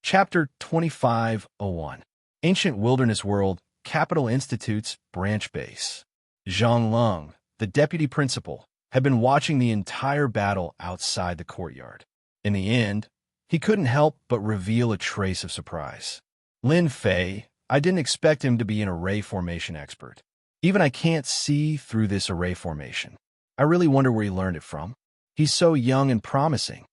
Chapter 2501. Ancient Wilderness World, Capital Institute's branch base. Zhang Lung, the deputy principal, had been watching the entire battle outside the courtyard. In the end, he couldn't help but reveal a trace of surprise. Lin Fei, I didn't expect him to be an array formation expert. Even I can't see through this array formation. I really wonder where he learned it from. He's so young and promising.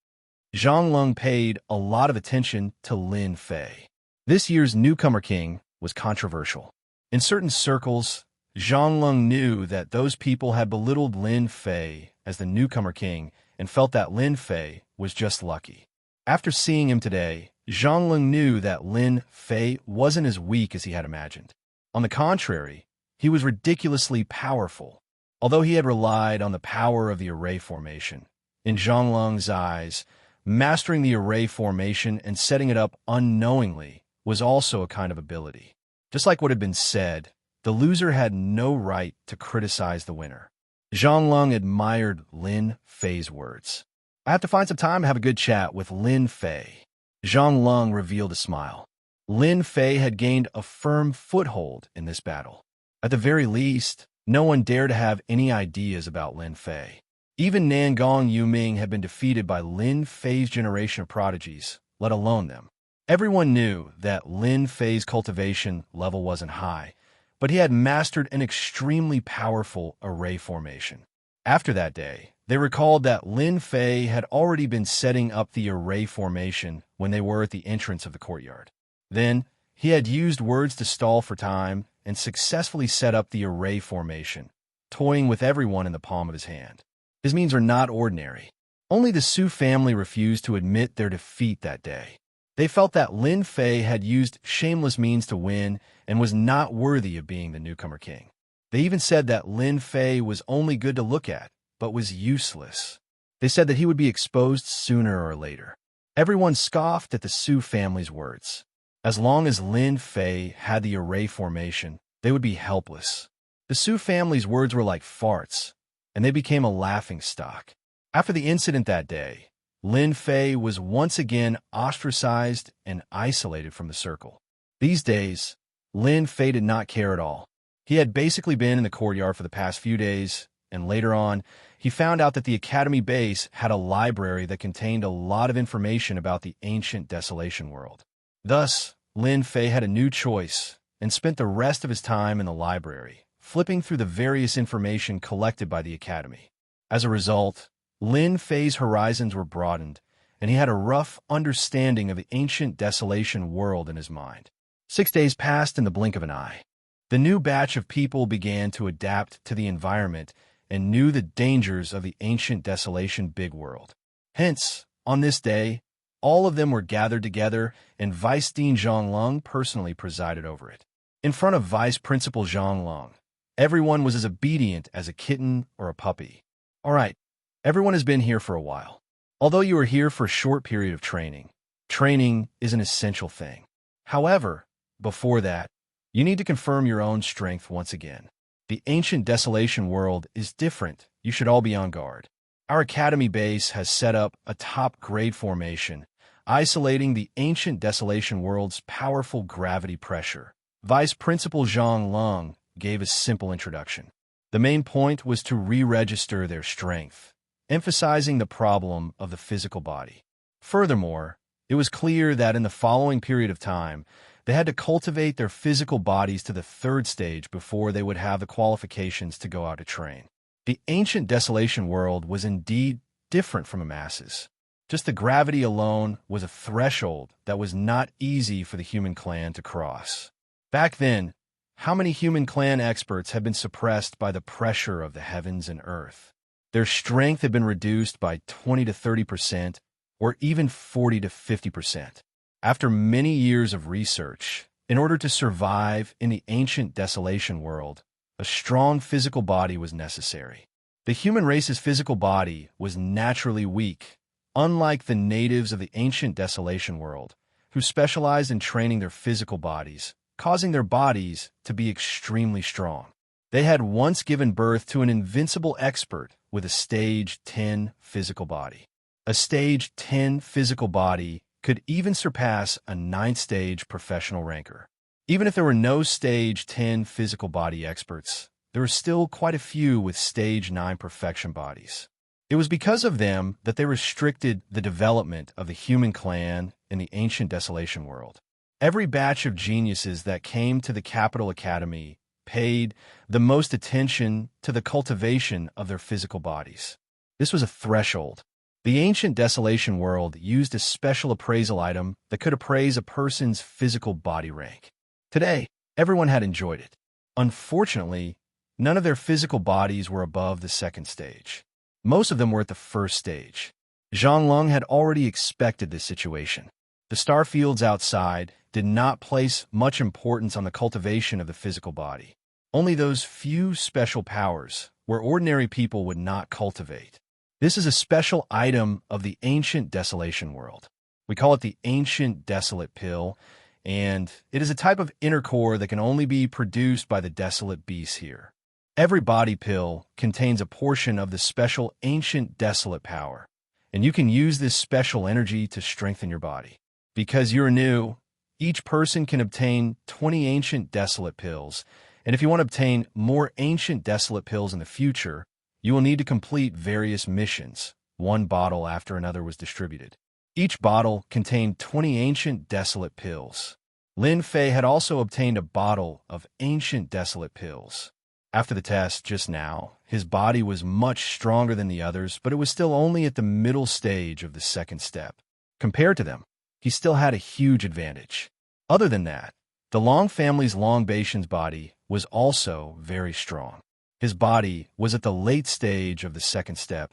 Zhang Lung paid a lot of attention to Lin Fei. This year's newcomer king was controversial. In certain circles, Zhang Lung knew that those people had belittled Lin Fei as the newcomer king and felt that Lin Fei was just lucky. After seeing him today, Zhang Lung knew that Lin Fei wasn't as weak as he had imagined. On the contrary, he was ridiculously powerful. Although he had relied on the power of the array formation, in Zhang Lung's eyes, mastering the array formation and setting it up unknowingly was also a kind of ability. Just like what had been said, the loser had no right to criticize the winner. Zhang Lung admired Lin Fei's words. I have to find some time to have a good chat with Lin Fei. Zhang Lung revealed a smile. Lin Fei had gained a firm foothold in this battle. At the very least, no one dared to have any ideas about Lin Fei. Even Nangong Yuming had been defeated by Lin Fei's generation of prodigies, let alone them. Everyone knew that Lin Fei's cultivation level wasn't high, but he had mastered an extremely powerful array formation. After that day, they recalled that Lin Fei had already been setting up the array formation when they were at the entrance of the courtyard. Then, he had used words to stall for time and successfully set up the array formation, toying with everyone in the palm of his hand. His means are not ordinary. Only the Su family refused to admit their defeat that day. They felt that Lin Fei had used shameless means to win and was not worthy of being the newcomer king. They even said that Lin Fei was only good to look at, but was useless. They said that he would be exposed sooner or later. Everyone scoffed at the Su family's words. As long as Lin Fei had the array formation, they would be helpless. The Su family's words were like farts, and they became a laughingstock. After the incident that day, Lin Fei was once again ostracized and isolated from the circle. These days, Lin Fei did not care at all. He had basically been in the courtyard for the past few days, and later on, he found out that the academy base had a library that contained a lot of information about the ancient desolation world. Thus, Lin Fei had a new choice and spent the rest of his time in the library, flipping through the various information collected by the academy. As a result, Lin Fei's horizons were broadened, and he had a rough understanding of the ancient desolation world in his mind. 6 days passed in the blink of an eye. The new batch of people began to adapt to the environment and knew the dangers of the ancient desolation big world. Hence, on this day, all of them were gathered together, and Vice Dean Zhang Lung personally presided over it. In front of Vice Principal Zhang Lung, everyone was as obedient as a kitten or a puppy. All right, everyone has been here for a while. Although you are here for a short period of training, training is an essential thing. However, before that, you need to confirm your own strength once again. The ancient desolation world is different. You should all be on guard. Our academy base has set up a top-grade formation, isolating the ancient desolation world's powerful gravity pressure. Vice Principal Zhang Lung gave a simple introduction. The main point was to re-register their strength, emphasizing the problem of the physical body. Furthermore, it was clear that in the following period of time, they had to cultivate their physical bodies to the third stage before they would have the qualifications to go out to train. The ancient desolation world was indeed different from the masses. Just the gravity alone was a threshold that was not easy for the human clan to cross. Back then, how many human clan experts had been suppressed by the pressure of the heavens and earth? Their strength had been reduced by 20 to 30%, or even 40 to 50%. After many years of research, in order to survive in the ancient desolation world, a strong physical body was necessary. The human race's physical body was naturally weak, unlike the natives of the ancient desolation world, who specialized in training their physical bodies, causing their bodies to be extremely strong. They had once given birth to an invincible expert with a stage 10 physical body. A stage 10 physical body could even surpass a 9th-stage professional ranker. Even if there were no Stage 10 physical body experts, there were still quite a few with Stage 9 perfection bodies. It was because of them that they restricted the development of the human clan in the ancient Desolation world. Every batch of geniuses that came to the Capital Academy paid the most attention to the cultivation of their physical bodies. This was a threshold. The ancient Desolation world used a special appraisal item that could appraise a person's physical body rank. Today, everyone had enjoyed it. Unfortunately, none of their physical bodies were above the 2nd stage. Most of them were at the 1st stage. Xianxia had already expected this situation. The star fields outside did not place much importance on the cultivation of the physical body. Only those few special powers where ordinary people would not cultivate. This is a special item of the ancient Desolation world. We call it the Ancient Desolate Pill, and it is a type of inner core that can only be produced by the Desolate Beasts here. Every body pill contains a portion of the special Ancient Desolate power, and you can use this special energy to strengthen your body. Because you're new, each person can obtain 20 Ancient Desolate pills, and if you want to obtain more Ancient Desolate pills in the future, you will need to complete various missions. One bottle after another was distributed. Each bottle contained 20 Ancient Desolate pills. Lin Fei had also obtained a bottle of Ancient Desolate pills. After the test just now, his body was much stronger than the others, but it was still only at the middle stage of the 2nd step. Compared to them, he still had a huge advantage. Other than that, the Long family's Long Baishan's body was also very strong. His body was at the late stage of the 2nd step,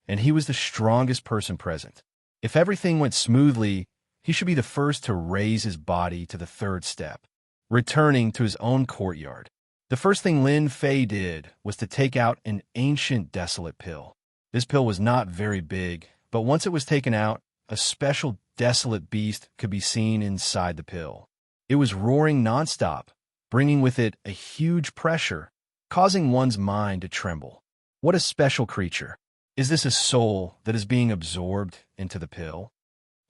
and he was the strongest person present. If everything went smoothly, he should be the first to raise his body to the 3rd step. Returning to his own courtyard, the first thing Lin Fei did was to take out an Ancient Desolate pill. This pill was not very big, but once it was taken out, a special desolate beast could be seen inside the pill. It was roaring nonstop, bringing with it a huge pressure, causing one's mind to tremble. What a special creature. Is this a soul that is being absorbed into the pill?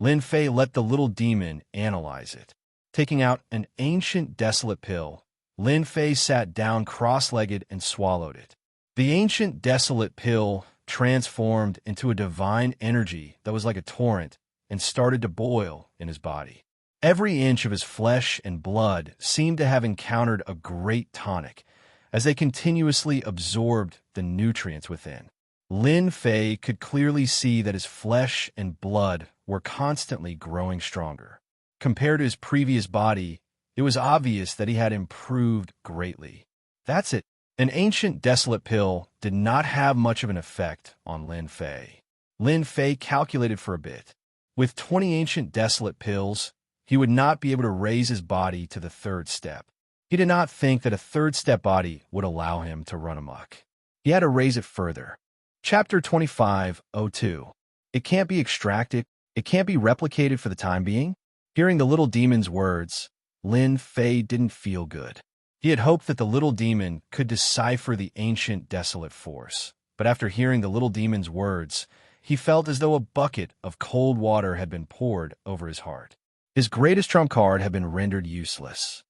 Lin Fei let the little demon analyze it. Taking out an Ancient Desolate pill, Lin Fei sat down cross-legged and swallowed it. The Ancient Desolate pill transformed into a divine energy that was like a torrent and started to boil in his body. Every inch of his flesh and blood seemed to have encountered a great tonic as they continuously absorbed the nutrients within. Lin Fei could clearly see that his flesh and blood were constantly growing stronger. Compared to his previous body, it was obvious that he had improved greatly. That's it. An Ancient Desolate pill did not have much of an effect on Lin Fei. Lin Fei calculated for a bit. With 20 Ancient Desolate pills, he would not be able to raise his body to the 3rd step. He did not think that a 3rd step body would allow him to run amok. He had to raise it further. Chapter 25:02. It can't be extracted. It can't be replicated for the time being. Hearing the little demon's words, Lin Fei didn't feel good. He had hoped that the little demon could decipher the Ancient Desolate force, but after hearing the little demon's words, he felt as though a bucket of cold water had been poured over his heart. His greatest trump card had been rendered useless.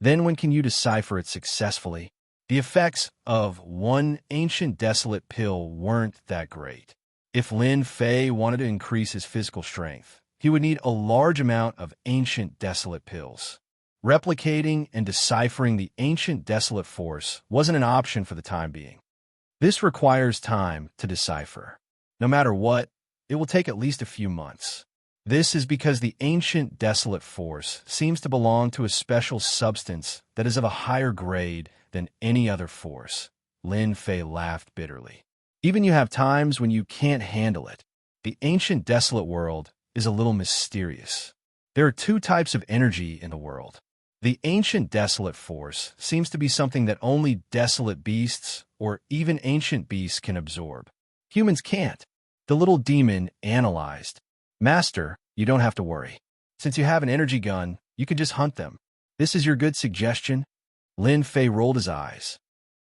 Then when can you decipher it successfully? The effects of one Ancient Desolate pill weren't that great. If Lin Fei wanted to increase his physical strength, he would need a large amount of Ancient Desolate pills. Replicating and deciphering the Ancient Desolate force wasn't an option for the time being. This requires time to decipher. No matter what, it will take at least a few months. This is because the Ancient Desolate force seems to belong to a special substance that is of a higher grade than any other force. Lin Fei laughed bitterly. Even you have times when you can't handle it. The Ancient Desolate world is a little mysterious. There are two types of energy in the world. The Ancient Desolate force seems to be something that only desolate beasts or even ancient beasts can absorb. Humans can't. The little demon analyzed. Master, you don't have to worry. Since you have an energy gun, you can just hunt them. This is your good suggestion? Lin Fei rolled his eyes.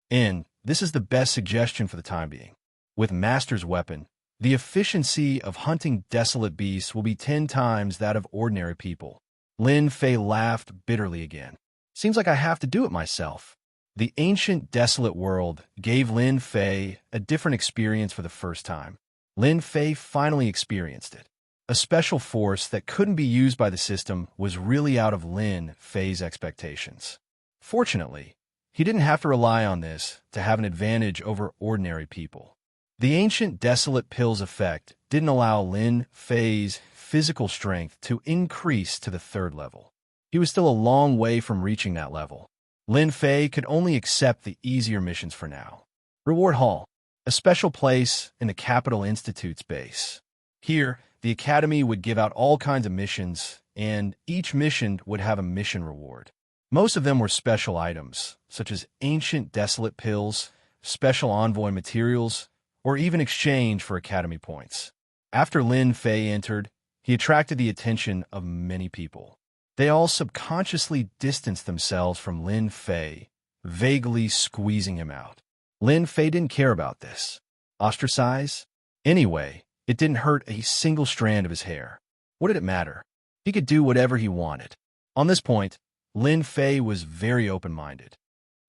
This is the best suggestion for the time being. With Master's weapon, The efficiency of hunting desolate beasts will be 10 times that of ordinary people. Lin Fei laughed bitterly again. Seems like I have to do it myself. The ancient desolate world gave Lin Fei a different experience for the first time. Lin Fei finally experienced it. A special force that couldn't be used by the system was really out of Lin Fei's expectations. Fortunately, he didn't have to rely on this to have an advantage over ordinary people. The ancient desolate pills effect didn't allow Lin Fei's physical strength to increase to the 3rd level. He was still a long way from reaching that level. Lin Fei could only accept the easier missions for now. Reward Hall, a special place in the Capital Institute's base. Here, the Academy would give out all kinds of missions, and each mission would have a mission reward. Most of them were special items, such as ancient desolate pills, special envoy materials, or even exchange for Academy points. After Lin Fei entered, he attracted the attention of many people. They all subconsciously distanced themselves from Lin Fei, vaguely squeezing him out. Lin Fei didn't care about this. Ostracize? Anyway, it didn't hurt a single strand of his hair. What did it matter? He could do whatever he wanted. On this point, Lin Fei was very open-minded.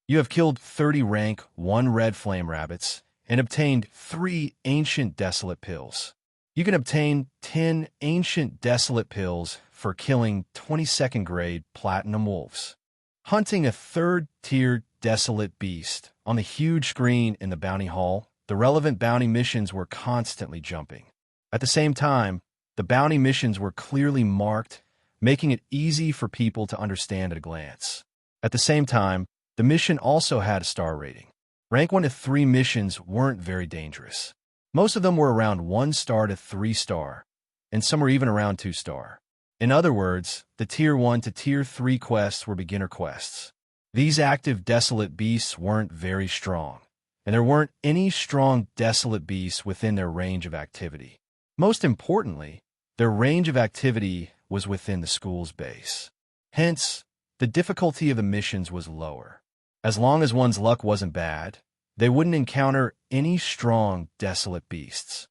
You have killed 30 rank 1 red flame rabbits and obtained 3 ancient desolate pills. You can obtain 10 ancient desolate pills for killing 22nd grade platinum wolves. Hunting a 3rd-tier desolate beast on the huge screen in the bounty hall, the relevant bounty missions were constantly jumping. At the same time, the bounty missions were clearly marked, making it easy for people to understand at a glance. At the same time, the mission also had a star rating. Rank 1 to 3 missions weren't very dangerous. Most of them were around 1 star to 3 star, and some were even around 2 star. In other words, the Tier 1 to Tier 3 quests were beginner quests. These active desolate beasts weren't very strong, and there weren't any strong desolate beasts within their range of activity. Most importantly, their range of activity was within the school's base. Hence, the difficulty of the missions was lower. As long as one's luck wasn't bad, they wouldn't encounter any strong, desolate beasts.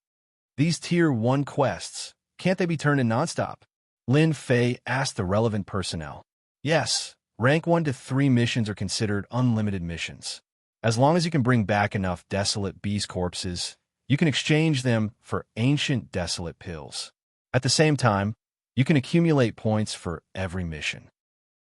These Tier 1 quests, can't they be turned in nonstop? Lin Fei asked the relevant personnel. Yes, rank 1 to 3 missions are considered unlimited missions. As long as you can bring back enough desolate beast corpses, you can exchange them for ancient desolate pills. At the same time, you can accumulate points for every mission.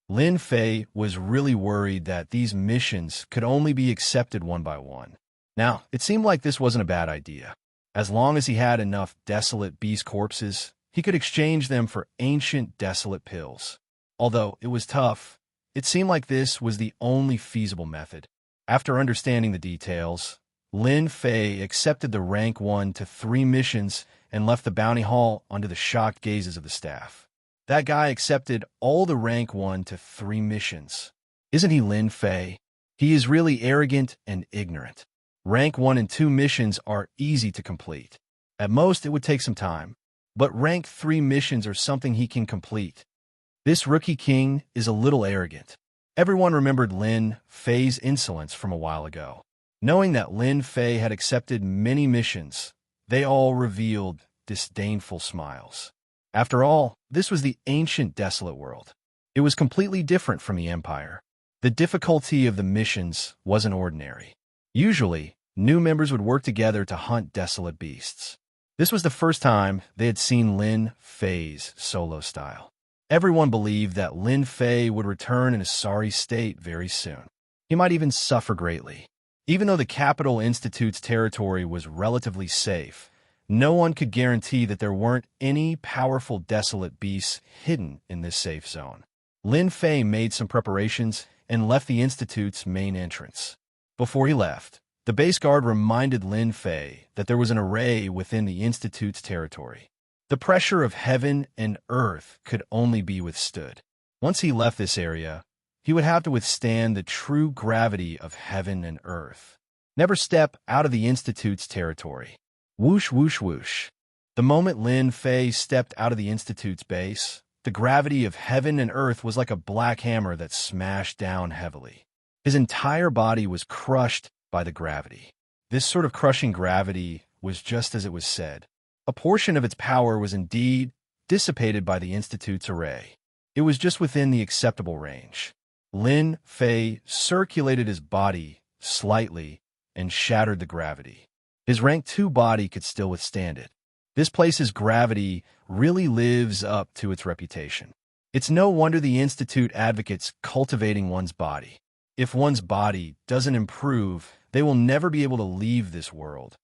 Lin Fei was really worried that these missions could only be accepted one by one. Now, it seemed like this wasn't a bad idea. As long as he had enough desolate beast corpses, he could exchange them for ancient desolate pills. Although it was tough, it seemed like this was the only feasible method. After understanding the details, Lin Fei accepted the rank 1 to 3 missions and left the bounty hall under the shocked gazes of the staff. That guy accepted all the rank 1 to 3 missions. Isn't he Lin Fei? He is really arrogant and ignorant. Rank 1 and 2 missions are easy to complete. At most, it would take some time. But rank 3 missions are something he can complete. This rookie king is a little arrogant. Everyone remembered Lin Fei's insolence from a while ago. Knowing that Lin Fei had accepted many missions, they all revealed disdainful smiles. After all, this was the ancient desolate world. It was completely different from the Empire. The difficulty of the missions wasn't ordinary. Usually, new members would work together to hunt desolate beasts. This was the first time they had seen Lin Fei's solo style. Everyone believed that Lin Fei would return in a sorry state very soon. He might even suffer greatly. Even though the Capital Institute's territory was relatively safe, no one could guarantee that there weren't any powerful desolate beasts hidden in this safe zone. Lin Fei made some preparations and left the Institute's main entrance. Before he left, the base guard reminded Lin Fei that there was an array within the Institute's territory. The pressure of heaven and earth could only be withstood. Once he left this area, he would have to withstand the true gravity of heaven and earth. Never step out of the Institute's territory. Whoosh, whoosh, whoosh. The moment Lin Fei stepped out of the Institute's base, the gravity of heaven and earth was like a black hammer that smashed down heavily. His entire body was crushed by the gravity. This sort of crushing gravity was just as it was said. A portion of its power was indeed dissipated by the Institute's array. It was just within the acceptable range. Lin Fei circulated his body slightly and shattered the gravity. His rank 2 body could still withstand it. This place's gravity really lives up to its reputation. It's no wonder the Institute advocates cultivating one's body. If one's body doesn't improve, they will never be able to leave this world.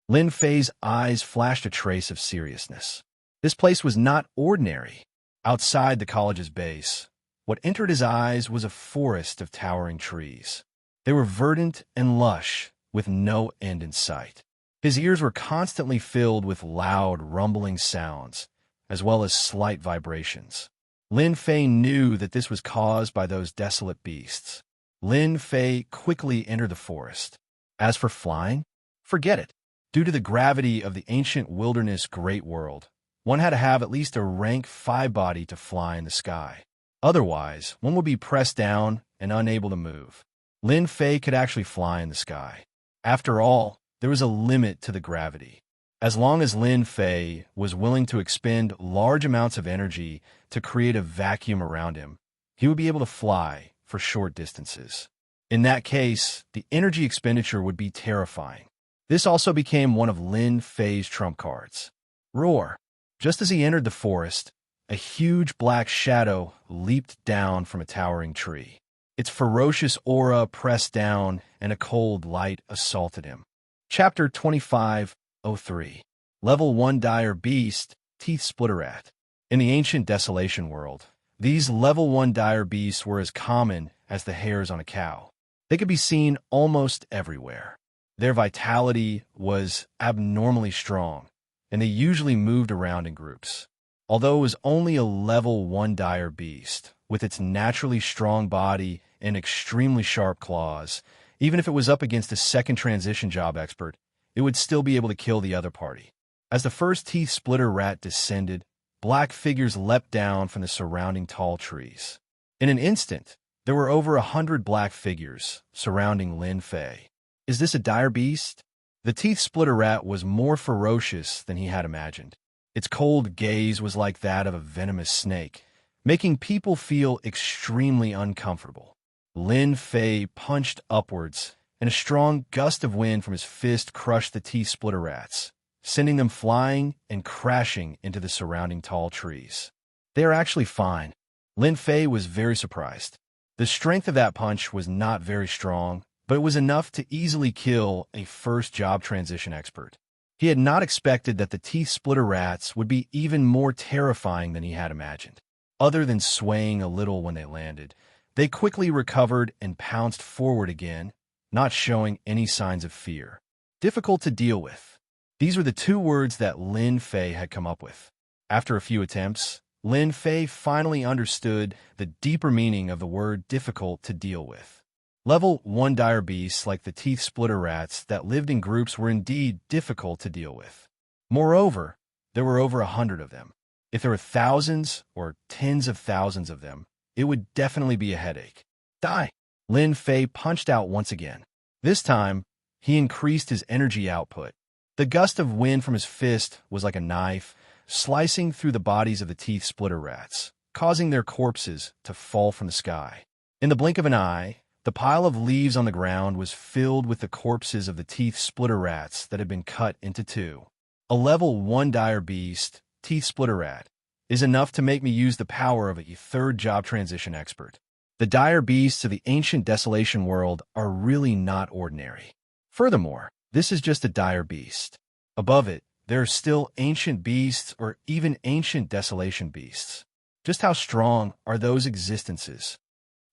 Lin Fei's eyes flashed a trace of seriousness. This place was not ordinary. Outside the college's base, what entered his eyes was a forest of towering trees. They were verdant and lush, with no end in sight. His ears were constantly filled with loud, rumbling sounds, as well as slight vibrations. Lin Fei knew that this was caused by those desolate beasts. Lin Fei quickly entered the forest. As for flying, forget it. Due to the gravity of the ancient wilderness great world, one had to have at least a rank 5 body to fly in the sky. Otherwise, one would be pressed down and unable to move. Lin Fei could actually fly in the sky. After all, there was a limit to the gravity. As long as Lin Fei was willing to expend large amounts of energy to create a vacuum around him, he would be able to fly for short distances. In that case, the energy expenditure would be terrifying. This also became one of Lin Fei's trump cards. Roar! Just as he entered the forest, a huge black shadow leaped down from a towering tree. Its ferocious aura pressed down, and a cold light assaulted him. Chapter 25:03. Level 1 Dire Beast, Teeth Splitterat. In the ancient Desolation world, these Level 1 dire beasts were as common as the hairs on a cow. They could be seen almost everywhere. Their vitality was abnormally strong, and they usually moved around in groups. Although it was only a Level 1 dire beast, with its naturally strong body and extremely sharp claws, even if it was up against a second transition job expert, it would still be able to kill the other party. As the first teeth splitter rat descended, black figures leapt down from the surrounding tall trees. In an instant, there were over 100 black figures surrounding Lin Fei. Is this a dire beast? The teeth splitter rat was more ferocious than he had imagined. Its cold gaze was like that of a venomous snake, making people feel extremely uncomfortable. Lin Fei punched upwards, and a strong gust of wind from his fist crushed the teeth splitter rats, sending them flying and crashing into the surrounding tall trees. They are actually fine. Lin Fei was very surprised. The strength of that punch was not very strong, but it was enough to easily kill a first job transition expert. He had not expected that the teeth splitter rats would be even more terrifying than he had imagined. Other than swaying a little when they landed, they quickly recovered and pounced forward again, not showing any signs of fear. Difficult to deal with. These were the 2 words that Lin Fei had come up with. After a few attempts, Lin Fei finally understood the deeper meaning of the word difficult to deal with. Level 1 dire beasts like the teeth splitter rats that lived in groups were indeed difficult to deal with. Moreover, there were over 100 of them. If there were thousands or tens of thousands of them, it would definitely be a headache. Die! Lin Fei punched out once again. This time, he increased his energy output. The gust of wind from his fist was like a knife, slicing through the bodies of the teeth splitter rats, causing their corpses to fall from the sky. In the blink of an eye, the pile of leaves on the ground was filled with the corpses of the teeth splitter rats that had been cut into 2. A level 1 dire beast, teeth splitter rat, is enough to make me use the power of a third job transition expert. The dire beasts of the ancient Desolation world are really not ordinary. Furthermore, this is just a dire beast. Above it, there are still ancient beasts or even ancient Desolation beasts. Just how strong are those existences?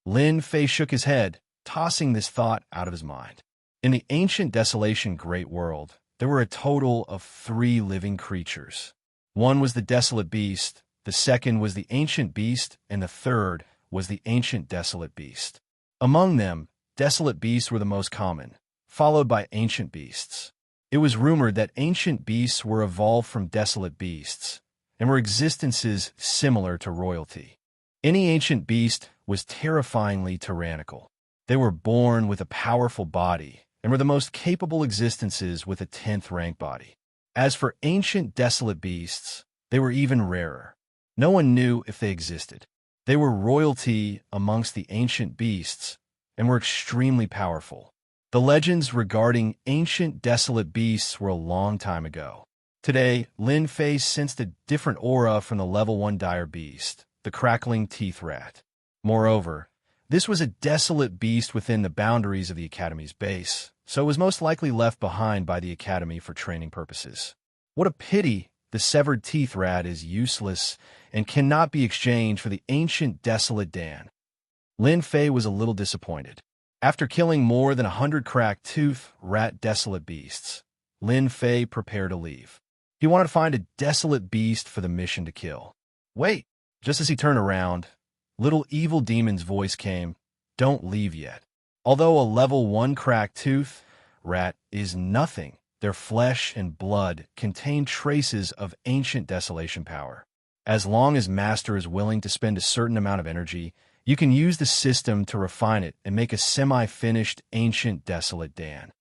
Lin Fei shook his head, tossing this thought out of his mind. In the ancient Desolation great world, there were a total of 3 living creatures. One was the desolate beast, the second was the ancient beast, and the third was the ancient desolate beast. Among them, desolate beasts were the most common, followed by ancient beasts. It was rumored that ancient beasts were evolved from desolate beasts, and were existences similar to royalty. Any ancient beast was terrifyingly tyrannical. They were born with a powerful body, and were the most capable existences with a 10th rank body. As for ancient desolate beasts, they were even rarer. No one knew if they existed. They were royalty amongst the ancient beasts and were extremely powerful. The legends regarding ancient desolate beasts were a long time ago. Today, Lin Fei sensed a different aura from the level 1 dire beast, the crackling teeth rat. Moreover, this was a desolate beast within the boundaries of the Academy's base, so it was most likely left behind by the Academy for training purposes. What a pity the severed teeth rat is useless and cannot be exchanged for the ancient desolate Dan. Lin Fei was a little disappointed. After killing more than 100 cracked tooth rat desolate beasts, Lin Fei prepared to leave. He wanted to find a desolate beast for the mission to kill. Wait! Just as he turned around, little evil demon's voice came, "Don't leave yet." Although a level 1 cracked tooth rat is nothing, their flesh and blood contain traces of ancient desolation power. As long as Master is willing to spend a certain amount of energy, you can use the system to refine it and make a semi-finished ancient desolate Dan.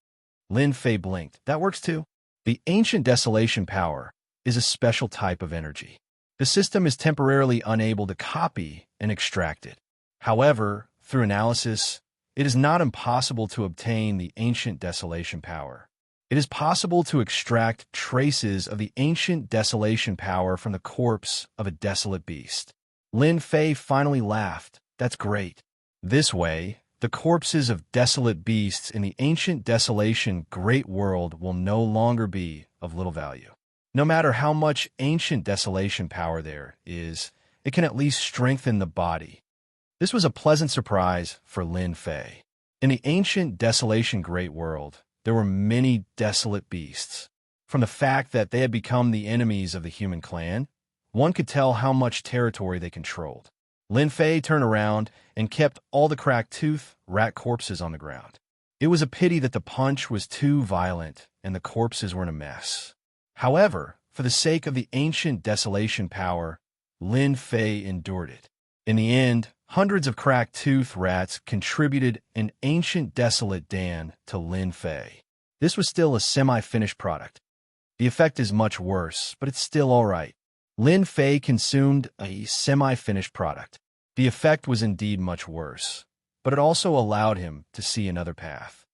Lin Fei blinked. That works too. The ancient desolation power is a special type of energy. The system is temporarily unable to copy and extract it. However, through analysis, it is not impossible to obtain the ancient desolation power. It is possible to extract traces of the ancient desolation power from the corpse of a desolate beast. Lin Fei finally laughed. That's great. This way, the corpses of desolate beasts in the ancient desolation great world will no longer be of little value. No matter how much ancient desolation power there is, it can at least strengthen the body. This was a pleasant surprise for Lin Fei. In the ancient desolation great world, there were many desolate beasts. From the fact that they had become the enemies of the human clan, one could tell how much territory they controlled. Lin Fei turned around and kept all the cracked tooth rat corpses on the ground. It was a pity that the punch was too violent and the corpses were in a mess. However, for the sake of the ancient desolation power, Lin Fei endured it. In the end, hundreds of cracked tooth rats contributed an ancient desolate Dan to Lin Fei. This was still a semi-finished product. The effect is much worse, but it's still all right. Lin Fei consumed a semi-finished product. The effect was indeed much worse, but it also allowed him to see another path.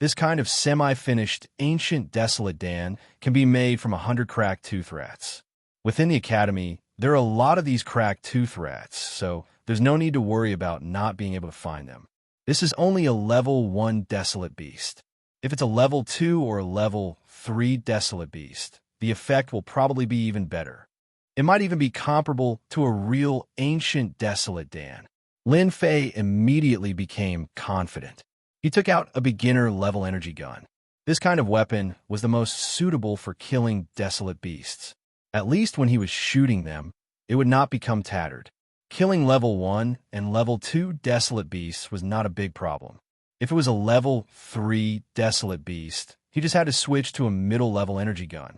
This kind of semi-finished ancient desolate Dan can be made from 100 cracked tooth rats. Within the Academy, there are a lot of these cracked tooth rats, so there's no need to worry about not being able to find them. This is only a level 1 desolate beast. If it's a level 2 or a level 3 desolate beast, the effect will probably be even better. It might even be comparable to a real ancient desolate Dan. Lin Fei immediately became confident. He took out a beginner-level energy gun. This kind of weapon was the most suitable for killing desolate beasts. At least when he was shooting them, it would not become tattered. Killing level 1 and level 2 desolate beasts was not a big problem. If it was a level 3 desolate beast, he just had to switch to a middle-level energy gun.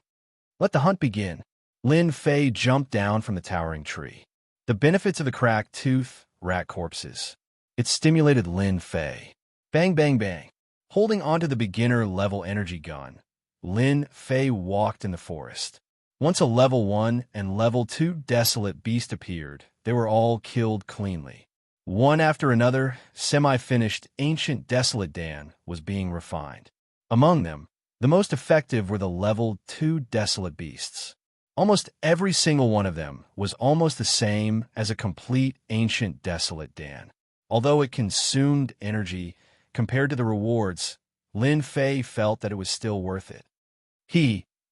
Let the hunt begin. Lin Fei jumped down from the towering tree. The benefits of the cracked tooth rat corpses. It stimulated Lin Fei. Bang, bang, bang. Holding onto the beginner-level energy gun, Lin Fei walked in the forest. Once a level 1 and level 2 desolate beast appeared, they were all killed cleanly. One after another, semi-finished ancient desolate Dan was being refined. Among them, the most effective were the level 2 desolate beasts. Almost every single one of them was almost the same as a complete ancient desolate Dan. Although it consumed energy, compared to the rewards, Lin Fei felt that it was still worth it.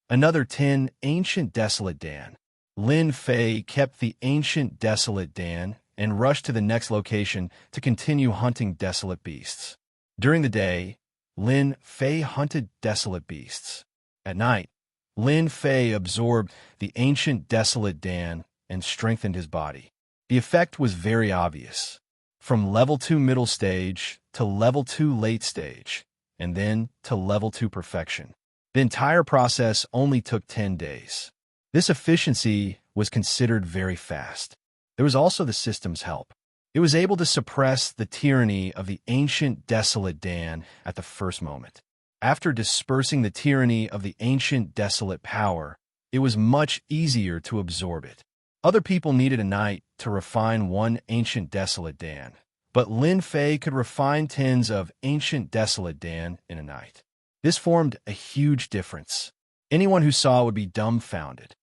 Another 10 ancient desolate Dan. Lin Fei kept the ancient desolate Dan and rushed to the next location to continue hunting desolate beasts. During the day, Lin Fei hunted desolate beasts. At night, Lin Fei absorbed the ancient desolate Dan and strengthened his body. The effect was very obvious. From level 2 middle stage to level 2 late stage, and then to level 2 perfection. The entire process only took 10 days. This efficiency was considered very fast. There was also the system's help. It was able to suppress the tyranny of the ancient desolate Dan at the first moment. After dispersing the tyranny of the ancient desolate power, it was much easier to absorb it. Other people needed a night to refine one ancient desolate Dan, but Lin Fei could refine tens of ancient desolate Dan in a night. This formed a huge difference. Anyone who saw would be dumbfounded.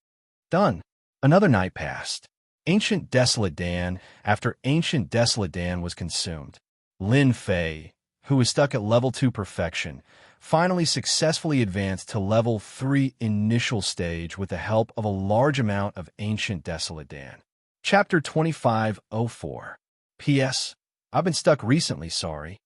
Done. Another night passed. Ancient desolate Dan after ancient desolate Dan was consumed. Lin Fei, who was stuck at level 2 perfection, finally successfully advanced to level 3 initial stage with the help of a large amount of ancient desolate Dan. Chapter 2504. P.S. I've been stuck recently, sorry.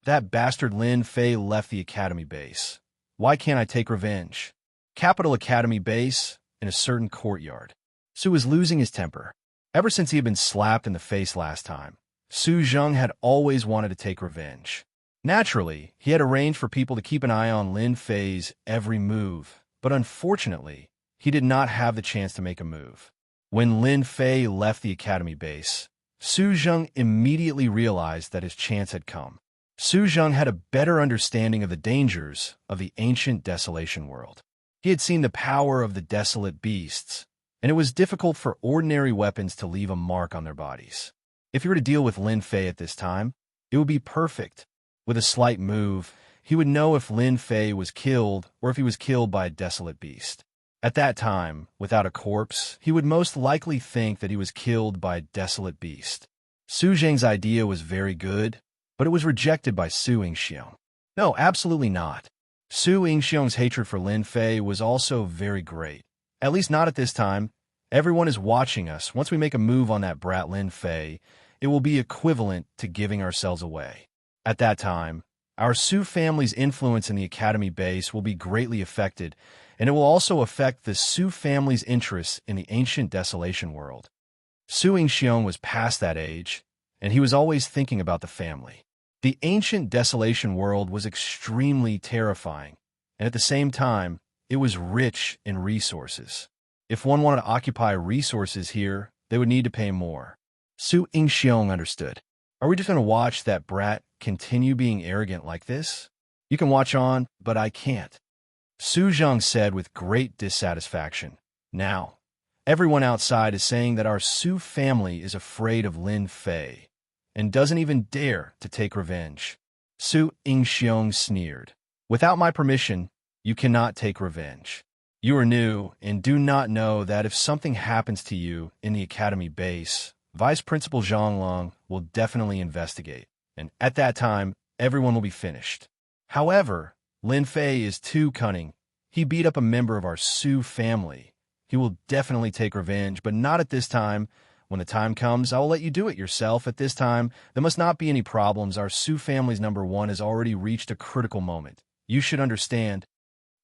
That bastard Lin Fei left the Academy base. Why can't I take revenge? Capital Academy base in a certain courtyard. Su was losing his temper. Ever since he had been slapped in the face last time, Su Zheng had always wanted to take revenge. Naturally, he had arranged for people to keep an eye on Lin Fei's every move, but unfortunately, he did not have the chance to make a move. When Lin Fei left the Academy base, Su Zheng immediately realized that his chance had come. Su Zheng had a better understanding of the dangers of the ancient desolation world. He had seen the power of the desolate beasts, and it was difficult for ordinary weapons to leave a mark on their bodies. If he were to deal with Lin Fei at this time, it would be perfect. With a slight move, he would know if Lin Fei was killed or if he was killed by a desolate beast. At that time, without a corpse, he would most likely think that he was killed by a desolate beast. Su Zheng's idea was very good, but it was rejected by Su Yingxiong. No, absolutely not. Su Yingxiong's hatred for Lin Fei was also very great. At least not at this time. Everyone is watching us. Once we make a move on that brat Lin Fei, it will be equivalent to giving ourselves away. At that time, our Su family's influence in the Academy base will be greatly affected, and it will also affect the Su family's interests in the ancient desolation world. Su Yingxiong was past that age, and he was always thinking about the family. The ancient desolation world was extremely terrifying, and at the same time, it was rich in resources. If one wanted to occupy resources here, they would need to pay more. Su Yingxiong understood. Are we just going to watch that brat continue being arrogant like this? You can watch on, but I can't. Su Zheng said with great dissatisfaction. Now, everyone outside is saying that our Su family is afraid of Lin Fei and doesn't even dare to take revenge. Su Yingxiong sneered. Without my permission, you cannot take revenge. You are new and do not know that if something happens to you in the Academy base, Vice Principal Zhang Long will definitely investigate, and at that time, everyone will be finished. However, Lin Fei is too cunning. He beat up a member of our Su family. He will definitely take revenge, but not at this time. When the time comes, I will let you do it yourself. At this time, there must not be any problems. Our Su family's number 1 has already reached a critical moment. You should understand.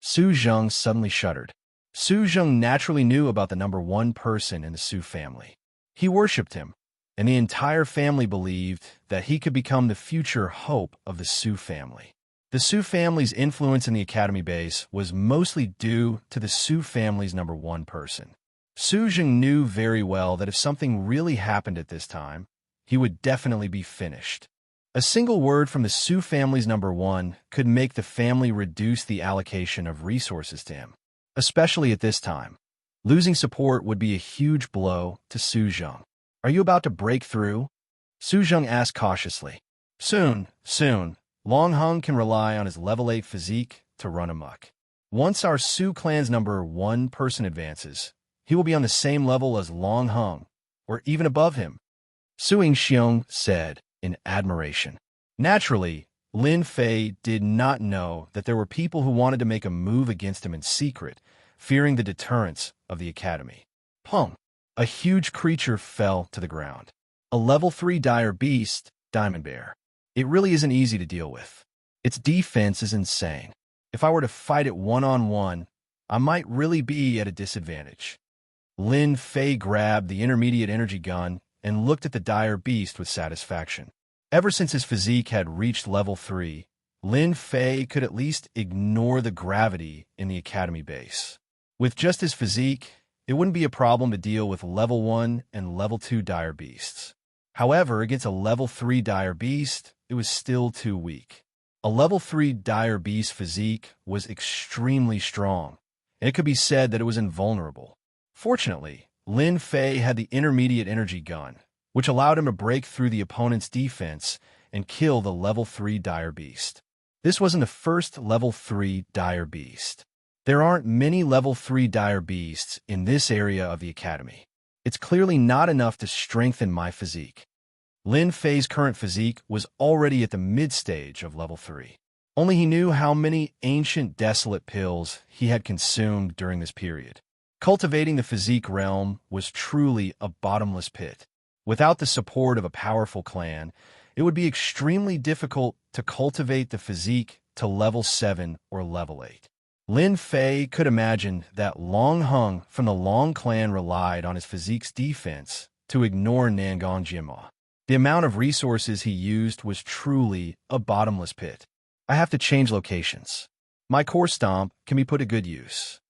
Su Zheng suddenly shuddered. Su Zheng naturally knew about the number 1 person in the Su family. He worshipped him, and the entire family believed that he could become the future hope of the Su family. The Su family's influence in the Academy base was mostly due to the Su family's number 1 person. Su Zheng knew very well that if something really happened at this time, he would definitely be finished. A single word from the Su family's number 1 could make the family reduce the allocation of resources to him, especially at this time. Losing support would be a huge blow to Su Zheng. Are you about to break through? Su Zheng asked cautiously. Soon. Long Hung can rely on his level 8 physique to run amok. Once our Su clan's number 1 person advances, he will be on the same level as Long Hung, or even above him, Su Yingxiong said in admiration. Naturally, Lin Fei did not know that there were people who wanted to make a move against him in secret, fearing the deterrence of the Academy. Pong! A huge creature fell to the ground. A level 3 dire beast, Diamond Bear. It really isn't easy to deal with. Its defense is insane. If I were to fight it one-on-one, I might really be at a disadvantage. Lin Fei grabbed the intermediate energy gun and looked at the dire beast with satisfaction. Ever since his physique had reached level 3, Lin Fei could at least ignore the gravity in the Academy base. With just his physique, it wouldn't be a problem to deal with level 1 and level 2 dire beasts. However, against a level 3 dire beast, it was still too weak. A level 3 dire beast physique was extremely strong, and it could be said that it was invulnerable. Fortunately, Lin Fei had the intermediate energy gun, which allowed him to break through the opponent's defense and kill the level 3 dire beast. This wasn't the first level 3 dire beast. There aren't many level 3 dire beasts in this area of the academy. It's clearly not enough to strengthen my physique. Lin Fei's current physique was already at the mid-stage of level 3. Only he knew how many ancient desolate pills he had consumed during this period. Cultivating the physique realm was truly a bottomless pit. Without the support of a powerful clan, it would be extremely difficult to cultivate the physique to level 7 or level 8. Lin Fei could imagine that Long Hung from the Long clan relied on his physique's defense to ignore Nangong Jianma. The amount of resources he used was truly a bottomless pit. I have to change locations. My core stomp can be put to good use.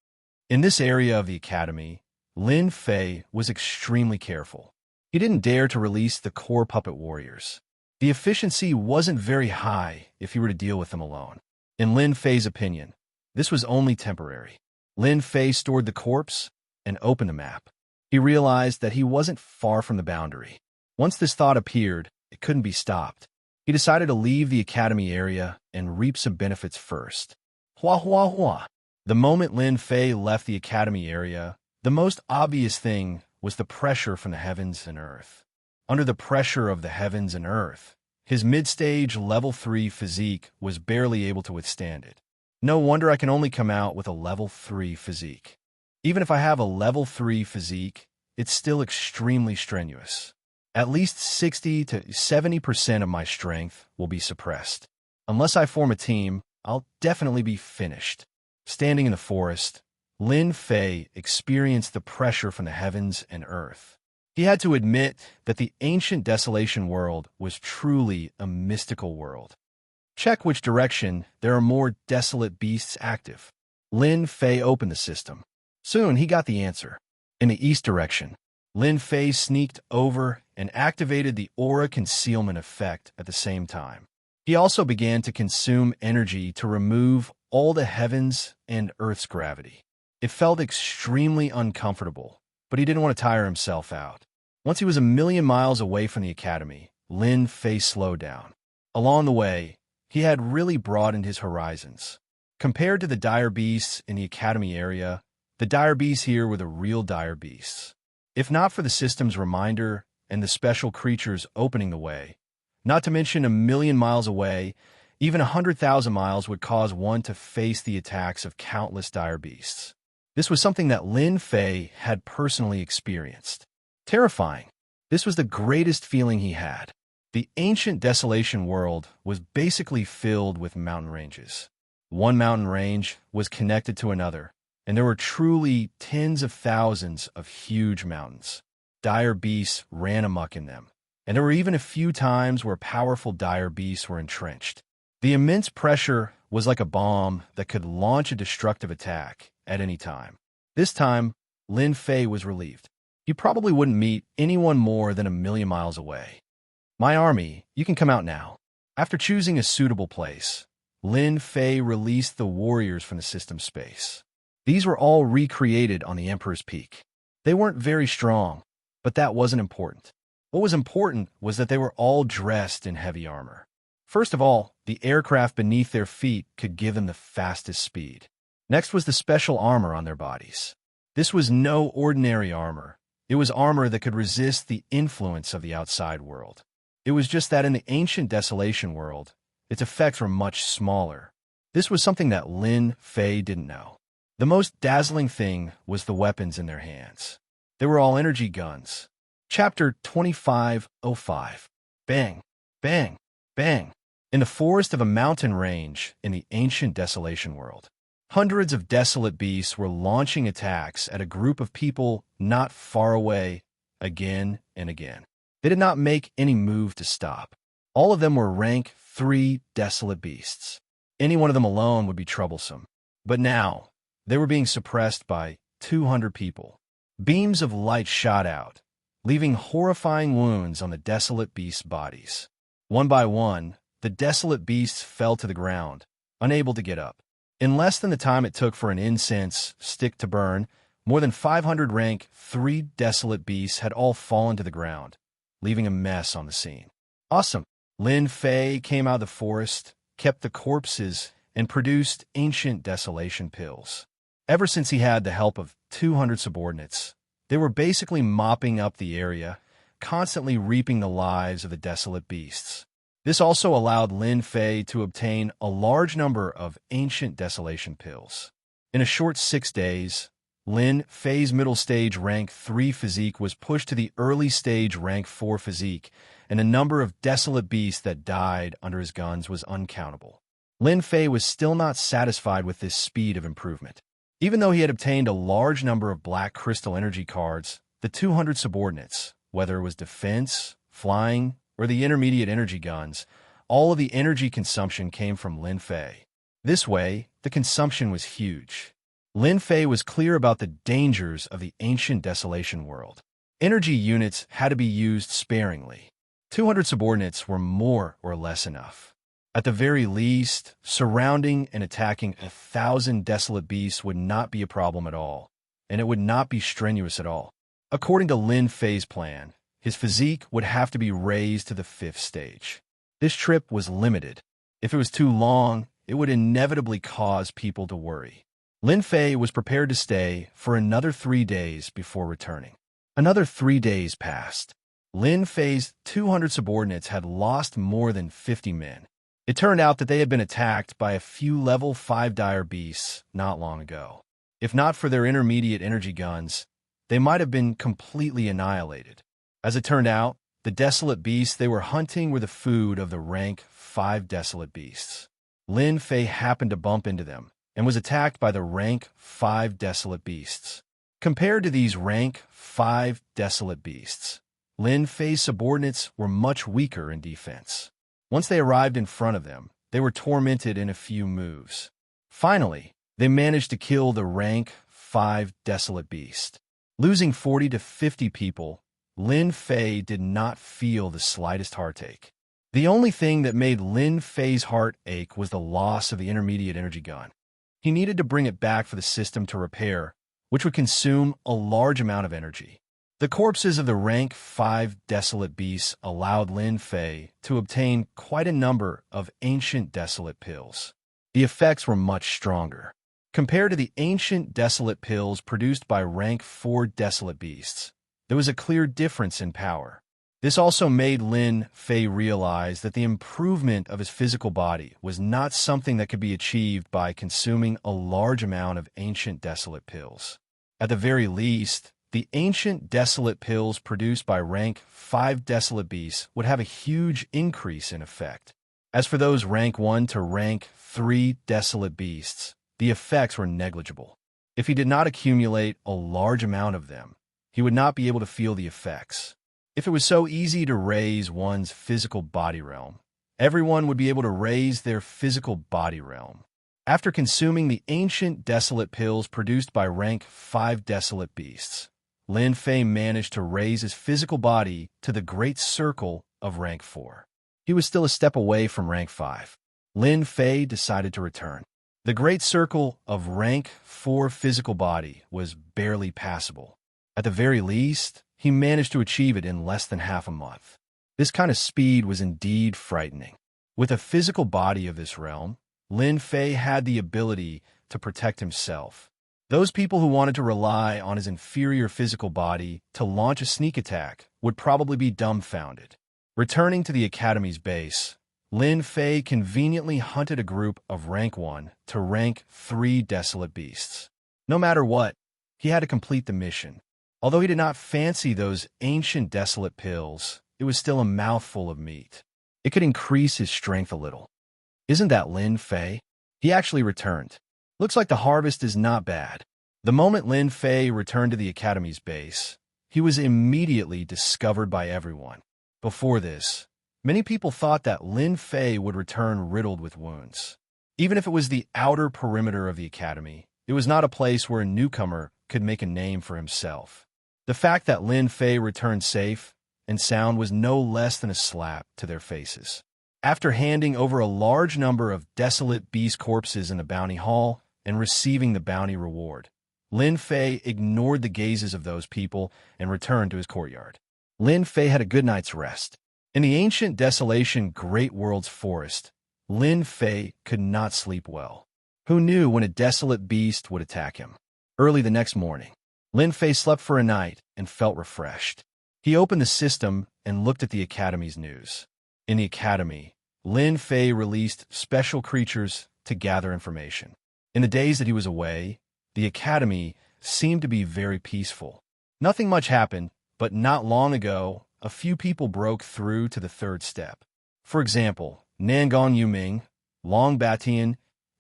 In this area of the academy, Lin Fei was extremely careful. He didn't dare to release the core puppet warriors. The efficiency wasn't very high if he were to deal with them alone. In Lin Fei's opinion, this was only temporary. Lin Fei stored the corpse and opened the map. He realized that he wasn't far from the boundary. Once this thought appeared, it couldn't be stopped. He decided to leave the academy area and reap some benefits first. Hua hua hua. The moment Lin Fei left the academy area, the most obvious thing was the pressure from the heavens and earth. Under the pressure of the heavens and earth, his mid-stage level 3 physique was barely able to withstand it. No wonder I can only come out with a level 3 physique. Even if I have a level 3 physique, it's still extremely strenuous. At least 60 to 70% of my strength will be suppressed. Unless I form a team, I'll definitely be finished. Standing in the forest, Lin Fei experienced the pressure from the heavens and earth. He had to admit that the ancient desolation world was truly a mystical world. Check which direction there are more desolate beasts active. Lin Fei opened the system. Soon he got the answer. In the east direction, Lin Fei sneaked over and activated the aura concealment effect at the same time. He also began to consume energy to remove all the heavens and earth's gravity. It felt extremely uncomfortable, but he didn't want to tire himself out. Once he was 1,000,000 miles away from the academy, Lin Fei slowed down. Along the way, he had really broadened his horizons. Compared to the dire beasts in the academy area, the dire beasts here were the real dire beasts. If not for the system's reminder and the special creatures opening the way, not to mention 1,000,000 miles away, even 100,000 miles would cause one to face the attacks of countless dire beasts. This was something that Lin Fei had personally experienced. Terrifying. This was the greatest feeling he had. The ancient desolation world was basically filled with mountain ranges. One mountain range was connected to another, and there were truly tens of thousands of huge mountains. Dire beasts ran amok in them, and there were even a few times where powerful dire beasts were entrenched. The immense pressure was like a bomb that could launch a destructive attack at any time. This time, Lin Fei was relieved. He probably wouldn't meet anyone more than 1,000,000 miles away. My army, you can come out now. After choosing a suitable place, Lin Fei released the warriors from the system space. These were all recreated on the Emperor's Peak. They weren't very strong, but that wasn't important. What was important was that they were all dressed in heavy armor. First of all, the aircraft beneath their feet could give them the fastest speed. Next was the special armor on their bodies. This was no ordinary armor. It was armor that could resist the influence of the outside world. It was just that in the ancient desolation world, its effects were much smaller. This was something that Lin Fei didn't know. The most dazzling thing was the weapons in their hands. They were all energy guns. Chapter 2505. Bang, bang, bang. In the forest of a mountain range in the ancient desolation world, hundreds of desolate beasts were launching attacks at a group of people not far away again and again. They did not make any move to stop. All of them were rank 3 desolate beasts. Any one of them alone would be troublesome. But now, they were being suppressed by 200 people. Beams of light shot out, leaving horrifying wounds on the desolate beasts' bodies. One by one, the desolate beasts fell to the ground, unable to get up. In less than the time it took for an incense stick to burn, more than 500 rank 3 desolate beasts had all fallen to the ground, leaving a mess on the scene. Awesome. Lin Fei came out of the forest, kept the corpses, and produced ancient desolation pills. Ever since he had the help of 200 subordinates, they were basically mopping up the area, constantly reaping the lives of the desolate beasts. This also allowed Lin Fei to obtain a large number of ancient desolation pills. In a short 6 days, Lin Fei's middle stage rank 3 physique was pushed to the early stage rank 4 physique, and the number of desolate beasts that died under his guns was uncountable. Lin Fei was still not satisfied with this speed of improvement. Even though he had obtained a large number of black crystal energy cards, the 200 subordinates, whether it was defense, flying, or the intermediate energy guns, all of the energy consumption came from Lin Fei. This way, the consumption was huge. Lin Fei was clear about the dangers of the ancient desolation world. Energy units had to be used sparingly. 200 subordinates were more or less enough. At the very least, surrounding and attacking 1,000 desolate beasts would not be a problem at all, and it would not be strenuous at all. According to Lin Fei's plan, his physique would have to be raised to the 5th stage. This trip was limited. If it was too long, it would inevitably cause people to worry. Lin Fei was prepared to stay for another 3 days before returning. Another 3 days passed. Lin Fei's 200 subordinates had lost more than 50 men. It turned out that they had been attacked by a few level 5 dire beasts not long ago. If not for their intermediate energy guns, they might have been completely annihilated. As it turned out, the desolate beasts they were hunting were the food of the rank 5 desolate beasts. Lin Fei happened to bump into them and was attacked by the rank 5 desolate beasts. Compared to these rank 5 desolate beasts, Lin Fei's subordinates were much weaker in defense. Once they arrived in front of them, they were tormented in a few moves. Finally, they managed to kill the rank 5 desolate beast. Losing 40 to 50 people, Lin Fei did not feel the slightest heartache. The only thing that made Lin Fei's heart ache was the loss of the intermediate energy gun. He needed to bring it back for the system to repair, which would consume a large amount of energy. The corpses of the rank 5 desolate beasts allowed Lin Fei to obtain quite a number of ancient desolate pills. The effects were much stronger. Compared to the ancient desolate pills produced by rank 4 desolate beasts, there was a clear difference in power. This also made Lin Fei realize that the improvement of his physical body was not something that could be achieved by consuming a large amount of ancient desolate pills. At the very least, the ancient desolate pills produced by rank 5 desolate beasts would have a huge increase in effect. As for those rank 1 to rank 3 desolate beasts, the effects were negligible. If he did not accumulate a large amount of them, he would not be able to feel the effects. If it was so easy to raise one's physical body realm, everyone would be able to raise their physical body realm. After consuming the ancient desolate pills produced by rank 5 desolate beasts, Lin Fei managed to raise his physical body to the great circle of rank 4. He was still a step away from rank 5. Lin Fei decided to return. The great circle of rank 4 physical body was barely passable. At the very least, he managed to achieve it in less than half a month. This kind of speed was indeed frightening. With a physical body of this realm, Lin Fei had the ability to protect himself. Those people who wanted to rely on his inferior physical body to launch a sneak attack would probably be dumbfounded. Returning to the Academy's base, Lin Fei conveniently hunted a group of rank 1 to rank 3 desolate beasts. No matter what, he had to complete the mission. Although he did not fancy those ancient desolate pills, it was still a mouthful of meat. It could increase his strength a little. Isn't that Lin Fei? He actually returned. Looks like the harvest is not bad. The moment Lin Fei returned to the Academy's base, he was immediately discovered by everyone. Before this, many people thought that Lin Fei would return riddled with wounds. Even if it was the outer perimeter of the Academy, it was not a place where a newcomer could make a name for himself. The fact that Lin Fei returned safe and sound was no less than a slap to their faces. After handing over a large number of desolate beast corpses in the bounty hall and receiving the bounty reward, Lin Fei ignored the gazes of those people and returned to his courtyard. Lin Fei had a good night's rest. In the ancient desolation Great World's forest, Lin Fei could not sleep well. Who knew when a desolate beast would attack him? Early the next morning, Lin Fei slept for a night and felt refreshed. He opened the system and looked at the Academy's news. In the Academy, Lin Fei released special creatures to gather information. In the days that he was away, the Academy seemed to be very peaceful. Nothing much happened, but not long ago, a few people broke through to the third step. For example, Nangon Yuming, Long Batian,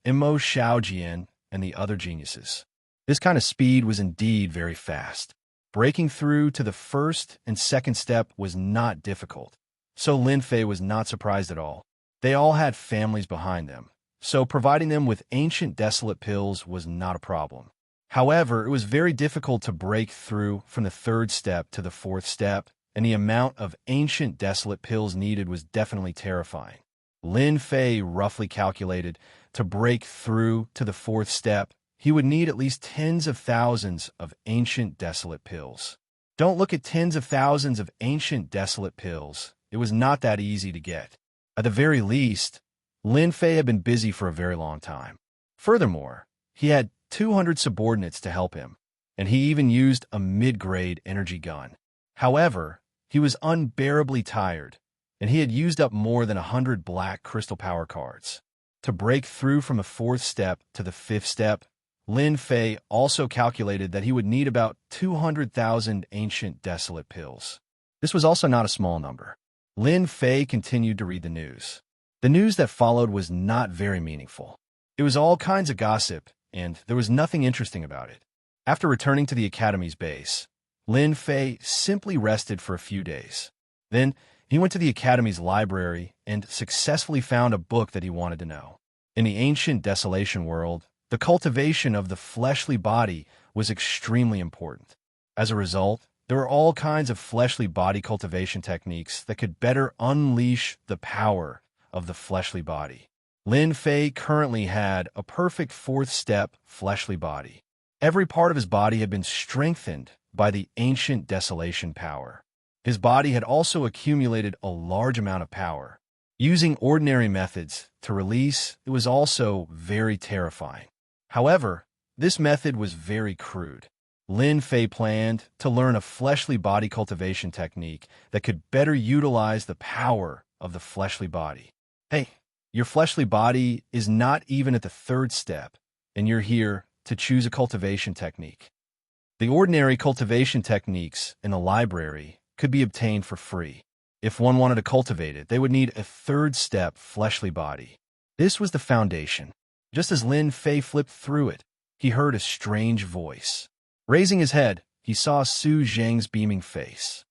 Imo Xiaojian, and the other geniuses. This kind of speed was indeed very fast. Breaking through to the first and second step was not difficult, so Lin Fei was not surprised at all. They all had families behind them, so providing them with ancient desolate pills was not a problem. However, it was very difficult to break through from the third step to the fourth step, and the amount of ancient desolate pills needed was definitely terrifying. Lin Fei roughly calculated to break through to the fourth step, he would need at least tens of thousands of ancient desolate pills. Don't look at tens of thousands of ancient desolate pills. It was not that easy to get. At the very least, Lin Fei had been busy for a very long time. Furthermore, he had 200 subordinates to help him, and he even used a mid-grade energy gun. However, he was unbearably tired, and he had used up more than 100 black crystal power cards. To break through from the fourth step to the fifth step, Lin Fei also calculated that he would need about 200,000 ancient desolate pills. This was also not a small number. Lin Fei continued to read the news. The news that followed was not very meaningful. It was all kinds of gossip, and there was nothing interesting about it. After returning to the Academy's base, Lin Fei simply rested for a few days. Then, he went to the Academy's library and successfully found a book that he wanted to know. In the ancient desolation world, the cultivation of the fleshly body was extremely important. As a result, there were all kinds of fleshly body cultivation techniques that could better unleash the power of the fleshly body. Lin Fei currently had a perfect fourth step fleshly body. Every part of his body had been strengthened by the ancient desolation power. His body had also accumulated a large amount of power. Using ordinary methods to release, it was also very terrifying. However, this method was very crude. Lin Fei planned to learn a fleshly body cultivation technique that could better utilize the power of the fleshly body. Hey, your fleshly body is not even at the third step, and you're here to choose a cultivation technique. The ordinary cultivation techniques in the library could be obtained for free. If one wanted to cultivate it, they would need a third step fleshly body. This was the foundation. Just as Lin Fei flipped through it, he heard a strange voice. Raising his head, he saw Su Zheng's beaming face.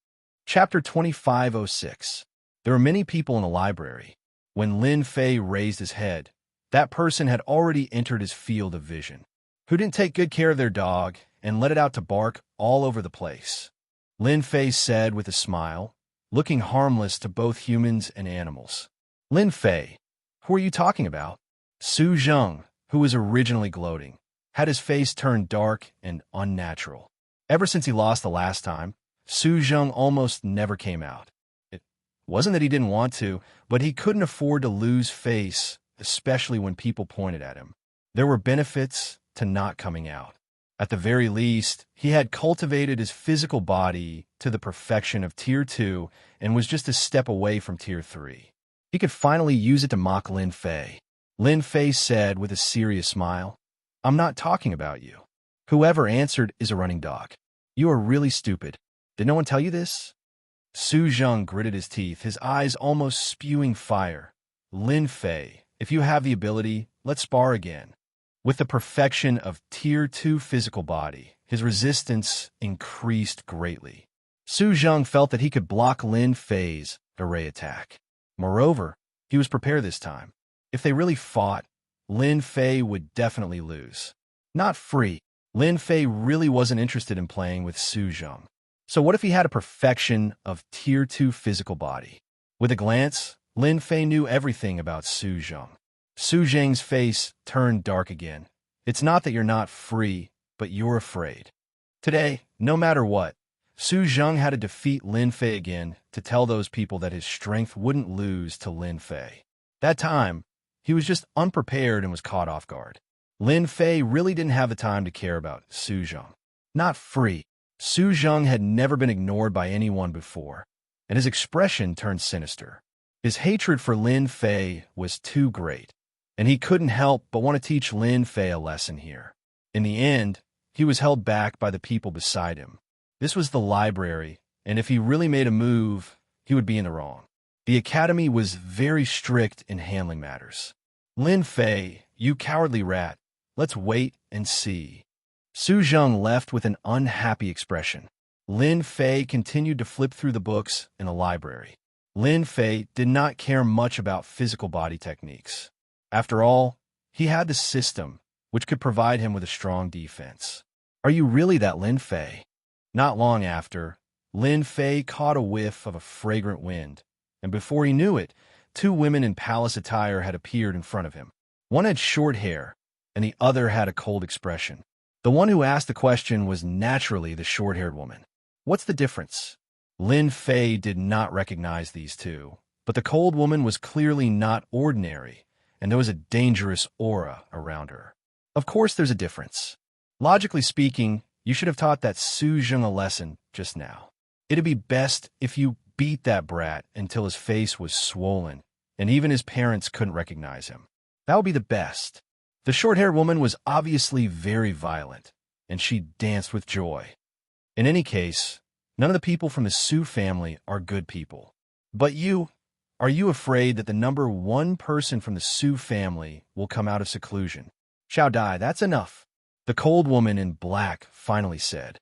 Chapter 2506. There were many people in the library. When Lin Fei raised his head, that person had already entered his field of vision. Who didn't take good care of their dog and let it out to bark all over the place? Lin Fei said with a smile, looking harmless to both humans and animals. Lin Fei, who are you talking about? Su Zheng, who was originally gloating, had his face turned dark and unnatural. Ever since he lost the last time, Su Zheng almost never came out. It wasn't that he didn't want to, but he couldn't afford to lose face, especially when people pointed at him. There were benefits to not coming out. At the very least, he had cultivated his physical body to the perfection of Tier 2 and was just a step away from Tier 3. He could finally use it to mock Lin Fei. Lin Fei said with a serious smile, "I'm not talking about you. Whoever answered is a running dog. You are really stupid. Did no one tell you this?" Su Zheng gritted his teeth, his eyes almost spewing fire. Lin Fei, if you have the ability, let's spar again. With the perfection of Tier 2 physical body, his resistance increased greatly. Su Zheng felt that he could block Lin Fei's array attack. Moreover, he was prepared this time. If they really fought, Lin Fei would definitely lose. Not free. Lin Fei really wasn't interested in playing with Su Zheng. So what if he had a perfection of Tier 2 physical body? With a glance, Lin Fei knew everything about Su Zheng. Su Zheng's face turned dark again. It's not that you're not free, but you're afraid. Today, no matter what, Su Zheng had to defeat Lin Fei again to tell those people that his strength wouldn't lose to Lin Fei. That time, he was just unprepared and was caught off guard. Lin Fei really didn't have the time to care about Su Zheng. Not free. Su Zheng had never been ignored by anyone before, and his expression turned sinister. His hatred for Lin Fei was too great, and he couldn't help but want to teach Lin Fei a lesson here. In the end, he was held back by the people beside him. This was the library, and if he really made a move, he would be in the wrong. The academy was very strict in handling matters. Lin Fei, you cowardly rat, let's wait and see. Su Zheng left with an unhappy expression. Lin Fei continued to flip through the books in the library. Lin Fei did not care much about physical body techniques. After all, he had the system, which could provide him with a strong defense. Are you really that Lin Fei? Not long after, Lin Fei caught a whiff of a fragrant wind, and before he knew it, two women in palace attire had appeared in front of him. One had short hair, and the other had a cold expression. The one who asked the question was naturally the short-haired woman. What's the difference? Lin Fei did not recognize these two, but the cold woman was clearly not ordinary, and there was a dangerous aura around her. Of course there's a difference. Logically speaking, you should have taught that Su Zheng a lesson just now. It'd be best if you beat that brat until his face was swollen, and even his parents couldn't recognize him. That would be the best. The short-haired woman was obviously very violent, and she danced with joy. In any case, none of the people from the Su family are good people. But are you afraid that the number one person from the Su family will come out of seclusion? Xiao Dai, that's enough. The cold woman in black finally said.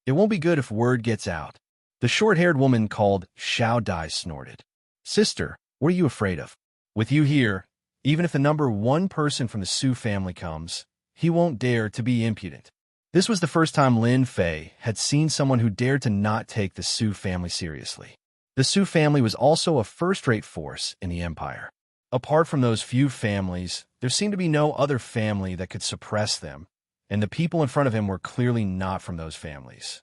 It won't be good if word gets out. The short-haired woman called Xiao Dai snorted. Sister, what are you afraid of? With you here, even if the number one person from the Su family comes, he won't dare to be impudent. This was the first time Lin Fei had seen someone who dared to not take the Su family seriously. The Su family was also a first-rate force in the empire. Apart from those few families, there seemed to be no other family that could suppress them, and the people in front of him were clearly not from those families.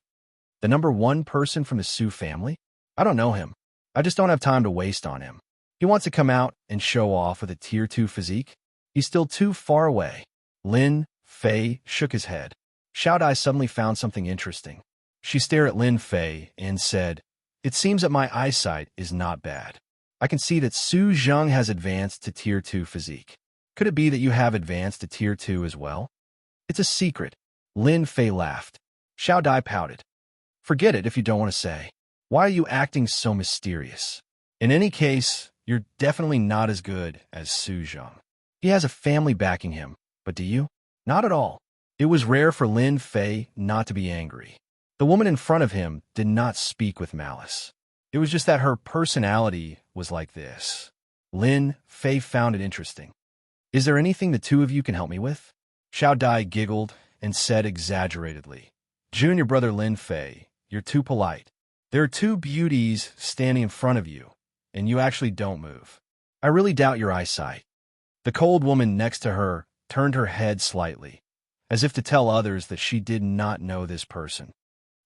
The number one person from the Su family? I don't know him. I just don't have time to waste on him. He wants to come out and show off with a Tier 2 physique? He's still too far away. Lin Fei shook his head. Xiao Dai suddenly found something interesting. She stared at Lin Fei and said, It seems that my eyesight is not bad. I can see that Su Zheng has advanced to Tier 2 physique. Could it be that you have advanced to Tier 2 as well? It's a secret. Lin Fei laughed. Xiao Dai pouted. Forget it if you don't want to say. Why are you acting so mysterious? In any case, you're definitely not as good as Su Zheng. He has a family backing him, but do you? Not at all. It was rare for Lin Fei not to be angry. The woman in front of him did not speak with malice. It was just that her personality was like this. Lin Fei found it interesting. Is there anything the two of you can help me with? Xiao Dai giggled and said exaggeratedly, Junior brother Lin Fei, you're too polite. There are two beauties standing in front of you, and you actually don't move. I really doubt your eyesight. The cold woman next to her turned her head slightly, as if to tell others that she did not know this person.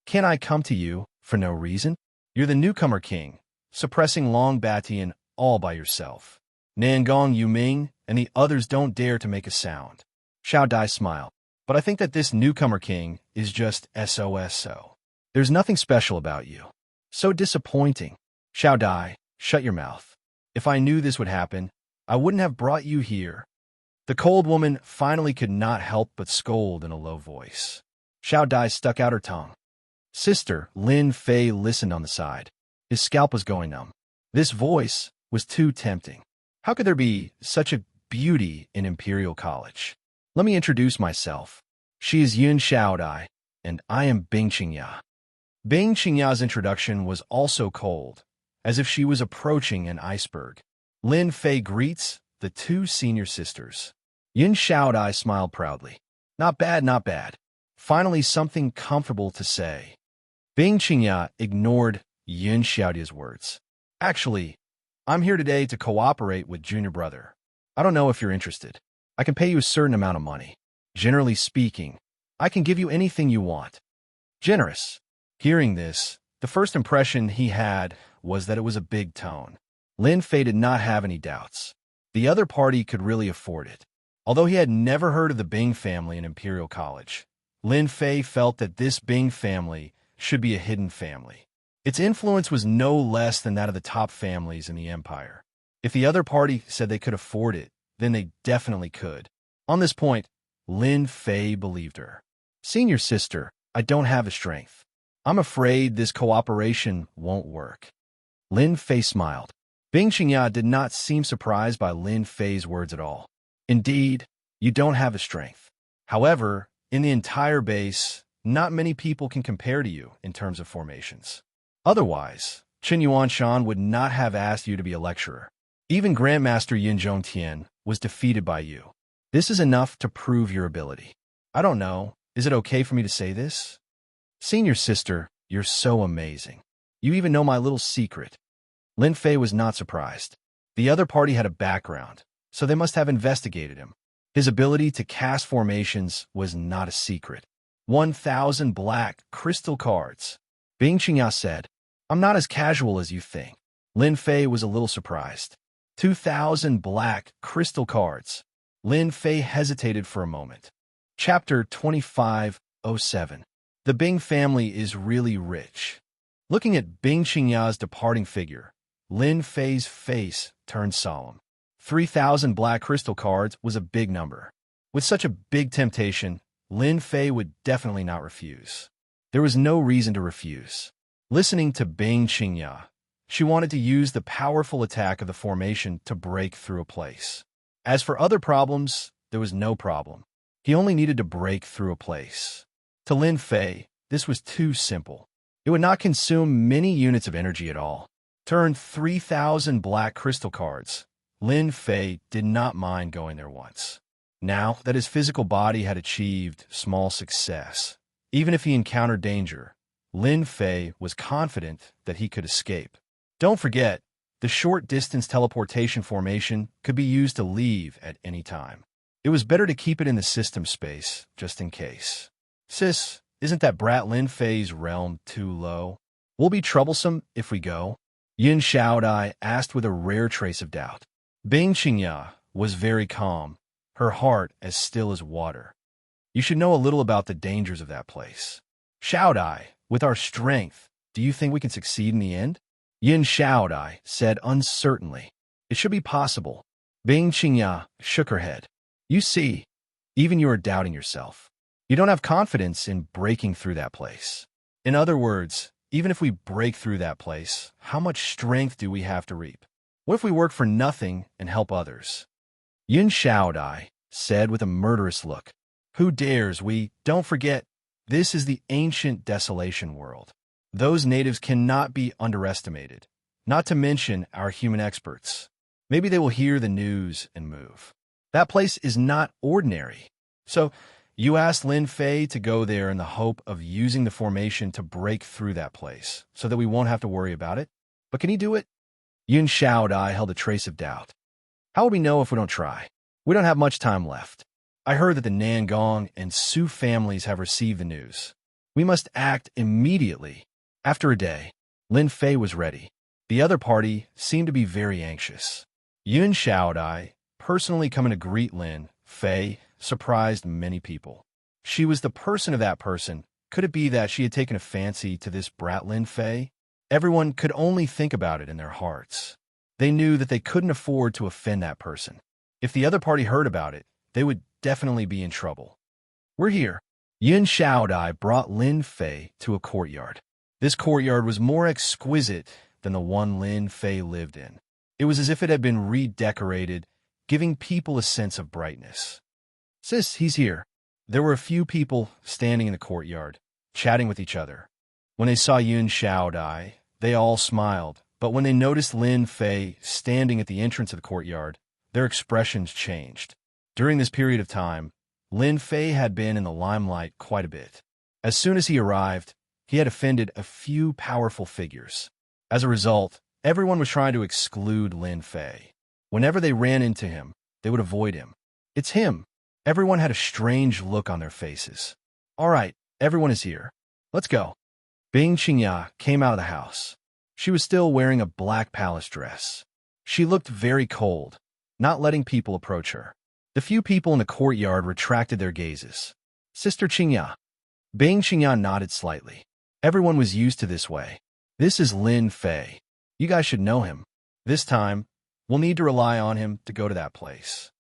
Can I come to you for no reason? You're the newcomer king, suppressing Long Batian all by yourself. Nangong Yuming and the others don't dare to make a sound. Xiao Dai smiled. But I think that this newcomer king is just SOSO. There's nothing special about you. So disappointing. Xiao Dai, shut your mouth. If I knew this would happen, I wouldn't have brought you here. The cold woman finally could not help but scold in a low voice. Xiao Dai stuck out her tongue. Sister, Lin Fei listened on the side. His scalp was going numb. This voice was too tempting. How could there be such a beauty in Imperial College? Let me introduce myself. She is Yun Xiao Dai, and I am Bing Qingya. Bing Qingya's introduction was also cold, as if she was approaching an iceberg. Lin Fei greets the two senior sisters. Yun Xiao Dai smiled proudly. Not bad, not bad. Finally something comfortable to say. Bing Qingya ignored Yun Xiaodai's words. Actually, I'm here today to cooperate with Junior Brother. I don't know if you're interested. I can pay you a certain amount of money. Generally speaking, I can give you anything you want. Generous. Hearing this, the first impression he had was that it was a big tone. Lin Fei did not have any doubts. The other party could really afford it. Although he had never heard of the Bing family in Imperial College, Lin Fei felt that this Bing family should be a hidden family. Its influence was no less than that of the top families in the empire. If the other party said they could afford it, then they definitely could. On this point, Lin Fei believed her. Senior sister, I don't have the strength. I'm afraid this cooperation won't work. Lin Fei smiled. Bing Xianxia did not seem surprised by Lin Fei's words at all. Indeed, you don't have the strength. However, in the entire base, not many people can compare to you in terms of formations. Otherwise, Qin Yuanshan would not have asked you to be a lecturer. Even Grandmaster Yin Zhongtian was defeated by you. This is enough to prove your ability. I don't know, is it okay for me to say this? Senior sister, you're so amazing. You even know my little secret. Lin Fei was not surprised. The other party had a background, so they must have investigated him. His ability to cast formations was not a secret. 1,000 black crystal cards. Bing Xianxia said, I'm not as casual as you think. Lin Fei was a little surprised. 2,000 black crystal cards. Lin Fei hesitated for a moment. Chapter 2507. The Bing family is really rich. Looking at Bing Xianxia's departing figure, Lin Fei's face turned solemn. 3,000 black crystal cards was a big number. With such a big temptation, Lin Fei would definitely not refuse. There was no reason to refuse. Listening to Bing Xianxia, she wanted to use the powerful attack of the formation to break through a place. As for other problems, there was no problem. He only needed to break through a place. To Lin Fei, this was too simple. It would not consume many units of energy at all. Turn 3,000 black crystal cards. Lin Fei did not mind going there once. Now that his physical body had achieved small success, even if he encountered danger, Lin Fei was confident that he could escape. Don't forget, the short-distance teleportation formation could be used to leave at any time. It was better to keep it in the system space, just in case. Sis, isn't that brat Lin Fei's realm too low? We'll be troublesome if we go. Yin Xiaodai asked with a rare trace of doubt. Bing Xianxia was very calm, her heart as still as water. You should know a little about the dangers of that place. Xiaodai, with our strength, do you think we can succeed in the end? Yin Xiaodai said uncertainly. It should be possible. Bing Xianxia shook her head. You see, even you are doubting yourself. You don't have confidence in breaking through that place. In other words, even if we break through that place, how much strength do we have to reap? What if we work for nothing and help others? Yin Xiaodai said with a murderous look. Who dares we? Don't forget, this is the ancient desolation world. Those natives cannot be underestimated, not to mention our human experts. Maybe they will hear the news and move. That place is not ordinary. So, you asked Lin Fei to go there in the hope of using the formation to break through that place, so that we won't have to worry about it? But can he do it? Yin Xiaodai held a trace of doubt. How will we know if we don't try? We don't have much time left. I heard that the Nangong and Su families have received the news. We must act immediately. After a day, Lin Fei was ready. The other party seemed to be very anxious. Yin Xiaodai, personally coming to greet Lin Fei, surprised many people. She was the person of that person. Could it be that she had taken a fancy to this brat Lin Fei? Everyone could only think about it in their hearts. They knew that they couldn't afford to offend that person. If the other party heard about it, they would definitely be in trouble. We're here. Yin Xiaodai brought Lin Fei to a courtyard. This courtyard was more exquisite than the one Lin Fei lived in. It was as if it had been redecorated, giving people a sense of brightness. Sis, he's here. There were a few people standing in the courtyard, chatting with each other. When they saw Yin Xiaodai, they all smiled, but when they noticed Lin Fei standing at the entrance of the courtyard, their expressions changed. During this period of time, Lin Fei had been in the limelight quite a bit. As soon as he arrived, he had offended a few powerful figures. As a result, Everyone was trying to exclude Lin Fei. Whenever they ran into him, they would avoid him. It's him. Everyone had a strange look on their faces. All right, everyone is here. Let's go. Xianxia came out of the house. She was still wearing a black palace dress. She looked very cold, not letting people approach her. The few people in the courtyard retracted their gazes. Sister Xianxia. Xianxia nodded slightly. Everyone was used to this way. This is Lin Fei. You guys should know him. This time, we'll need to rely on him to go to that place.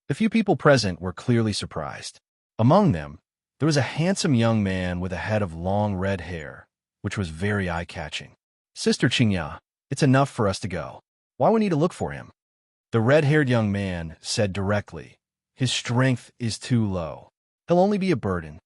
The few people present were clearly surprised. Among them, there was a handsome young man with a head of long red hair, which was very eye-catching. Sister Xianxia, it's enough for us to go. Why we need to look for him? The red-haired young man said directly, his strength is too low. He'll only be a burden.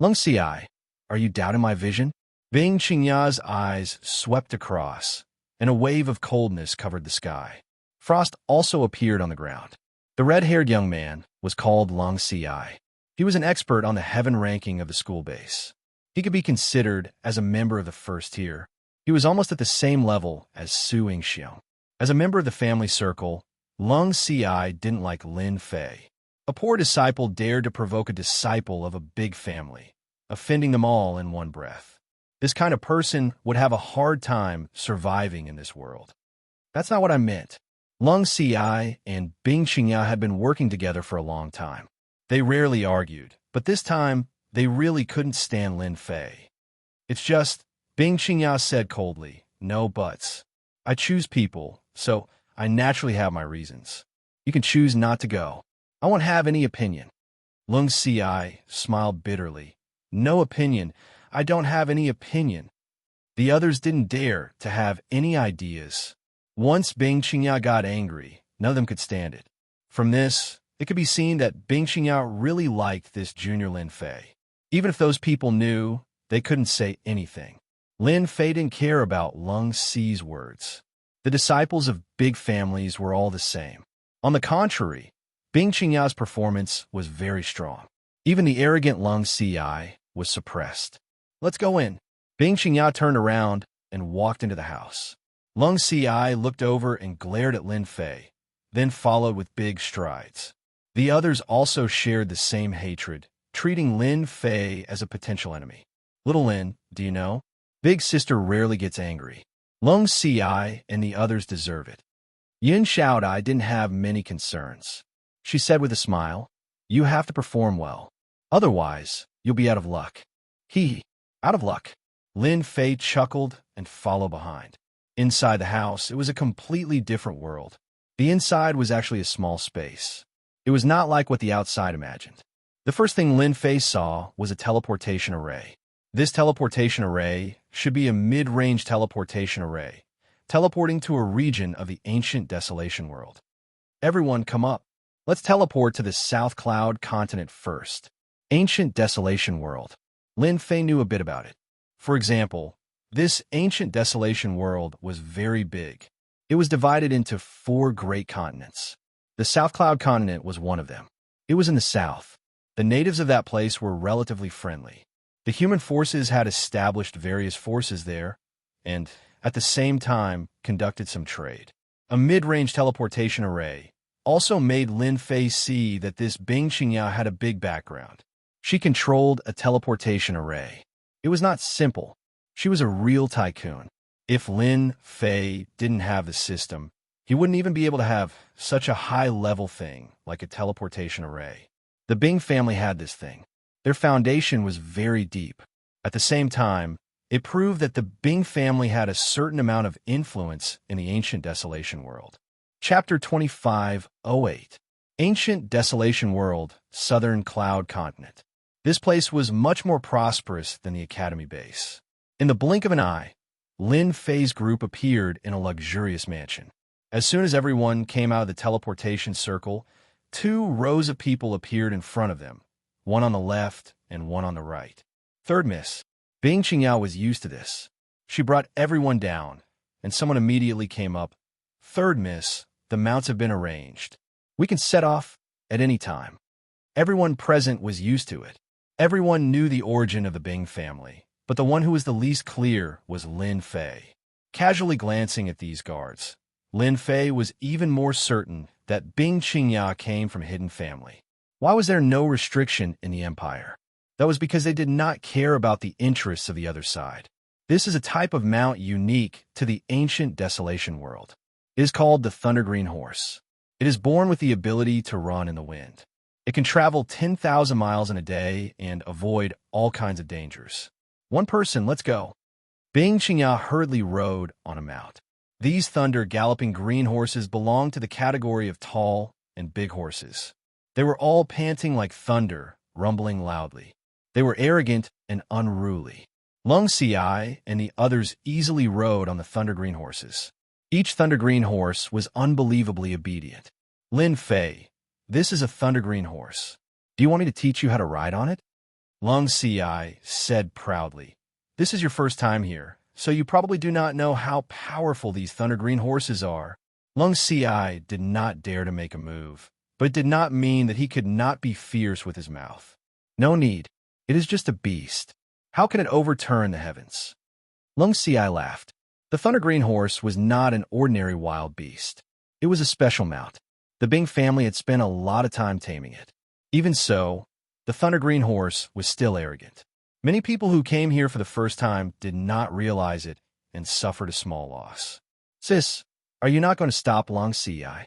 Wuxia, are you doubting my vision? Xianxia's eyes swept across, and a wave of coldness covered the sky. Frost also appeared on the ground. The red-haired young man was called Wuxia. He was an expert on the heaven ranking of the school base. He could be considered as a member of the first tier. He was almost at the same level as Xianxia. As a member of the family circle, Wuxia didn't like Lin Fei. A poor disciple dared to provoke a disciple of a big family, offending them all in one breath. This kind of person would have a hard time surviving in this world. That's not what I meant. Wuxia and Xianxia had been working together for a long time. They rarely argued, but this time, they really couldn't stand Lin Fei. It's just, Xianxia said coldly, no buts. I choose people, so I naturally have my reasons. You can choose not to go. I won't have any opinion. Wuxia smiled bitterly. No opinion. I don't have any opinion. The others didn't dare to have any ideas. Once Xianxia got angry, none of them could stand it. From this, it could be seen that Xianxia really liked this junior Lin Fei. Even if those people knew, they couldn't say anything. Lin Fei didn't care about Wuxia's words. The disciples of big families were all the same. On the contrary, Xianxia's performance was very strong. Even the arrogant Wuxia was suppressed. Let's go in. Xianxia turned around and walked into the house. Wuxia looked over and glared at Lin Fei, then followed with big strides. The others also shared the same hatred, treating Lin Fei as a potential enemy. Little Lin, do you know? Big sister rarely gets angry. Wuxia and the others deserve it. Yin Xiaodai didn't have many concerns. She said with a smile, you have to perform well. Otherwise, you'll be out of luck. Out of luck. Lin Fei chuckled and followed behind. Inside the house, it was a completely different world. The inside was actually a small space. It was not like what the outside imagined. The first thing Lin Fei saw was a teleportation array. This teleportation array should be a mid-range teleportation array, teleporting to a region of the ancient Desolation world. Everyone come up. Let's teleport to the South Cloud continent first. Ancient Desolation world. Lin Fei knew a bit about it. For example, this ancient Desolation world was very big. It was divided into 4 great continents. The South Cloud continent was one of them. It was in the south. The natives of that place were relatively friendly. The human forces had established various forces there, and, at the same time, conducted some trade. A mid-range teleportation array also made Lin Fei see that this Xianxia had a big background. She controlled a teleportation array. It was not simple. She was a real tycoon. If Lin Fei didn't have the system, he wouldn't even be able to have such a high-level thing like a teleportation array. The Bing family had this thing. Their foundation was very deep. At the same time, it proved that the Bing family had a certain amount of influence in the ancient Desolation world. Chapter 2508. Ancient Desolation World, Southern Cloud Continent. This place was much more prosperous than the Academy base. In the blink of an eye, Lin Fei's group appeared in a luxurious mansion. As soon as everyone came out of the teleportation circle, 2 rows of people appeared in front of them, one on the left and one on the right. Third miss. Xianxia was used to this. She brought everyone down, and someone immediately came up. Third miss, the mounts have been arranged. We can set off at any time. Everyone present was used to it. Everyone knew the origin of the Bing family, but the one who was the least clear was Lin Fei. Casually glancing at these guards, Lin Fei was even more certain that Bing Qingya came from a hidden family. Why was there no restriction in the empire? That was because they did not care about the interests of the other side. This is a type of mount unique to the ancient desolation world. It is called the Thundergreen Horse. It is born with the ability to run in the wind. It can travel 10,000 miles in a day and avoid all kinds of dangers. One person, let's go. Bing Qingya hurriedly rode on a mount. These thunder galloping green horses belonged to the category of tall and big horses. They were all panting like thunder, rumbling loudly. They were arrogant and unruly. Wuxia and the others easily rode on the Thundergreen horses. Each Thundergreen horse was unbelievably obedient. Lin Fei, this is a Thundergreen horse. Do you want me to teach you how to ride on it? Wuxia said proudly. This is your first time here, so you probably do not know how powerful these Thundergreen horses are. Wuxia did not dare to make a move, but it did not mean that he could not be fierce with his mouth. No need. It is just a beast. How can it overturn the heavens? Wuxia laughed. The Thundergreen horse was not an ordinary wild beast. It was a special mount. The Bing family had spent a lot of time taming it. Even so, the Thundergreen horse was still arrogant. Many people who came here for the first time did not realize it and suffered a small loss. Sis, are you not going to stop Wuxia?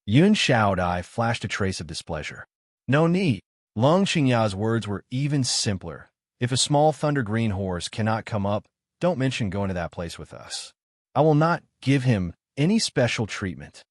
Yun Xiaodai flashed a trace of displeasure. No need. Long Qingya's words were even simpler. If a small Thundergreen horse cannot come up, don't mention going to that place with us. I will not give him any special treatment.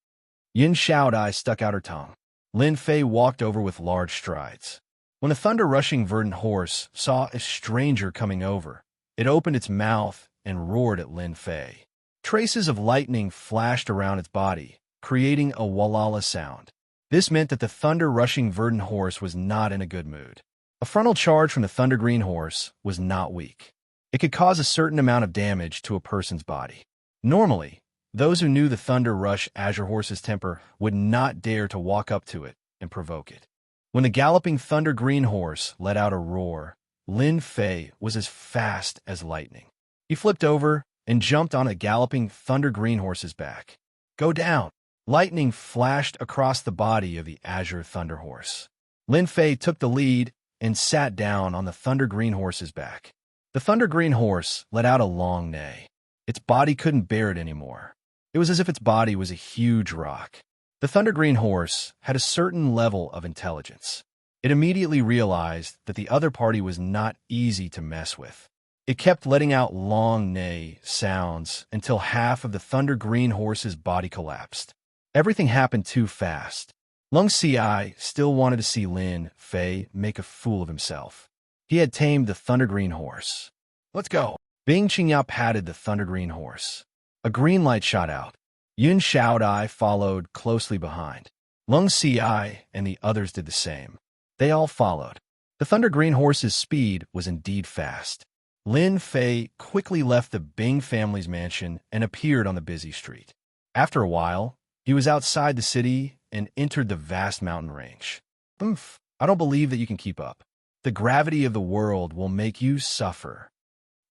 Yin Xiaodai stuck out her tongue. Lin Fei walked over with large strides. When the thunder-rushing verdant horse saw a stranger coming over, it opened its mouth and roared at Lin Fei. Traces of lightning flashed around its body, creating a walala sound. This meant that the thunder-rushing verdant horse was not in a good mood. A frontal charge from the Thundergreen horse was not weak. It could cause a certain amount of damage to a person's body. Normally, those who knew the Thunder Rush Azure Horse's temper would not dare to walk up to it and provoke it. When the galloping Thundergreen horse let out a roar, Lin Fei was as fast as lightning. He flipped over and jumped on a galloping Thundergreen horse's back. Go down! Lightning flashed across the body of the Azure Thunder Horse. Lin Fei took the lead and sat down on the Thundergreen horse's back. The Thundergreen horse let out a long neigh. Its body couldn't bear it anymore. It was as if its body was a huge rock. The Thundergreen horse had a certain level of intelligence. It immediately realized that the other party was not easy to mess with. It kept letting out long neigh sounds until half of the Thundergreen horse's body collapsed. Everything happened too fast. Wuxia still wanted to see Lin Fei make a fool of himself. He had tamed the Thundergreen horse. Let's go. Bing Qingya patted the Thundergreen horse. A green light shot out. Yun Xiaodai followed closely behind. Wuxia and the others did the same. They all followed. The Thundergreen horse's speed was indeed fast. Lin Fei quickly left the Bing family's mansion and appeared on the busy street. After a while, he was outside the city and entered the vast mountain range. Oomph, I don't believe that you can keep up. The gravity of the world will make you suffer.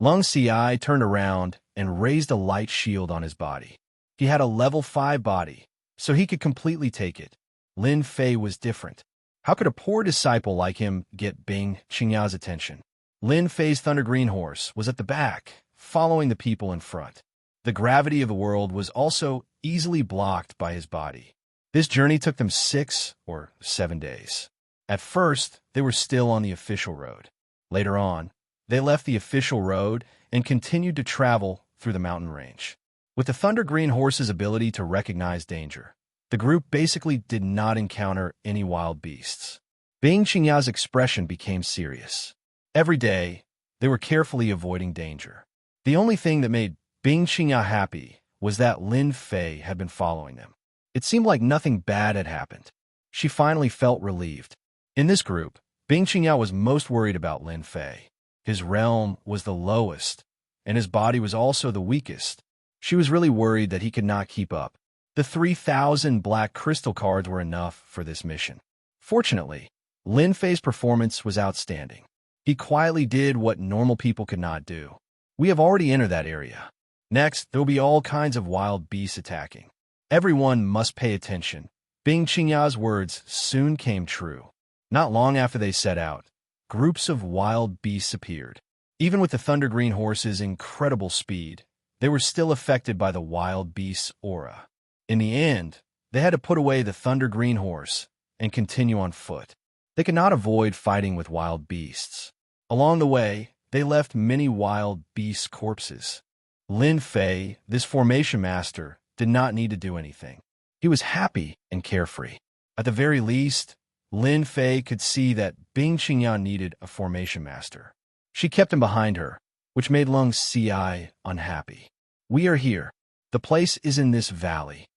Wuxia turned around and raised a light shield on his body. He had a level 5 body, so he could completely take it. Lin Fei was different. How could a poor disciple like him get Bing Qingya's attention? Lin Fei's Thundergreen horse was at the back, following the people in front. The gravity of the world was also easily blocked by his body. This journey took them 6 or 7 days. At first, they were still on the official road. Later on, they left the official road and continued to travel through the mountain range. With the Thundergreen horse's ability to recognize danger, the group basically did not encounter any wild beasts. Bing Qingya's expression became serious. Every day, they were carefully avoiding danger. The only thing that made Bing Qingya happy was that Lin Fei had been following them. It seemed like nothing bad had happened. She finally felt relieved. In this group, Bing Qingya was most worried about Lin Fei. His realm was the lowest, and his body was also the weakest. She was really worried that he could not keep up. The 3,000 black crystal cards were enough for this mission. Fortunately, Lin Fei's performance was outstanding. He quietly did what normal people could not do. We have already entered that area. Next, there will be all kinds of wild beasts attacking. Everyone must pay attention. Bing Qingya's words soon came true. Not long after they set out, groups of wild beasts appeared. Even with the Thunder Green Horse's incredible speed, they were still affected by the wild beast's aura. In the end, they had to put away the Thunder Green Horse and continue on foot. They could not avoid fighting with wild beasts. Along the way, they left many wild beast corpses. Lin Fei, this formation master, did not need to do anything. He was happy and carefree. At the very least, Lin Fei could see that Bing Qingya needed a formation master. She kept him behind her, which made Lung Xi unhappy. "We are here. The place is in this valley."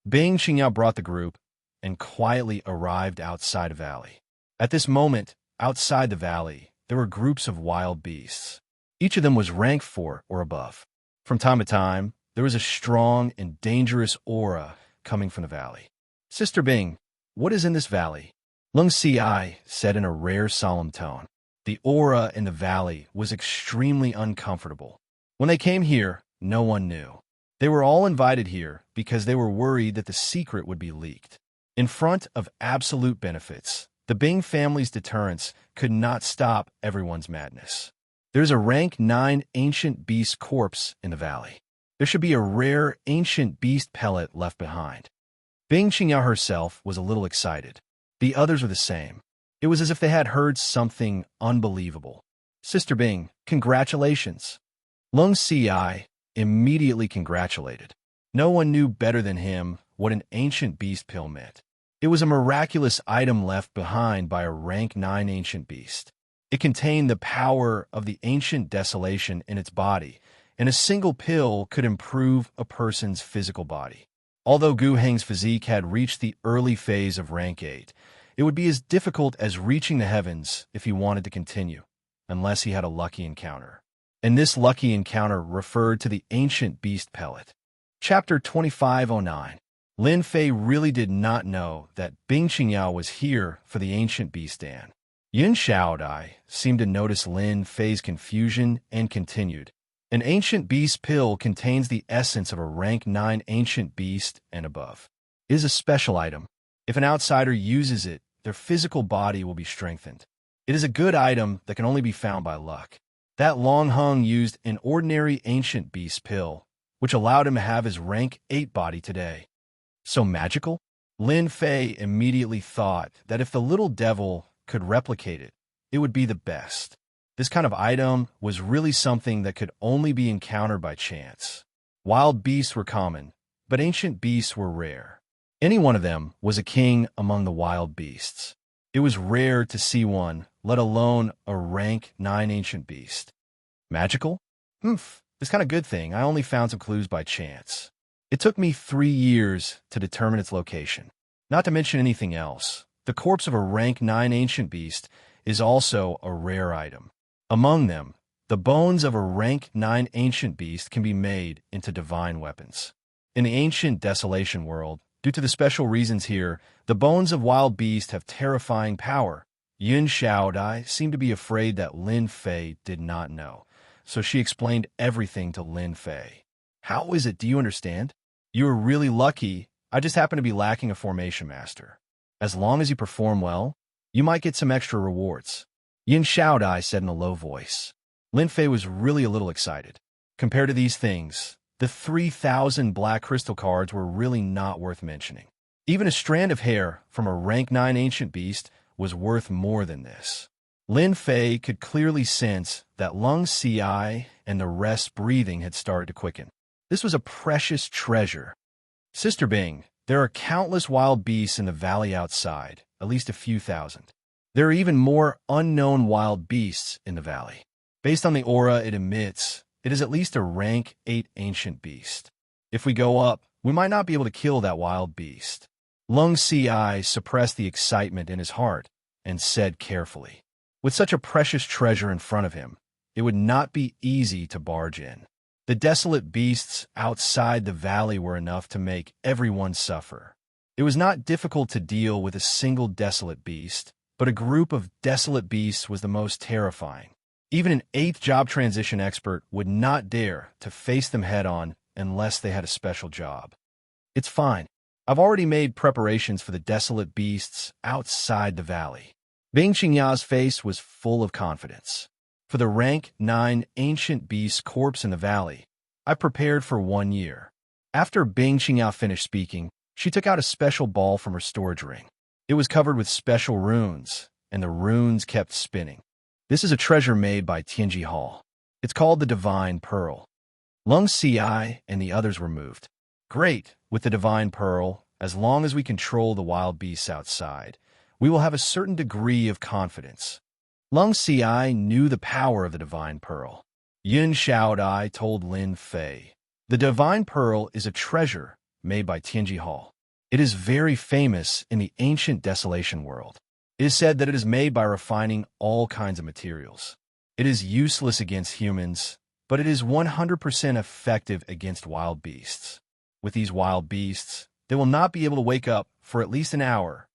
Bing Qingya brought the group and quietly arrived outside a valley. At this moment, outside the valley, there were groups of wild beasts. Each of them was rank 4 or above. From time to time, there was a strong and dangerous aura coming from the valley. "Sister Bing, what is in this valley?" Lung Xi said in a rare solemn tone. The aura in the valley was extremely uncomfortable. When they came here, no one knew. They were all invited here because they were worried that the secret would be leaked. In front of absolute benefits, the Bing family's deterrence could not stop everyone's madness. There's a rank 9 ancient beast corpse in the valley. There should be a rare ancient beast pellet left behind. Bing Qingya herself was a little excited. The others were the same. It was as if they had heard something unbelievable. "Sister Bing, congratulations." Lung Xi immediately congratulated. No one knew better than him what an ancient beast pill meant. It was a miraculous item left behind by a rank 9 ancient beast. It contained the power of the ancient desolation in its body, and a single pill could improve a person's physical body. Although Gu Heng's physique had reached the early phase of rank 8, it would be as difficult as reaching the heavens if he wanted to continue, unless he had a lucky encounter. And this lucky encounter referred to the ancient beast pellet. Chapter 2509. Lin Fei really did not know that Bing Qingya was here for the ancient beast dan. Yin Xiaodai seemed to notice Lin Fei's confusion and continued. "An ancient beast pill contains the essence of a rank 9 ancient beast and above. It is a special item. If an outsider uses it, their physical body will be strengthened. It is a good item that can only be found by luck." That Long Hung used an ordinary ancient beast pill, which allowed him to have his rank 8 body today. So magical? Lin Fei immediately thought that if the little devil could replicate it, it would be the best. This kind of item was really something that could only be encountered by chance. Wild beasts were common, but ancient beasts were rare. Any one of them was a king among the wild beasts. It was rare to see one, let alone a rank 9 ancient beast. Magical? This kind of good thing. I only found some clues by chance. It took me 3 years to determine its location. Not to mention anything else, the corpse of a rank 9 ancient beast is also a rare item. Among them, the bones of a rank 9 ancient beast can be made into divine weapons. In the ancient desolation world, due to the special reasons here, the bones of wild beasts have terrifying power. Yin Xiaodai seemed to be afraid that Lin Fei did not know, so she explained everything to Lin Fei. "How is it? Do you understand? You are really lucky. I just happen to be lacking a formation master. As long as you perform well, you might get some extra rewards." Yin Xiaodai said in a low voice. Lin Fei was really a little excited. Compared to these things, the 3,000 black crystal cards were really not worth mentioning. Even a strand of hair from a rank 9 ancient beast was worth more than this. Lin Fei could clearly sense that Lung Xi and the rest's breathing had started to quicken. This was a precious treasure. "Sister Bing, there are countless wild beasts in the valley outside, at least a few thousand. There are even more unknown wild beasts in the valley. Based on the aura it emits, it is at least a rank 8 ancient beast. If we go up, we might not be able to kill that wild beast." Lung Xi suppressed the excitement in his heart and said carefully, "With such a precious treasure in front of him, it would not be easy to barge in. The desolate beasts outside the valley were enough to make everyone suffer. It was not difficult to deal with a single desolate beast, but a group of desolate beasts was the most terrifying. Even an 8th job transition expert would not dare to face them head-on unless they had a special job. It's fine. I've already made preparations for the desolate beasts outside the valley. Bing Qingya's face was full of confidence. For the rank 9 ancient beast corpse in the valley, I prepared for 1 year. After Bing Qingya finished speaking, she took out a special ball from her storage ring. It was covered with special runes, and the runes kept spinning. This is a treasure made by Tianji Hall. It's called the Divine Pearl. Lung Si and the others were moved. Great, with the Divine Pearl, as long as we control the wild beasts outside, we will have a certain degree of confidence. Lung Si knew the power of the Divine Pearl. Yun Xiaodai told Lin Fei, "The Divine Pearl is a treasure made by Tianji Hall. It is very famous in the ancient desolation world. It is said that it is made by refining all kinds of materials. It is useless against humans, but it is 100% effective against wild beasts. With these wild beasts, they will not be able to wake up for at least an hour.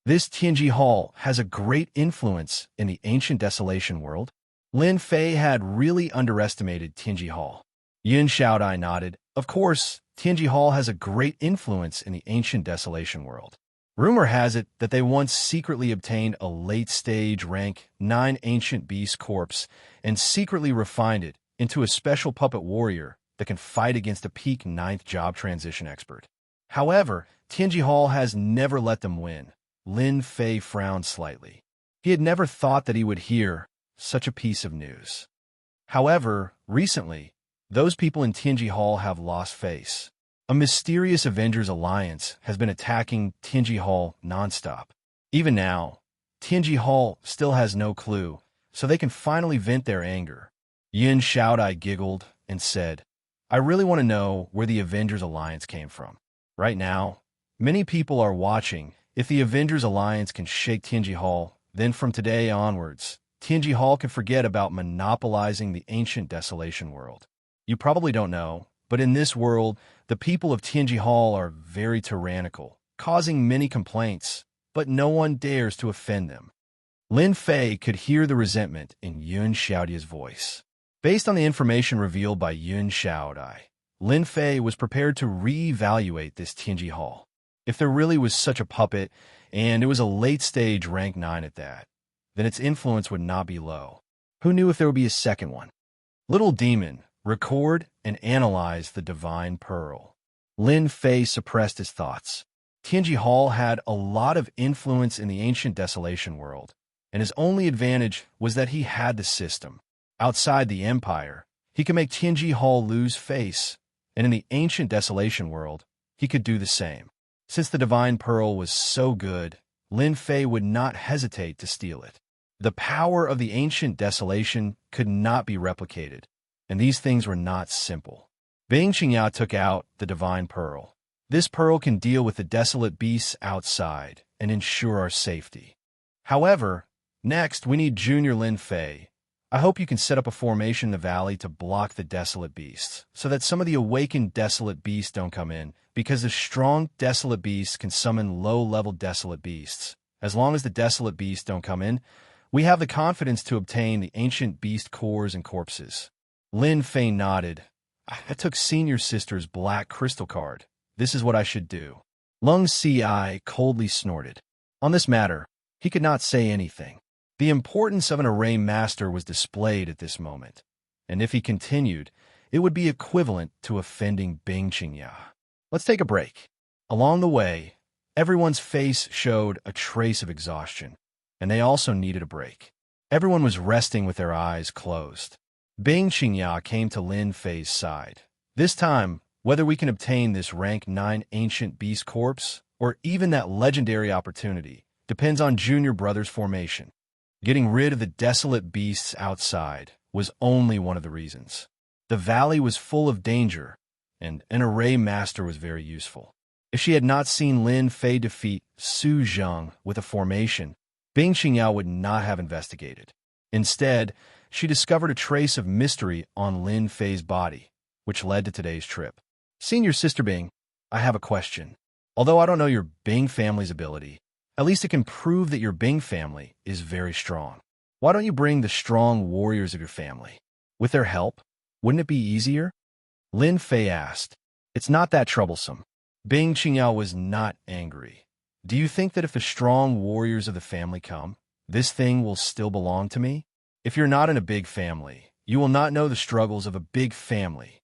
This Tianji Hall has a great influence in the ancient desolation world." Lin Fei had really underestimated Tianji Hall. Yun Xiaodai nodded. Of course, Tianji Hall has a great influence in the ancient desolation world. Rumor has it that they once secretly obtained a late-stage rank 9 ancient beast corpse and secretly refined it into a special puppet warrior that can fight against a peak 9th job transition expert. However, Tianji Hall has never let them win. Lin Fei frowned slightly. He had never thought that he would hear such a piece of news. However, recently, those people in Tianji Hall have lost face. A mysterious Avengers alliance has been attacking Tianji Hall nonstop. Even now, Tianji Hall still has no clue, so they can finally vent their anger. Yin Xiaodai giggled and said, "I really want to know where the Avengers alliance came from. Right now, many people are watching. If the Avengers alliance can shake Tianji Hall, then from today onwards, Tianji Hall can forget about monopolizing the ancient desolation world. You probably don't know, but in this world, the people of Tianji Hall are very tyrannical, causing many complaints, but no one dares to offend them." Lin Fei could hear the resentment in Yun Xiaodia's voice. Based on the information revealed by Yun Xiaodai, Lin Fei was prepared to re-evaluate this Tianji Hall. If there really was such a puppet, and it was a late-stage rank 9 at that, then its influence would not be low. Who knew if there would be a second one? Little Demon, record and analyze the Divine Pearl. Lin Fei suppressed his thoughts. Tianji Hall had a lot of influence in the ancient desolation world, and his only advantage was that he had the system. Outside the Empire, he could make Tianji Hall lose face, and in the ancient desolation world, he could do the same. Since the Divine Pearl was so good, Lin Fei would not hesitate to steal it. The power of the ancient desolation could not be replicated, and these things were not simple. Bing Qingya took out the Divine Pearl. This pearl can deal with the desolate beasts outside and ensure our safety. However, next we need Junior Lin Fei. I hope you can set up a formation in the valley to block the desolate beasts, so that some of the awakened desolate beasts don't come in, because the strong desolate beasts can summon low-level desolate beasts. As long as the desolate beasts don't come in, we have the confidence to obtain the ancient beast cores and corpses. Lin Fei nodded. "I took Senior Sister's black crystal card. This is what I should do." Lung Si coldly snorted. On this matter, he could not say anything. The importance of an array master was displayed at this moment, and if he continued, it would be equivalent to offending Bing Qingya. Let's take a break. Along the way, everyone's face showed a trace of exhaustion, and they also needed a break. Everyone was resting with their eyes closed. Bing Qingya came to Lin Fei's side. "This time, whether we can obtain this rank 9 ancient beast corpse, or even that legendary opportunity, depends on Junior Brother's formation. Getting rid of the desolate beasts outside was only one of the reasons. The valley was full of danger, and an array master was very useful. If she had not seen Lin Fei defeat Su Zheng with a formation, Bing Qingya would not have investigated. Instead, she discovered a trace of mystery on Lin Fei's body, which led to today's trip. Senior Sister Bing, I have a question. Although I don't know your Bing family's ability, at least it can prove that your Bing family is very strong. Why don't you bring the strong warriors of your family? With their help, wouldn't it be easier? Lin Fei asked. It's not that troublesome. Bing Qingyao was not angry. Do you think that if the strong warriors of the family come, this thing will still belong to me? If you're not in a big family, you will not know the struggles of a big family.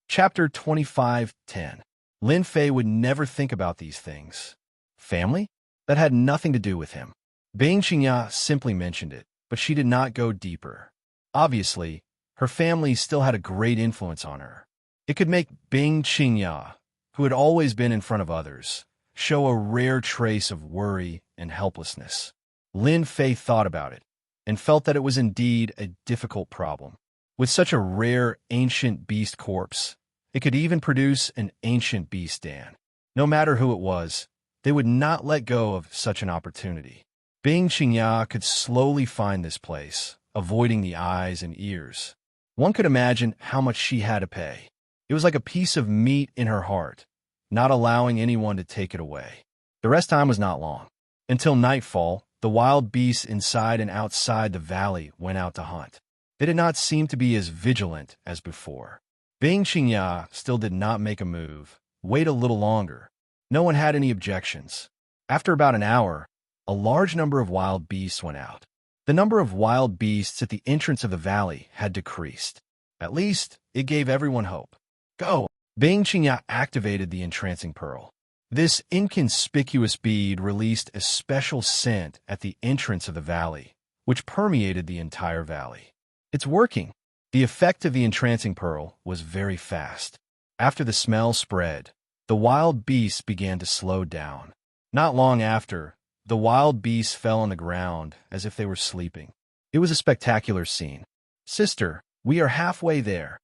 Chapter 25:10. Lin Fei would never think about these things. Family? That had nothing to do with him. Bing Qingyao simply mentioned it, but she did not go deeper. Obviously, her family still had a great influence on her. It could make Bing Qingyao, who had always been in front of others, show a rare trace of worry and helplessness. Lin Fei thought about it and felt that it was indeed a difficult problem. With such a rare ancient beast corpse, it could even produce an ancient beast Dan. No matter who it was, they would not let go of such an opportunity. Bing Qingyao could slowly find this place, avoiding the eyes and ears. One could imagine how much she had to pay. It was like a piece of meat in her heart, not allowing anyone to take it away. The rest time was not long. Until nightfall, the wild beasts inside and outside the valley went out to hunt. They did not seem to be as vigilant as before. Bing Qingyao still did not make a move. Wait a little longer. No one had any objections. After about an hour, a large number of wild beasts went out. The number of wild beasts at the entrance of the valley had decreased. At least, it gave everyone hope. Go! Bing Qingyao activated the entrancing pearl. This inconspicuous bead released a special scent at the entrance of the valley, which permeated the entire valley. It's working. The effect of the entrancing pearl was very fast. After the smell spread, the wild beasts began to slow down. Not long after, the wild beasts fell on the ground as if they were sleeping. It was a spectacular scene. Sister, we are halfway there.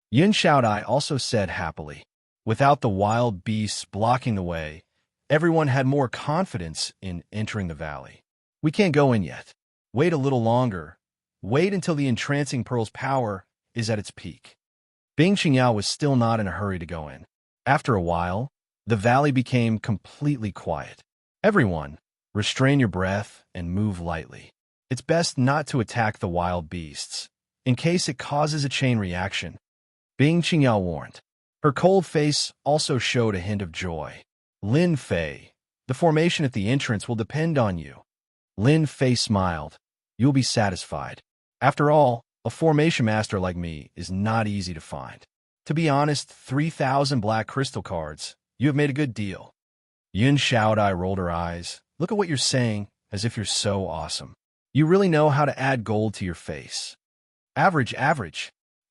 Yin Xiaodai also said happily. Without the wild beasts blocking the way, everyone had more confidence in entering the valley. We can't go in yet. Wait a little longer. Wait until the entrancing pearl's power is at its peak. Bing Qingyao was still not in a hurry to go in. After a while, the valley became completely quiet. Everyone, restrain your breath and move lightly. It's best not to attack the wild beasts, in case it causes a chain reaction. Bing Qingyao warned. Her cold face also showed a hint of joy. Lin Fei, the formation at the entrance will depend on you. Lin Fei smiled. You'll be satisfied. After all, a formation master like me is not easy to find. To be honest, 3,000 black crystal cards. You have made a good deal. Yin Xiaodai rolled her eyes. Look at what you're saying, as if you're so awesome. You really know how to add gold to your face. Average.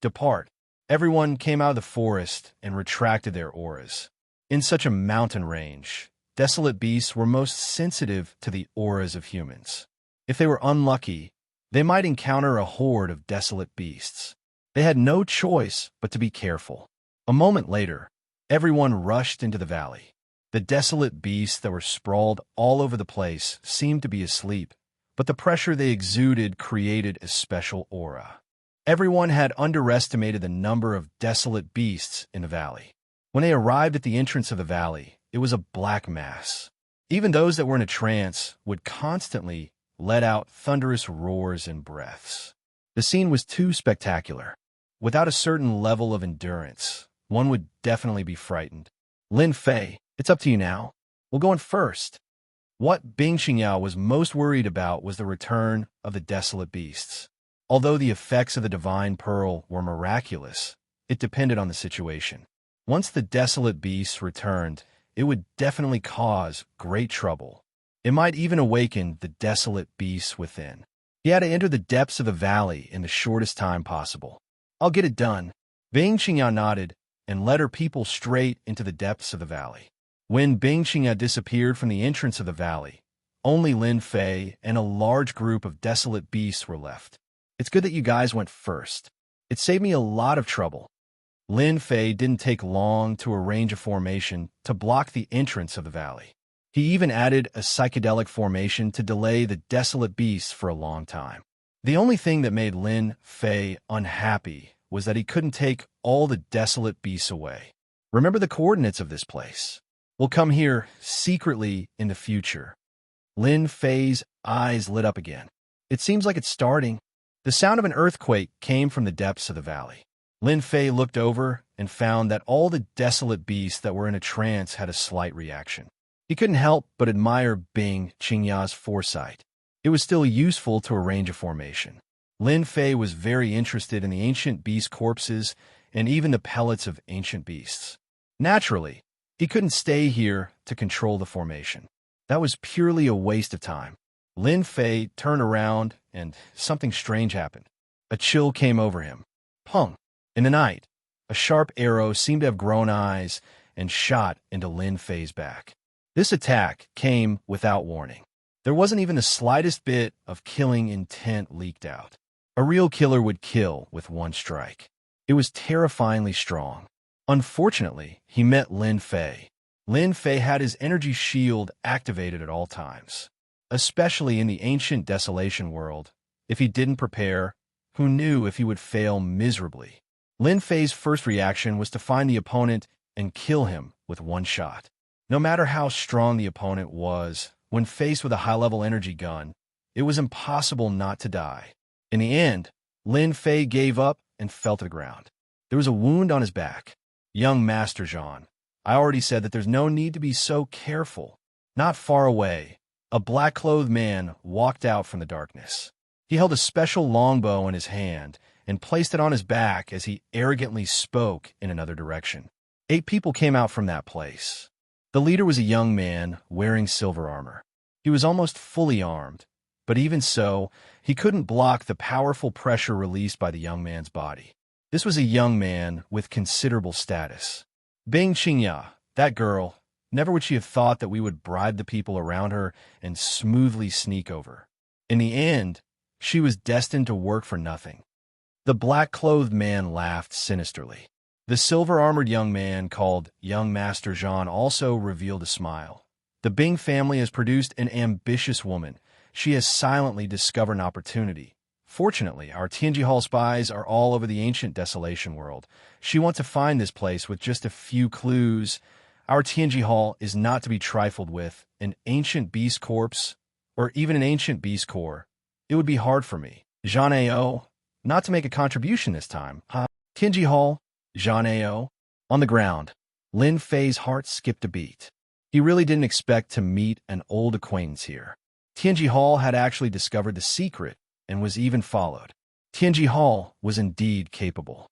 Depart. Everyone came out of the forest and retracted their auras. In such a mountain range, desolate beasts were most sensitive to the auras of humans. If they were unlucky, they might encounter a horde of desolate beasts. They had no choice but to be careful. A moment later, everyone rushed into the valley. The desolate beasts that were sprawled all over the place seemed to be asleep, but the pressure they exuded created a special aura. Everyone had underestimated the number of desolate beasts in the valley. When they arrived at the entrance of the valley, it was a black mass. Even those that were in a trance would constantly let out thunderous roars and breaths. The scene was too spectacular. Without a certain level of endurance, one would definitely be frightened. Lin Fei, it's up to you now. We'll go in first. What Bing Qingyao was most worried about was the return of the desolate beasts. Although the effects of the divine pearl were miraculous, it depended on the situation. Once the desolate beasts returned, it would definitely cause great trouble. It might even awaken the desolate beasts within. He had to enter the depths of the valley in the shortest time possible. I'll get it done. Bing Qingyao nodded and led her people straight into the depths of the valley. When Bing Qingyao disappeared from the entrance of the valley, only Lin Fei and a large group of desolate beasts were left. It's good that you guys went first. It saved me a lot of trouble. Lin Fei didn't take long to arrange a formation to block the entrance of the valley. He even added a psychedelic formation to delay the desolate beasts for a long time. The only thing that made Lin Fei unhappy was that he couldn't take all the desolate beasts away. Remember the coordinates of this place. We'll come here secretly in the future. Lin Fei's eyes lit up again. It seems like it's starting. The sound of an earthquake came from the depths of the valley. Lin Fei looked over and found that all the desolate beasts that were in a trance had a slight reaction. He couldn't help but admire Bing Qingya's foresight. It was still useful to arrange a formation. Lin Fei was very interested in the ancient beast corpses and even the pellets of ancient beasts. Naturally, he couldn't stay here to control the formation. That was purely a waste of time. Lin Fei turned around and something strange happened. A chill came over him. Pung! In the night, a sharp arrow seemed to have grown eyes and shot into Lin Fei's back. This attack came without warning. There wasn't even the slightest bit of killing intent leaked out. A real killer would kill with one strike. It was terrifyingly strong. Unfortunately, he met Lin Fei. Lin Fei had his energy shield activated at all times. Especially in the ancient desolation world, if he didn't prepare, who knew if he would fail miserably? Lin Fei's first reaction was to find the opponent and kill him with one shot. No matter how strong the opponent was, when faced with a high-level energy gun, it was impossible not to die. In the end, Lin Fei gave up and fell to the ground. There was a wound on his back. Young Master Zhan, I already said that there's no need to be so careful. Not far away, a black-clothed man walked out from the darkness. He held a special longbow in his hand and placed it on his back as he arrogantly spoke in another direction. 8 people came out from that place. The leader was a young man wearing silver armor. He was almost fully armed, but even so, he couldn't block the powerful pressure released by the young man's body. This was a young man with considerable status. Bing Qingya, that girl, never would she have thought that we would bribe the people around her and smoothly sneak over. In the end, she was destined to work for nothing. The black-clothed man laughed sinisterly. The silver-armored young man called Young Master Zhan also revealed a smile. The Bing family has produced an ambitious woman. She has silently discovered an opportunity. Fortunately, our Tianji Hall spies are all over the ancient desolation world. She wants to find this place with just a few clues. Our Tianji Hall is not to be trifled with. An ancient beast corpse, or even an ancient beast core. It would be hard for me. Zhan Ao, not to make a contribution this time. Tianji Hall, Zhan Ao. On the ground, Lin Fei's heart skipped a beat. He really didn't expect to meet an old acquaintance here. Tianji Hall had actually discovered the secret and was even followed. Tianji Hall was indeed capable.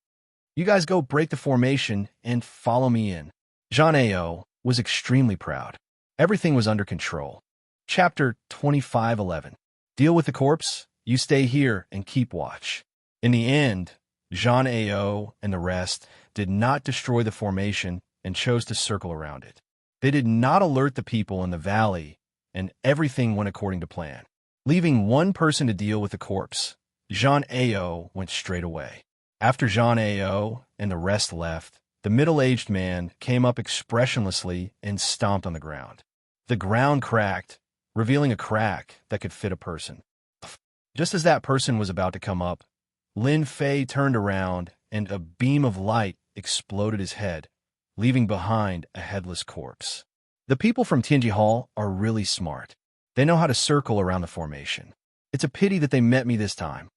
You guys go break the formation and follow me in. Zhan Ao was extremely proud. Everything was under control. Chapter 25:11. Deal with the corpse, you stay here and keep watch. In the end, Zhan Ao and the rest did not destroy the formation and chose to circle around it. They did not alert the people in the valley, and everything went according to plan. Leaving one person to deal with the corpse, Zhan Ao went straight away. After Zhan Ao and the rest left, the middle-aged man came up expressionlessly and stomped on the ground. The ground cracked, revealing a crack that could fit a person. Just as that person was about to come up, Lin Fei turned around and a beam of light exploded his head, leaving behind a headless corpse. The people from Tianji Hall are really smart. They know how to circle around the formation. It's a pity that they met me this time.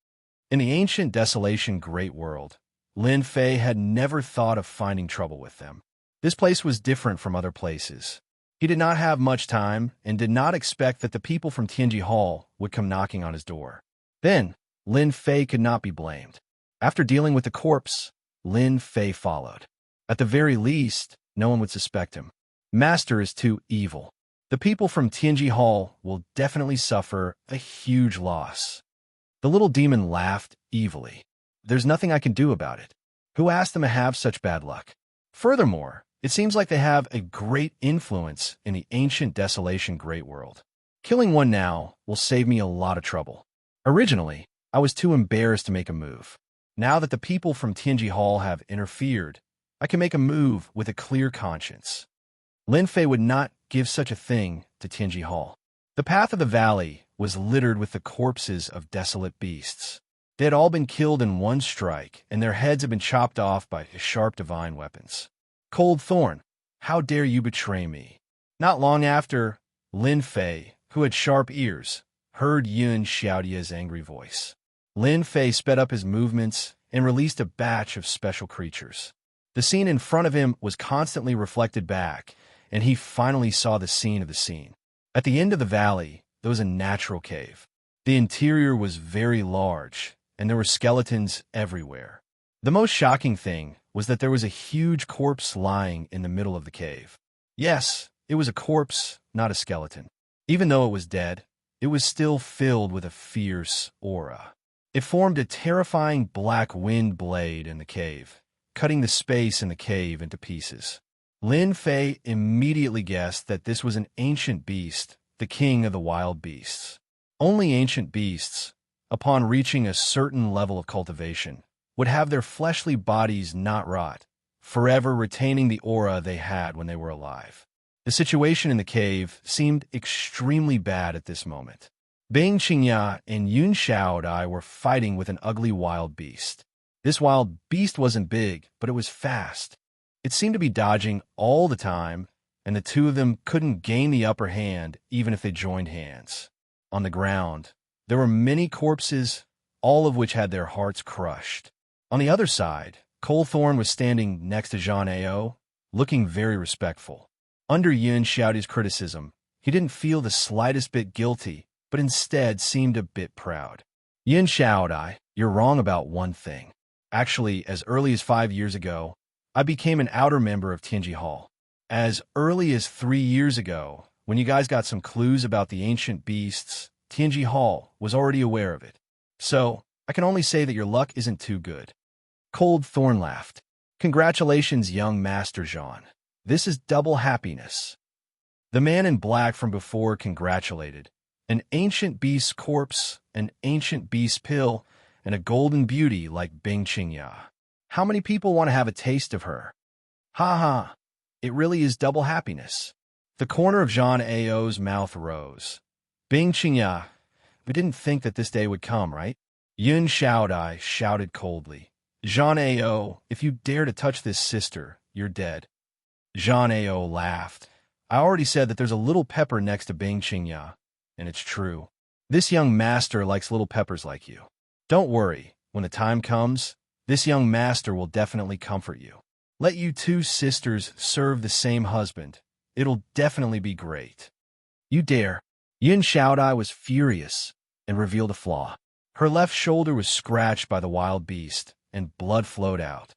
In the ancient desolation great world, Lin Fei had never thought of finding trouble with them. This place was different from other places. He did not have much time and did not expect that the people from Tianji Hall would come knocking on his door. Then, Lin Fei could not be blamed. After dealing with the corpse, Lin Fei followed. At the very least, no one would suspect him. Master is too evil. The people from Tianji Hall will definitely suffer a huge loss. The little demon laughed evilly. There's nothing I can do about it. Who asked them to have such bad luck? Furthermore, it seems like they have a great influence in the ancient desolation great world. Killing one now will save me a lot of trouble. Originally, I was too embarrassed to make a move. Now that the people from Tianji Hall have interfered, I can make a move with a clear conscience. Lin Fei would not give such a thing to Tianji Hall. The path of the valley was littered with the corpses of desolate beasts. They had all been killed in one strike, and their heads had been chopped off by sharp divine weapons. Cold Thorn, how dare you betray me? Not long after, Lin Fei, who had sharp ears, heard Xiaotia's angry voice. Lin Fei sped up his movements and released a batch of special creatures. The scene in front of him was constantly reflected back, and he finally saw the scene of the scene. At the end of the valley, there was a natural cave. The interior was very large, and there were skeletons everywhere. The most shocking thing was that there was a huge corpse lying in the middle of the cave. Yes, it was a corpse, not a skeleton. Even though it was dead, it was still filled with a fierce aura. It formed a terrifying black wind blade in the cave, cutting the space in the cave into pieces. Lin Fei immediately guessed that this was an ancient beast, the king of the wild beasts. Only ancient beasts, upon reaching a certain level of cultivation, would have their fleshly bodies not rot, forever retaining the aura they had when they were alive. The situation in the cave seemed extremely bad at this moment. Xianxia and Xiaodai were fighting with an ugly wild beast. This wild beast wasn't big, but it was fast. It seemed to be dodging all the time, and the two of them couldn't gain the upper hand even if they joined hands. On the ground, there were many corpses, all of which had their hearts crushed. On the other side, Thorn was standing next to Xianxia, looking very respectful. Under Xiaotia's criticism, he didn't feel the slightest bit guilty, but instead seemed a bit proud. Xiaodai, you're wrong about one thing. Actually, as early as 5 years ago, I became an outer member of Tianji Hall. As early as 3 years ago, when you guys got some clues about the ancient beasts, Tianji Hall was already aware of it. So, I can only say that your luck isn't too good. Thorn laughed. Congratulations, young Master Zhan. This is double happiness. The man in black from before congratulated. An ancient beast's corpse, an ancient beast pill, and a golden beauty like Xianxia. How many people want to have a taste of her? Ha ha, it really is double happiness. The corner of Xianxia's mouth rose. Xianxia, we didn't think that this day would come, right? Xiaodai shouted coldly. Xianxia, if you dare to touch this sister, you're dead. Xianxia laughed. I already said that there's a little pepper next to Xianxia, and it's true. This young master likes little peppers like you. Don't worry, when the time comes, this young master will definitely comfort you. Let you two sisters serve the same husband. It'll definitely be great. You dare. Xiaodai was furious and revealed a flaw. Her left shoulder was scratched by the wild beast, and blood flowed out.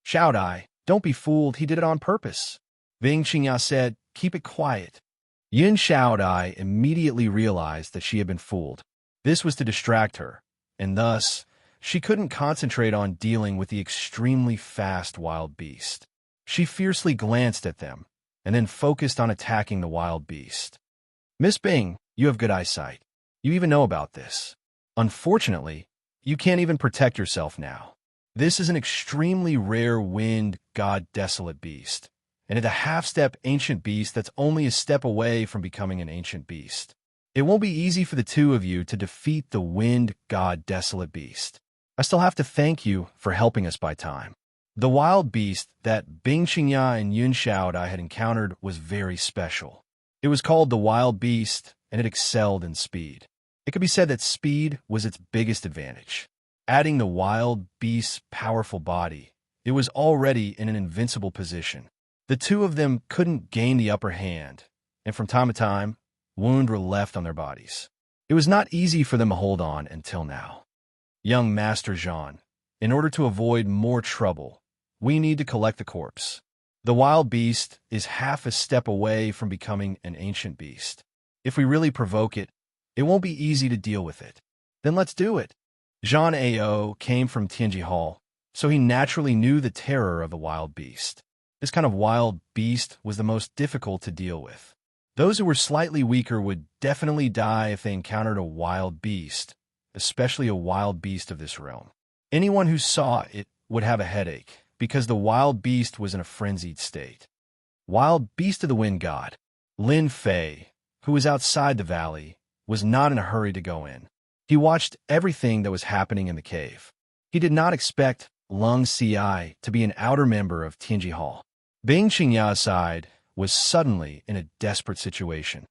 Xiaodai, don't be fooled, he did it on purpose. Xianxia said, keep it quiet. Xiaodai immediately realized that she had been fooled. This was to distract her, and thus, she couldn't concentrate on dealing with the extremely fast wild beast. She fiercely glanced at them, and then focused on attacking the wild beast. Miss Bing, you have good eyesight. You even know about this. Unfortunately, you can't even protect yourself now. This is an extremely rare wind god desolate beast, and it's a half-step ancient beast that's only a step away from becoming an ancient beast. It won't be easy for the two of you to defeat the wind god desolate beast. I still have to thank you for helping us by time. The wild beast that Xianxia and Xiaodai had encountered was very special. It was called the wild beast, and it excelled in speed. It could be said that speed was its biggest advantage. Adding the wild beast's powerful body, it was already in an invincible position. The two of them couldn't gain the upper hand, and from time to time, wounds were left on their bodies. It was not easy for them to hold on until now. Young Master Zhan, in order to avoid more trouble, we need to collect the corpse. The wild beast is half a step away from becoming an ancient beast. If we really provoke it, it won't be easy to deal with it. Then let's do it. Xianxia came from Tianji Hall, so he naturally knew the terror of the wild beast. This kind of wild beast was the most difficult to deal with. Those who were slightly weaker would definitely die if they encountered a wild beast, especially a wild beast of this realm. Anyone who saw it would have a headache, because the wild beast was in a frenzied state. Wild beast of the wind god, Lin Fei, who was outside the valley, was not in a hurry to go in. He watched everything that was happening in the cave. He did not expect Lung Ci to be an outer member of Tianji Hall. Xianxia's side was suddenly in a desperate situation.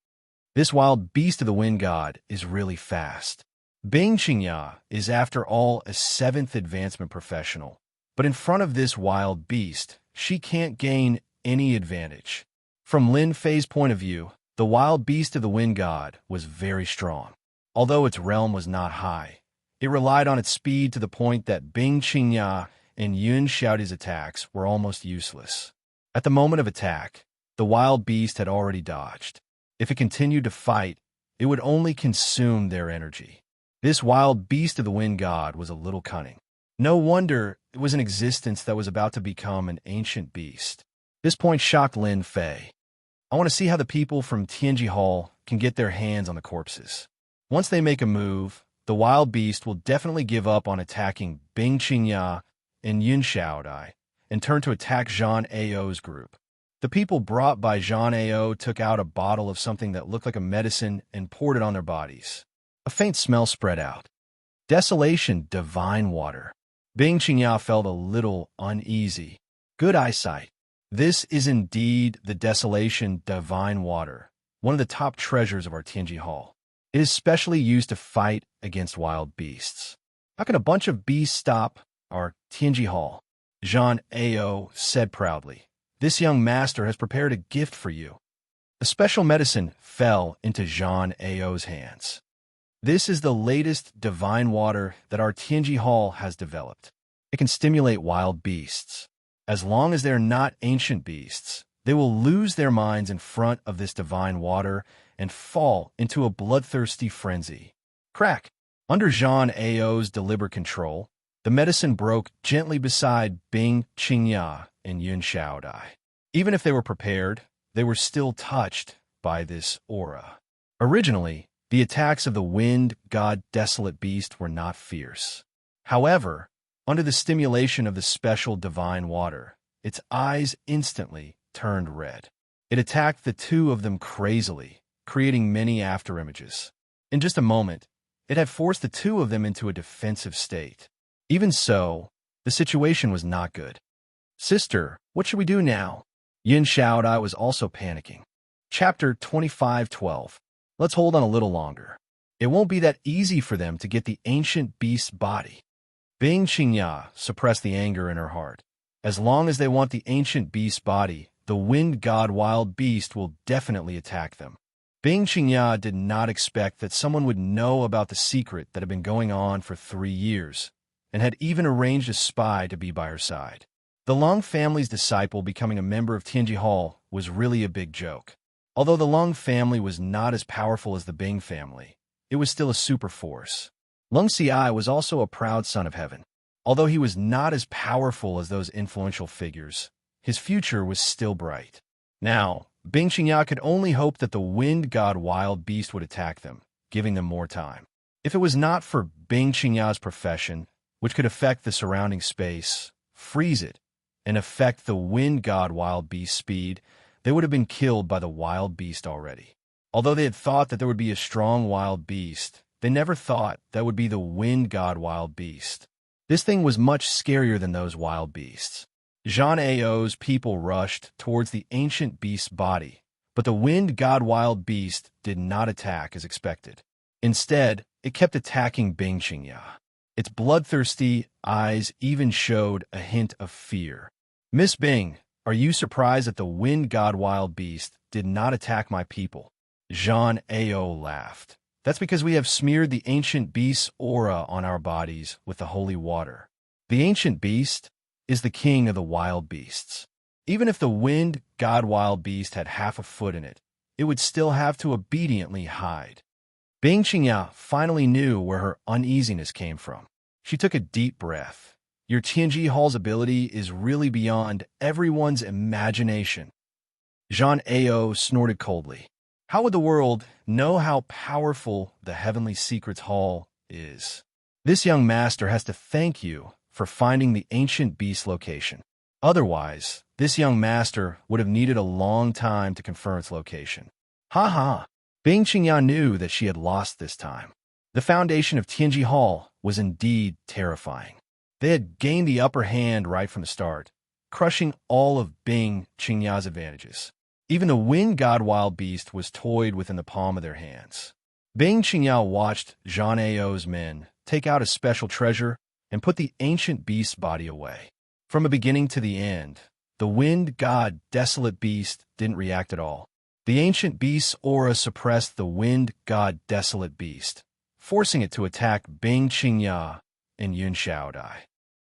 This wild beast of the wind god is really fast. Xianxia is, after all, a 7th advancement professional, but in front of this wild beast, she can't gain any advantage. From Lin Fei's point of view, the wild beast of the wind god was very strong. Although its realm was not high, it relied on its speed to the point that Xianxia and Yun Xiao's attacks were almost useless. At the moment of attack, the wild beast had already dodged. If it continued to fight, it would only consume their energy. This wild beast of the wind god was a little cunning. No wonder it was an existence that was about to become an ancient beast. This point shocked Lin Fei. I want to see how the people from Tianji Hall can get their hands on the corpses. Once they make a move, the wild beast will definitely give up on attacking Xianxia and Yun Xiaodai and turn to attack Zhang Ao's group. The people brought by Zhang Ao took out a bottle of something that looked like a medicine and poured it on their bodies. A faint smell spread out. Desolation, divine water. Xianxia felt a little uneasy. Good eyesight. This is indeed the Desolation, divine water, one of the top treasures of our Tianji Hall. It is specially used to fight against wild beasts. How can a bunch of beasts stop our Tianji Hall? Zhang Ao said proudly. This young master has prepared a gift for you. A special medicine fell into Zhang Ao's hands. This is the latest divine water that our Tianji Hall has developed. It can stimulate wild beasts. As long as they're not ancient beasts, they will lose their minds in front of this divine water and fall into a bloodthirsty frenzy. Crack! Under Zhang Ao's deliberate control, the medicine broke gently beside Xianxia and Yun Xiaodai. Even if they were prepared, they were still touched by this aura. Originally, the attacks of the wind god desolate beast were not fierce. However, under the stimulation of the special divine water, its eyes instantly turned red. It attacked the two of them crazily, creating many afterimages. In just a moment, it had forced the two of them into a defensive state. Even so, the situation was not good. Sister, what should we do now? Yun Xiaodai was also panicking. Chapter 25:12. Let's hold on a little longer. It won't be that easy for them to get the ancient beast's body. Xianxia suppressed the anger in her heart. As long as they want the ancient beast's body, the wind god wild beast will definitely attack them. Xianxia did not expect that someone would know about the secret that had been going on for 3 years, and had even arranged a spy to be by her side. The Lung family's disciple becoming a member of Tianji Hall was really a big joke. Although the Lung family was not as powerful as the Bing family, it was still a super force. Lung Xi was also a proud son of heaven. Although he was not as powerful as those influential figures, his future was still bright. Now, Xianxia could only hope that the wind god wild beast would attack them, giving them more time. If it was not for Xianxia's profession, which could affect the surrounding space, freeze it, and affect the wind god wild beast's speed, they would have been killed by the wild beast already. Although they had thought that there would be a strong wild beast, they never thought that would be the wind god wild beast. This thing was much scarier than those wild beasts. Zhang Ao's people rushed towards the ancient beast's body, but the wind god wild beast did not attack as expected. Instead, it kept attacking Xianxia. Its bloodthirsty eyes even showed a hint of fear. Miss Bing, are you surprised that the wind god wild beast did not attack my people? Zhang Ao laughed. That's because we have smeared the ancient beast's aura on our bodies with the holy water. The ancient beast is the king of the wild beasts. Even if the wind god wild beast had half a foot in it, it would still have to obediently hide. Xianxia finally knew where her uneasiness came from. She took a deep breath. Your Tianji Hall's ability is really beyond everyone's imagination. Zhang Ao snorted coldly. How would the world know how powerful the Heavenly Secrets Hall is? This young master has to thank you for finding the ancient beast location. Otherwise, this young master would have needed a long time to confirm its location. Ha ha! Xianxia knew that she had lost this time. The foundation of Tianji Hall was indeed terrifying. They had gained the upper hand right from the start, crushing all of Xianxia's advantages. Even the wind god wild beast was toyed within the palm of their hands. Bing Qingyao watched Zhang Ao's men take out a special treasure and put the ancient beast's body away. From the beginning to the end, the wind god desolate beast didn't react at all. The ancient beast's aura suppressed the wind god desolate beast, forcing it to attack Bing Qingyao and Yun Xiaodai.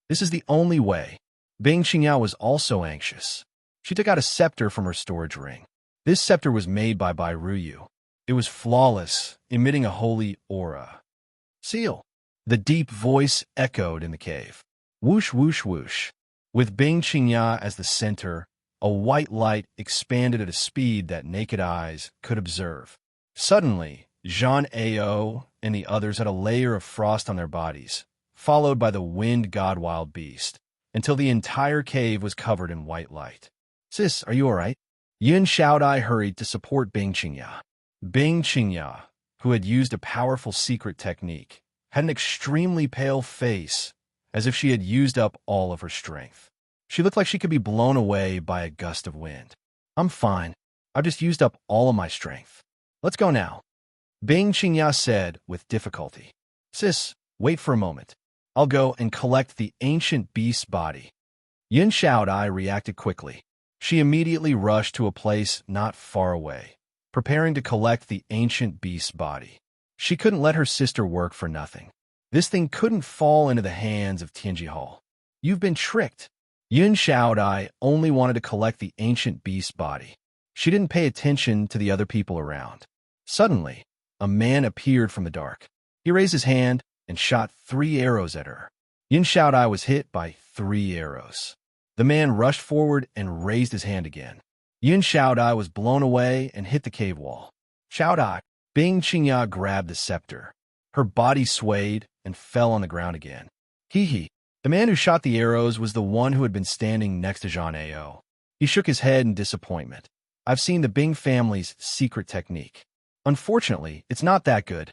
This is the only way. Bing Qingyao was also anxious. She took out a scepter from her storage ring. This scepter was made by Bai Ruyu. It was flawless, emitting a holy aura. Seal. The deep voice echoed in the cave. Whoosh, whoosh, whoosh. With Bing Qingyao as the center, a white light expanded at a speed that naked eyes could observe. Suddenly, Zhang Ao and the others had a layer of frost on their bodies, followed by the wind god wild beast, until the entire cave was covered in white light. Sis, are you all right? Yun Xiaodai hurried to support Bing Qingyao. Bing Qingyao, who had used a powerful secret technique, had an extremely pale face, as if she had used up all of her strength. She looked like she could be blown away by a gust of wind. I'm fine. I've just used up all of my strength. Let's go now. Bing Qingyao said with difficulty. Sis, wait for a moment. I'll go and collect the ancient beast's body. Yun Xiaodai reacted quickly. She immediately rushed to a place not far away, preparing to collect the ancient beast's body. She couldn't let her sister work for nothing. This thing couldn't fall into the hands of Tianji Hall. You've been tricked. Yun Xiaodai only wanted to collect the ancient beast's body. She didn't pay attention to the other people around. Suddenly, a man appeared from the dark. He raised his hand and shot 3 arrows at her. Yun Xiaodai was hit by 3 arrows. The man rushed forward and raised his hand again. Yun Xiaodai was blown away and hit the cave wall. Xiaodai, Bing Qingyao grabbed the scepter. Her body swayed and fell on the ground again. Hee. The man who shot the arrows was the one who had been standing next to Zhang Ao. He shook his head in disappointment. I've seen the Bing family's secret technique. Unfortunately, it's not that good.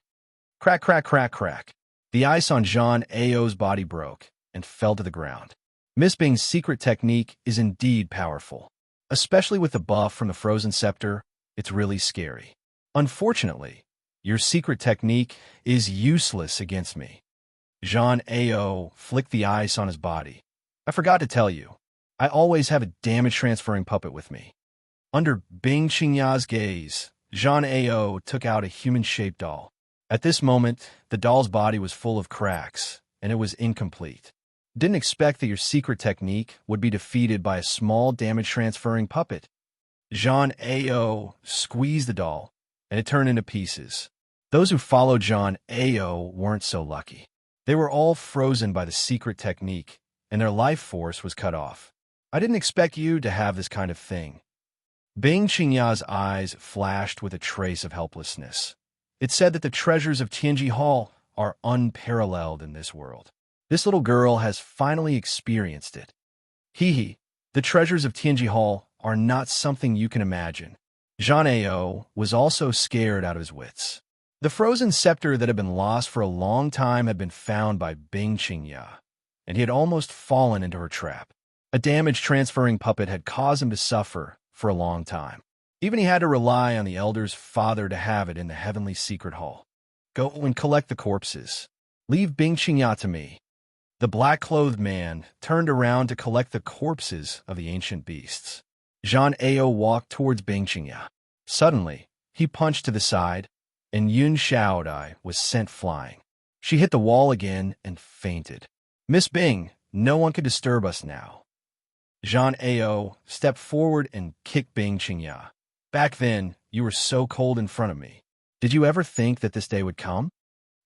Crack, crack, crack, crack. The ice on Zhang Ao's body broke and fell to the ground. Miss Bing's secret technique is indeed powerful. Especially with the buff from the frozen scepter, it's really scary. Unfortunately, your secret technique is useless against me. Zhang Ao flicked the ice on his body. I forgot to tell you, I always have a damage-transferring puppet with me. Under Bing Qingyao's gaze, Zhang Ao took out a human-shaped doll. At this moment, the doll's body was full of cracks, and it was incomplete. Didn't expect that your secret technique would be defeated by a small damage-transferring puppet. Zhang Ao squeezed the doll, and it turned into pieces. Those who followed Zhang Ao weren't so lucky. They were all frozen by the secret technique, and their life force was cut off. I didn't expect you to have this kind of thing. Bing Qingyao's eyes flashed with a trace of helplessness. It said that the treasures of Tianji Hall are unparalleled in this world. This little girl has finally experienced it. Hee. The treasures of Tianji Hall are not something you can imagine. Zhang Ao was also scared out of his wits. The frozen scepter that had been lost for a long time had been found by Bing Qingyao, and he had almost fallen into her trap. A damage-transferring puppet had caused him to suffer for a long time. Even he had to rely on the elder's father to have it in the heavenly secret hall. Go and collect the corpses. Leave Bing Qingyao to me. The black-clothed man turned around to collect the corpses of the ancient beasts. Zhang Ao walked towards Bing Qingyao. Suddenly, he punched to the side, and Yun Xiaodai was sent flying. She hit the wall again and fainted. Miss Bing, no one can disturb us now. Zhang Ao stepped forward and kicked Bing Qingyao. Back then, you were so cold in front of me. Did you ever think that this day would come?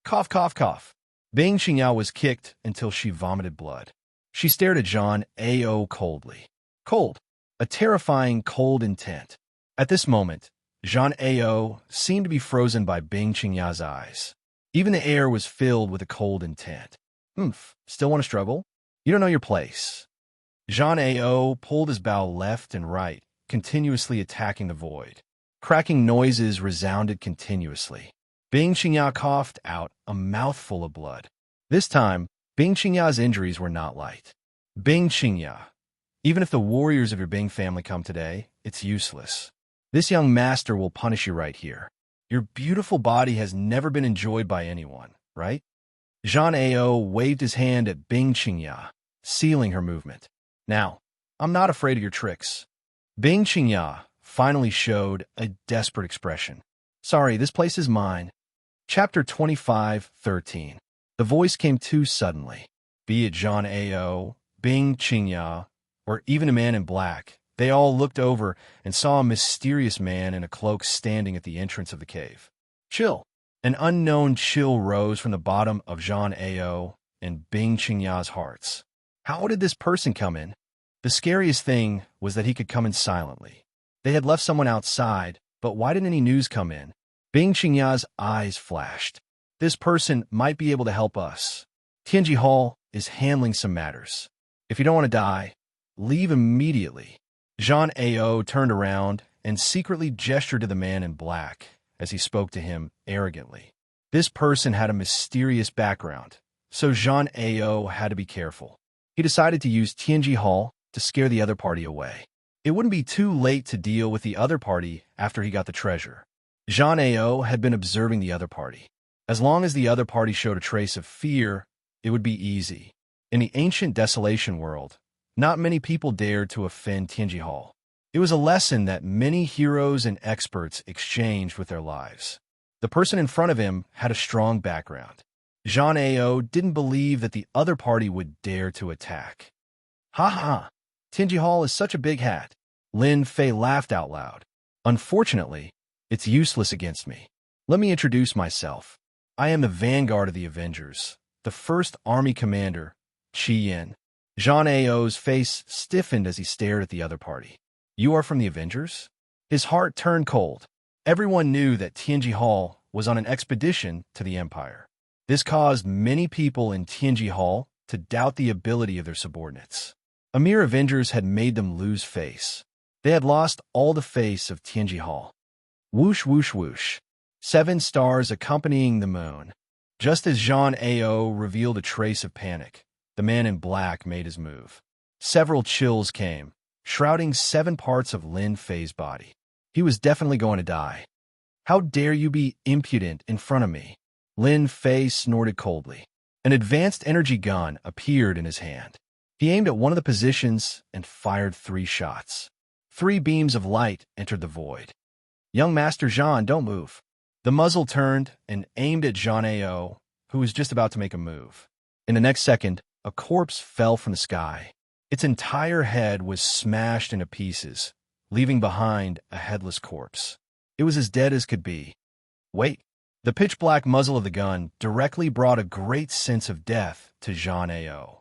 Cough, cough, cough. Bing Qingyao was kicked until she vomited blood. She stared at Zhang Ao coldly. Cold. A terrifying cold intent. At this moment, Zhang Ao seemed to be frozen by Bing Qingyao's eyes. Even the air was filled with a cold intent. Still want to struggle? You don't know your place. Zhang Ao pulled his bow left and right, continuously attacking the void. Cracking noises resounded continuously. Bing Qingyao coughed out a mouthful of blood. This time, Bing Qingyao's injuries were not light. Bing Qingyao, even if the warriors of your Bing family come today, it's useless. This young master will punish you right here. Your beautiful body has never been enjoyed by anyone, right? Zhang Ao waved his hand at Bing Qingya, sealing her movement. Now, I'm not afraid of your tricks. Bing Qingya finally showed a desperate expression. Sorry, this place is mine. Chapter 25:13. The voice came too suddenly. Be it Zhang Ao, Bing Qingya, or even a man in black, they all looked over and saw a mysterious man in a cloak standing at the entrance of the cave. Chill. An unknown chill rose from the bottom of Zhang Ao and Bing Qingya's hearts. How did this person come in? The scariest thing was that he could come in silently. They had left someone outside, but why didn't any news come in? Bing Qingya's eyes flashed. This person might be able to help us. Tianji Hall is handling some matters. If you don't want to die, leave immediately. Zhang Ao turned around and secretly gestured to the man in black as he spoke to him arrogantly. This person had a mysterious background, so Zhang Ao had to be careful. He decided to use Tianji Hall to scare the other party away. It wouldn't be too late to deal with the other party after he got the treasure. Zhang Ao had been observing the other party. As long as the other party showed a trace of fear, it would be easy. In the ancient desolation world, not many people dared to offend Tianji Hall. It was a lesson that many heroes and experts exchanged with their lives. The person in front of him had a strong background. Zhang Ao didn't believe that the other party would dare to attack. Ha ha! Tianji Hall is such a big hat. Lin Fei laughed out loud. Unfortunately, it's useless against me. Let me introduce myself. I am the vanguard of the Avengers, the first army commander, Qi Yin. Zhang Ao's face stiffened as he stared at the other party. You are from the Avengers? His heart turned cold. Everyone knew that Tianji Hall was on an expedition to the Empire. This caused many people in Tianji Hall to doubt the ability of their subordinates. A mere Avengers had made them lose face. They had lost all the face of Tianji Hall. Whoosh, whoosh, whoosh. 7 stars accompanying the moon. Just as Zhang Ao revealed a trace of panic, the man in black made his move. Several chills came, shrouding 7 parts of Lin Fei's body. He was definitely going to die. How dare you be impudent in front of me? Lin Fei snorted coldly. An advanced energy gun appeared in his hand. He aimed at one of the positions and fired 3 shots. 3 beams of light entered the void. Young Master Zhang, don't move. The muzzle turned and aimed at Zhang Ao, who was just about to make a move. In the next second, a corpse fell from the sky. Its entire head was smashed into pieces, leaving behind a headless corpse. It was as dead as could be. Wait. The pitch-black muzzle of the gun directly brought a great sense of death to Zhang Ao.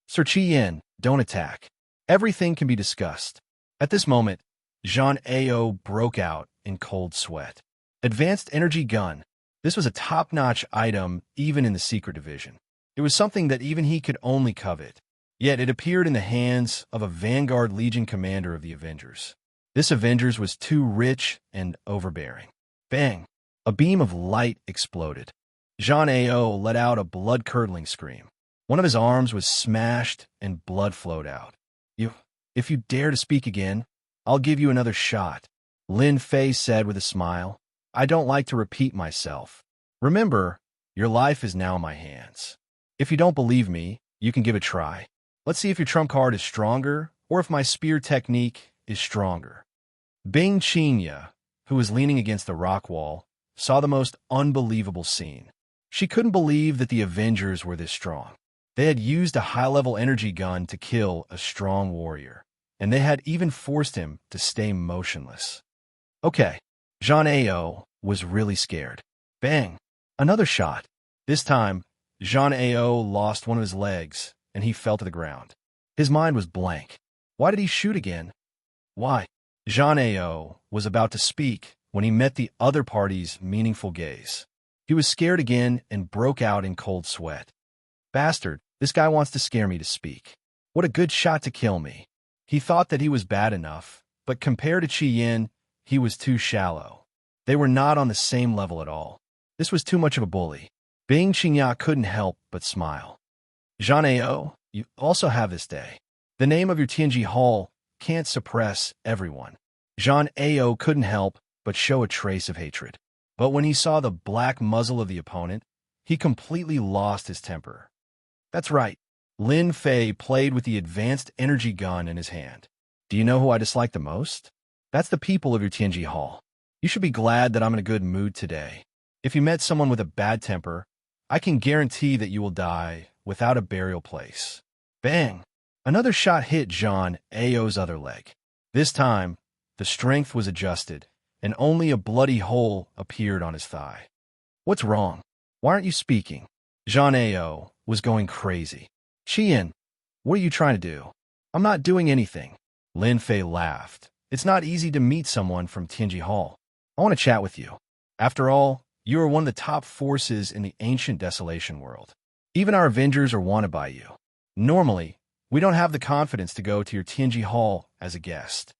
Sir Qi Yin, don't attack. Everything can be discussed. At this moment, Zhang Ao broke out in cold sweat. Advanced energy gun. This was a top-notch item even in the secret division. It was something that even he could only covet. Yet it appeared in the hands of a Vanguard Legion commander of the Avengers. This Avengers was too rich and overbearing. Bang! A beam of light exploded. Zhang Ao let out a blood-curdling scream. One of his arms was smashed and blood flowed out. If you dare to speak again, I'll give you another shot, Lin Fei said with a smile. I don't like to repeat myself. Remember, your life is now in my hands. If you don't believe me, you can give it a try. Let's see if your trump card is stronger or if my spear technique is stronger. Bing Qingya, who was leaning against the rock wall, saw the most unbelievable scene. She couldn't believe that the Avengers were this strong. They had used a high-level energy gun to kill a strong warrior, and they had even forced him to stay motionless. Okay, Zhang Ao was really scared. Bang! Another shot. This time, Zhang Ao lost one of his legs, and he fell to the ground. His mind was blank. Why did he shoot again? Why? Zhang Ao was about to speak when he met the other party's meaningful gaze. He was scared again and broke out in cold sweat. Bastard, this guy wants to scare me to speak. What a good shot to kill me. He thought that he was bad enough, but compared to Qi Yin, he was too shallow. They were not on the same level at all. This was too much of a bully. Bing Qingya couldn't help but smile. Zhang Ao, you also have this day. The name of your Tianji Hall can't suppress everyone. Jean Ao couldn't help but show a trace of hatred. But when he saw the black muzzle of the opponent, he completely lost his temper. That's right. Lin Fei played with the advanced energy gun in his hand. Do you know who I dislike the most? That's the people of your Tianji Hall. You should be glad that I'm in a good mood today. If you met someone with a bad temper, I can guarantee that you will die without a burial place. Bang! Another shot hit Jean Ao's other leg. This time, the strength was adjusted, and only a bloody hole appeared on his thigh. What's wrong? Why aren't you speaking? Jean Ao was going crazy. Qian, what are you trying to do? I'm not doing anything. Lin Fei laughed. It's not easy to meet someone from Tianji Hall. I want to chat with you. After all, you are one of the top forces in the ancient desolation world. Even our Avengers are wanted by you. Normally, we don't have the confidence to go to your Tianji Hall as a guest.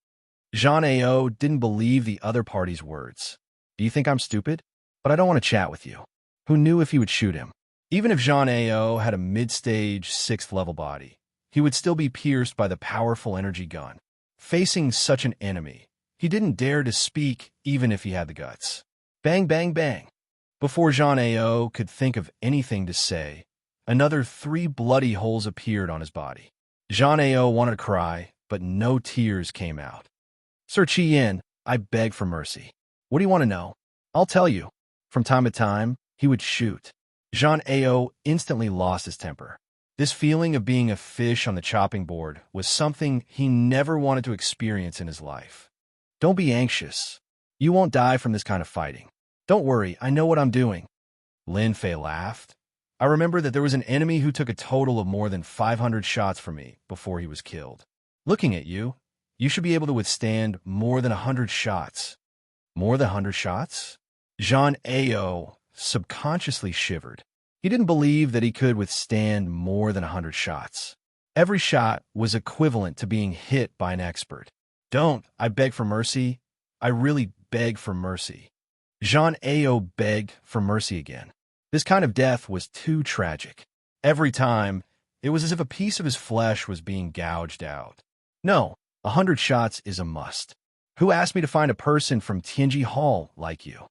Jean Ao didn't believe the other party's words. Do you think I'm stupid? But I don't want to chat with you. Who knew if he would shoot him? Even if Jean Ao had a mid-stage 6th level body, he would still be pierced by the powerful energy gun. Facing such an enemy, he didn't dare to speak even if he had the guts. Bang, bang, bang. Before Jean Ao could think of anything to say, another 3 bloody holes appeared on his body. Jean Ao wanted to cry, but no tears came out. Sir Qian, I beg for mercy. What do you want to know? I'll tell you. From time to time, he would shoot. Jean Ao instantly lost his temper. This feeling of being a fish on the chopping board was something he never wanted to experience in his life. Don't be anxious. You won't die from this kind of fighting. Don't worry, I know what I'm doing. Lin Fei laughed. I remember that there was an enemy who took a total of more than 500 shots from me before he was killed. Looking at you, you should be able to withstand more than 100 shots. More than 100 shots? Jean Ao subconsciously shivered. He didn't believe that he could withstand more than 100 shots. Every shot was equivalent to being hit by an expert. Don't, I beg for mercy. I really beg for mercy. Jean Ao begged for mercy again. This kind of death was too tragic. Every time, it was as if a piece of his flesh was being gouged out. No, 100 shots is a must. Who asked me to find a person from Tianji Hall like you?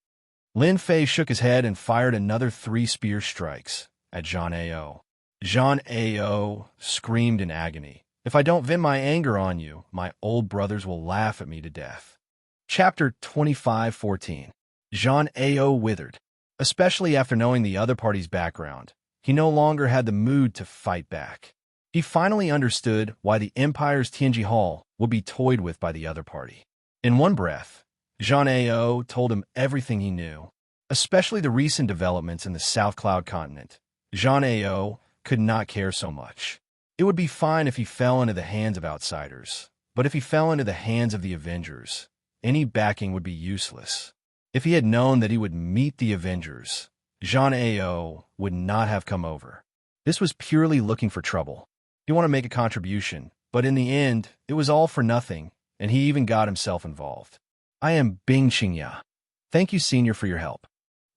Lin Fei shook his head and fired another 3 spear strikes at Jean Ao. Jean Ao screamed in agony. If I don't vent my anger on you, my old brothers will laugh at me to death. Chapter 25:14. Jean Ao withered. Especially after knowing the other party's background, he no longer had the mood to fight back. He finally understood why the Empire's Tianji Hall would be toyed with by the other party. In one breath, Jean Ao told him everything he knew, especially the recent developments in the South Cloud continent. Jean Ao could not care so much. It would be fine if he fell into the hands of outsiders, but if he fell into the hands of the Avengers, any backing would be useless. If he had known that he would meet the Avengers, Jean Ao would not have come over. This was purely looking for trouble. He wanted to make a contribution, but in the end, it was all for nothing, and he even got himself involved. I am Bing Xianxia. Thank you, Senior, for your help.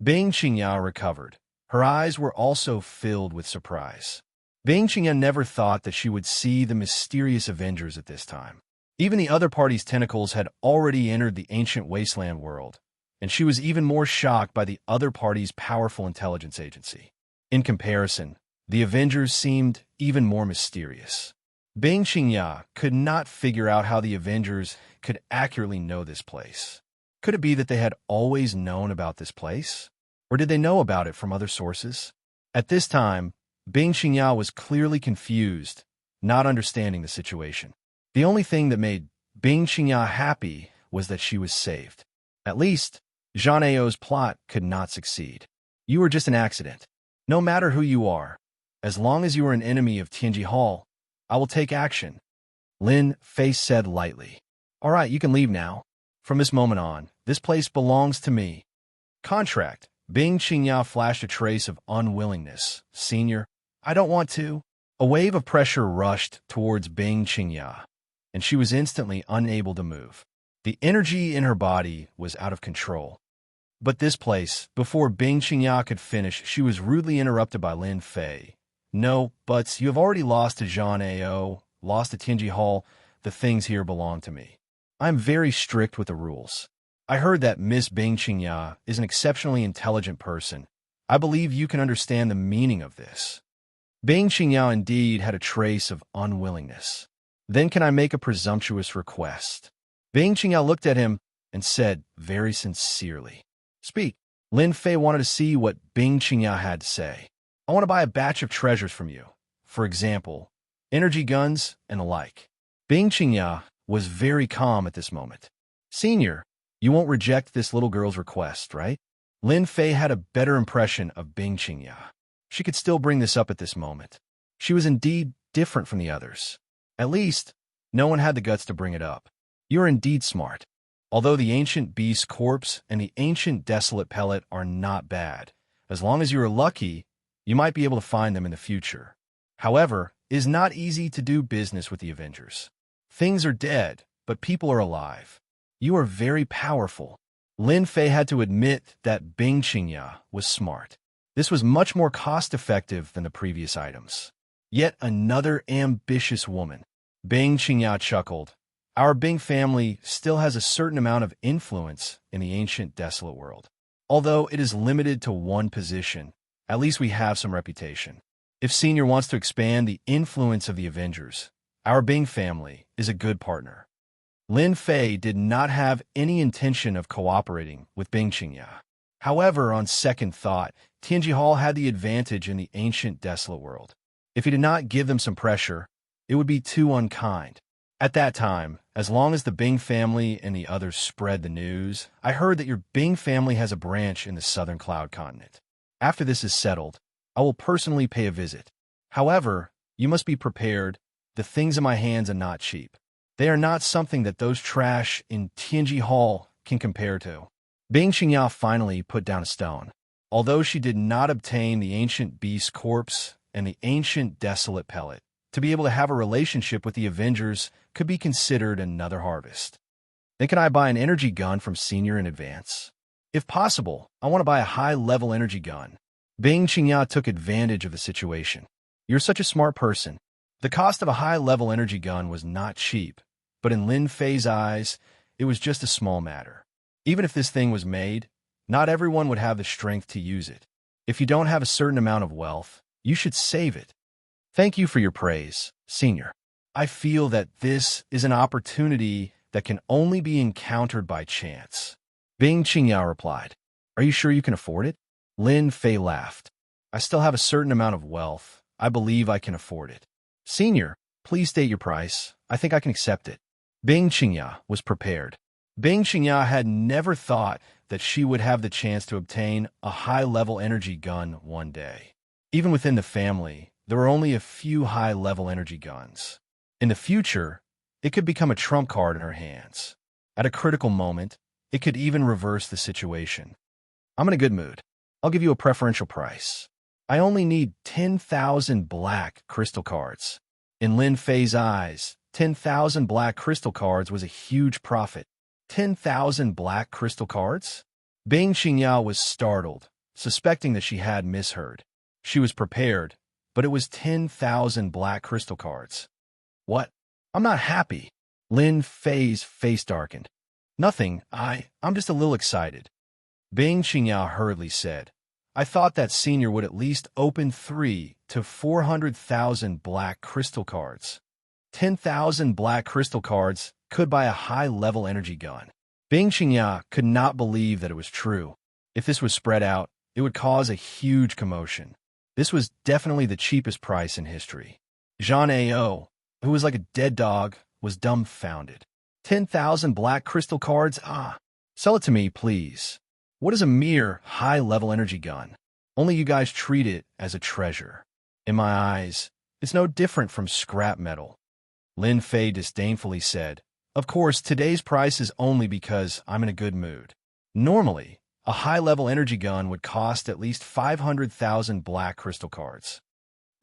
Bing Xianxia recovered. Her eyes were also filled with surprise. Bing Xianxia never thought that she would see the mysterious Avengers at this time. Even the other party's tentacles had already entered the ancient wasteland world, and she was even more shocked by the other party's powerful intelligence agency. In comparison, the Avengers seemed even more mysterious. Bing Xianxia could not figure out how the Avengers could accurately know this place. Could it be that they had always known about this place? Or did they know about it from other sources? At this time, Bing Xianxia was clearly confused, not understanding the situation. The only thing that made Bing Xianxia happy was that she was saved. At least, Jean Ao's plot could not succeed. You were just an accident. No matter who you are, as long as you are an enemy of Tianji Hall, I will take action. Lin Fei said lightly. All right, you can leave now. From this moment on, this place belongs to me. Contract. Bing Xianxia flashed a trace of unwillingness. Senior, I don't want to. A wave of pressure rushed towards Bing Xianxia, and she was instantly unable to move. The energy in her body was out of control. But this place, before Bing Xianxia could finish, she was rudely interrupted by Lin Fei. No, but you have already lost to Jean Ao, lost to Tianji Hall. The things here belong to me. I'm very strict with the rules. I heard that Miss Xianxia is an exceptionally intelligent person. I believe you can understand the meaning of this. Xianxia indeed had a trace of unwillingness. Then can I make a presumptuous request? Xianxia looked at him and said very sincerely, Speak. Lin Fei wanted to see what Xianxia had to say. I want to buy a batch of treasures from you. For example, energy guns and the like. Xianxia was very calm at this moment. Senior, you won't reject this little girl's request, right? Lin Fei had a better impression of Xianxia. She could still bring this up at this moment. She was indeed different from the others. At least, no one had the guts to bring it up. You are indeed smart. Although the ancient beast corpse and the ancient desolate pellet are not bad, as long as you are lucky, you might be able to find them in the future. However, it is not easy to do business with the Avengers. Things are dead, but people are alive. You are very powerful. Lin Fei had to admit that Xianxia was smart. This was much more cost-effective than the previous items. Yet another ambitious woman. Xianxia chuckled. Our Bing family still has a certain amount of influence in the ancient desolate world. Although it is limited to one position, at least we have some reputation. If Senior wants to expand the influence of the Avengers, our Bing family is a good partner. Lin Fei did not have any intention of cooperating with Xianxia. However, on second thought, Tianji Hall had the advantage in the ancient desolate world. If he did not give them some pressure, it would be too unkind. At that time, as long as the Bing family and the others spread the news, I heard that your Bing family has a branch in the southern cloud continent. After this is settled, I will personally pay a visit. However, you must be prepared. The things in my hands are not cheap. They are not something that those trash in Tianji Hall can compare to. Xianxia finally put down a stone. Although she did not obtain the ancient beast corpse and the ancient desolate pellet, to be able to have a relationship with the Avengers could be considered another harvest. Then can I buy an energy gun from Senior in advance? If possible, I want to buy a high-level energy gun. Xianxia took advantage of the situation. You're such a smart person. The cost of a high-level energy gun was not cheap, but in Lin Fei's eyes, it was just a small matter. Even if this thing was made, not everyone would have the strength to use it. If you don't have a certain amount of wealth, you should save it. Thank you for your praise, Senior. I feel that this is an opportunity that can only be encountered by chance. Xianxia replied, Are you sure you can afford it? Lin Fei laughed. I still have a certain amount of wealth. I believe I can afford it. Senior, please state your price. I think I can accept it. Xianxia was prepared. Xianxia had never thought that she would have the chance to obtain a high-level energy gun one day. Even within the family, there were only a few high-level energy guns. In the future, it could become a trump card in her hands. At a critical moment, it could even reverse the situation. I'm in a good mood. I'll give you a preferential price. I only need 10,000 black crystal cards. In Lin Fei's eyes, 10,000 black crystal cards was a huge profit. 10,000 black crystal cards? Xianxia was startled, suspecting that she had misheard. She was prepared, but it was 10,000 black crystal cards. What? I'm not happy. Lin Fei's face darkened. Nothing, I'm just a little excited. Xianxia hurriedly said, I thought that Senior would at least open 3 to 400,000 black crystal cards. 10,000 black crystal cards could buy a high-level energy gun. Xianxia could not believe that it was true. If this was spread out, it would cause a huge commotion. This was definitely the cheapest price in history. Zhang Ao, who was like a dead dog, was dumbfounded. 10,000 black crystal cards? Sell it to me, please. What is a mere high-level energy gun? Only you guys treat it as a treasure. In my eyes, it's no different from scrap metal. Lin Fei disdainfully said, Of course, today's price is only because I'm in a good mood. Normally, a high-level energy gun would cost at least 500,000 black crystal cards.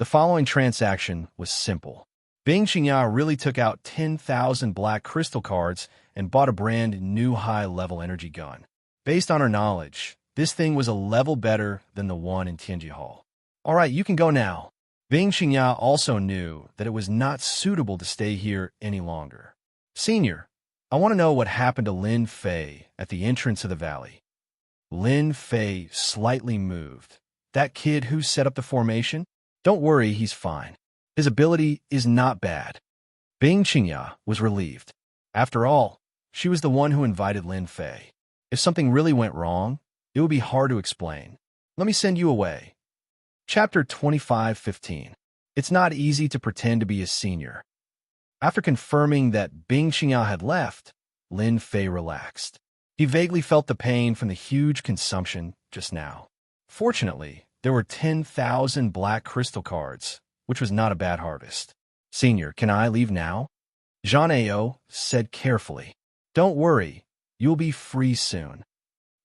The following transaction was simple. Xianxia really took out 10,000 black crystal cards and bought a brand new high-level energy gun. Based on her knowledge, this thing was a level better than the one in Tianji Hall. All right, you can go now. Xianxia also knew that it was not suitable to stay here any longer. Senior, I want to know what happened to Lin Fei at the entrance of the valley. Lin Fei slightly moved. That kid who set up the formation? Don't worry, he's fine. His ability is not bad. Xianxia was relieved. After all, she was the one who invited Lin Fei. If something really went wrong, it would be hard to explain. Let me send you away. Chapter 25:15. It's not easy to pretend to be a senior. After confirming that Xianxia had left, Lin Fei relaxed. He vaguely felt the pain from the huge consumption just now. Fortunately, there were 10,000 black crystal cards, which was not a bad harvest. Senior, can I leave now? Xianxia said carefully. Don't worry, you'll be free soon.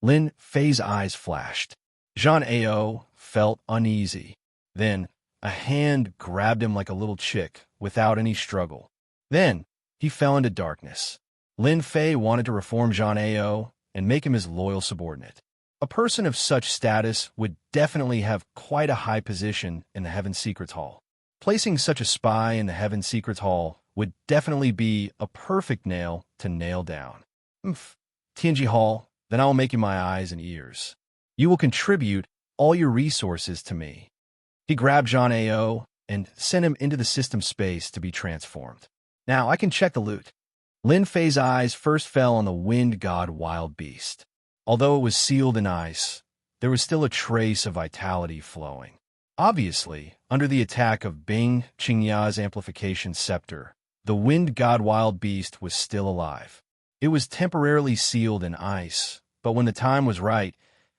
Lin Fei's eyes flashed. Xianxia felt uneasy. Then, a hand grabbed him like a little chick, without any struggle. Then, he fell into darkness. Lin Fei wanted to reform Xianxia and make him his loyal subordinate. A person of such status would definitely have quite a high position in the Heaven Secrets Hall. Placing such a spy in the Heaven Secrets Hall would definitely be a perfect nail to nail down. Tianji Hall, then I will make you my eyes and ears. You will contribute all your resources to me. He grabbed Xianxia and sent him into the system space to be transformed. Now I can check the loot. Lin Fei's eyes first fell on the wind god wild beast. Although it was sealed in ice, there was still a trace of vitality flowing. Obviously, under the attack of Xianxia's amplification scepter, the wind god wild beast was still alive. It was temporarily sealed in ice, but when the time was right,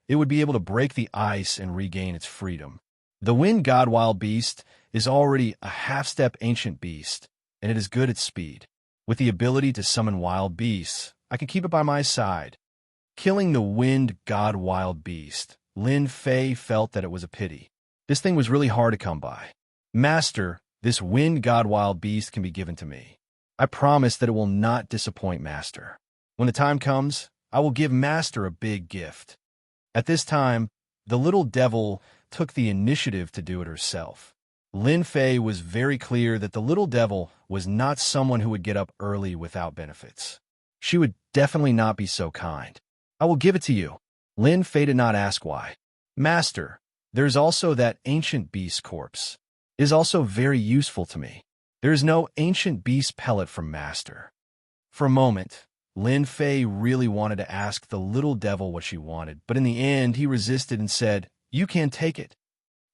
it would be able to break the ice and regain its freedom. The wind god wild beast is already a half-step ancient beast, and it is good at speed. With the ability to summon wild beasts, I can keep it by my side. Killing the wind god wild beast, Lin Fei felt that it was a pity. This thing was really hard to come by. Master, this wind god wild beast can be given to me. I promise that it will not disappoint Master. When the time comes, I will give Master a big gift. At this time, the little devil took the initiative to do it herself. Lin Fei was very clear that the little devil was not someone who would get up early without benefits. She would definitely not be so kind. I will give it to you. Lin Fei did not ask why. Master, there's also that ancient beast corpse. It is also very useful to me. There is no ancient beast pellet from Master. For a moment, Lin Fei really wanted to ask the little devil what she wanted, but in the end he resisted and said, You can't take it.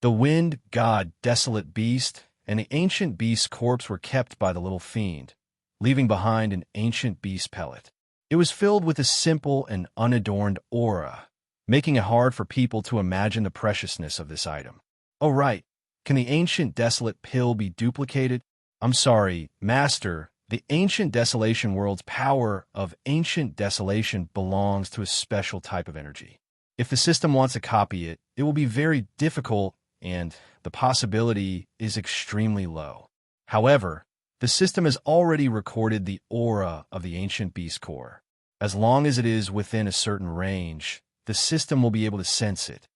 The wind god desolate beast and the ancient beast corpse were kept by the little fiend, leaving behind an ancient beast pellet. It was filled with a simple and unadorned aura, making it hard for people to imagine the preciousness of this item. Oh right, can the ancient desolate pill be duplicated? I'm sorry, Master, the ancient desolation world's power of ancient desolation belongs to a special type of energy. If the system wants to copy it, it will be very difficult and the possibility is extremely low. However, the system has already recorded the aura of the ancient beast core. As long as it is within a certain range, the system will be able to sense it.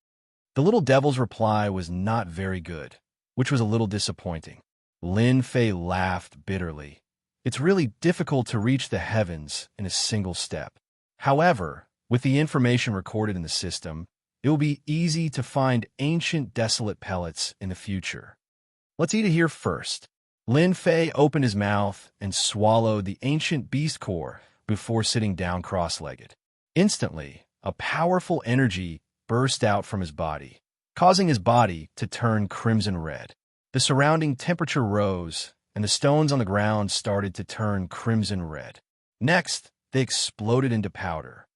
The little devil's reply was not very good, which was a little disappointing. Lin Fei laughed bitterly. It's really difficult to reach the heavens in a single step. However, with the information recorded in the system, it will be easy to find ancient desolate pellets in the future. Let's eat it here first. Lin Fei opened his mouth and swallowed the ancient beast core before sitting down cross-legged. Instantly, a powerful energy burst out from his body, causing his body to turn crimson red. The surrounding temperature rose, and the stones on the ground started to turn crimson red. Next, they exploded into powder.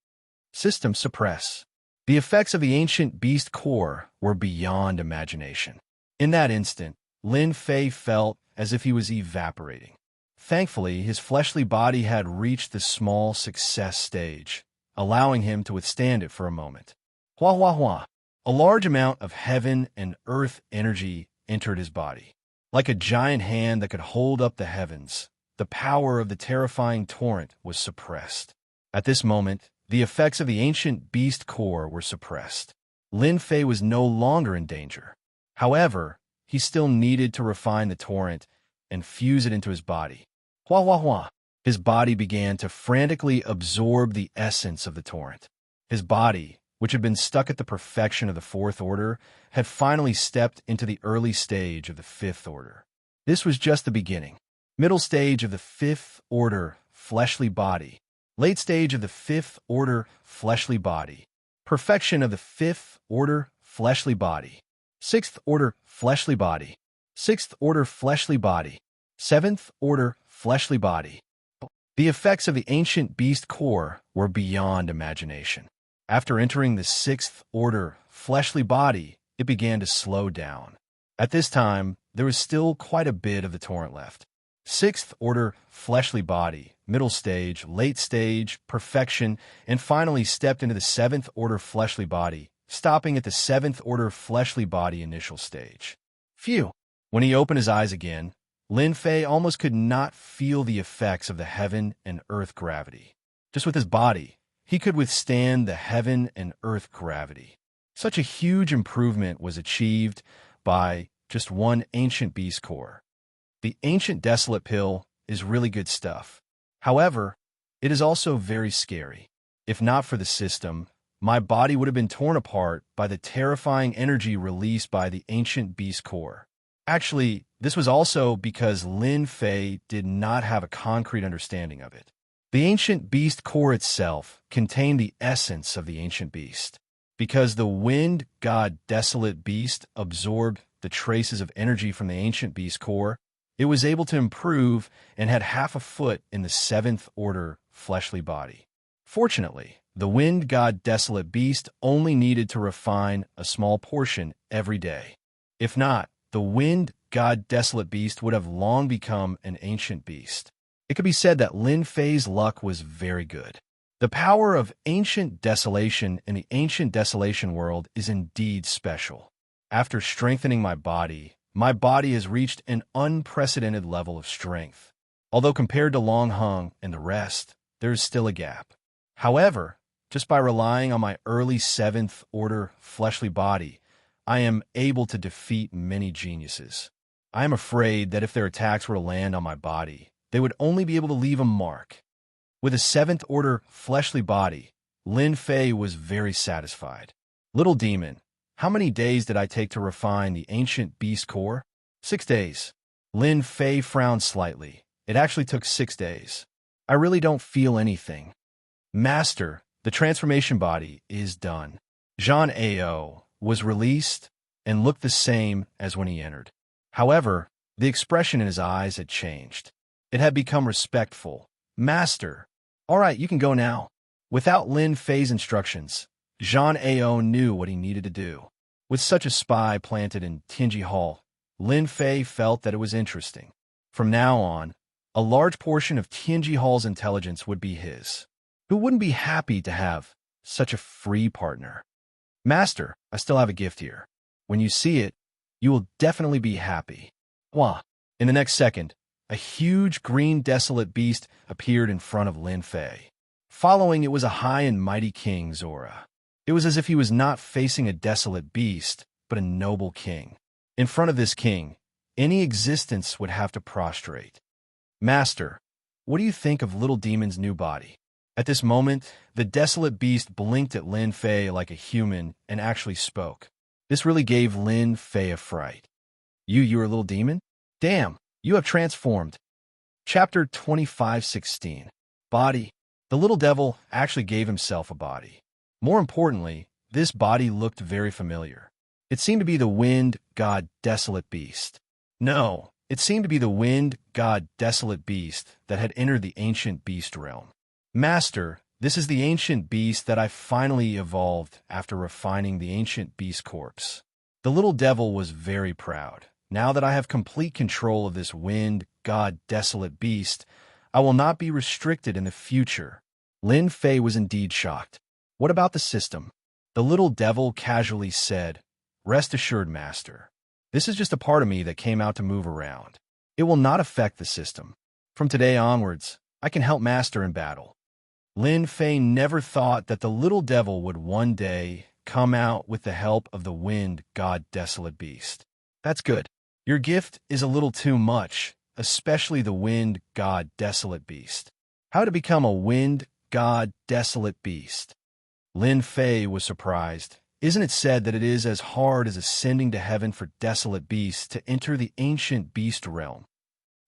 System suppress. The effects of the ancient beast core were beyond imagination. In that instant, Lin Fei felt as if he was evaporating. Thankfully, his fleshly body had reached the small success stage, allowing him to withstand it for a moment. Hua hua hua. A large amount of heaven and earth energy entered his body. Like a giant hand that could hold up the heavens, the power of the terrifying torrent was suppressed. At this moment, the effects of the ancient beast core were suppressed. Lin Fei was no longer in danger. However, he still needed to refine the torrent and fuse it into his body. Hua hua hua. His body began to frantically absorb the essence of the torrent. His body, which had been stuck at the perfection of the fourth order, had finally stepped into the early stage of the fifth order. This was just the beginning. Middle stage of the fifth order, fleshly body. Late stage of the fifth order, fleshly body. Perfection of the fifth order, fleshly body. Sixth order, fleshly body. Sixth order, fleshly body. Seventh order, fleshly body. The effects of the ancient beast core were beyond imagination. After entering the sixth order, fleshly body, it began to slow down. At this time, there was still quite a bit of the torrent left. Sixth order, fleshly body, middle stage, late stage, perfection, and finally stepped into the seventh order fleshly body, stopping at the seventh order fleshly body initial stage. Phew! When he opened his eyes again, Lin Fei almost could not feel the effects of the heaven and earth gravity. Just with his body, he could withstand the heaven and earth gravity. Such a huge improvement was achieved by just one ancient beast core. The ancient desolate pill is really good stuff. However, it is also very scary. If not for the system, my body would have been torn apart by the terrifying energy released by the ancient beast core. Actually, this was also because Lin Fei did not have a concrete understanding of it. The ancient beast core itself contained the essence of the ancient beast. Because the wind god desolate beast absorbed the traces of energy from the ancient beast core, it was able to improve and had half a foot in the seventh order fleshly body. Fortunately, the wind god desolate beast only needed to refine a small portion every day. If not, the wind god desolate beast would have long become an ancient beast. It could be said that Lin Fei's luck was very good. The power of ancient desolation in the ancient desolation world is indeed special. After strengthening my body has reached an unprecedented level of strength. Although compared to Long Hung and the rest, there is still a gap. However, just by relying on my early seventh order fleshly body, I am able to defeat many geniuses. I am afraid that if their attacks were to land on my body, they would only be able to leave a mark. With a seventh order fleshly body, Lin Fei was very satisfied. Little demon, how many days did I take to refine the ancient beast core? 6 days. Lin Fei frowned slightly. It actually took 6 days. I really don't feel anything. Master, the transformation body is done. Xianxia was released and looked the same as when he entered. However, the expression in his eyes had changed. It had become respectful. Master, all right, you can go now. Without Lin Fei's instructions, Xianxia knew what he needed to do. With such a spy planted in Tianji Hall, Lin Fei felt that it was interesting. From now on, a large portion of Tianji Hall's intelligence would be his. Who wouldn't be happy to have such a free partner? Master, I still have a gift here. When you see it, you will definitely be happy. Wah! In the next second, a huge green desolate beast appeared in front of Lin Fei. Following it was a high and mighty king, Zora. It was as if he was not facing a desolate beast, but a noble king. In front of this king, any existence would have to prostrate. Master, what do you think of little demon's new body? At this moment, the desolate beast blinked at Lin Fei like a human and actually spoke. This really gave Lin Fei a fright. You're a little demon? Damn, you have transformed. Chapter 25:16. Body. The little devil actually gave himself a body. More importantly, this body looked very familiar. It seemed to be the wind god desolate beast. No, it seemed to be the wind god desolate beast that had entered the ancient beast realm. Master, this is the ancient beast that I finally evolved after refining the ancient beast corpse. The little devil was very proud. Now that I have complete control of this wind god desolate beast, I will not be restricted in the future. Lin Fei was indeed shocked. What about the system? The little devil casually said, Rest assured, Master. This is just a part of me that came out to move around. It will not affect the system. From today onwards, I can help Master in battle. Lin Fei never thought that the little devil would one day come out with the help of the wind god desolate beast. That's good. Your gift is a little too much, especially the wind god Desolate Beast. How to become a wind god Desolate Beast? Lin Fei was surprised. Isn't it said that it is as hard as ascending to heaven for desolate beasts to enter the ancient beast realm?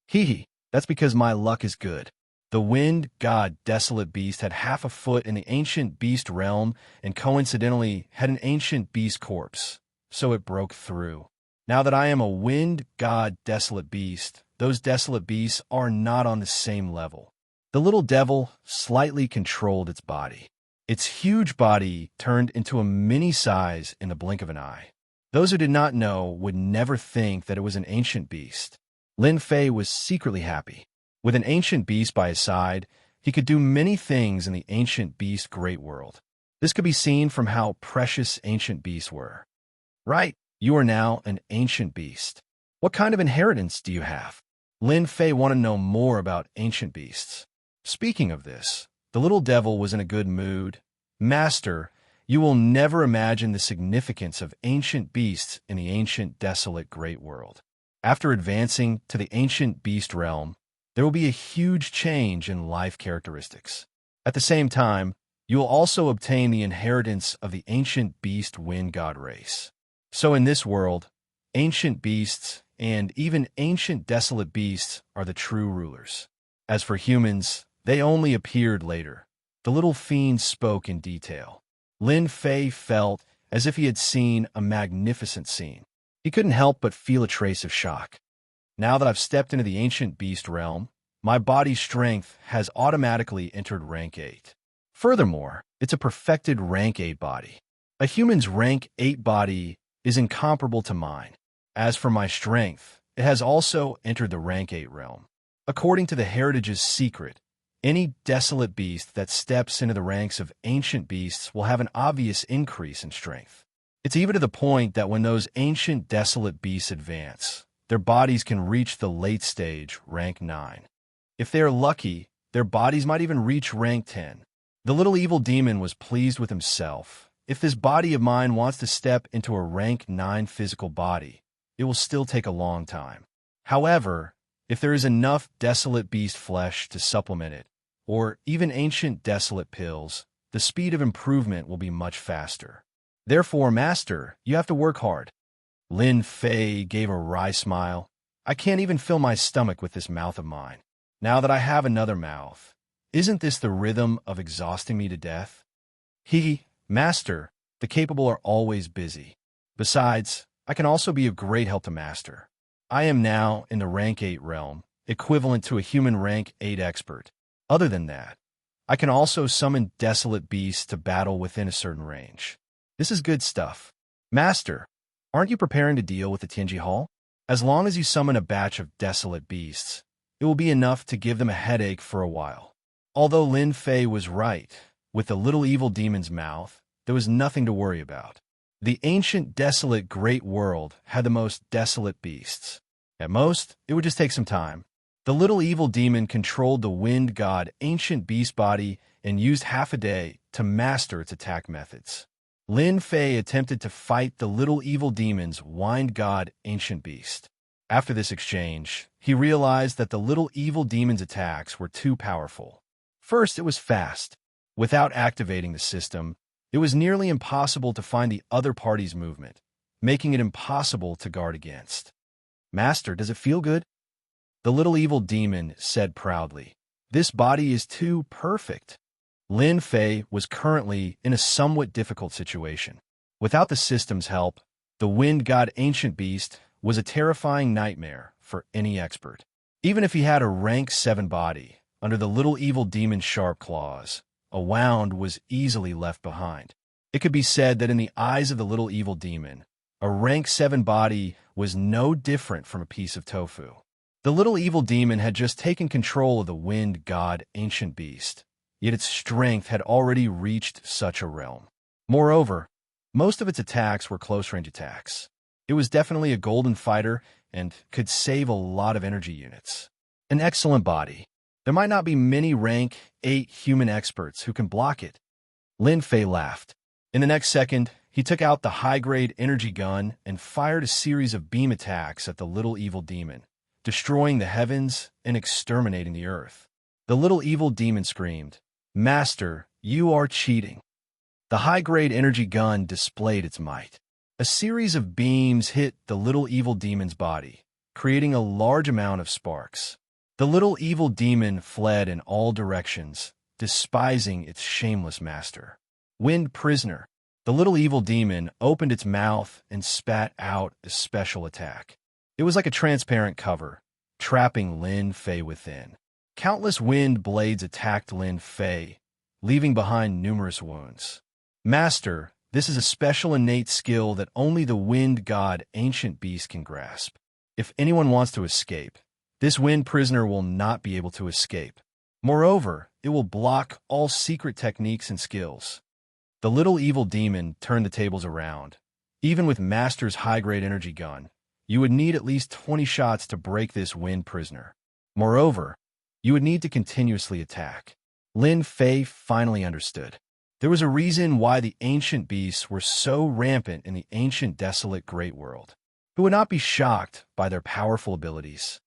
Hee hee, that's because my luck is good. The wind god Desolate Beast had half a foot in the ancient beast realm and coincidentally had an ancient beast corpse, so it broke through. Now that I am a wind god Desolate Beast, those desolate beasts are not on the same level. The little devil slightly controlled its body. Its huge body turned into a mini size in the blink of an eye. Those who did not know would never think that it was an ancient beast. Lin Fei was secretly happy. With an ancient beast by his side, he could do many things in the ancient beast great world. This could be seen from how precious ancient beasts were. Right, you are now an ancient beast. What kind of inheritance do you have? Lin Fei wanted to know more about ancient beasts. Speaking of this, the little devil was in a good mood. Master, you will never imagine the significance of ancient beasts in the ancient desolate great world. After advancing to the ancient beast realm, there will be a huge change in life characteristics. At the same time, you will also obtain the inheritance of the ancient beast wind god race. So in this world, ancient beasts and even ancient desolate beasts are the true rulers. As for humans, they only appeared later. The little fiend spoke in detail. Lin Fei felt as if he had seen a magnificent scene. He couldn't help but feel a trace of shock. Now that I've stepped into the ancient beast realm, my body's strength has automatically entered rank 8. Furthermore, it's a perfected rank 8 body. A human's rank 8 body is incomparable to mine. As for my strength, it has also entered the rank 8 realm. According to the Heritage's secret, any desolate beast that steps into the ranks of ancient beasts will have an obvious increase in strength. It's even to the point that when those ancient desolate beasts advance, their bodies can reach the late stage, rank 9. If they are lucky, their bodies might even reach rank 10. The little evil demon was pleased with himself. If this body of mine wants to step into a rank 9 physical body, it will still take a long time. However, if there is enough desolate beast flesh to supplement it, or even ancient desolate pills, the speed of improvement will be much faster. Therefore, Master, you have to work hard. Lin Fei gave a wry smile. I can't even fill my stomach with this mouth of mine. Now that I have another mouth, isn't this the rhythm of exhausting me to death? Master, the capable are always busy. Besides, I can also be of great help to Master. I am now in the rank 8 realm, equivalent to a human rank 8 expert. Other than that, I can also summon desolate beasts to battle within a certain range. This is good stuff. Master, aren't you preparing to deal with the Tianji Hall? As long as you summon a batch of desolate beasts, it will be enough to give them a headache for a while. Although Lin Fei was right, with the little evil demon's mouth, there was nothing to worry about. The ancient desolate great world had the most desolate beasts. At most, it would just take some time. The little evil demon controlled the wind god ancient beast body and used half a day to master its attack methods. Lin Fei attempted to fight the little evil demon's wind god ancient beast. After this exchange, he realized that the little evil demon's attacks were too powerful. First, it was fast. Without activating the system, it was nearly impossible to find the other party's movement, making it impossible to guard against. Master, does it feel good? The little evil demon said proudly. This body is too perfect. Lin Fei was currently in a somewhat difficult situation. Without the system's help, the wind god ancient beast was a terrifying nightmare for any expert. Even if he had a rank 7 body, under the little evil demon's sharp claws, a wound was easily left behind. It could be said that in the eyes of the little evil demon, a rank 7 body was no different from a piece of tofu. The little evil demon had just taken control of the wind god ancient beast, yet its strength had already reached such a realm. Moreover, most of its attacks were close-range attacks. It was definitely a golden fighter and could save a lot of energy units. An excellent body. There might not be many rank 8 human experts who can block it. Lin Fei laughed. In the next second, he took out the high-grade energy gun and fired a series of beam attacks at the little evil demon, destroying the heavens and exterminating the earth. The little evil demon screamed, "Master, you are cheating." The high-grade energy gun displayed its might. A series of beams hit the little evil demon's body, creating a large amount of sparks. The little evil demon fled in all directions, despising its shameless master. Wind prisoner. The little evil demon opened its mouth and spat out a special attack. It was like a transparent cover, trapping Lin Fei within. Countless wind blades attacked Lin Fei, leaving behind numerous wounds. Master, this is a special innate skill that only the wind god Ancient Beast can grasp. If anyone wants to escape, this wind prisoner will not be able to escape. Moreover, it will block all secret techniques and skills. The little evil demon turned the tables around. Even with Master's high-grade energy gun, you would need at least 20 shots to break this wind prisoner. Moreover, you would need to continuously attack. Lin Fei finally understood. There was a reason why the ancient beasts were so rampant in the ancient desolate great world. Who would not be shocked by their powerful abilities?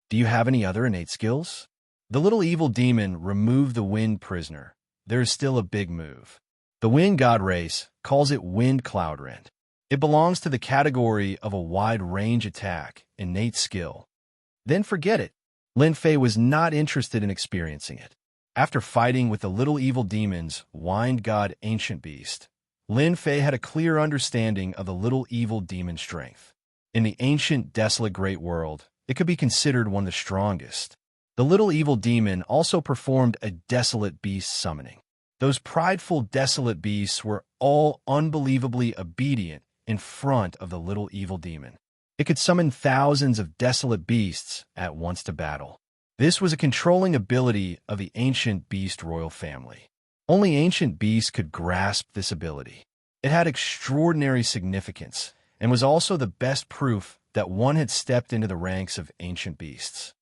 Do you have any other innate skills? The little evil demon removed the wind prisoner. There is still a big move. The wind god race calls it wind cloud rend. It belongs to the category of a wide-range attack, innate skill. Then forget it. Lin Fei was not interested in experiencing it. After fighting with the little evil demon's wind god Ancient Beast, Lin Fei had a clear understanding of the little evil demon's strength. In the ancient desolate great world, it could be considered one of the strongest. The little evil demon also performed a desolate beast summoning. Those prideful desolate beasts were all unbelievably obedient in front of the little evil demon. It could summon thousands of desolate beasts at once to battle. This was a controlling ability of the Ancient Beast royal family. Only Ancient Beasts could grasp this ability. It had extraordinary significance and was also the best proof that one had stepped into the ranks of Ancient Beasts.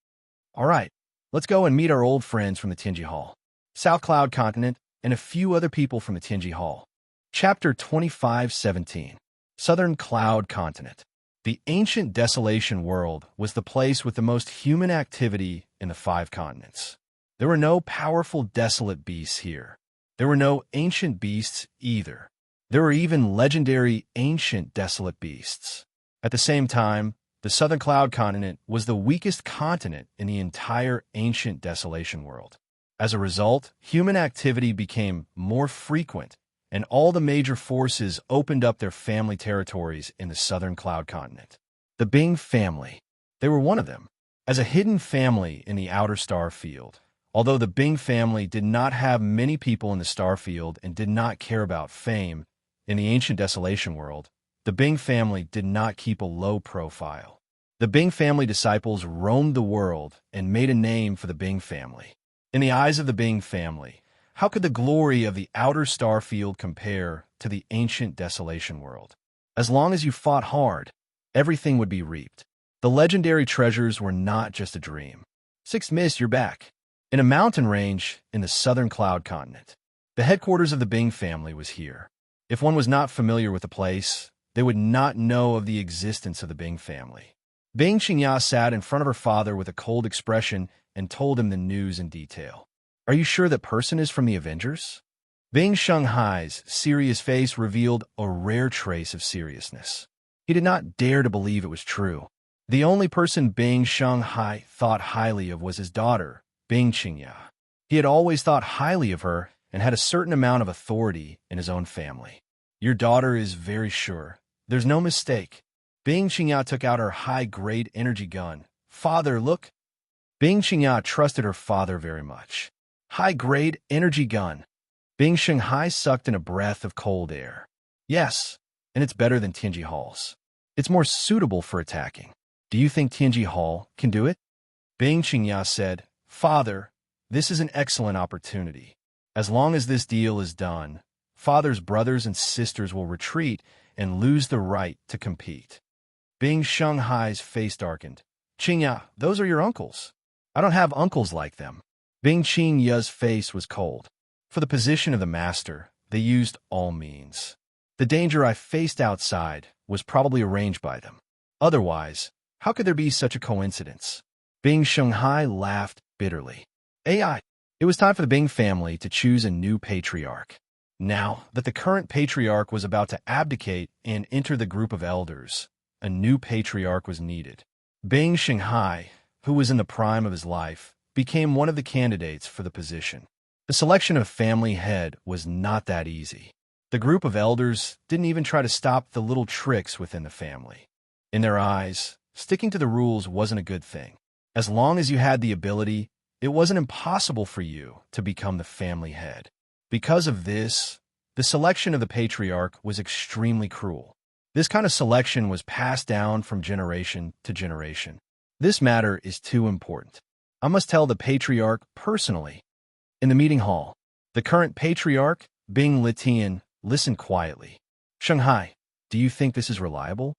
All right, let's go and meet our old friends from the Tianji Hall, South Cloud Continent, and a few other people from the Tianji Hall. Chapter 25:17. Southern Cloud Continent. The ancient desolation world was the place with the most human activity in the 5 continents. There were no powerful desolate beasts here. There were no ancient beasts either. There were even legendary ancient desolate beasts. At the same time, the Southern Cloud Continent was the weakest continent in the entire ancient desolation world. As a result, human activity became more frequent, and all the major forces opened up their family territories in the Southern Cloud Continent. The Bing family. They were one of them. As a hidden family in the outer star field, although the Bing family did not have many people in the star field and did not care about fame, in the ancient desolation world, the Bing family did not keep a low profile. The Bing family disciples roamed the world and made a name for the Bing family. In the eyes of the Bing family, how could the glory of the outer star field compare to the ancient desolation world? As long as you fought hard, everything would be reaped. The legendary treasures were not just a dream. Sixth Miss, you're back. In a mountain range in the Southern Cloud Continent, the headquarters of the Bing family was here. If one was not familiar with the place, they would not know of the existence of the Bing family. Bing Xianxia sat in front of her father with a cold expression and told him the news in detail. Are you sure that person is from the Avengers? Bing Shanghai's serious face revealed a rare trace of seriousness. He did not dare to believe it was true. The only person Bing Shanghai thought highly of was his daughter, Bing Xianxia. He had always thought highly of her and had a certain amount of authority in his own family. Your daughter is very sure. There's no mistake. Bing Xianxia took out her high-grade energy gun. Father, look. Bing Xianxia trusted her father very much. High-grade energy gun. Bing Shanghai sucked in a breath of cold air. Yes, and it's better than Tianji Hall's. It's more suitable for attacking. Do you think Tianji Hall can do it? Bing Xianxia said, Father, this is an excellent opportunity. As long as this deal is done, Father's brothers and sisters will retreat and lose the right to compete. Bing Shanghai's face darkened. Xianxia, those are your uncles. I don't have uncles like them. Bing Xianxia's face was cold. For the position of the master, they used all means. The danger I faced outside was probably arranged by them. Otherwise, How could there be such a coincidence? Bing Shanghai laughed bitterly. AI. It was time for the Bing family to choose a new patriarch. Now that the current patriarch was about to abdicate and enter the group of elders, a new patriarch was needed. Bing Shanghai, who was in the prime of his life, became one of the candidates for the position. The selection of family head was not that easy. The group of elders didn't even try to stop the little tricks within the family. In their eyes, sticking to the rules wasn't a good thing. As long as you had the ability, it wasn't impossible for you to become the family head. Because of this, the selection of the patriarch was extremely cruel. This kind of selection was passed down from generation to generation. This matter is too important. I must tell the patriarch personally. In the meeting hall, the current patriarch, Bing Litian, listened quietly. Shanghai, do you think this is reliable?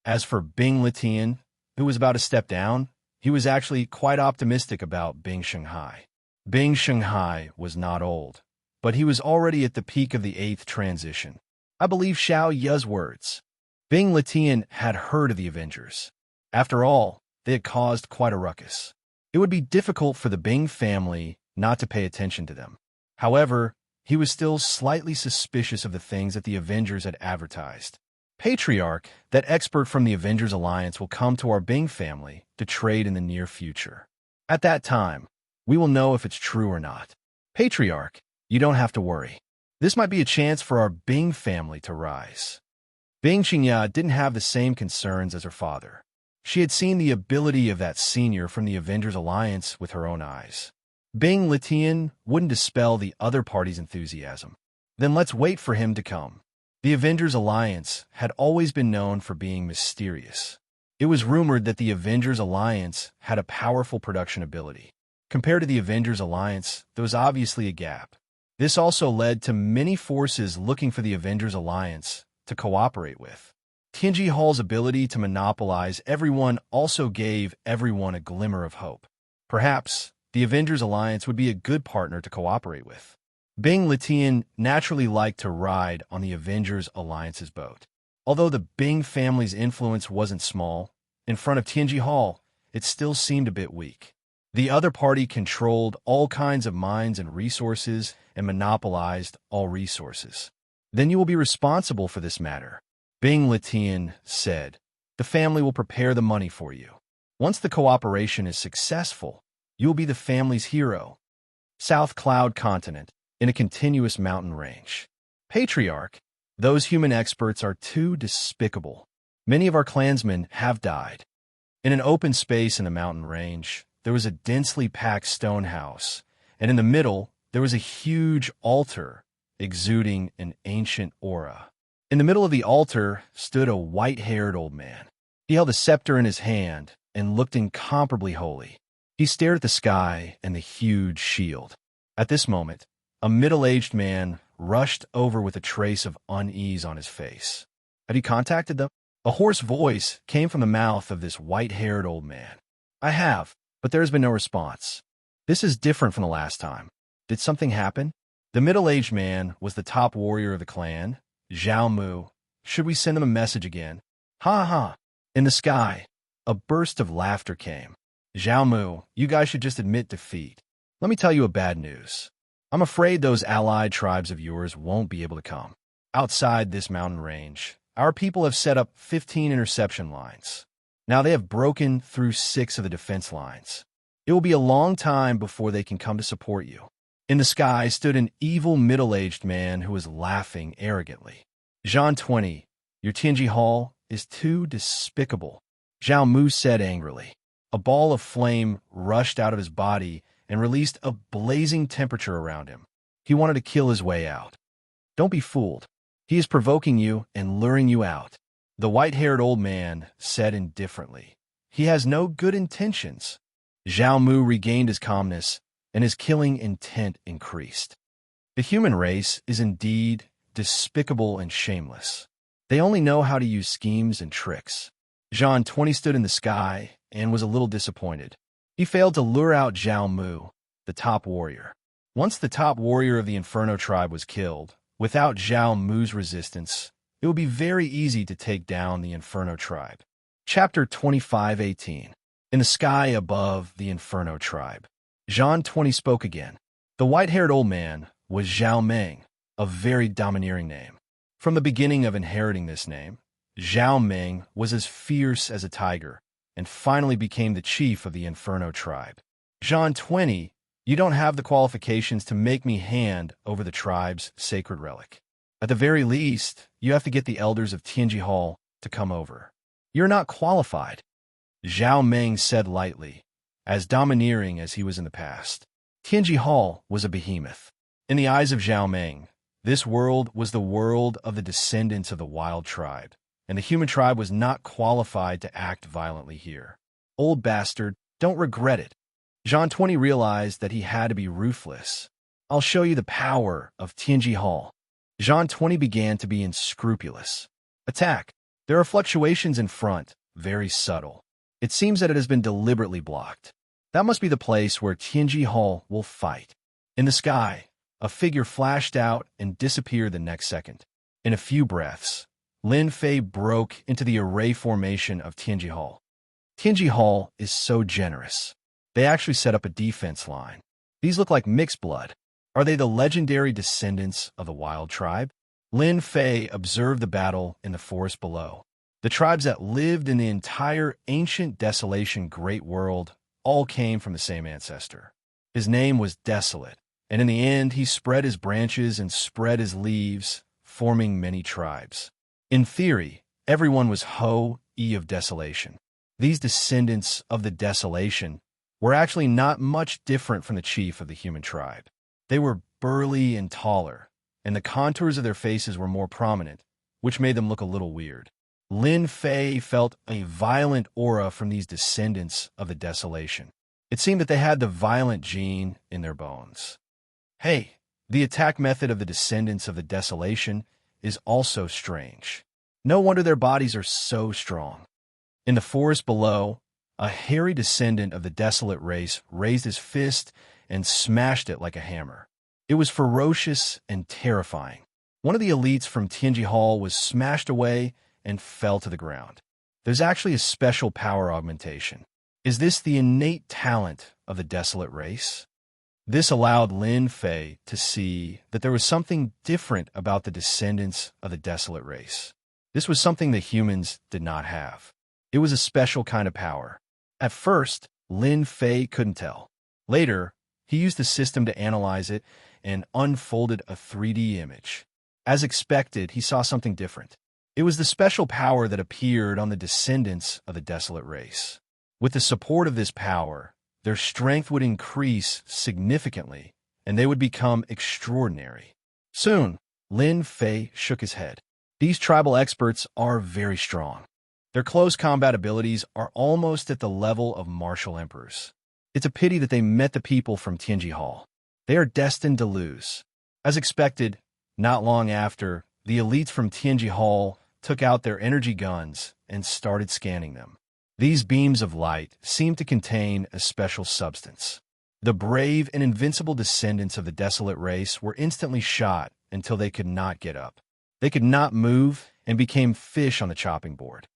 As for Bing Litian, who was about to step down, he was actually quite optimistic about Bing Shanghai. Bing Shanghai was not old, but he was already at the peak of the 8th transition. I believe Xianxia's words. Bing Litian had heard of the Avengers. After all, they had caused quite a ruckus. It would be difficult for the Bing family not to pay attention to them. However, he was still slightly suspicious of the things that the Avengers had advertised. Patriarch, that expert from the Avengers Alliance, will come to our Bing family to trade in the near future. At that time, we will know if it's true or not. Patriarch, you don't have to worry. This might be a chance for our Bing family to rise. Bing Xianxia didn't have the same concerns as her father. She had seen the ability of that senior from the Avengers Alliance with her own eyes. Bing Litian wouldn't dispel the other party's enthusiasm. Then let's wait for him to come. The Avengers Alliance had always been known for being mysterious. It was rumored that the Avengers Alliance had a powerful production ability. Compared to the Avengers Alliance, there was obviously a gap. This also led to many forces looking for the Avengers Alliance to cooperate with. Tianji Hall's ability to monopolize everyone also gave everyone a glimmer of hope. Perhaps the Avengers Alliance would be a good partner to cooperate with. Bing Litian naturally liked to ride on the Avengers Alliance's boat. Although the Bing family's influence wasn't small, in front of Tianji Hall, it still seemed a bit weak. The other party controlled all kinds of mines and resources and monopolized all resources. Then you will be responsible for this matter, Bing Litian said. The family will prepare the money for you. Once the cooperation is successful, you will be the family's hero. South Cloud Continent, in a continuous mountain range. Patriarch, those human experts are too despicable. Many of our clansmen have died. In an open space in the mountain range, there was a densely packed stone house, and in the middle, there was a huge altar exuding an ancient aura. In the middle of the altar stood a white-haired old man. He held a scepter in his hand and looked incomparably holy. He stared at the sky and the huge shield. At this moment, a middle-aged man rushed over with a trace of unease on his face. Had he contacted them? A hoarse voice came from the mouth of this white-haired old man. I have, but there has been no response. This is different from the last time. Did something happen? The middle-aged man was the top warrior of the clan, Zhao Mu. Should we send him a message again? Ha ha! In the sky, a burst of laughter came. Zhao Mu, you guys should just admit defeat. Let me tell you a bad news. I'm afraid those allied tribes of yours won't be able to come. Outside this mountain range, our people have set up 15 interception lines. Now they have broken through 6 of the defense lines. It will be a long time before they can come to support you. In the sky stood an evil middle-aged man who was laughing arrogantly. Zhan 20, your Tianji Hall is too despicable, Zhao Mu said angrily. A ball of flame rushed out of his body and released a blazing temperature around him. He wanted to kill his way out. Don't be fooled. He is provoking you and luring you out, the white-haired old man said indifferently. He has no good intentions. Zhao Mu regained his calmness, and his killing intent increased. The human race is indeed despicable and shameless. They only know how to use schemes and tricks. Zhan 20 stood in the sky and was a little disappointed. He failed to lure out Zhao Mu, the top warrior. Once the top warrior of the Inferno tribe was killed, without Zhao Mu's resistance, it would be very easy to take down the Inferno tribe. Chapter 25:18. In the sky above the Inferno tribe. Zhang 20 spoke again. The white-haired old man was Zhao Meng, a very domineering name. From the beginning of inheriting this name, Zhao Meng was as fierce as a tiger, and finally became the chief of the Inferno tribe. Zhang 20, you don't have the qualifications to make me hand over the tribe's sacred relic. At the very least, you have to get the elders of Tianji Hall to come over. You're not qualified, Zhao Meng said lightly, as domineering as he was in the past. Tianji Hall was a behemoth. In the eyes of Zhao Meng, this world was the world of the descendants of the wild tribe, and the human tribe was not qualified to act violently here. Old bastard, don't regret it. Zhang 20 realized that he had to be ruthless. I'll show you the power of Tianji Hall. Zhang 20 began to be unscrupulous. Attack. There are fluctuations in front, very subtle. It seems that it has been deliberately blocked. That must be the place where Tianji Hall will fight. In the sky, a figure flashed out and disappeared the next second. In a few breaths, Lin Fei broke into the array formation of Tianji Hall. Tianji Hall is so generous. They actually set up a defense line. These look like mixed blood. Are they the legendary descendants of the wild tribe? Lin Fei observed the battle in the forest below. The tribes that lived in the entire ancient desolation great world all came from the same ancestor. His name was Desolate, and in the end he spread his branches and spread his leaves, forming many tribes. In theory, everyone was Ho-E of Desolation. These descendants of the Desolation were actually not much different from the chief of the human tribe. They were burly and taller, and the contours of their faces were more prominent, which made them look a little weird. Lin Fei felt a violent aura from these descendants of the Desolation. It seemed that they had the violent gene in their bones. Hey, the attack method of the descendants of the Desolation is also strange. No wonder their bodies are so strong. In the forest below, a hairy descendant of the Desolate race raised his fist and smashed it like a hammer. It was ferocious and terrifying. One of the elites from Tianji Hall was smashed away and fell to the ground. There's actually a special power augmentation. Is this the innate talent of the Desolate race? This allowed Lin Fei to see that there was something different about the descendants of the Desolate race. This was something that humans did not have. It was a special kind of power. At first, Lin Fei couldn't tell. Later, he used the system to analyze it and unfolded a 3D image. As expected, he saw something different. It was the special power that appeared on the descendants of the Desolate race. With the support of this power, their strength would increase significantly, and they would become extraordinary. Soon, Lin Fei shook his head. These tribal experts are very strong. Their close combat abilities are almost at the level of martial emperors. It's a pity that they met the people from Tianji Hall. They are destined to lose. As expected, not long after, the elites from Tianji Hall took out their energy guns and started scanning them. These beams of light seemed to contain a special substance. The brave and invincible descendants of the Desolate race were instantly shot until they could not get up. They could not move and became fish on the chopping board.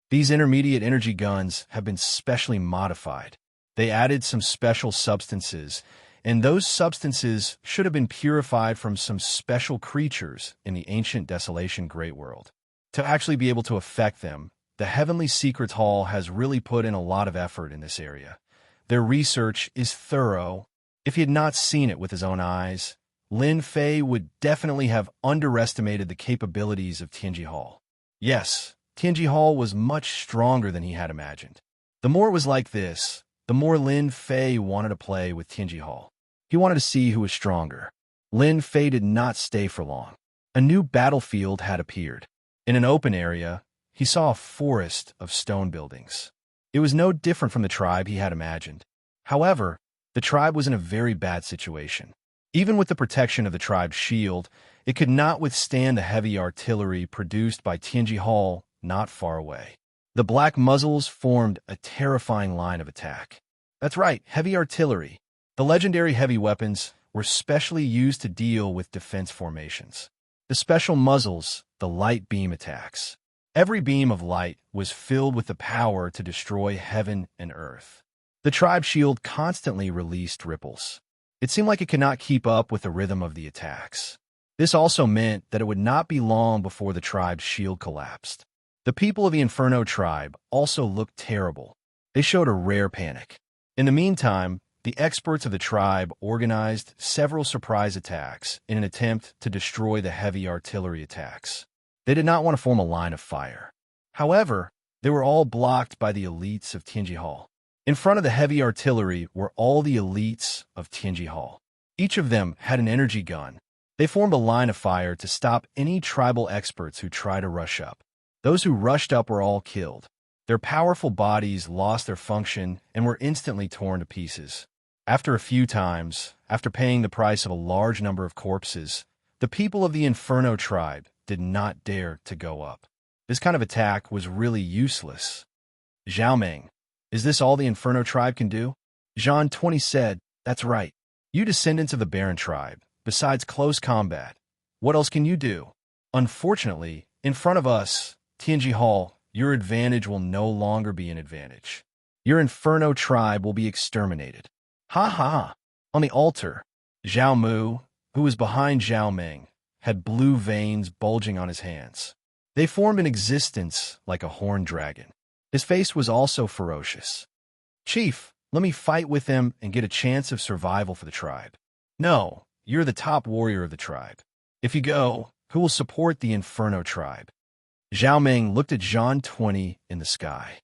These intermediate energy guns have been specially modified. They added some special substances, and those substances should have been purified from some special creatures in the ancient Desolation Great World. To actually be able to affect them, the Heavenly Secrets Hall has really put in a lot of effort in this area. Their research is thorough. If he had not seen it with his own eyes, Lin Fei would definitely have underestimated the capabilities of Tianji Hall. Yes, Tianji Hall was much stronger than he had imagined. The more it was like this, the more Lin Fei wanted to play with Tianji Hall. He wanted to see who was stronger. Lin Fei did not stay for long. A new battlefield had appeared. In an open area, he saw a forest of stone buildings. It was no different from the tribe he had imagined. However, the tribe was in a very bad situation. Even with the protection of the tribe's shield, it could not withstand the heavy artillery produced by Tianji Hall not far away. The black muzzles formed a terrifying line of attack. That's right, heavy artillery. The legendary heavy weapons were specially used to deal with defense formations. The special muzzles, the light beam attacks. Every beam of light was filled with the power to destroy heaven and earth. The tribe shield constantly released ripples. It seemed like it could not keep up with the rhythm of the attacks. This also meant that it would not be long before the tribe's shield collapsed. The people of the Inferno tribe also looked terrible. They showed a rare panic. In the meantime, the experts of the tribe organized several surprise attacks in an attempt to destroy the heavy artillery attacks. They did not want to form a line of fire. However, they were all blocked by the elites of Tianji Hall. In front of the heavy artillery were all the elites of Tianji Hall. Each of them had an energy gun. They formed a line of fire to stop any tribal experts who tried to rush up. Those who rushed up were all killed. Their powerful bodies lost their function and were instantly torn to pieces. After a few times, after paying the price of a large number of corpses, the people of the Inferno tribe did not dare to go up. This kind of attack was really useless. Xiaomeng, is this all the Inferno tribe can do? Zhan 20 said, that's right. You descendants of the Baron tribe, besides close combat, what else can you do? Unfortunately, in front of us, Tianji Hall, your advantage will no longer be an advantage. Your Inferno tribe will be exterminated. Ha ha! On the altar, Zhao Mu, who was behind Zhao Meng, had blue veins bulging on his hands. They formed an existence like a horned dragon. His face was also ferocious. Chief, let me fight with him and get a chance of survival for the tribe. No, you're the top warrior of the tribe. If you go, who will support the Inferno tribe? Zhao Meng looked at Zhan 20 in the sky.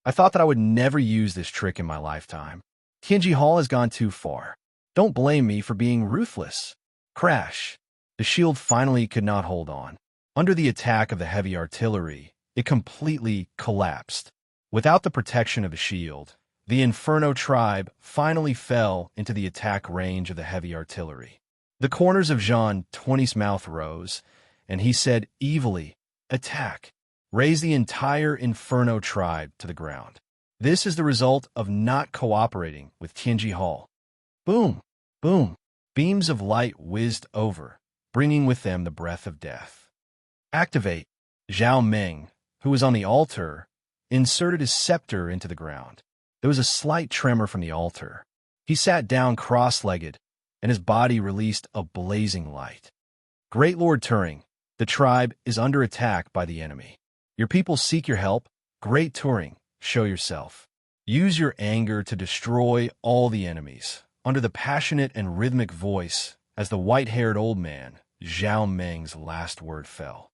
I thought that I would never use this trick in my lifetime. Tianji Hall has gone too far. Don't blame me for being ruthless. Crash. The shield finally could not hold on. Under the attack of the heavy artillery, it completely collapsed. Without the protection of the shield, the Inferno tribe finally fell into the attack range of the heavy artillery. The corners of Zhan 20's mouth rose, and he said evilly, attack. Raise the entire Inferno tribe to the ground. This is the result of not cooperating with Tianji Hall. Boom, boom. Beams of light whizzed over, bringing with them the breath of death. Activate. Zhao Meng, who was on the altar, inserted his scepter into the ground. There was a slight tremor from the altar. He sat down cross-legged, and his body released a blazing light. Great Lord Turing, the tribe is under attack by the enemy. Your people seek your help. Great Turing, show yourself. Use your anger to destroy all the enemies. Under the passionate and rhythmic voice, as the white-haired old man, Zhao Meng's last word fell.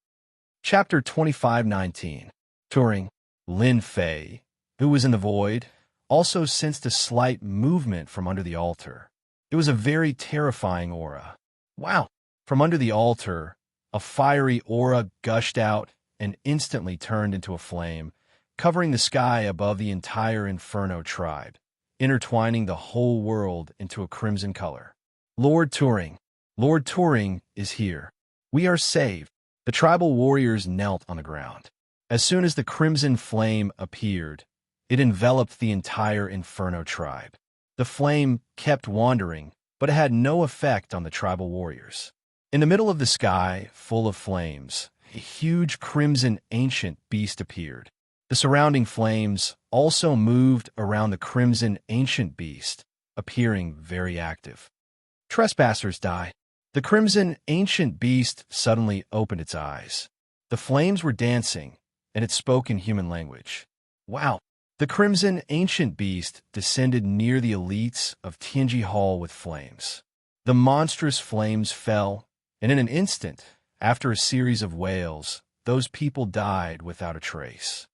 Chapter 25:19. Turing, Lin Fei, who was in the void, also sensed a slight movement from under the altar. It was a very terrifying aura. Wow! From under the altar, a fiery aura gushed out and instantly turned into a flame, covering the sky above the entire Inferno tribe, intertwining the whole world into a crimson color. Lord Turing is here. We are saved. The tribal warriors knelt on the ground. As soon as the crimson flame appeared, it enveloped the entire Inferno tribe. The flame kept wandering, but it had no effect on the tribal warriors. In the middle of the sky, full of flames, a huge crimson ancient beast appeared. The surrounding flames also moved around the crimson ancient beast, appearing very active. Trespassers die. The crimson ancient beast suddenly opened its eyes. The flames were dancing, and it spoke in human language. Wow! The crimson ancient beast descended near the elites of Tianji Hall with flames. The monstrous flames fell, and in an instant, after a series of wails, those people died without a trace.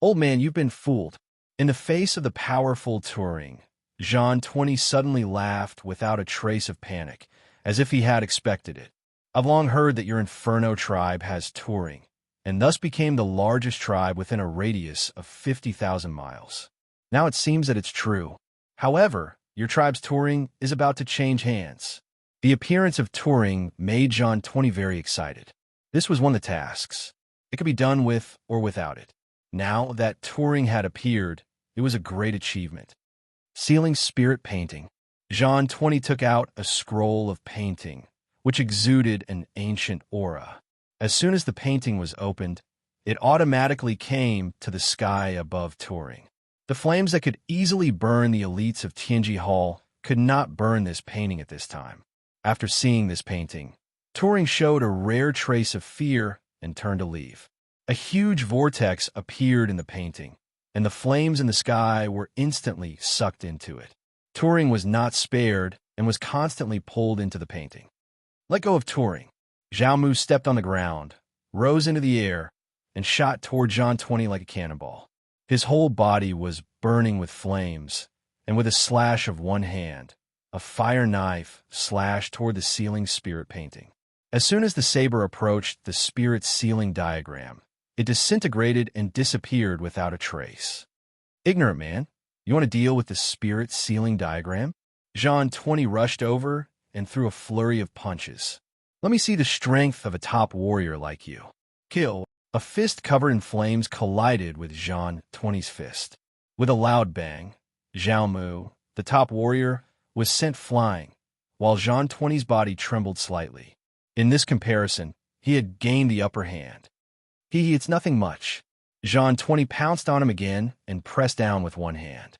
Old man, you've been fooled. In the face of the powerful Turing, Zhan 20 suddenly laughed without a trace of panic, as if he had expected it. I've long heard that your Inferno tribe has Turing, and thus became the largest tribe within a radius of 50,000 miles. Now it seems that it's true. However, your tribe's Turing is about to change hands. The appearance of Turing made Zhan 20 very excited. This was one of the tasks. It could be done with or without it. Now that Turing had appeared, it was a great achievement. Sealing spirit painting. Zhan 20 took out a scroll of painting, which exuded an ancient aura. As soon as the painting was opened, it automatically came to the sky above Turing. The flames that could easily burn the elites of Tianji Hall could not burn this painting at this time. After seeing this painting, Turing showed a rare trace of fear and turned to leave. A huge vortex appeared in the painting, and the flames in the sky were instantly sucked into it. Turing was not spared and was constantly pulled into the painting. Let go of Turing. Zhao Mu stepped on the ground, rose into the air, and shot toward Zhang 20 like a cannonball. His whole body was burning with flames, and with a slash of one hand, a fire knife slashed toward the ceiling spirit painting. As soon as the saber approached the spirit ceiling diagram, it disintegrated and disappeared without a trace. Ignorant man, you want to deal with the spirit ceiling diagram? Zhang 20 rushed over and threw a flurry of punches. Let me see the strength of a top warrior like you. Kill. A fist covered in flames collided with Zhang 20's fist. With a loud bang, Zhao Mu, the top warrior, was sent flying, while Zhang 20's body trembled slightly. In this comparison, he had gained the upper hand. It's nothing much. Zhang 20 pounced on him again and pressed down with one hand.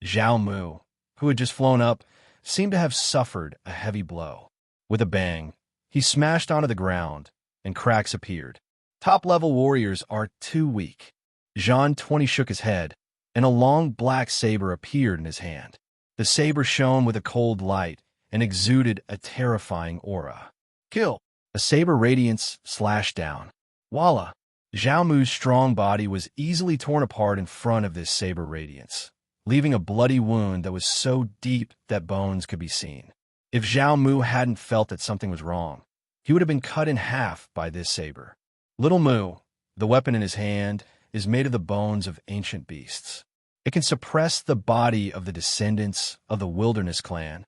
Zhao Mu, who had just flown up, seemed to have suffered a heavy blow. With a bang, he smashed onto the ground, and cracks appeared. Top-level warriors are too weak. Zhang 20 shook his head, and a long black saber appeared in his hand. The saber shone with a cold light and exuded a terrifying aura. Kill! A saber radiance slashed down. Voila! Zhao Mu's strong body was easily torn apart in front of this saber radiance, leaving a bloody wound that was so deep that bones could be seen. If Zhao Mu hadn't felt that something was wrong, he would have been cut in half by this saber. Little Mu, the weapon in his hand, is made of the bones of ancient beasts. It can suppress the body of the descendants of the Wilderness clan.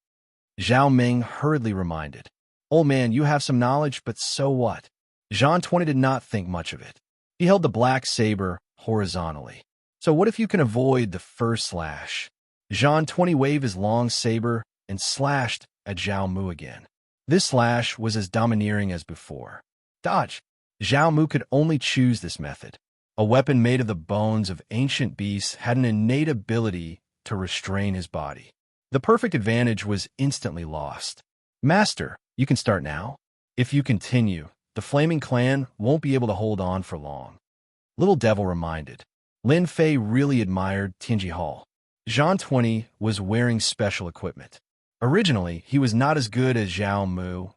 Zhao Ming hurriedly reminded. Old man, you have some knowledge, but so what? Zhang 20 did not think much of it. He held the black saber horizontally. So what if you can avoid the first slash? Zhang 20 waved his long saber and slashed at Zhao Mu again. This slash was as domineering as before. Dodge! Zhao Mu could only choose this method. A weapon made of the bones of ancient beasts had an innate ability to restrain his body. The perfect advantage was instantly lost. Master, you can start now. If you continue, the Flaming Clan won't be able to hold on for long. Little Devil reminded. Lin Fei really admired Tianji Hall. Zhang 20 was wearing special equipment. Originally, he was not as good as Zhao Mu,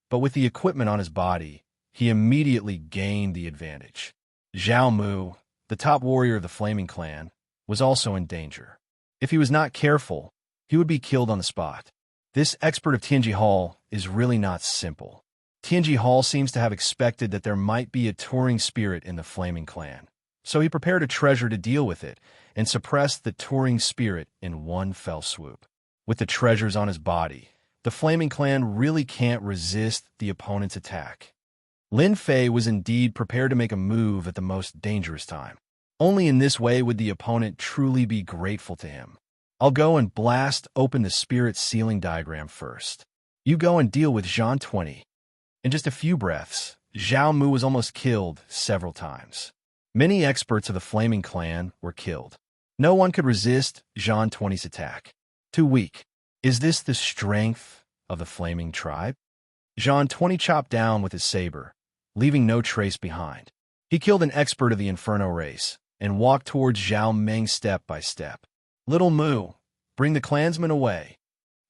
but with the equipment on his body, he immediately gained the advantage. Zhao Mu, the top warrior of the Flaming Clan, was also in danger. If he was not careful, he would be killed on the spot. This expert of Tianji Hall is really not simple. Tianji Hall seems to have expected that there might be a Turing spirit in the Flaming Clan, so he prepared a treasure to deal with it and suppressed the Turing spirit in one fell swoop. With the treasures on his body, the Flaming Clan really can't resist the opponent's attack. Lin Fei was indeed prepared to make a move at the most dangerous time. Only in this way would the opponent truly be grateful to him. I'll go and blast open the spirit ceiling diagram first. You go and deal with Zhang 20. In just a few breaths, Zhao Mu was almost killed several times. Many experts of the Flaming Clan were killed. No one could resist Zhang 20's attack. Too weak. Is this the strength of the Flaming Tribe? Zhang 20 chopped down with his saber, leaving no trace behind. He killed an expert of the Inferno race and walked towards Zhao Meng step by step. Little Mu, bring the clansmen away.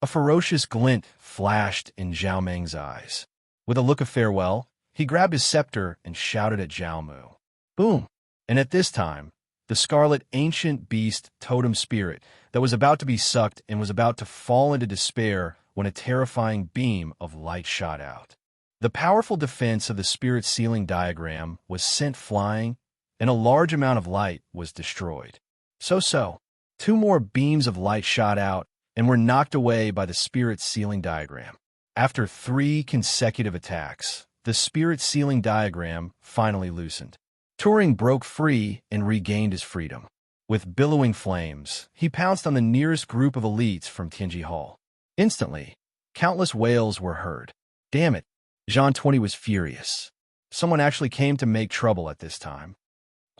A ferocious glint flashed in Zhao Meng's eyes. With a look of farewell, he grabbed his scepter and shouted at Zhao Mu. Boom! And at this time, the scarlet ancient beast totem spirit that was about to be sucked and was about to fall into despair when a terrifying beam of light shot out. The powerful defense of the spirit ceiling diagram was sent flying, and a large amount of light was destroyed. So, 2 more beams of light shot out and were knocked away by the spirit ceiling diagram. After 3 consecutive attacks, the spirit ceiling diagram finally loosened. Turing broke free and regained his freedom. With billowing flames, he pounced on the nearest group of elites from Tianji Hall. Instantly, countless wails were heard. Damn it! Zhang 20 was furious. Someone actually came to make trouble at this time.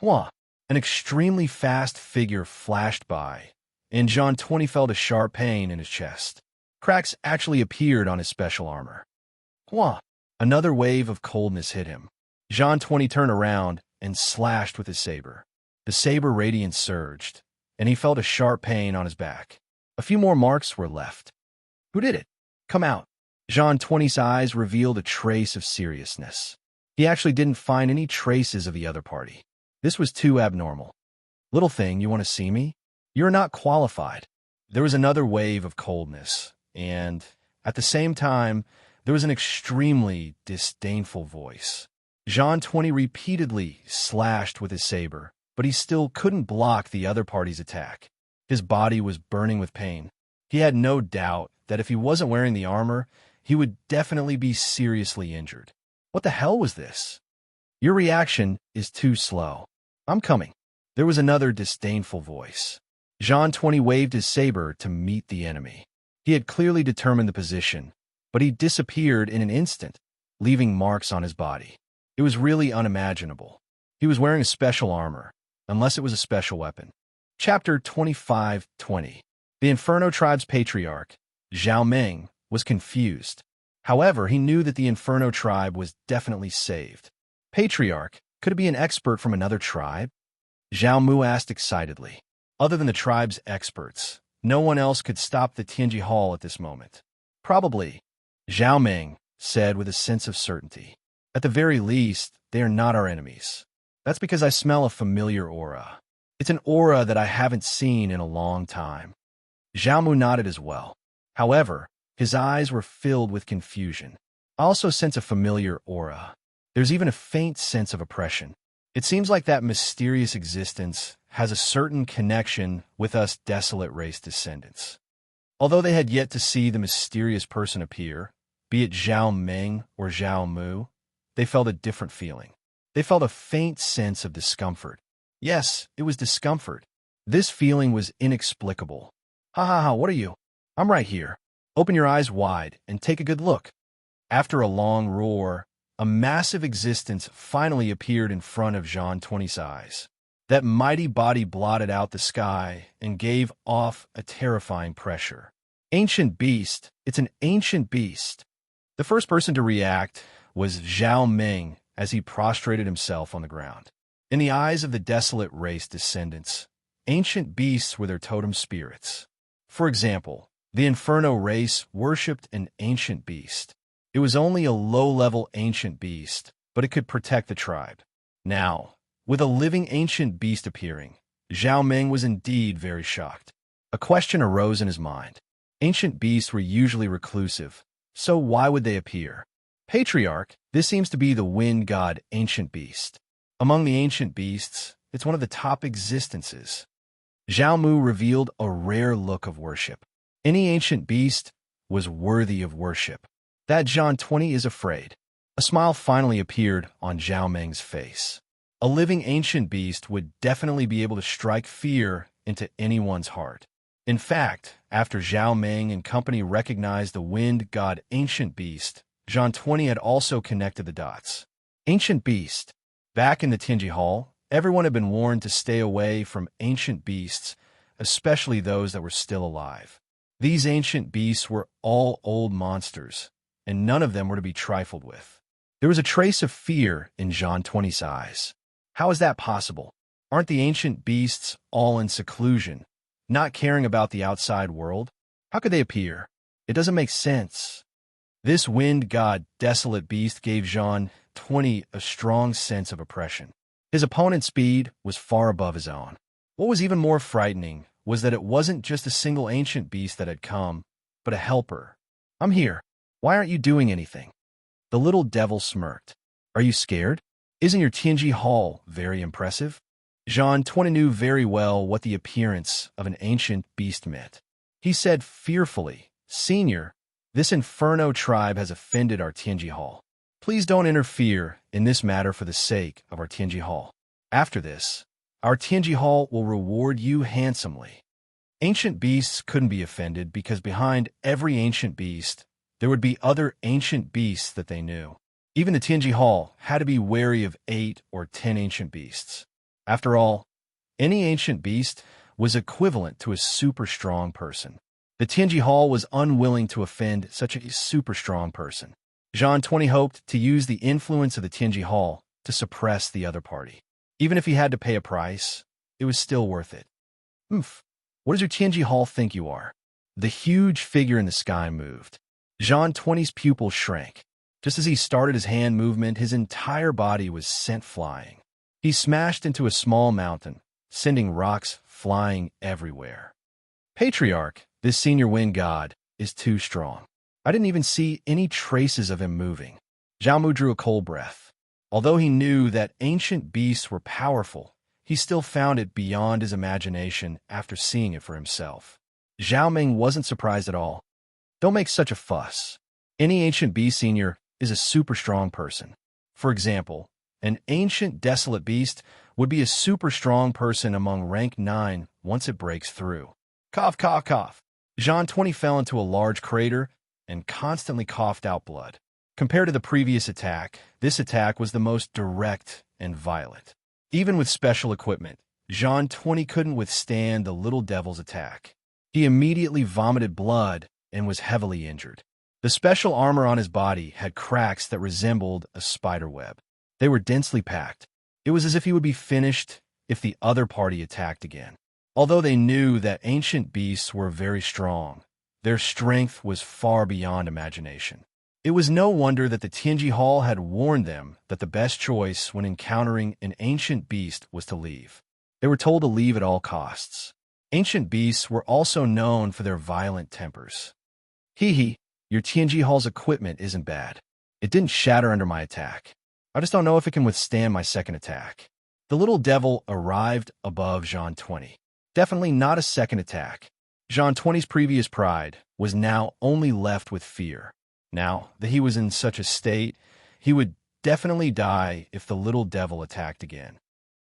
Hua! An extremely fast figure flashed by, and John 20 felt a sharp pain in his chest. Cracks actually appeared on his special armor. Hua! Another wave of coldness hit him. John 20 turned around and slashed with his saber. The saber radiance surged, and he felt a sharp pain on his back. A few more marks were left. Who did it? Come out. John 20's eyes revealed a trace of seriousness. He actually didn't find any traces of the other party. This was too abnormal. Little thing, you want to see me? You're not qualified. There was another wave of coldness, and at the same time, there was an extremely disdainful voice. John 20 repeatedly slashed with his saber, but he still couldn't block the other party's attack. His body was burning with pain. He had no doubt that if he wasn't wearing the armor, he would definitely be seriously injured. What the hell was this? Your reaction is too slow. I'm coming. There was another disdainful voice. John 20 waved his saber to meet the enemy. He had clearly determined the position, but he disappeared in an instant, leaving marks on his body. It was really unimaginable. He was wearing a special armor, unless it was a special weapon. Chapter 25:20. The Inferno Tribe's patriarch, Zhao Meng, was confused. However, he knew that the Inferno Tribe was definitely saved. Patriarch? Could it be an expert from another tribe? Zhao Mu asked excitedly. Other than the tribe's experts, no one else could stop the Tianji Hall at this moment. Probably, Zhao Meng said with a sense of certainty. At the very least, they are not our enemies. That's because I smell a familiar aura. It's an aura that I haven't seen in a long time. Zhao Mu nodded as well. However, his eyes were filled with confusion. I also sense a familiar aura. There's even a faint sense of oppression. It seems like that mysterious existence has a certain connection with us desolate race descendants. Although they had yet to see the mysterious person appear, be it Zhao Meng or Zhao Mu, they felt a different feeling. They felt a faint sense of discomfort. Yes, it was discomfort. This feeling was inexplicable. Ha ha ha, what are you? I'm right here. Open your eyes wide and take a good look. After a long roar, a massive existence finally appeared in front of Jean 20's eyes. That mighty body blotted out the sky and gave off a terrifying pressure. Ancient beast, it's an ancient beast. The first person to react was Zhao Meng as he prostrated himself on the ground. In the eyes of the desolate race descendants, ancient beasts were their totem spirits. For example, the Inferno race worshipped an ancient beast. It was only a low-level ancient beast, but it could protect the tribe. Now, with a living ancient beast appearing, Zhao Meng was indeed very shocked. A question arose in his mind. Ancient beasts were usually reclusive, so why would they appear? Patriarch, this seems to be the wind god ancient beast. Among the ancient beasts, it's one of the top existences. Zhao Mu revealed a rare look of worship. Any ancient beast was worthy of worship. That John 20 is afraid. A smile finally appeared on Zhao Meng's face. A living ancient beast would definitely be able to strike fear into anyone's heart. In fact, after Zhao Meng and company recognized the wind god ancient beast, John 20 had also connected the dots. Ancient beast. Back in the Tianji Hall, everyone had been warned to stay away from ancient beasts, especially those that were still alive. These ancient beasts were all old monsters, and none of them were to be trifled with. There was a trace of fear in John 20's eyes. How is that possible? Aren't the ancient beasts all in seclusion, not caring about the outside world? How could they appear? It doesn't make sense. This wind god desolate beast gave John 20 a strong sense of oppression. His opponent's speed was far above his own. What was even more frightening was that it wasn't just a single ancient beast that had come, but a helper. I'm here. Why aren't you doing anything? The little devil smirked. Are you scared? Isn't your Tianji Hall very impressive? Jean 20 knew very well what the appearance of an ancient beast meant. He said fearfully, Senior, this Inferno tribe has offended our Tianji Hall. Please don't interfere in this matter for the sake of our Tianji Hall. After this, our Tianji Hall will reward you handsomely. Ancient beasts couldn't be offended because behind every ancient beast, there would be other ancient beasts that they knew. Even the Tianji Hall had to be wary of 8 or 10 ancient beasts. After all, any ancient beast was equivalent to a super strong person. The Tianji Hall was unwilling to offend such a super strong person. Zhang 20 hoped to use the influence of the Tianji Hall to suppress the other party. Even if he had to pay a price, it was still worth it. Oof. What does your Tianji Hall think you are? The huge figure in the sky moved. Zhang 20's pupil shrank. Just as he started his hand movement, his entire body was sent flying. He smashed into a small mountain, sending rocks flying everywhere. Patriarch, this senior wind god, is too strong. I didn't even see any traces of him moving. Zhao Mu drew a cold breath. Although he knew that ancient beasts were powerful, he still found it beyond his imagination after seeing it for himself. Zhao Ming wasn't surprised at all. Don't make such a fuss. Any ancient beast senior is a super strong person. For example, an ancient desolate beast would be a super strong person among rank 9 once it breaks through. Cough, cough, cough. Zhang 20 fell into a large crater and constantly coughed out blood. Compared to the previous attack, this attack was the most direct and violent. Even with special equipment, Zhang 20 couldn't withstand the little devil's attack. He immediately vomited blood and was heavily injured. The special armor on his body had cracks that resembled a spider web. They were densely packed. It was as if he would be finished if the other party attacked again. Although they knew that ancient beasts were very strong, their strength was far beyond imagination. It was no wonder that the Tianji Hall had warned them that the best choice when encountering an ancient beast was to leave. They were told to leave at all costs. Ancient beasts were also known for their violent tempers. Hee, your Tianji Hall's equipment isn't bad. It didn't shatter under my attack. I just don't know if it can withstand my second attack. The little devil arrived above Zhang 20. Definitely not a second attack. Zhang 20's previous pride was now only left with fear. Now that he was in such a state, he would definitely die if the little devil attacked again.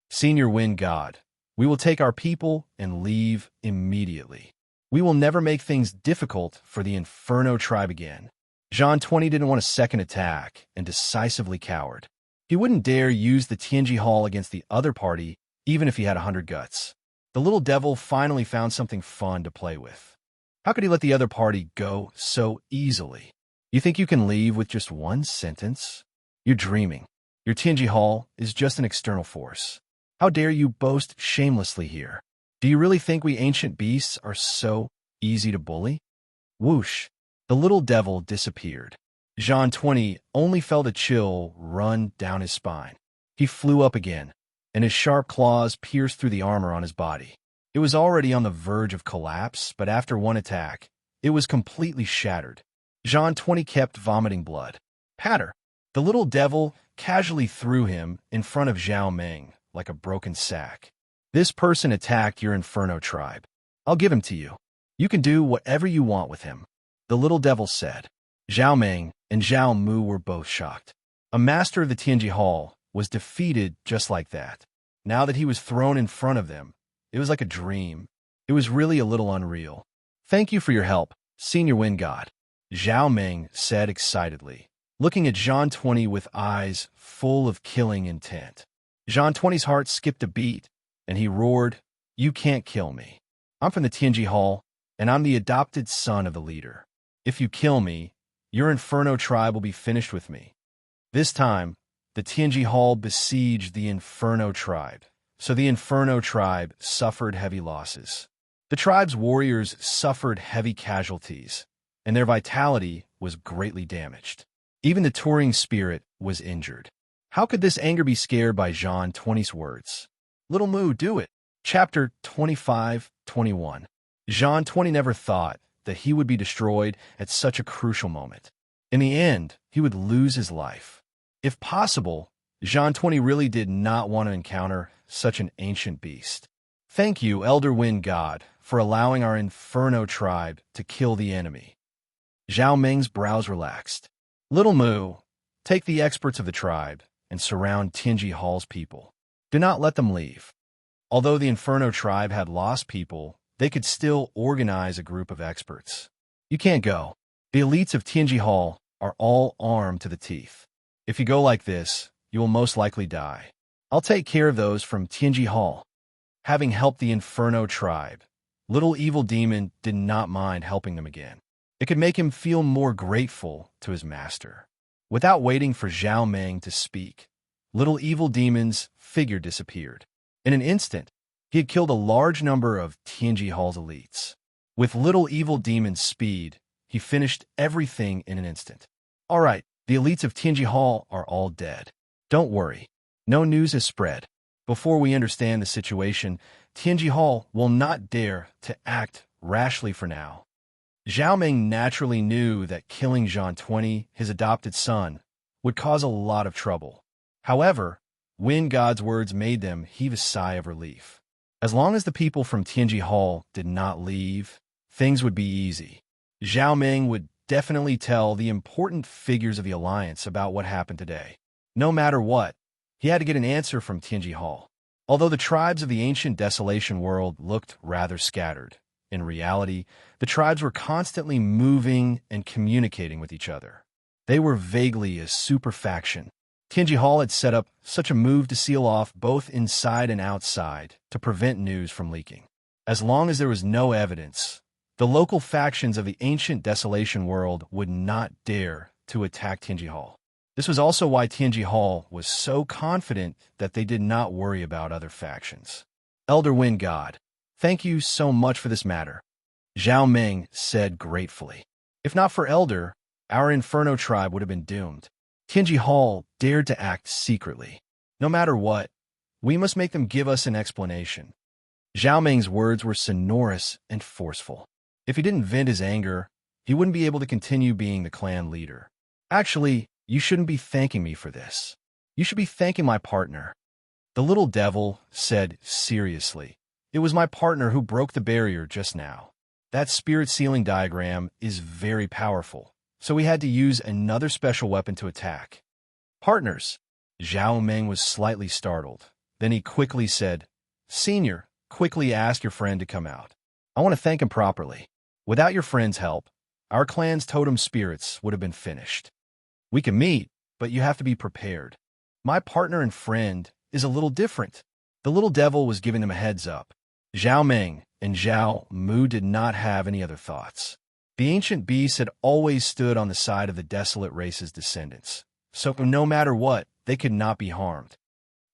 Senior Wind God, we will take our people and leave immediately. We will never make things difficult for the Inferno tribe again. Zhang 20 didn't want a second attack and decisively cowered. He wouldn't dare use the Tianji Hall against the other party, even if he had 100 guts. The little devil finally found something fun to play with. How could he let the other party go so easily? You think you can leave with just one sentence? You're dreaming. Your Tianji Hall is just an external force. How dare you boast shamelessly here? Do you really think we ancient beasts are so easy to bully? Whoosh! The little devil disappeared. Zhang 20 only felt a chill run down his spine. He flew up again, and his sharp claws pierced through the armor on his body. It was already on the verge of collapse, but after one attack, it was completely shattered. Zhang 20 kept vomiting blood. Patter! The little devil casually threw him in front of Zhao Ming like a broken sack. This person attacked your Inferno tribe. I'll give him to you. You can do whatever you want with him. The little devil said. Zhao Ming and Zhao Mu were both shocked. A master of the Tianji Hall was defeated just like that. Now that he was thrown in front of them, it was like a dream. It was really a little unreal. Thank you for your help, Senior Wind God, Zhao Ming said excitedly, looking at Zhang 20 with eyes full of killing intent. Zhang 20's heart skipped a beat, and he roared, "You can't kill me. I'm from the Tianji Hall, and I'm the adopted son of the leader. If you kill me, your Inferno tribe will be finished with me." This time, the Tianji Hall besieged the Inferno tribe, so the Inferno tribe suffered heavy losses. The tribe's warriors suffered heavy casualties, and their vitality was greatly damaged. Even the touring spirit was injured. How could this anger be scared by Zhang 20's words? Little Mu, do it. Chapter 25-21. Zhang 20 never thought that he would be destroyed at such a crucial moment. In the end, he would lose his life. If possible, Zhang 20 really did not want to encounter such an ancient beast. Thank you, Elder Wind God, for allowing our Inferno tribe to kill the enemy. Zhao Ming's brows relaxed. Little Mu, take the experts of the tribe and surround Tianji Hall's people. Do not let them leave. Although the Inferno tribe had lost people, they could still organize a group of experts. You can't go. The elites of Tianji Hall are all armed to the teeth. If you go like this, you will most likely die. I'll take care of those from Tianji Hall. Having helped the Inferno tribe, Little Evil Demon did not mind helping them again. It could make him feel more grateful to his master. Without waiting for Zhao Meng to speak, Little Evil Demon's figure disappeared. In an instant, he had killed a large number of Tianji Hall's elites. With Little Evil Demon's speed, he finished everything in an instant. All right, the elites of Tianji Hall are all dead. Don't worry. No news has spread. Before we understand the situation, Tianji Hall will not dare to act rashly for now. Zhao Meng naturally knew that killing Zhang 20, his adopted son, would cause a lot of trouble. However, when God's words made them heave a sigh of relief. As long as the people from Tianji Hall did not leave, things would be easy. Zhao Meng would definitely tell the important figures of the Alliance about what happened today. No matter what, he had to get an answer from Tianji Hall. Although the tribes of the ancient Desolation world looked rather scattered, in reality, the tribes were constantly moving and communicating with each other. They were vaguely a super faction. Tianji Hall had set up such a move to seal off both inside and outside to prevent news from leaking. As long as there was no evidence, the local factions of the ancient Desolation world would not dare to attack Tianji Hall. This was also why Tianji Hall was so confident that they did not worry about other factions. Elder Wind God, thank you so much for this matter, Zhao Meng said gratefully. If not for Elder, our Inferno tribe would have been doomed. Tianji Hall dared to act secretly. No matter what, we must make them give us an explanation. Zhao Meng's words were sonorous and forceful. If he didn't vent his anger, he wouldn't be able to continue being the clan leader. Actually, you shouldn't be thanking me for this. You should be thanking my partner. The little devil said seriously. It was my partner who broke the barrier just now. That spirit sealing diagram is very powerful, so we had to use another special weapon to attack. Partners. Zhao Meng was slightly startled. Then he quickly said, Senior, quickly ask your friend to come out. I want to thank him properly. Without your friend's help, our clan's totem spirits would have been finished. We can meet, but you have to be prepared. My partner and friend is a little different. The little devil was giving them a heads up. Zhao Meng and Zhao Mu did not have any other thoughts. The ancient beasts had always stood on the side of the desolate race's descendants, so no matter what, they could not be harmed.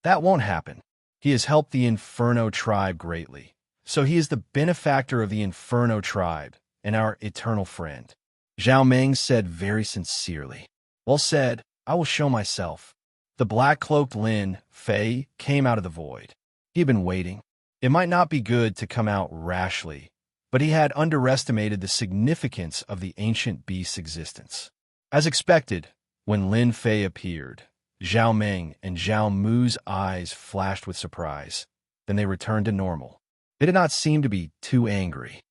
That won't happen. He has helped the Inferno tribe greatly, so he is the benefactor of the Inferno tribe and our eternal friend. Zhao Meng said very sincerely. Well said, I will show myself. The black-cloaked Lin Fei came out of the void. He had been waiting. It might not be good to come out rashly, but he had underestimated the significance of the ancient beast's existence. As expected, when Lin Fei appeared, Zhao Meng and Zhao Mu's eyes flashed with surprise. Then they returned to normal. They did not seem to be too angry.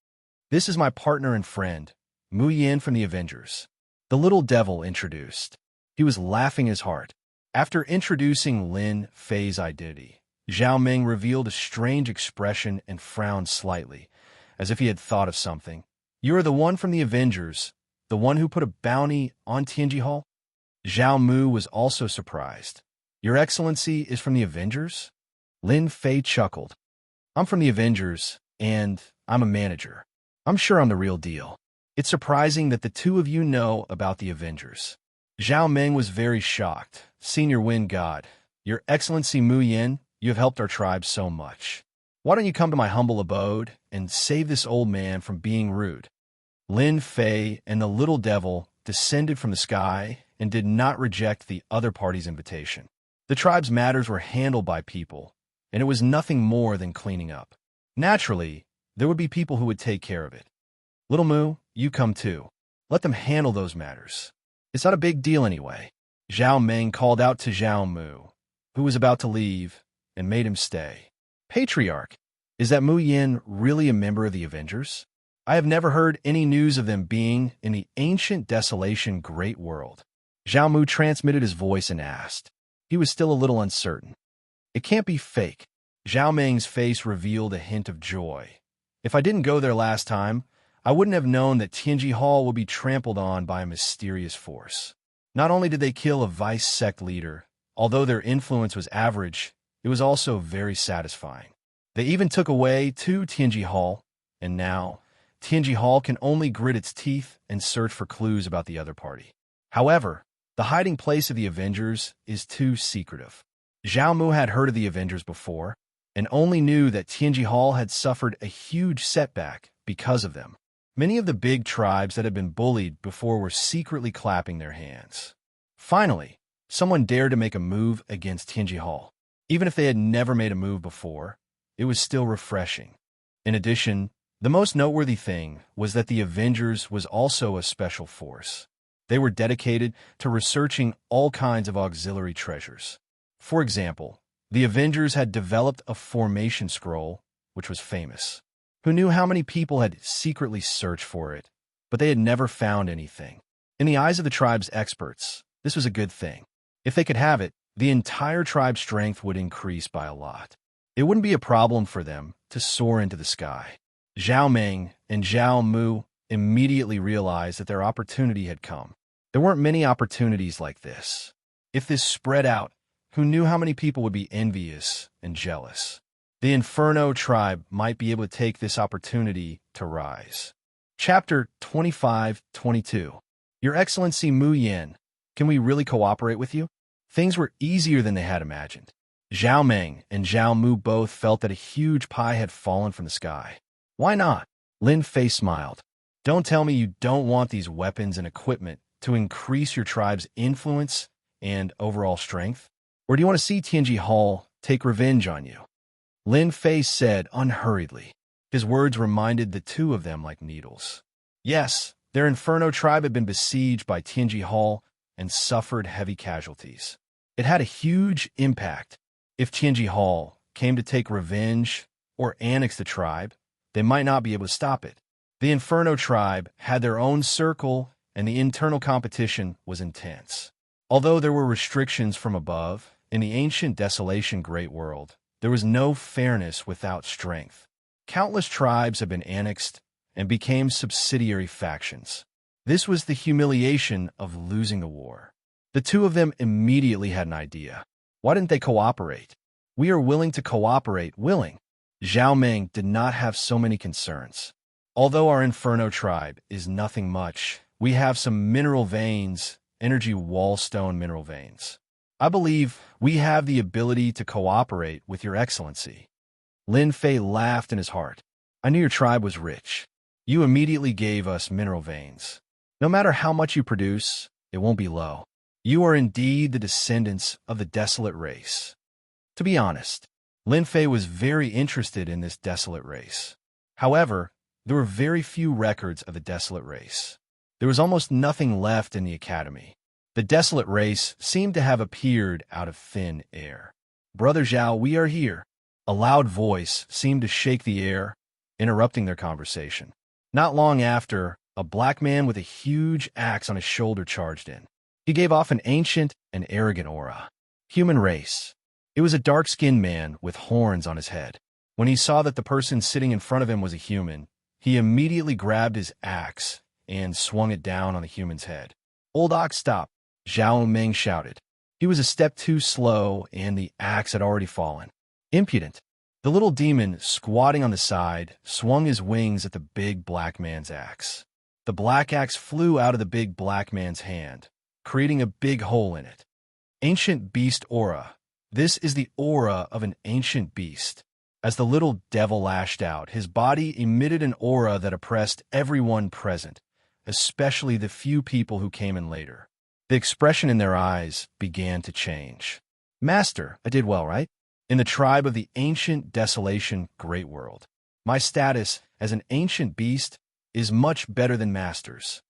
This is my partner and friend, Mu Yin from the Avengers. The little devil introduced. He was laughing his heart. After introducing Lin Fei's identity, Zhao Meng revealed a strange expression and frowned slightly, as if he had thought of something. You are the one from the Avengers, the one who put a bounty on Tianji Hall? Zhao Mu was also surprised. Your Excellency is from the Avengers? Lin Fei chuckled. I'm from the Avengers, and I'm a manager. I'm sure I'm the real deal. It's surprising that the two of you know about the Avengers. Zhao Meng was very shocked. Senior Wind God, Your Excellency Mu Yin, you have helped our tribe so much. Why don't you come to my humble abode and save this old man from being rude? Lin Fei and the little devil descended from the sky and did not reject the other party's invitation. The tribe's matters were handled by people, and it was nothing more than cleaning up. Naturally, there would be people who would take care of it. Little Mu, you come too. Let them handle those matters. It's not a big deal anyway. Zhao Meng called out to Zhao Mu, who was about to leave, and made him stay. Patriarch, is that Mu Yin really a member of the Avengers? I have never heard any news of them being in the ancient Desolation Great World. Zhao Mu transmitted his voice and asked. He was still a little uncertain. It can't be fake. Zhao Meng's face revealed a hint of joy. If I didn't go there last time, I wouldn't have known that Tianji Hall would be trampled on by a mysterious force. Not only did they kill a vice sect leader, although their influence was average, it was also very satisfying. They even took away two Tianji Hall, and now Tianji Hall can only grit its teeth and search for clues about the other party. However, the hiding place of the Avengers is too secretive. Zhao Mu had heard of the Avengers before, and only knew that Tianji Hall had suffered a huge setback because of them. Many of the big tribes that had been bullied before were secretly clapping their hands. Finally, someone dared to make a move against Tianji Hall. Even if they had never made a move before, it was still refreshing. In addition, the most noteworthy thing was that the Avengers was also a special force. They were dedicated to researching all kinds of auxiliary treasures. For example, the Avengers had developed a formation scroll, which was famous. Who knew how many people had secretly searched for it, but they had never found anything. In the eyes of the tribe's experts, this was a good thing. If they could have it, the entire tribe's strength would increase by a lot. It wouldn't be a problem for them to soar into the sky. Zhao Meng and Zhao Mu immediately realized that their opportunity had come. There weren't many opportunities like this. If this spread out, who knew how many people would be envious and jealous? The Inferno tribe might be able to take this opportunity to rise. Chapter 25-22. Your Excellency Mu Yan, can we really cooperate with you? Things were easier than they had imagined. Zhao Meng and Zhao Mu both felt that a huge pie had fallen from the sky. Why not? Lin Fei smiled. Don't tell me you don't want these weapons and equipment to increase your tribe's influence and overall strength? Or do you want to see Tianji Hall take revenge on you? Lin Fei said unhurriedly. His words reminded the two of them like needles. Yes, their Inferno tribe had been besieged by Tianji Hall and suffered heavy casualties. It had a huge impact. If Tianji Hall came to take revenge or annex the tribe, they might not be able to stop it. The Inferno tribe had their own circle, and the internal competition was intense. Although there were restrictions from above, in the ancient desolation great world, there was no fairness without strength. Countless tribes had been annexed and became subsidiary factions. This was the humiliation of losing the war. The two of them immediately had an idea. Why didn't they cooperate? We are willing to cooperate, willing. Zhao Meng did not have so many concerns. Although our Inferno tribe is nothing much, we have some mineral veins, energy wallstone mineral veins. I believe we have the ability to cooperate with your excellency. Lin Fei laughed in his heart. I knew your tribe was rich. You immediately gave us mineral veins. No matter how much you produce, it won't be low. You are indeed the descendants of the desolate race. To be honest, Lin Fei was very interested in this desolate race. However, there were very few records of the desolate race. There was almost nothing left in the academy. The desolate race seemed to have appeared out of thin air. Brother Zhao, we are here. A loud voice seemed to shake the air, interrupting their conversation. Not long after, a black man with a huge axe on his shoulder charged in. He gave off an ancient and arrogant aura. Human race. It was a dark-skinned man with horns on his head. When he saw that the person sitting in front of him was a human, he immediately grabbed his axe and swung it down on the human's head. Old ox, stop, Zhao Meng shouted. He was a step too slow, and the axe had already fallen. Impudent. The little demon, squatting on the side, swung his wings at the big black man's axe. The black axe flew out of the big black man's hand, creating a big hole in it. Ancient beast aura. This is the aura of an ancient beast. As the little devil lashed out, his body emitted an aura that oppressed everyone present, especially the few people who came in later. The expression in their eyes began to change. Master, I did well, right? In the tribe of the ancient desolation great world. My status as an ancient beast is much better than Master's.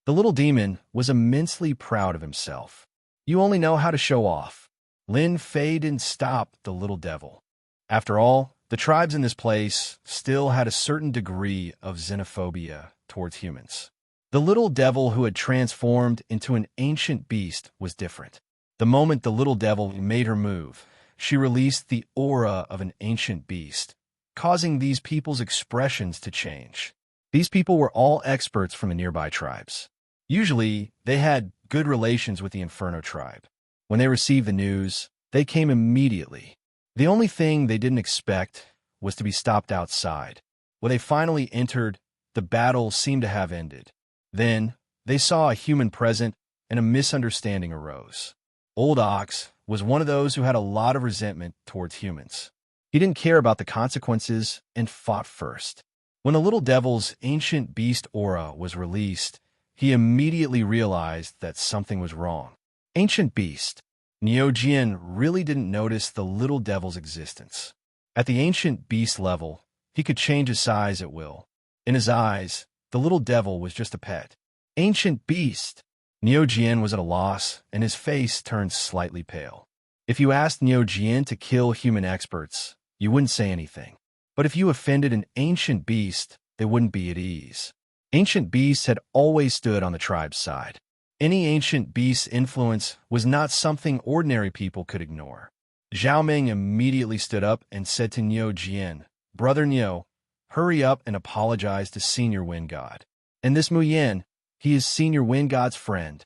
The little demon was immensely proud of himself. You only know how to show off. Lin Fei didn't stop the little devil. After all, the tribes in this place still had a certain degree of xenophobia towards humans. The little devil who had transformed into an ancient beast was different. The moment the little devil made her move, she released the aura of an ancient beast, causing these people's expressions to change. These people were all experts from the nearby tribes. Usually, they had good relations with the Inferno tribe. When they received the news, they came immediately. The only thing they didn't expect was to be stopped outside. When they finally entered, the battle seemed to have ended. Then, they saw a human present, and a misunderstanding arose. Old Ox was one of those who had a lot of resentment towards humans. He didn't care about the consequences and fought first. When the little devil's ancient beast aura was released, he immediately realized that something was wrong. Ancient beast. Niujian really didn't notice the little devil's existence. At the ancient beast level, he could change his size at will. In his eyes, the little devil was just a pet. Ancient beast. Niujian was at a loss, and his face turned slightly pale. If you asked Niujian to kill human experts, you wouldn't say anything. But if you offended an ancient beast, they wouldn't be at ease. Ancient beasts had always stood on the tribe's side. Any ancient beast's influence was not something ordinary people could ignore. Zhao Ming immediately stood up and said to Niujian, "Brother Niu, hurry up and apologize to Senior Wind God. And this Mu Yan, he is Senior Wind God's friend."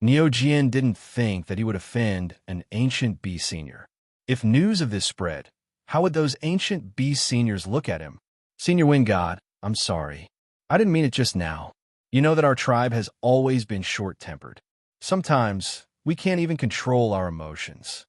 Niujian didn't think that he would offend an ancient beast senior. If news of this spread, how would those ancient beast seniors look at him? "Senior Wind God, I'm sorry. I didn't mean it just now. You know that our tribe has always been short-tempered. Sometimes, we can't even control our emotions."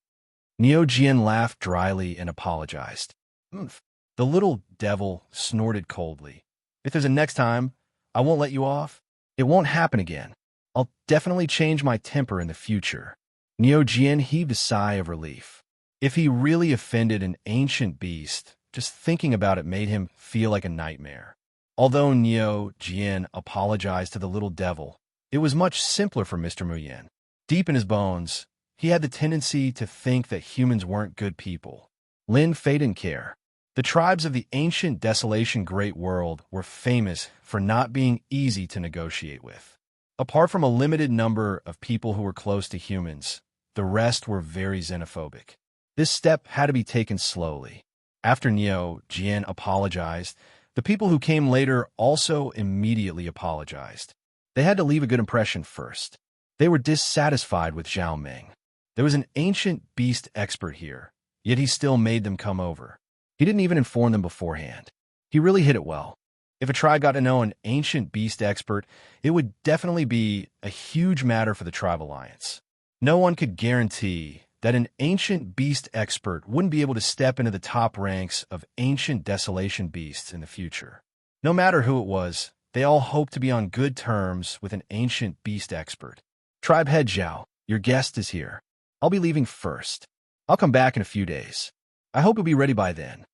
Niujian laughed dryly and apologized. "Umph." The little devil snorted coldly. "If there's a next time, I won't let you off. It won't happen again. I'll definitely change my temper in the future." Niujian heaved a sigh of relief. If he really offended an ancient beast, just thinking about it made him feel like a nightmare. Although Niujian apologized to the little devil, it was much simpler for Mr. Muyan. Deep in his bones, he had the tendency to think that humans weren't good people. Lin Fei didn't care. The tribes of the ancient Desolation Great World were famous for not being easy to negotiate with. Apart from a limited number of people who were close to humans, the rest were very xenophobic. This step had to be taken slowly. After Niujian apologized, the people who came later also immediately apologized. They had to leave a good impression first. They were dissatisfied with Zhao Ming. There was an ancient beast expert here, yet he still made them come over. He didn't even inform them beforehand. He really hit it well. If a tribe got to know an ancient beast expert, it would definitely be a huge matter for the tribe alliance. No one could guarantee that an ancient beast expert wouldn't be able to step into the top ranks of ancient desolation beasts in the future. No matter who it was, they all hoped to be on good terms with an ancient beast expert. "Tribe head Zhao, your guest is here. I'll be leaving first. I'll come back in a few days. I hope you'll be ready by then."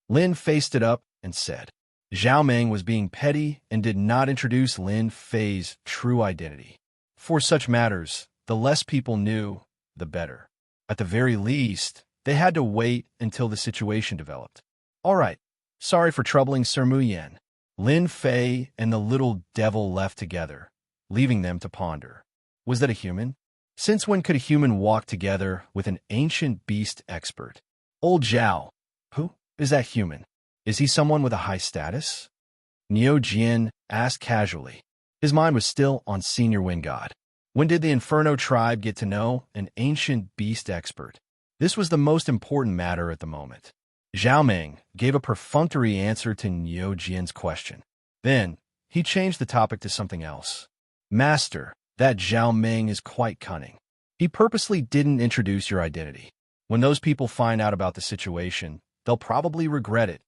Lin Fei stood up and said. Zhao Ming was being petty and did not introduce Lin Fei's true identity. For such matters, the less people knew, the better. At the very least, they had to wait until the situation developed. "All right, sorry for troubling Sir Mu Yan." Lin Fei and the little devil left together, leaving them to ponder. Was that a human? Since when could a human walk together with an ancient beast expert? Old Zhao. Who is that human? Is he someone with a high status? Niujian asked casually. His mind was still on Senior Wind God. When did the Inferno tribe get to know an ancient beast expert? This was the most important matter at the moment. Zhao Ming gave a perfunctory answer to Niujian's question. Then, he changed the topic to something else. "Master, that Zhao Ming is quite cunning. He purposely didn't introduce your identity. When those people find out about the situation, they'll probably regret it,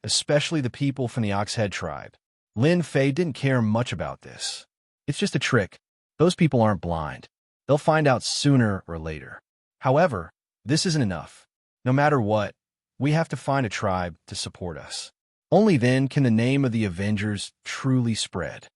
especially the people from the Oxhead tribe." Lin Fei didn't care much about this. "It's just a trick. Those people aren't blind. They'll find out sooner or later. However, this isn't enough. No matter what, we have to find a tribe to support us. Only then can the name of the Avengers truly spread."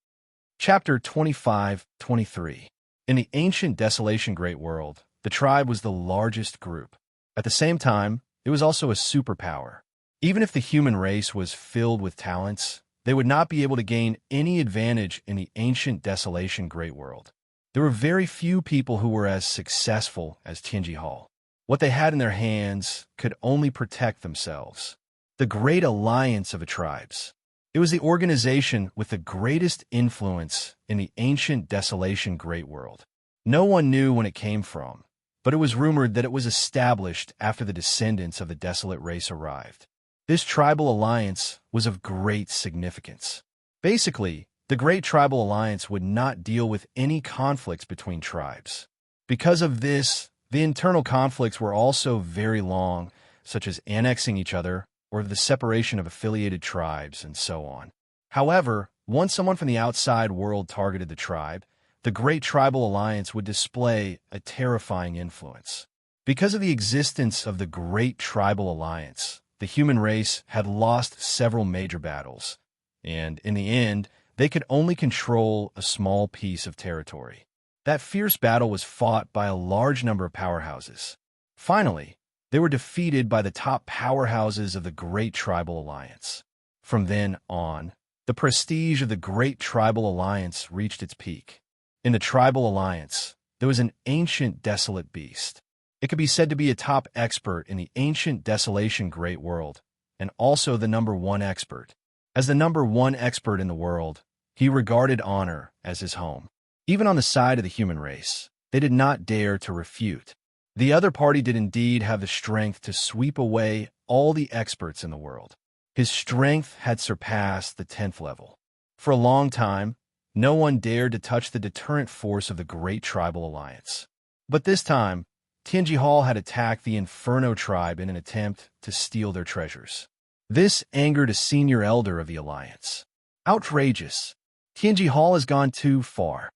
Chapter 25-23. In the ancient Desolation Great World, the tribe was the largest group. At the same time, it was also a superpower. Even if the human race was filled with talents, they would not be able to gain any advantage in the ancient Desolation Great World. There were very few people who were as successful as Tianji Hall. What they had in their hands could only protect themselves. The Great Alliance of the Tribes. It was the organization with the greatest influence in the ancient Desolation Great World. No one knew when it came from, but it was rumored that it was established after the descendants of the desolate race arrived. This tribal alliance was of great significance. Basically, the Great Tribal Alliance would not deal with any conflicts between tribes. Because of this, the internal conflicts were also very long, such as annexing each other or the separation of affiliated tribes and so on. However, once someone from the outside world targeted the tribe, the Great Tribal Alliance would display a terrifying influence. Because of the existence of the Great Tribal Alliance, the human race had lost several major battles, and in the end, they could only control a small piece of territory. That fierce battle was fought by a large number of powerhouses. Finally, they were defeated by the top powerhouses of the Great Tribal Alliance. From then on, the prestige of the Great Tribal Alliance reached its peak. In the Tribal Alliance, there was an ancient desolate beast. It could be said to be a top expert in the ancient desolation great world, and also the #1 expert. As the #1 expert in the world, he regarded honor as his home. Even on the side of the human race, they did not dare to refute. The other party did indeed have the strength to sweep away all the experts in the world. His strength had surpassed the 10th level. For a long time, no one dared to touch the deterrent force of the Great Tribal Alliance. But this time, Tianji Hall had attacked the Inferno tribe in an attempt to steal their treasures. This angered a senior elder of the Alliance. Outrageous! Tianji Hall has gone too far.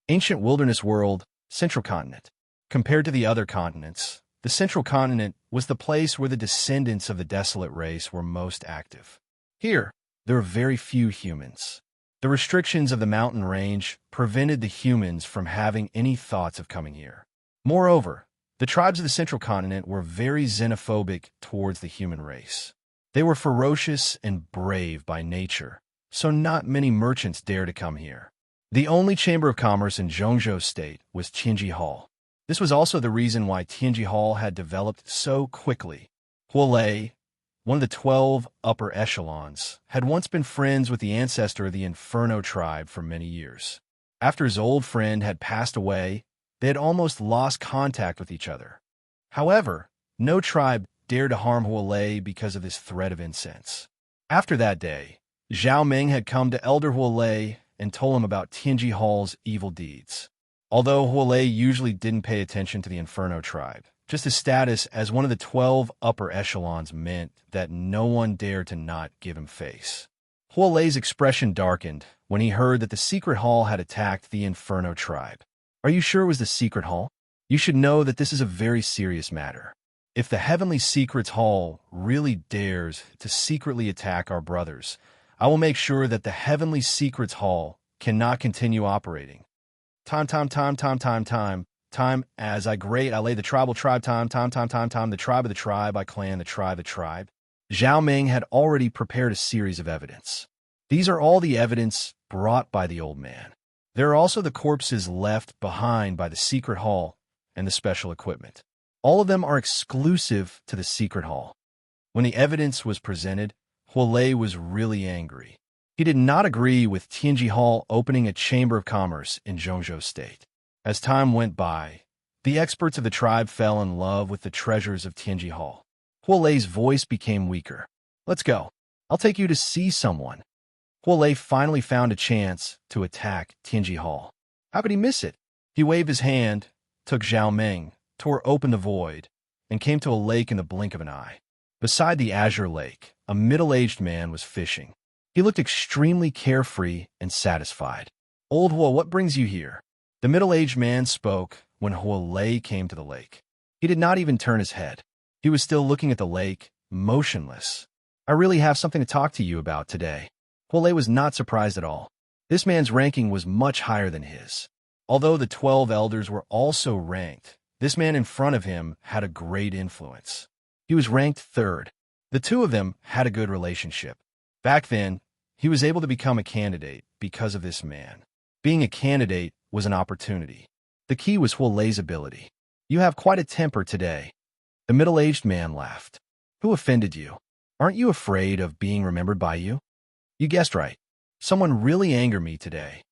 Ancient wilderness world, Central Continent. Compared to the other continents, the Central Continent was the place where the descendants of the desolate race were most active. Here, there were very few humans. The restrictions of the mountain range prevented the humans from having any thoughts of coming here. Moreover, the tribes of the Central Continent were very xenophobic towards the human race. They were ferocious and brave by nature, so not many merchants dared to come here. The only chamber of commerce in Zhongzhou State was Tianji Hall. This was also the reason why Tianji Hall had developed so quickly. Huolei, one of the 12 upper echelons, had once been friends with the ancestor of the Inferno tribe for many years. After his old friend had passed away, they had almost lost contact with each other. However, no tribe dared to harm Huolei because of this threat of incense. After that day, Zhao Ming had come to Elder Huolei and told him about Tianji Hall's evil deeds. Although Huolei usually didn't pay attention to the Inferno tribe, just his status as one of the 12 upper echelons meant that no one dared to not give him face. Huolei's expression darkened when he heard that the secret hall had attacked the Inferno tribe. Are you sure it was the secret hall? You should know that this is a very serious matter. If the Heavenly Secrets Hall really dares to secretly attack our brothers, I will make sure that the Heavenly Secrets Hall cannot continue operating. Time, as I great, I lay the tribal tribe, time, the tribe of the tribe, I clan, the tribe. Zhao Ming had already prepared a series of evidence. These are all the evidence brought by the old man. There are also the corpses left behind by the secret hall and the special equipment. All of them are exclusive to the secret hall. When the evidence was presented, Huolei was really angry. He did not agree with Tianji Hall opening a chamber of commerce in Zhongzhou State. As time went by, the experts of the tribe fell in love with the treasures of Tianji Hall. Huolei's voice became weaker. Let's go. I'll take you to see someone. Huolei finally found a chance to attack Tianji Hall. How could he miss it? He waved his hand, took Zhao Ming, tore open the void, and came to a lake in the blink of an eye. Beside the azure lake, a middle-aged man was fishing. He looked extremely carefree and satisfied. Old Huo, what brings you here? The middle-aged man spoke when Huolei came to the lake. He did not even turn his head. He was still looking at the lake, motionless. I really have something to talk to you about today. Huolei was not surprised at all. This man's ranking was much higher than his. Although the 12 elders were also ranked, this man in front of him had a great influence. He was ranked 3rd. The two of them had a good relationship. Back then, he was able to become a candidate because of this man. Being a candidate was an opportunity. The key was Huolei's ability. You have quite a temper today. The middle-aged man laughed. Who offended you? Aren't you afraid of being remembered by you? You guessed right. Someone really angered me today.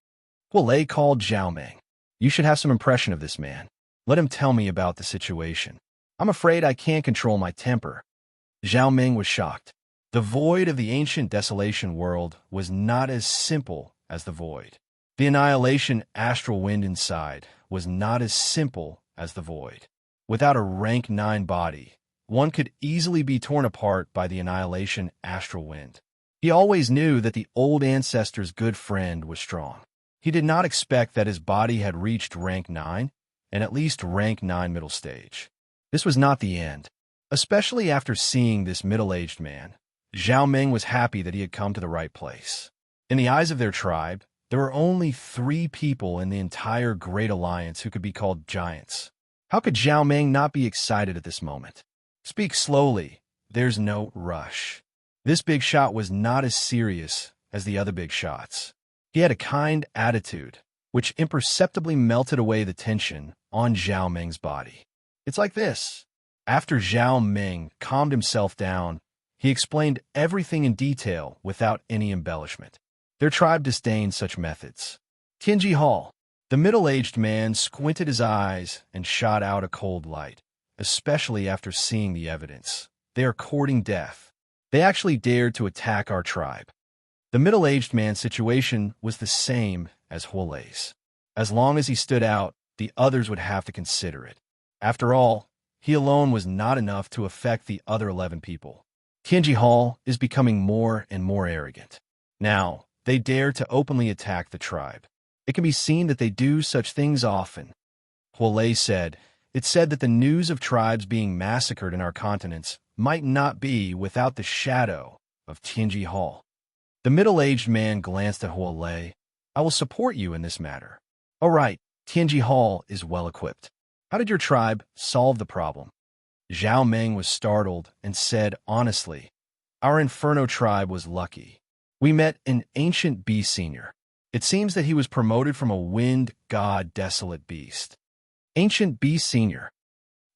Huolei called Zhao Ming. You should have some impression of this man. Let him tell me about the situation. I'm afraid I can't control my temper. Zhao Ming was shocked. The void of the ancient desolation world was not as simple as the void. The annihilation astral wind inside was not as simple as the void. Without a rank 9 body, one could easily be torn apart by the annihilation astral wind. He always knew that the old ancestor's good friend was strong. He did not expect that his body had reached rank 9, and at least rank 9 middle stage. This was not the end. Especially after seeing this middle-aged man, Zhao Ming was happy that he had come to the right place. In the eyes of their tribe, there were only 3 people in the entire Great Alliance who could be called giants. How could Zhao Ming not be excited at this moment? Speak slowly. There's no rush. This big shot was not as serious as the other big shots. He had a kind attitude, which imperceptibly melted away the tension on Zhao Ming's body. It's like this. After Zhao Ming calmed himself down, he explained everything in detail without any embellishment. Their tribe disdained such methods. Tianji Hall. The middle-aged man squinted his eyes and shot out a cold light, especially after seeing the evidence. They are courting death. They actually dared to attack our tribe. The middle-aged man's situation was the same as Hulei's. As long as he stood out, the others would have to consider it. After all, he alone was not enough to affect the other 11 people. Tianji Hall is becoming more and more arrogant. Now, they dare to openly attack the tribe. It can be seen that they do such things often. Huolei said, "It's said that the news of tribes being massacred in our continents might not be without the shadow of Tianji Hall." The middle-aged man glanced at Huolei. "I will support you in this matter." "All right, Tianji Hall is well-equipped. How did your tribe solve the problem?" Zhao Ming was startled and said honestly, "Our Inferno tribe was lucky. We met an ancient beast senior. It seems that he was promoted from a wind god desolate beast." Ancient Beast Senior.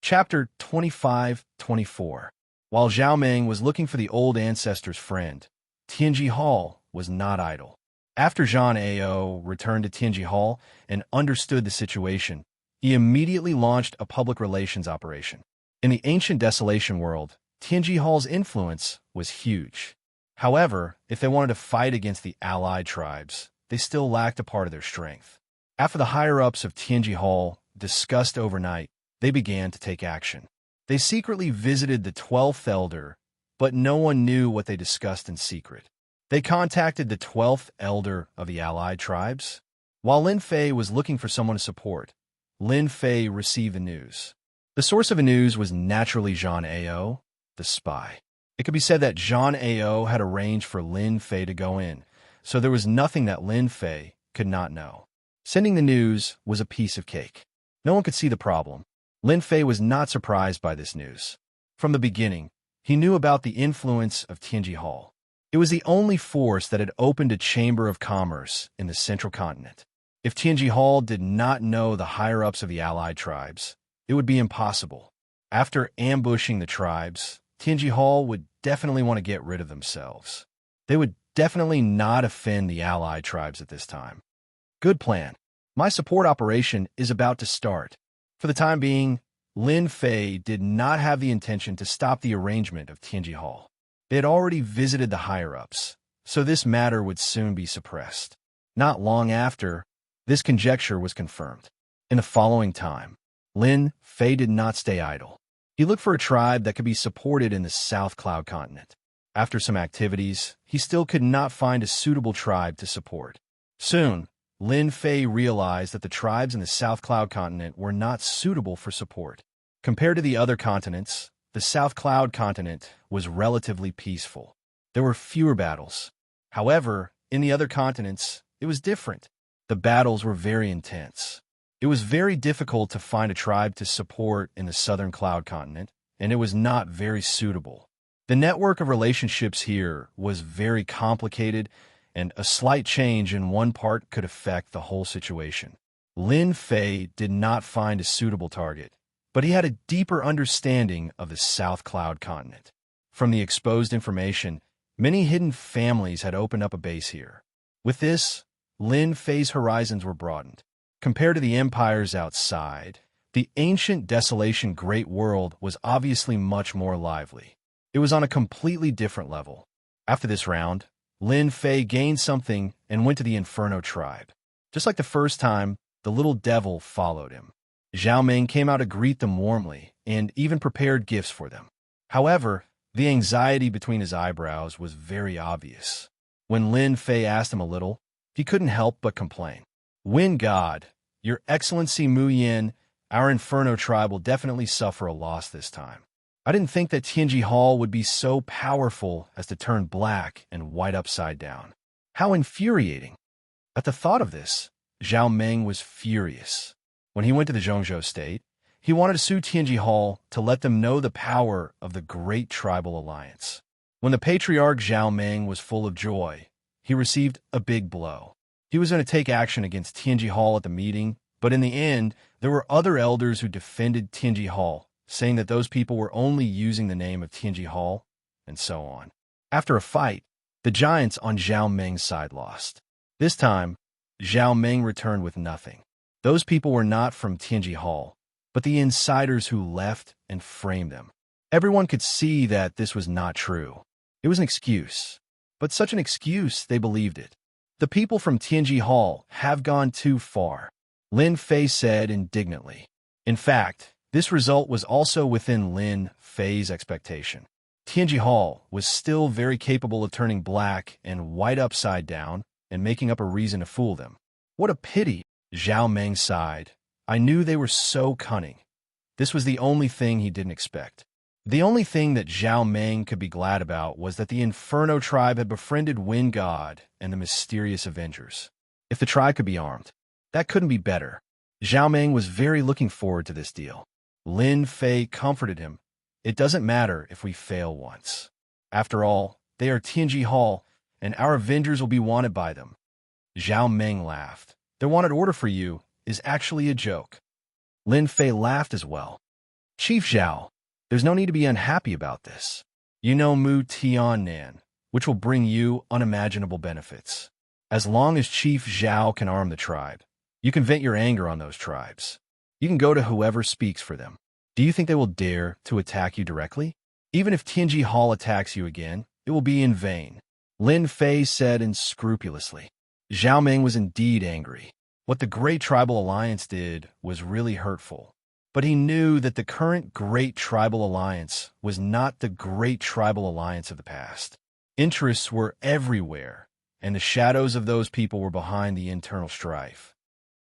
Chapter 25-24. While Zhao Ming was looking for the old ancestor's friend, Tianji Hall was not idle. After Zhang Ao returned to Tianji Hall and understood the situation, he immediately launched a public relations operation. In the ancient desolation world, Tianji Hall's influence was huge. However, if they wanted to fight against the allied tribes, they still lacked a part of their strength. After the higher-ups of Tianji Hall discussed overnight, they began to take action. They secretly visited the 12th Elder, but no one knew what they discussed in secret. They contacted the 12th Elder of the allied tribes. While Lin Fei was looking for someone to support, Lin Fei received the news. The source of the news was naturally Zhang Ao, the spy. It could be said that Zhang Ao had arranged for Lin Fei to go in, so there was nothing that Lin Fei could not know. Sending the news was a piece of cake. No one could see the problem. Lin Fei was not surprised by this news. From the beginning, he knew about the influence of Tianji Hall. It was the only force that had opened a chamber of commerce in the central continent. If Tianji Hall did not know the higher-ups of the allied tribes, it would be impossible. After ambushing the tribes, Tianji Hall would definitely want to get rid of themselves. They would definitely not offend the allied tribes at this time. Good plan. My support operation is about to start. For the time being, Lin Fei did not have the intention to stop the arrangement of Tianji Hall. They had already visited the higher-ups, so this matter would soon be suppressed. Not long after, this conjecture was confirmed. In the following time, Lin Fei did not stay idle. He looked for a tribe that could be supported in the South Cloud continent. After some activities, he still could not find a suitable tribe to support. Soon, Lin Fei realized that the tribes in the South Cloud continent were not suitable for support. Compared to the other continents, the South Cloud continent was relatively peaceful. There were fewer battles. However, in the other continents, it was different. The battles were very intense. It was very difficult to find a tribe to support in the Southern Cloud continent, and it was not very suitable. The network of relationships here was very complicated, and a slight change in one part could affect the whole situation. Lin Fei did not find a suitable target, but he had a deeper understanding of the South Cloud continent. From the exposed information, many hidden families had opened up a base here. With this, Lin Fei's horizons were broadened. Compared to the empires outside, The ancient desolation great world was obviously much more lively. It was on a completely different level. After this round, Lin Fei gained something and went to the Inferno tribe. Just like the first time, the little devil followed him. Zhao Ming came out to greet them warmly and even prepared gifts for them. However, the anxiety between his eyebrows was very obvious. When Lin Fei asked him a little, he couldn't help but complain. Wind God, Your Excellency Mu Yin, our Inferno tribe will definitely suffer a loss this time. I didn't think that Tianji Hall would be so powerful as to turn black and white upside down. How infuriating. At the thought of this, Zhao Meng was furious. When he went to the Zhongzhou state, he wanted to sue Tianji Hall to let them know the power of the Great Tribal Alliance. When the Patriarch Zhao Meng was full of joy, he received a big blow. He was going to take action against Tianji Hall at the meeting, but in the end, there were other elders who defended Tianji Hall, saying that those people were only using the name of Tianji Hall, and so on. After a fight, the giants on Zhao Meng's side lost. This time, Zhao Meng returned with nothing. Those people were not from Tianji Hall, but the insiders who left and framed them. Everyone could see that this was not true. It was an excuse. But such an excuse, they believed it. The people from Tianji Hall have gone too far, Lin Fei said indignantly. In fact, this result was also within Lin Fei's expectation. Tianji Hall was still very capable of turning black and white upside down and making up a reason to fool them. What a pity, Zhao Meng sighed. I knew they were so cunning. This was the only thing he didn't expect. The only thing that Zhao Meng could be glad about was that the Inferno tribe had befriended Wind God and the mysterious Avengers. If the tribe could be armed, that couldn't be better. Zhao Meng was very looking forward to this deal. Lin Fei comforted him. It doesn't matter if we fail once. After all, they are Tianji Hall, and our Avengers will be wanted by them. Zhao Meng laughed. Their wanted order for you is actually a joke. Lin Fei laughed as well. Chief Zhao, there's no need to be unhappy about this. You know Mu Tiannan, which will bring you unimaginable benefits. As long as Chief Zhao can arm the tribe, you can vent your anger on those tribes. You can go to whoever speaks for them. Do you think they will dare to attack you directly? Even if Tianji Hall attacks you again, it will be in vain, Lin Fei said unscrupulously. Zhao Meng was indeed angry. What the Great Tribal Alliance did was really hurtful. But he knew that the current Great Tribal Alliance was not the Great Tribal Alliance of the past. Interests were everywhere, and the shadows of those people were behind the internal strife.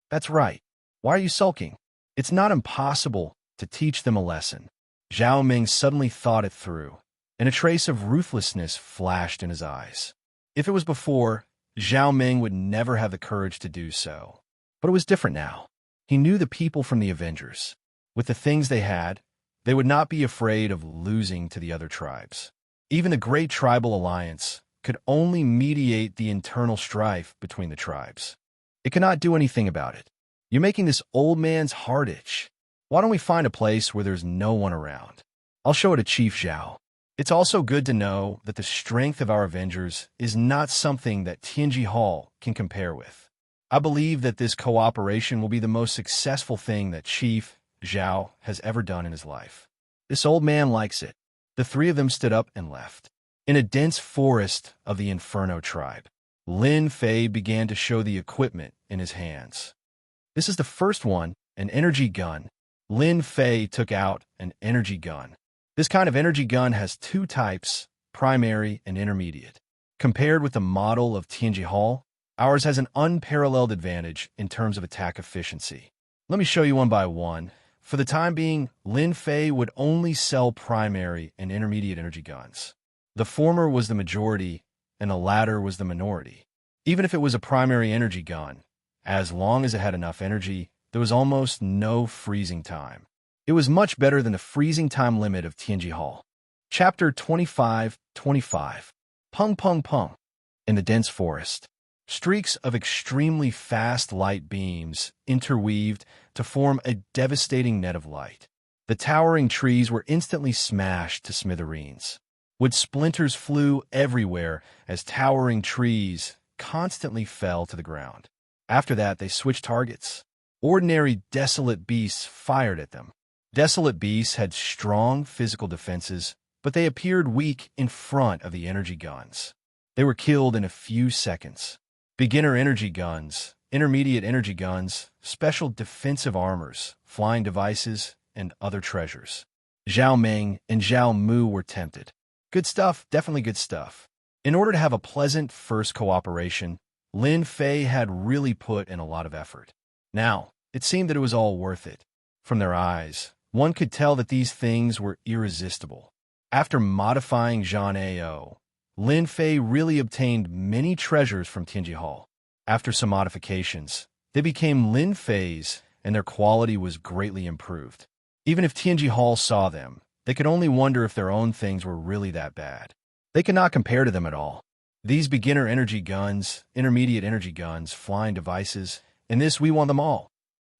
That's right. Why are you sulking? It's not impossible to teach them a lesson. Zhao Meng suddenly thought it through, and a trace of ruthlessness flashed in his eyes. If it was before, Zhao Meng would never have the courage to do so. But it was different now. He knew the people from the Avengers. With the things they had, they would not be afraid of losing to the other tribes. Even the Great Tribal Alliance could only mediate the internal strife between the tribes. It cannot do anything about it. You're making this old man's heart itch. Why don't we find a place where there's no one around? I'll show it to Chief Zhao. It's also good to know that the strength of our Avengers is not something that Tianji Hall can compare with. I believe that this cooperation will be the most successful thing that Chief Zhao has ever done in his life. This old man likes it. The three of them stood up and left. In a dense forest of the Inferno tribe, Lin Fei began to show the equipment in his hands. This is the first one, an energy gun. Lin Fei took out an energy gun. This kind of energy gun has two types, primary and intermediate. Compared with the model of Tianji Hall, ours has an unparalleled advantage in terms of attack efficiency. Let me show you one by one. For the time being, Lin Fei would only sell primary and intermediate energy guns. The former was the majority, and the latter was the minority. Even if it was a primary energy gun, as long as it had enough energy, there was almost no freezing time. It was much better than the freezing time limit of Tianji Hall. Chapter 25:25. Pung Pung Pung. In the dense forest, streaks of extremely fast light beams interweaved to form a devastating net of light. The towering trees were instantly smashed to smithereens. Wood splinters flew everywhere as towering trees constantly fell to the ground. After that, they switched targets. ordinary desolate beasts fired at them. Desolate beasts had strong physical defenses, but they appeared weak in front of the energy guns. They were killed in a few seconds. Beginner energy guns, intermediate energy guns, special defensive armors, flying devices, and other treasures. Zhao Ming and Zhao Mu were tempted. Good stuff, definitely good stuff. In order to have a pleasant first cooperation, Lin Fei had really put in a lot of effort. Now, it seemed that it was all worth it. From their eyes, one could tell that these things were irresistible. After modifying Zhang Ao, Lin Fei really obtained many treasures from Tianji Hall. After some modifications, they became Lin Fei's, and their quality was greatly improved. Even if Tianji Hall saw them, they could only wonder if their own things were really that bad. They could not compare to them at all. These beginner energy guns, intermediate energy guns, flying devices, in this we want them all.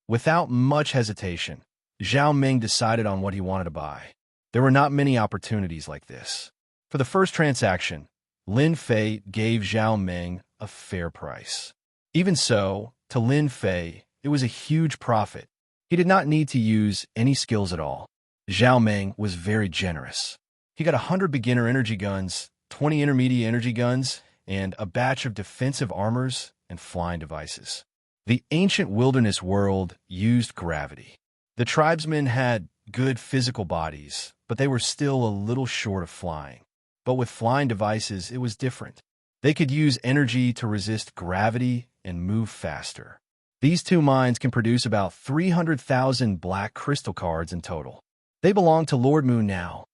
Without much hesitation, Zhao Ming decided on what he wanted to buy. There were not many opportunities like this. For the first transaction, Lin Fei gave Zhao Ming a fair price. Even so, to Lin Fei, it was a huge profit. He did not need to use any skills at all. Zhao Ming was very generous. He got 100 beginner energy guns, 20 intermediate energy guns, and a batch of defensive armors and flying devices. The ancient wilderness world used gravity. The tribesmen had good physical bodies, but they were still a little short of flying. But with flying devices, it was different. They could use energy to resist gravity and move faster. These two mines can produce about 300,000 black crystal cards in total. They belong to Lord Mu now.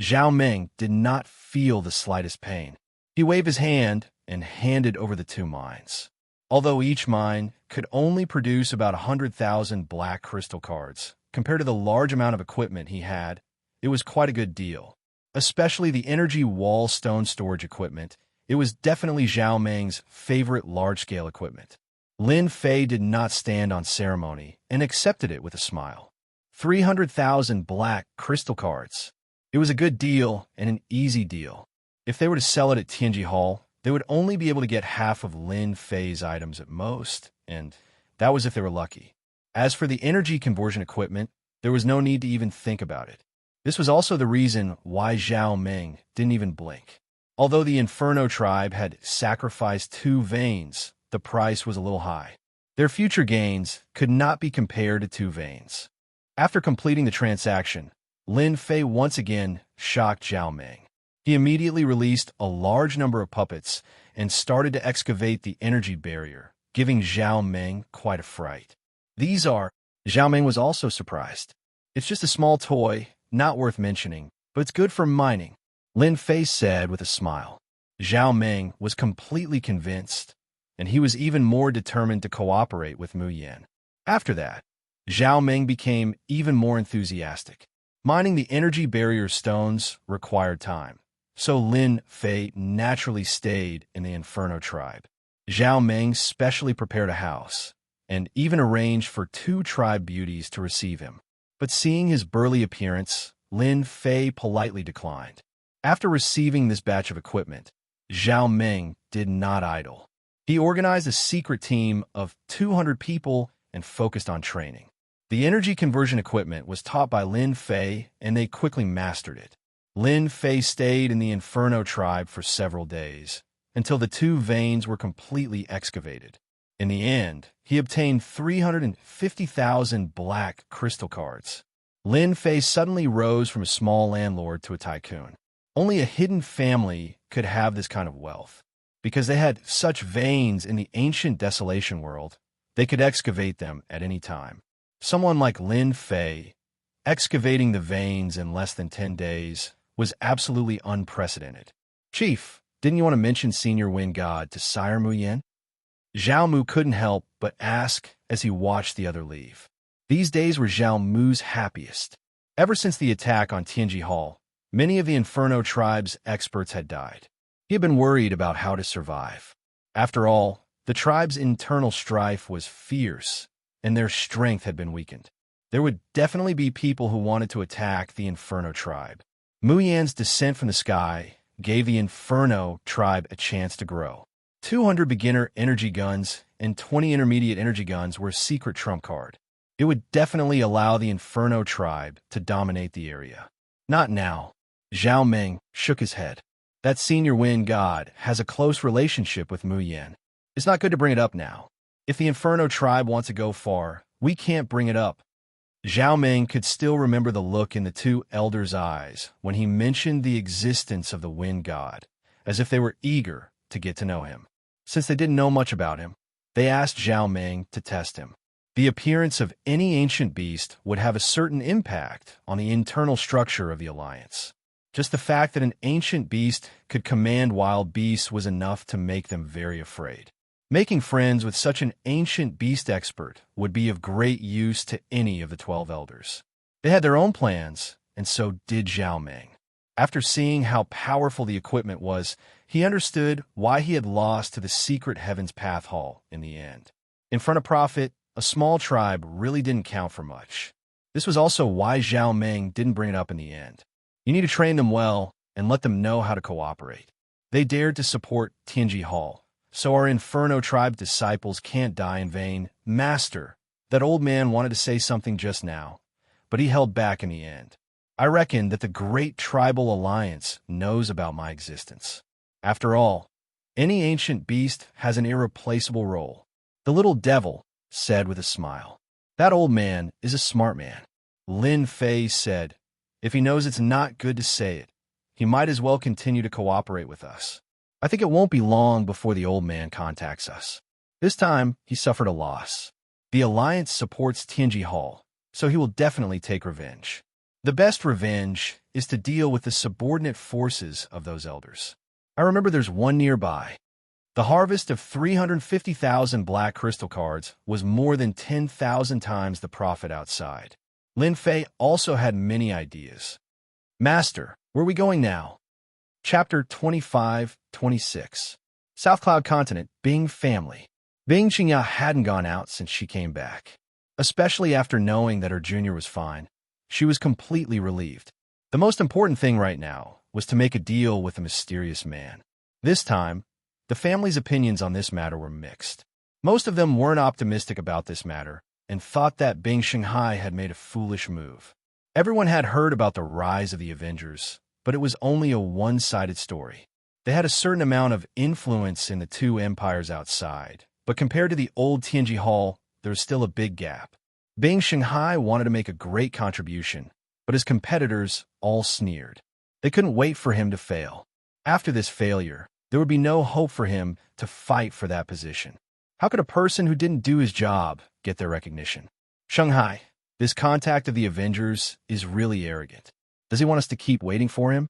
Zhao Ming did not feel the slightest pain. He waved his hand and handed over the two mines. Although each mine could only produce about 100,000 black crystal cards, compared to the large amount of equipment he had, it was quite a good deal. Especially the energy wall stone storage equipment, it was definitely Zhao Ming's favorite large-scale equipment. Lin Fei did not stand on ceremony and accepted it with a smile. 300,000 black crystal cards. It was a good deal and an easy deal. If they were to sell it at Tianji Hall, they would only be able to get half of Lin Fei's items at most, and that was if they were lucky. As for the energy conversion equipment, there was no need to even think about it. This was also the reason why Zhao Ming didn't even blink. Although the Inferno tribe had sacrificed 2 veins, the price was a little high. Their future gains could not be compared to 2 veins. After completing the transaction, Lin Fei once again shocked Zhao Ming. He immediately released a large number of puppets and started to excavate the energy barrier, giving Zhao Ming quite a fright. Zhao Ming was also surprised. It's just a small toy, not worth mentioning, but it's good for mining, Lin Fei said with a smile. Zhao Ming was completely convinced, and he was even more determined to cooperate with Mu Yan. After that, Zhao Ming became even more enthusiastic. Mining the energy barrier stones required time, so Lin Fei naturally stayed in the Inferno tribe. Zhao Ming specially prepared a house, and even arranged for 2 tribe beauties to receive him. But seeing his burly appearance, Lin Fei politely declined. After receiving this batch of equipment, Zhao Ming did not idle. He organized a secret team of 200 people and focused on training. The energy conversion equipment was taught by Lin Fei, and they quickly mastered it. Lin Fei stayed in the Inferno tribe for several days, until the 2 veins were completely excavated. In the end, he obtained 350,000 black crystal cards. Lin Fei suddenly rose from a small landlord to a tycoon. Only a hidden family could have this kind of wealth. Because they had such veins in the ancient desolation world, they could excavate them at any time. Someone like Lin Fei, excavating the veins in less than 10 days, was absolutely unprecedented. Chief, didn't you want to mention Senior Wind God to Sire Mu Yan? Zhao Mu couldn't help but ask as he watched the other leave. These days were Zhao Mu's happiest. Ever since the attack on Tianji Hall, many of the Inferno tribe's experts had died. He had been worried about how to survive. After all, the tribe's internal strife was fierce, and their strength had been weakened. There would definitely be people who wanted to attack the Inferno tribe. Mu Yan's descent from the sky gave the Inferno tribe a chance to grow. 200 beginner energy guns and 20 intermediate energy guns were a secret trump card. It would definitely allow the Inferno tribe to dominate the area. Not now. Zhao Meng shook his head. That senior wind god has a close relationship with Mu Yan. It's not good to bring it up now. If the Inferno tribe wants to go far, we can't bring it up. Zhao Meng could still remember the look in the two elders' eyes when he mentioned the existence of the wind god, as if they were eager to get to know him. Since they didn't know much about him, they asked Zhao Meng to test him. The appearance of any ancient beast would have a certain impact on the internal structure of the alliance. Just the fact that an ancient beast could command wild beasts was enough to make them very afraid. Making friends with such an ancient beast expert would be of great use to any of the 12 elders. They had their own plans, and so did Zhao Meng. After seeing how powerful the equipment was, he understood why he had lost to the secret Heaven's Path Hall in the end. In front of Prophet, a small tribe really didn't count for much. This was also why Zhao Meng didn't bring it up in the end. You need to train them well and let them know how to cooperate. They dared to support Tianji Hall, so our Inferno tribe disciples can't die in vain. Master, that old man wanted to say something just now, but he held back in the end. I reckon that the great tribal alliance knows about my existence. After all, any ancient beast has an irreplaceable role. The little devil said with a smile. That old man is a smart man. Lin Fei said, if he knows it's not good to say it, he might as well continue to cooperate with us. I think it won't be long before the old man contacts us. This time, he suffered a loss. The alliance supports Tianji Hall, so he will definitely take revenge. The best revenge is to deal with the subordinate forces of those elders. I remember there's one nearby. The harvest of 350,000 black crystal cards was more than 10,000 times the profit outside. Lin Fei also had many ideas. Master, where are we going now? Chapter 25-26. South Cloud Continent, Bing family. Bing Xianxia hadn't gone out since she came back. Especially after knowing that her junior was fine, she was completely relieved. The most important thing right now was to make a deal with the mysterious man. This time, the family's opinions on this matter were mixed. Most of them weren't optimistic about this matter and thought that Bing Shanghai had made a foolish move. Everyone had heard about the rise of the Avengers, but it was only a one-sided story. They had a certain amount of influence in the two empires outside, but compared to the old Tianji Hall, there was still a big gap. Bing Shanghai wanted to make a great contribution, but his competitors all sneered. They couldn't wait for him to fail. After this failure, there would be no hope for him to fight for that position. How could a person who didn't do his job get their recognition? Shanghai, this contact of the Avengers is really arrogant. Does he want us to keep waiting for him?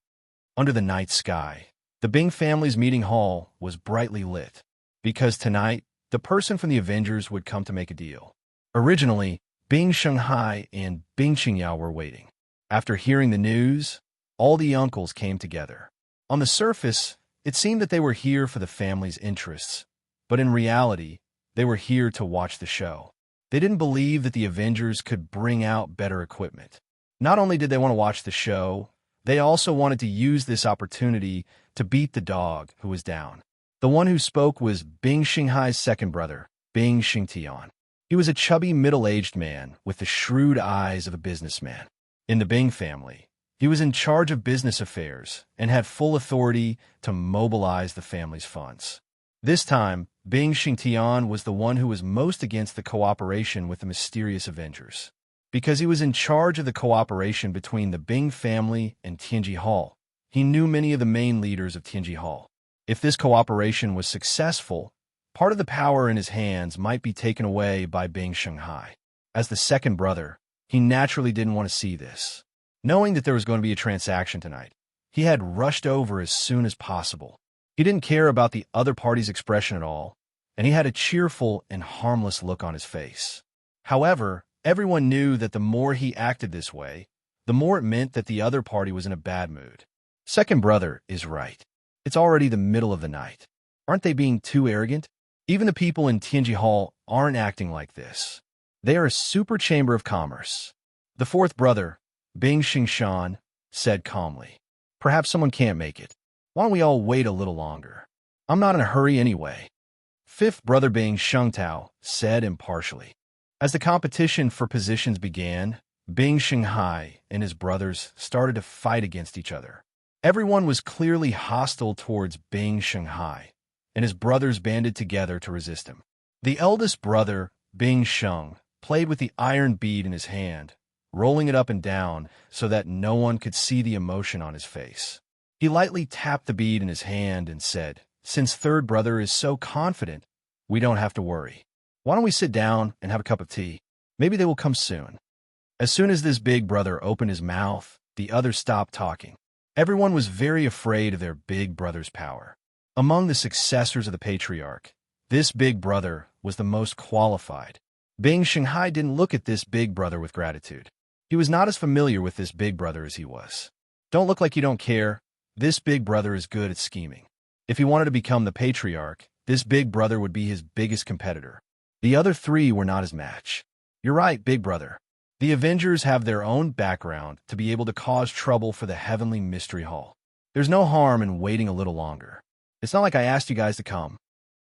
Under the night sky, the Bing family's meeting hall was brightly lit, because tonight, the person from the Avengers would come to make a deal. Originally, Bing Shanghai and Bing Xianxia were waiting. After hearing the news, all the uncles came together. On the surface, it seemed that they were here for the family's interests, but in reality, they were here to watch the show. They didn't believe that the Avengers could bring out better equipment. Not only did they want to watch the show, they also wanted to use this opportunity to beat the dog who was down. The one who spoke was Bing Shanghai's second brother, Bing Xingtian. He was a chubby, middle-aged man with the shrewd eyes of a businessman. In the Bing family, he was in charge of business affairs and had full authority to mobilize the family's funds. This time, Bing Xingtian was the one who was most against the cooperation with the mysterious Avengers. Because he was in charge of the cooperation between the Bing family and Tianji Hall, he knew many of the main leaders of Tianji Hall. If this cooperation was successful, part of the power in his hands might be taken away by Bing Shanghai. As the second brother, he naturally didn't want to see this. Knowing that there was going to be a transaction tonight, he had rushed over as soon as possible. He didn't care about the other party's expression at all, and he had a cheerful and harmless look on his face. However, everyone knew that the more he acted this way, the more it meant that the other party was in a bad mood. Second brother is right. It's already the middle of the night. Aren't they being too arrogant? Even the people in Tianji Hall aren't acting like this. They are a super chamber of commerce. The fourth brother, Bing Xingshan, said calmly, perhaps someone can't make it. Why don't we all wait a little longer? I'm not in a hurry anyway. Fifth brother Bing Shengtao said impartially. As the competition for positions began, Bing Shanghai and his brothers started to fight against each other. Everyone was clearly hostile towards Bing Shanghai, and his brothers banded together to resist him. The eldest brother, Bing Sheng, played with the iron bead in his hand, rolling it up and down so that no one could see the emotion on his face. He lightly tapped the bead in his hand and said, "Since third brother is so confident, we don't have to worry. Why don't we sit down and have a cup of tea? Maybe they will come soon." As soon as this big brother opened his mouth, the others stopped talking. Everyone was very afraid of their big brother's power. Among the successors of the patriarch, this big brother was the most qualified. Bing Shanghai didn't look at this big brother with gratitude. He was not as familiar with this big brother as he was. Don't look like you don't care. This big brother is good at scheming. If he wanted to become the patriarch, this big brother would be his biggest competitor. The other three were not his match. You're right, big brother. The Avengers have their own background to be able to cause trouble for the Heavenly Mystery Hall. There's no harm in waiting a little longer. It's not like I asked you guys to come.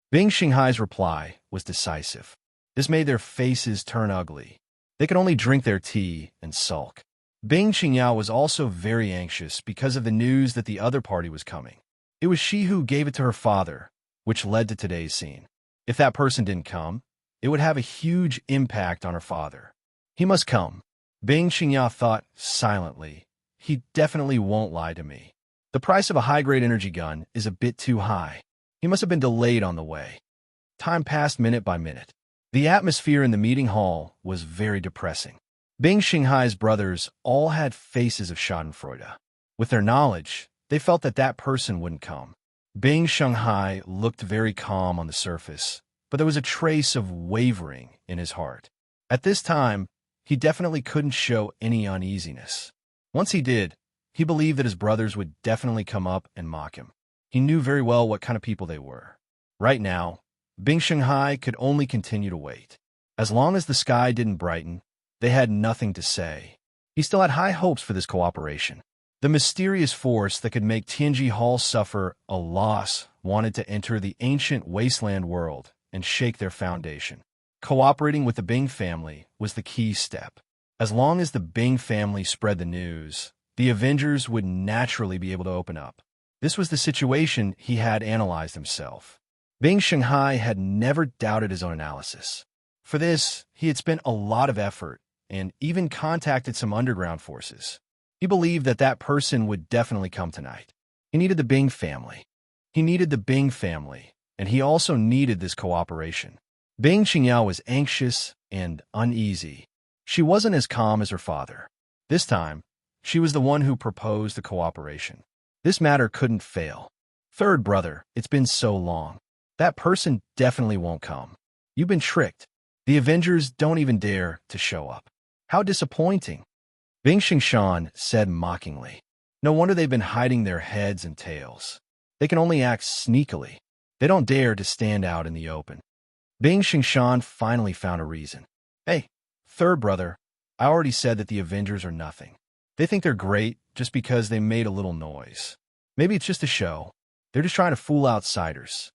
Bing Shanghai's reply was decisive. This made their faces turn ugly. They could only drink their tea and sulk. Bing Xianxia was also very anxious because of the news that the other party was coming. It was she who gave it to her father, which led to today's scene. If that person didn't come, it would have a huge impact on her father. He must come. Bing Xianxia thought silently. He definitely won't lie to me. The price of a high-grade energy gun is a bit too high. He must have been delayed on the way. Time passed minute by minute. The atmosphere in the meeting hall was very depressing. Bing Shanghai's brothers all had faces of schadenfreude. With their knowledge, they felt that that person wouldn't come. Bing Shanghai looked very calm on the surface, but there was a trace of wavering in his heart. At this time, he definitely couldn't show any uneasiness. Once he did, he believed that his brothers would definitely come up and mock him. He knew very well what kind of people they were. Right now, Bing Shanghai could only continue to wait. As long as the sky didn't brighten, they had nothing to say. He still had high hopes for this cooperation. The mysterious force that could make Tianji Hall suffer a loss wanted to enter the ancient wasteland world and shake their foundation. Cooperating with the Bing family was the key step. As long as the Bing family spread the news, the Avengers would naturally be able to open up. This was the situation he had analyzed himself. Bing Shanghai had never doubted his own analysis. For this, he had spent a lot of effort and even contacted some underground forces. He believed that that person would definitely come tonight. He needed the Bing family. He needed the Bing family, and he also needed this cooperation. Bing Xianxia was anxious and uneasy. She wasn't as calm as her father. This time, she was the one who proposed the cooperation. This matter couldn't fail. Third brother, it's been so long. That person definitely won't come. You've been tricked. The Avengers don't even dare to show up. How disappointing. Bing Xingshan said mockingly. No wonder they've been hiding their heads and tails. They can only act sneakily. They don't dare to stand out in the open. Bing Xingshan finally found a reason. Hey, third brother, I already said that the Avengers are nothing. They think they're great just because they made a little noise. Maybe it's just a show. They're just trying to fool outsiders.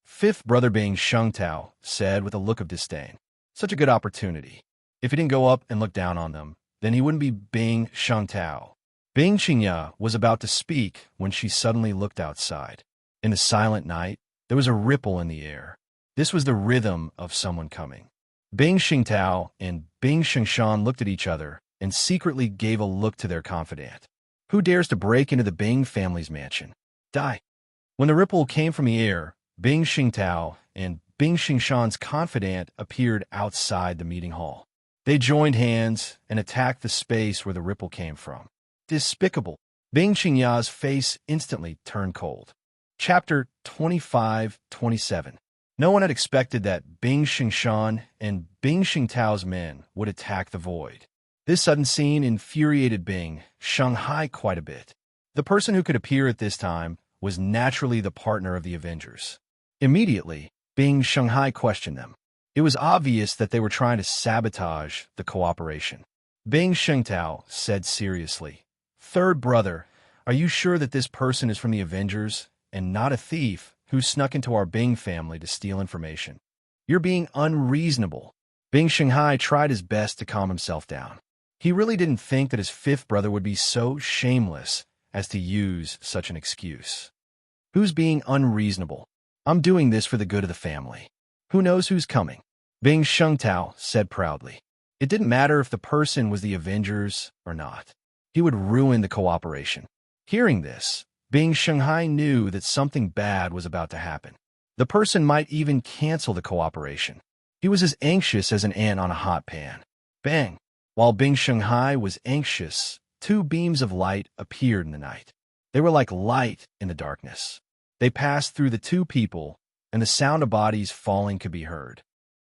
Fifth brother Bing Shengtao said with a look of disdain. Such a good opportunity. If he didn't go up and look down on them, then he wouldn't be Bing Shengtao. Bing Xianxia was about to speak when she suddenly looked outside. In the silent night, there was a ripple in the air. This was the rhythm of someone coming. Bing Xingtao and Bing Xingshan looked at each other and secretly gave a look to their confidant. Who dares to break into the Bing family's mansion? Die. When the ripple came from the air, Bing Xingtao and Bing Xingshan's confidant appeared outside the meeting hall. They joined hands and attacked the space where the ripple came from. Despicable. Bing Xianxia's face instantly turned cold. Chapter 25-27. No one had expected that Bing Xingshan and Bing Xingtao's men would attack the void. This sudden scene infuriated Bing Shanghai quite a bit. The person who could appear at this time was naturally the partner of the Avengers. Immediately, Bing Shanghai questioned them. It was obvious that they were trying to sabotage the cooperation. Bing Shengtao said seriously, "Third brother, are you sure that this person is from the Avengers and not a thief who who snuck into our Bing family to steal information. You're being unreasonable. Bing Shanghai tried his best to calm himself down. He really didn't think that his fifth brother would be so shameless as to use such an excuse. Who's being unreasonable? I'm doing this for the good of the family. Who knows who's coming? Bing Shengtao said proudly. It didn't matter if the person was the Avengers or not. He would ruin the cooperation. Hearing this, Bing Shanghai knew that something bad was about to happen. The person might even cancel the cooperation. He was as anxious as an ant on a hot pan. Bang! While Bing Shanghai was anxious, two beams of light appeared in the night. They were like light in the darkness. They passed through the two people, and the sound of bodies falling could be heard.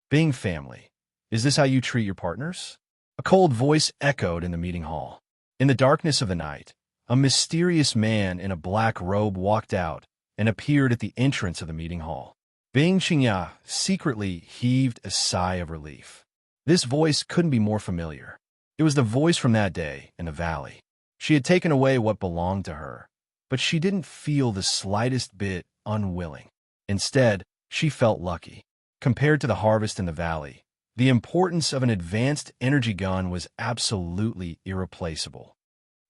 Bing family, is this how you treat your partners? A cold voice echoed in the meeting hall. In the darkness of the night, a mysterious man in a black robe walked out and appeared at the entrance of the meeting hall. Bing Xianxia secretly heaved a sigh of relief. This voice couldn't be more familiar. It was the voice from that day in the valley. She had taken away what belonged to her, but she didn't feel the slightest bit unwilling. Instead, she felt lucky. Compared to the harvest in the valley, the importance of an advanced energy gun was absolutely irreplaceable.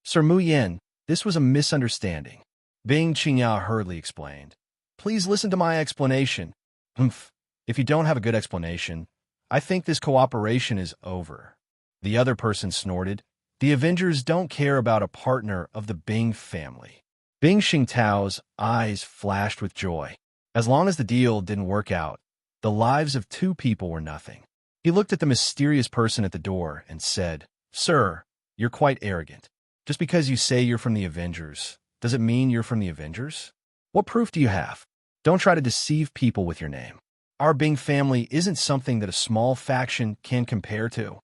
Sir Mu Yen, this was a misunderstanding. Bing Xianxia hurriedly explained. Please listen to my explanation. If you don't have a good explanation, I think this cooperation is over. The other person snorted. The Avengers don't care about a partner of the Bing family. Bing Xingtao's eyes flashed with joy. As long as the deal didn't work out, the lives of two people were nothing. He looked at the mysterious person at the door and said, Sir, you're quite arrogant. Just because you say you're from the Avengers, does it mean you're from the Avengers? What proof do you have? Don't try to deceive people with your name. Our Bing family isn't something that a small faction can compare to.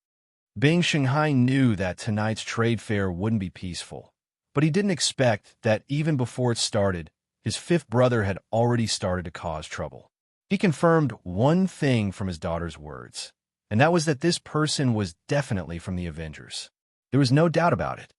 Bing Shanghai knew that tonight's trade fair wouldn't be peaceful, but he didn't expect that even before it started, his fifth brother had already started to cause trouble. He confirmed one thing from his daughter's words, and that was that this person was definitely from the Avengers. There was no doubt about it.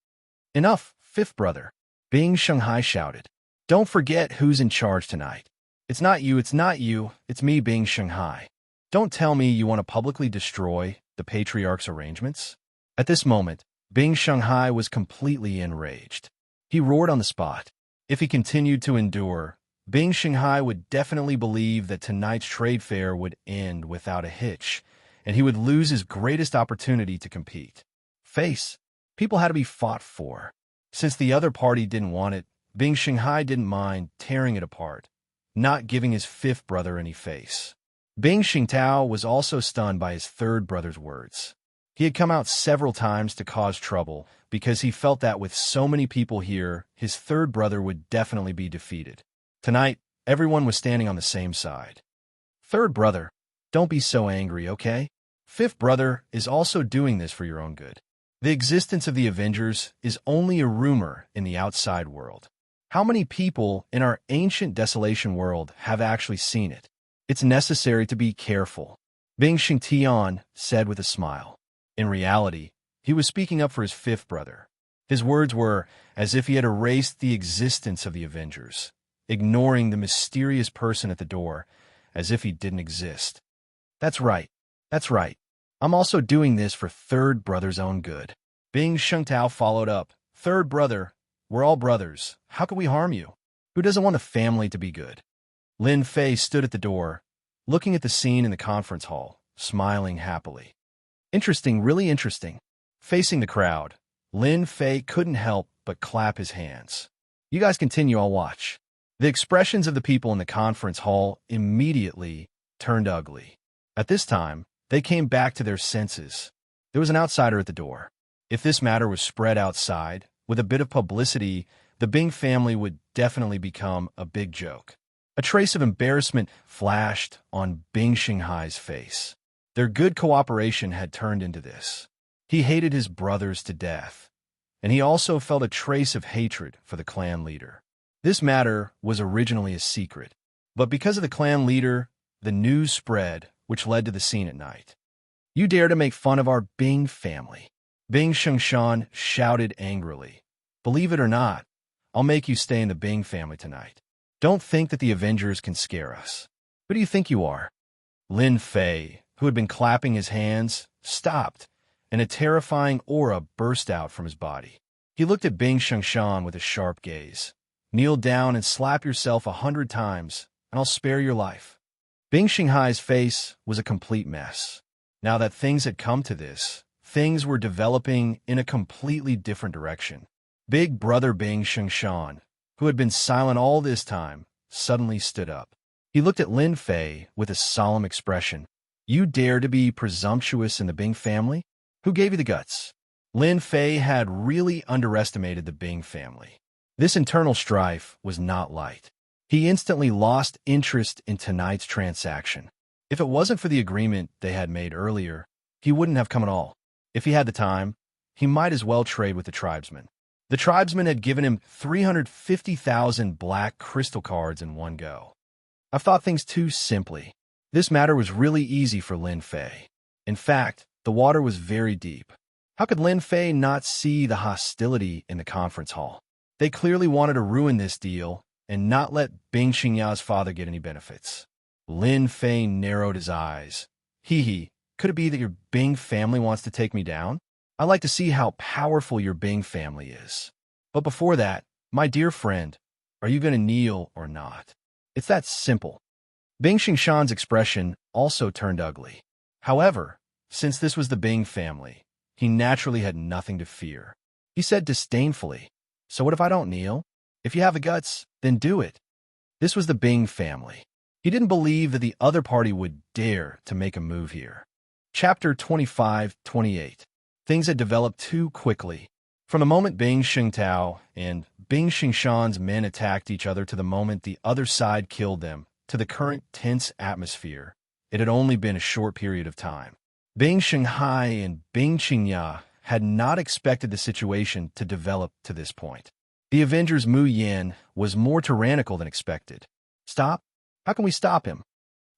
Enough, fifth brother, Bing Shanghai shouted. Don't forget who's in charge tonight. It's not you, it's me, Bing Shanghai. Don't tell me you want to publicly destroy the patriarch's arrangements. At this moment, Bing Shanghai was completely enraged. He roared on the spot. If he continued to endure, Bing Shanghai would definitely believe that tonight's trade fair would end without a hitch, and he would lose his greatest opportunity to compete. People had to be fought for. Since the other party didn't want it, Bing Shanghai didn't mind tearing it apart, not giving his fifth brother any face. Bing Xingtao was also stunned by his third brother's words. He had come out several times to cause trouble because he felt that with so many people here, his third brother would definitely be defeated. Tonight, everyone was standing on the same side. Third brother, don't be so angry, okay? Fifth brother is also doing this for your own good. The existence of the Avengers is only a rumor in the outside world. How many people in our ancient desolation world have actually seen it? It's necessary to be careful, Bing Xingtian said with a smile. In reality, he was speaking up for his fifth brother. His words were as if he had erased the existence of the Avengers, ignoring the mysterious person at the door as if he didn't exist. That's right. I'm also doing this for third brother's own good. Bing Shengtao followed up. Third brother, we're all brothers. How could we harm you? Who doesn't want a family to be good? Lin Fei stood at the door, looking at the scene in the conference hall, smiling happily. Interesting, really interesting. Facing the crowd, Lin Fei couldn't help but clap his hands. You guys continue, I'll watch. The expressions of the people in the conference hall immediately turned ugly. At this time, they came back to their senses. There was an outsider at the door. If this matter was spread outside, with a bit of publicity, the Bing family would definitely become a big joke. A trace of embarrassment flashed on Bing Shanghai's face. Their good cooperation had turned into this. He hated his brothers to death, and he also felt a trace of hatred for the clan leader. This matter was originally a secret, but because of the clan leader, the news spread, which led to the scene at night. You dare to make fun of our Bing family? Bing Shengshan shouted angrily. Believe it or not, I'll make you stay in the Bing family tonight. Don't think that the Avengers can scare us. Who do you think you are? Lin Fei, who had been clapping his hands, stopped, and a terrifying aura burst out from his body. He looked at Bing Xianxia with a sharp gaze. Kneel down and slap yourself 100 times, and I'll spare your life. Bing Xinghai's face was a complete mess. Now that things had come to this, things were developing in a completely different direction. Big brother Bing Xianxia, who had been silent all this time, suddenly stood up. He looked at Lin Fei with a solemn expression. You dare to be presumptuous in the Bing family? Who gave you the guts? Lin Fei had really underestimated the Bing family. This internal strife was not light. He instantly lost interest in tonight's transaction. If it wasn't for the agreement they had made earlier, he wouldn't have come at all. If he had the time, he might as well trade with the tribesmen. The tribesmen had given him 350,000 black crystal cards in one go. I've thought things too simply. This matter was really easy for Lin Fei. In fact, the water was very deep. How could Lin Fei not see the hostility in the conference hall? They clearly wanted to ruin this deal and not let Bing Xingya's father get any benefits. Lin Fei narrowed his eyes. Could it be that your Bing family wants to take me down? I'd like to see how powerful your Bing family is. But before that, my dear friend, are you going to kneel or not? It's that simple. Bing Xingshan's expression also turned ugly. However, since this was the Bing family, he naturally had nothing to fear. He said disdainfully, So what if I don't kneel? If you have the guts, then do it. This was the Bing family. He didn't believe that the other party would dare to make a move here. Chapter 25-28. Things had developed too quickly. From the moment Bing Xingtao and Bing Xingshan's men attacked each other to the moment the other side killed them, to the current tense atmosphere, it had only been a short period of time. Bing Xinghai and Bing Xingya had not expected the situation to develop to this point. The Avengers Mu Yan was more tyrannical than expected. Stop? How can we stop him?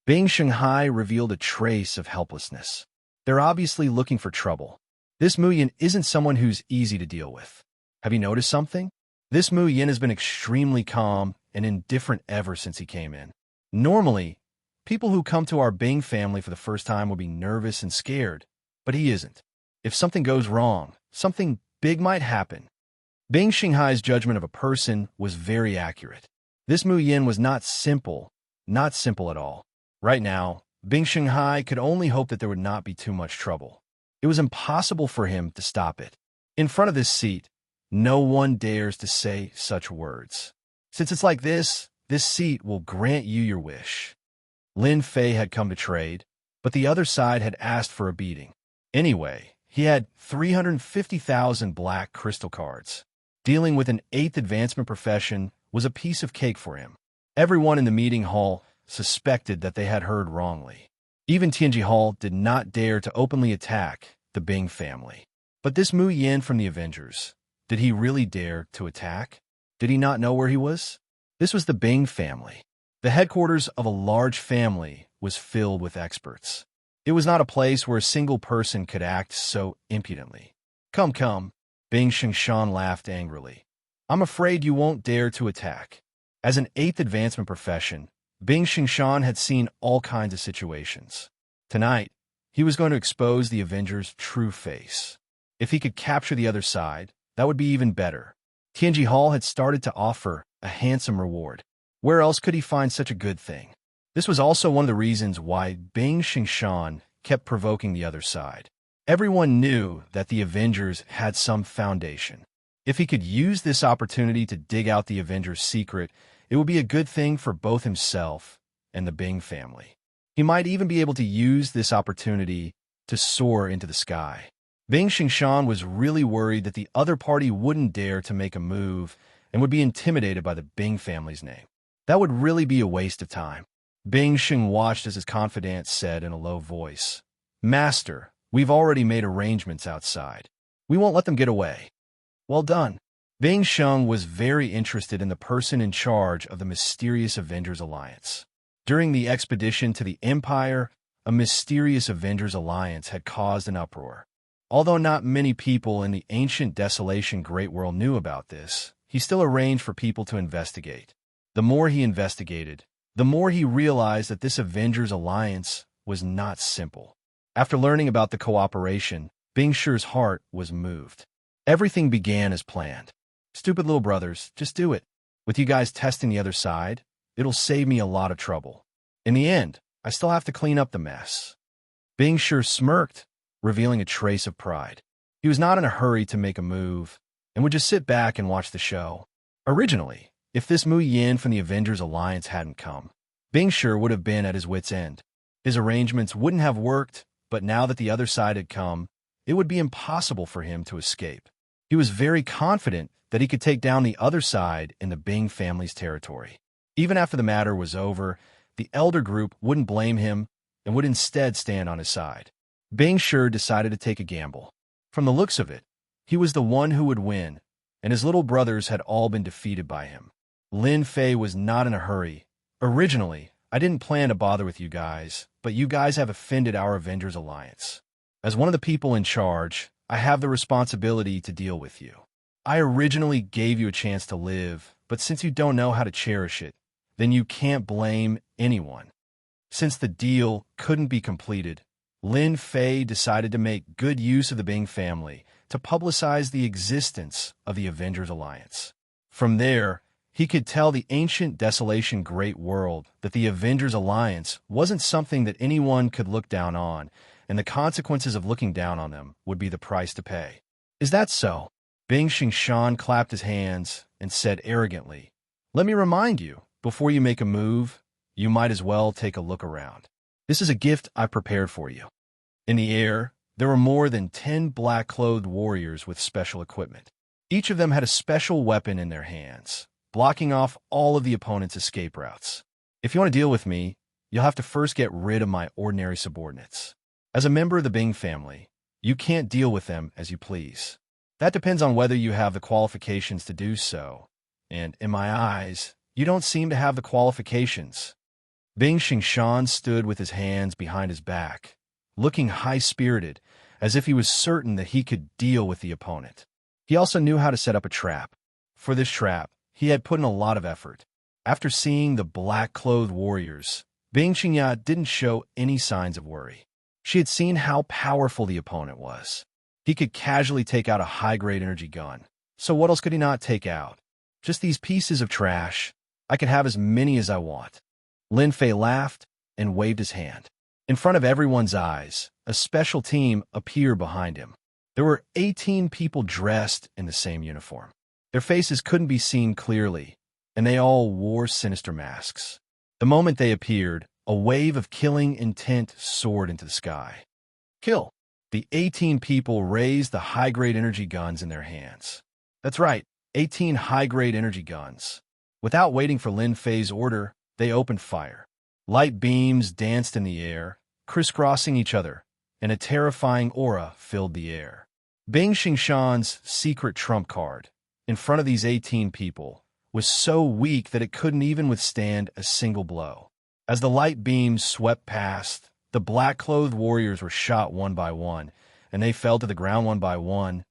Bing Xinghai revealed a trace of helplessness. They're obviously looking for trouble. This Mu Yan isn't someone who's easy to deal with. Have you noticed something? This Mu Yan has been extremely calm and indifferent ever since he came in. Normally, people who come to our Bing family for the first time will be nervous and scared, but he isn't. If something goes wrong, something big might happen. Bing Xinghai's judgment of a person was very accurate. This Mu Yan was not simple at all. Right now, Bing Xinghai could only hope that there would not be too much trouble. It was impossible for him to stop it. In front of this seat, no one dares to say such words. Since it's like this seat will grant you your wish. Lin Fei had come to trade, but the other side had asked for a beating. Anyway, he had 350,000 black crystal cards. Dealing with an 8th advancement profession was a piece of cake for him. Everyone in the meeting hall suspected that they had heard wrongly. Even Tianji Hall did not dare to openly attack the Bing family. But this Mu Yan from the Avengers, did he really dare to attack? Did he not know where he was? This was the Bing family. The headquarters of a large family was filled with experts. It was not a place where a single person could act so impudently. Come, Bing Xingshan laughed angrily. I'm afraid you won't dare to attack. As an 8th advancement profession, Bing Xingshan had seen all kinds of situations. Tonight, he was going to expose the Avengers' true face. If he could capture the other side, that would be even better. Tianji Hall had started to offer a handsome reward. Where else could he find such a good thing? This was also one of the reasons why Bing Xingshan kept provoking the other side. Everyone knew that the Avengers had some foundation. If he could use this opportunity to dig out the Avengers' secret, it would be a good thing for both himself and the Bing family. He might even be able to use this opportunity to soar into the sky. Bing Xingshan was really worried that the other party wouldn't dare to make a move and would be intimidated by the Bing family's name. That would really be a waste of time. Bing Xing watched as his confidant said in a low voice, Master, we've already made arrangements outside. We won't let them get away. Well done. Bing Sheng was very interested in the person in charge of the mysterious Avengers Alliance. During the expedition to the Empire, a mysterious Avengers Alliance had caused an uproar. Although not many people in the ancient Desolation Great World knew about this, he still arranged for people to investigate. The more he investigated, the more he realized that this Avengers alliance was not simple. After learning about the cooperation, Bing Shi's heart was moved. Everything began as planned. Stupid little brothers, just do it. With you guys testing the other side, it'll save me a lot of trouble. In the end, I still have to clean up the mess. Bing Shi smirked, revealing a trace of pride. He was not in a hurry to make a move, and would just sit back and watch the show. Originally, if this Mu Yin from the Avengers Alliance hadn't come, Bing Shi would have been at his wit's end. His arrangements wouldn't have worked, but now that the other side had come, it would be impossible for him to escape. He was very confident that he could take down the other side in the Bing family's territory. Even after the matter was over, the elder group wouldn't blame him and would instead stand on his side. Bing Shi decided to take a gamble. From the looks of it, he was the one who would win, and his little brothers had all been defeated by him. Lin Fei was not in a hurry. Originally, I didn't plan to bother with you guys, but you guys have offended our Avengers Alliance. As one of the people in charge, I have the responsibility to deal with you. I originally gave you a chance to live, but since you don't know how to cherish it, then you can't blame anyone. Since the deal couldn't be completed, Lin Fei decided to make good use of the Bing family to publicize the existence of the Avengers Alliance. From there, he could tell the ancient Desolation Great World that the Avengers Alliance wasn't something that anyone could look down on, and the consequences of looking down on them would be the price to pay. Is that so? Bing Xianxia clapped his hands and said arrogantly, "Let me remind you, before you make a move, you might as well take a look around. This is a gift I prepared for you." In the air, there were more than 10 black-clothed warriors with special equipment. Each of them had a special weapon in their hands, blocking off all of the opponent's escape routes. If you want to deal with me, you'll have to first get rid of my ordinary subordinates. As a member of the Bing family, you can't deal with them as you please. That depends on whether you have the qualifications to do so, and in my eyes, you don't seem to have the qualifications. Bing Xianxia stood with his hands behind his back, looking high-spirited, as if he was certain that he could deal with the opponent. He also knew how to set up a trap. For this trap, he had put in a lot of effort. After seeing the black-clothed warriors, Bing Xianxia didn't show any signs of worry. She had seen how powerful the opponent was. He could casually take out a high-grade energy gun. So what else could he not take out? Just these pieces of trash. I can have as many as I want. Lin Fei laughed and waved his hand. In front of everyone's eyes, a special team appeared behind him. There were 18 people dressed in the same uniform. Their faces couldn't be seen clearly, and they all wore sinister masks. The moment they appeared, a wave of killing intent soared into the sky. Kill! The 18 people raised the high-grade energy guns in their hands. That's right, 18 high-grade energy guns. Without waiting for Lin Fei's order, they opened fire. Light beams danced in the air, crisscrossing each other, and a terrifying aura filled the air. Bing Xianxia's secret trump card, in front of these 18 people, was so weak that it couldn't even withstand a single blow. As the light beams swept past, the black-clothed warriors were shot one by one, and they fell to the ground one by one,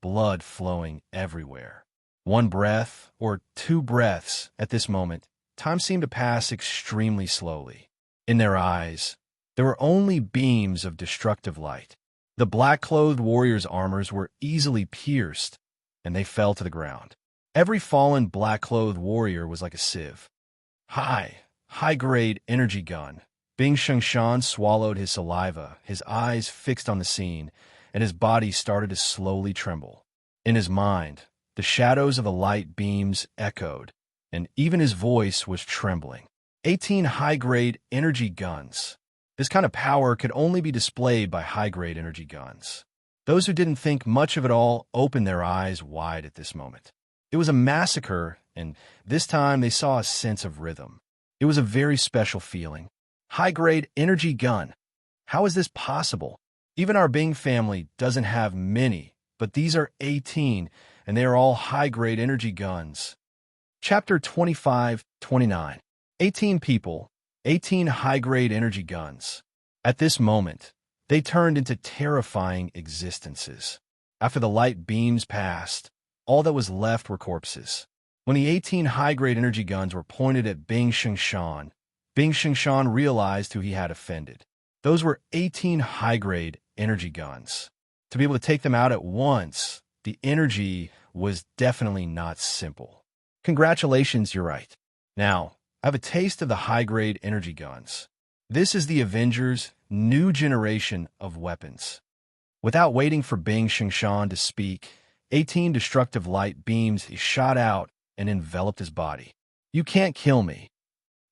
blood flowing everywhere. One breath, or 2 breaths, at this moment, time seemed to pass extremely slowly. In their eyes, there were only beams of destructive light. The black-clothed warriors' armors were easily pierced, and they fell to the ground. Every fallen black-clothed warrior was like a sieve. High-grade energy gun. Bing Xianxia swallowed his saliva, his eyes fixed on the scene, and his body started to slowly tremble. In his mind, the shadows of the light beams echoed, and even his voice was trembling. 18 high-grade energy guns. This kind of power could only be displayed by high-grade energy guns. Those who didn't think much of it all opened their eyes wide at this moment. It was a massacre, and this time they saw a sense of rhythm. It was a very special feeling. High-grade energy gun. How is this possible? Even our Bing family doesn't have many, but these are 18, and they are all high-grade energy guns. Chapter 25-29. 18 people, 18 high-grade energy guns. At this moment, they turned into terrifying existences. After the light beams passed, all that was left were corpses. When the 18 high-grade energy guns were pointed at Bing Xingshan realized who he had offended. Those were 18 high-grade energy guns. To be able to take them out at once, the energy was definitely not simple. Congratulations, you're right. Now, I have a taste of the high-grade energy guns. This is the Avengers' new generation of weapons. Without waiting for Bing Xingshan to speak, 18 destructive light beams shot out and enveloped his body. You can't kill me.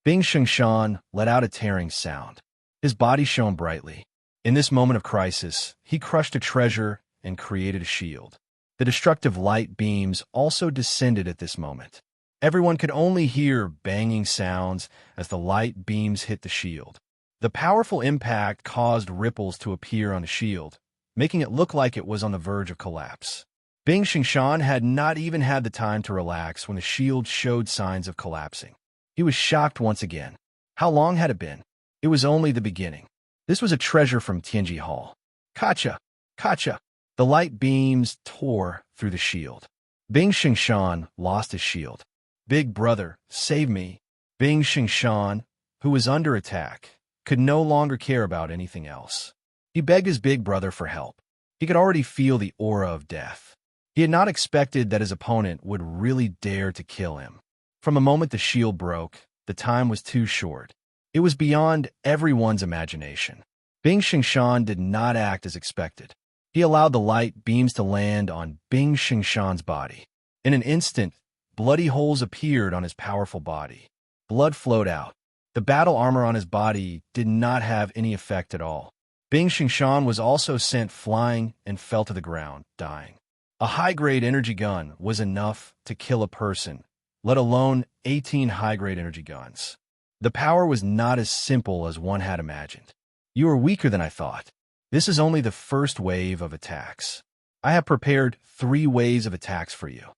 Bing Xingshan let out a tearing sound. His body shone brightly. In this moment of crisis, he crushed a treasure and created a shield. The destructive light beams also descended at this moment. Everyone could only hear banging sounds as the light beams hit the shield. The powerful impact caused ripples to appear on the shield, making it look like it was on the verge of collapse. Bing Xingshan had not even had the time to relax when the shield showed signs of collapsing. He was shocked once again. How long had it been? It was only the beginning. This was a treasure from Tianji Hall. Kacha! Kacha! The light beams tore through the shield. Bing Xingshan lost his shield. Big brother, save me. Bing Xingshan, who was under attack, could no longer care about anything else. He begged his big brother for help. He could already feel the aura of death. He had not expected that his opponent would really dare to kill him. From the moment the shield broke, the time was too short. It was beyond everyone's imagination. Bing Xingshan did not act as expected. He allowed the light beams to land on Bing Xingshan's body. In an instant, bloody holes appeared on his powerful body. Blood flowed out. The battle armor on his body did not have any effect at all. Bing Xingshan was also sent flying and fell to the ground, dying. A high-grade energy gun was enough to kill a person, let alone 18 high-grade energy guns. The power was not as simple as one had imagined. You are weaker than I thought. This is only the first wave of attacks. I have prepared 3 waves of attacks for you.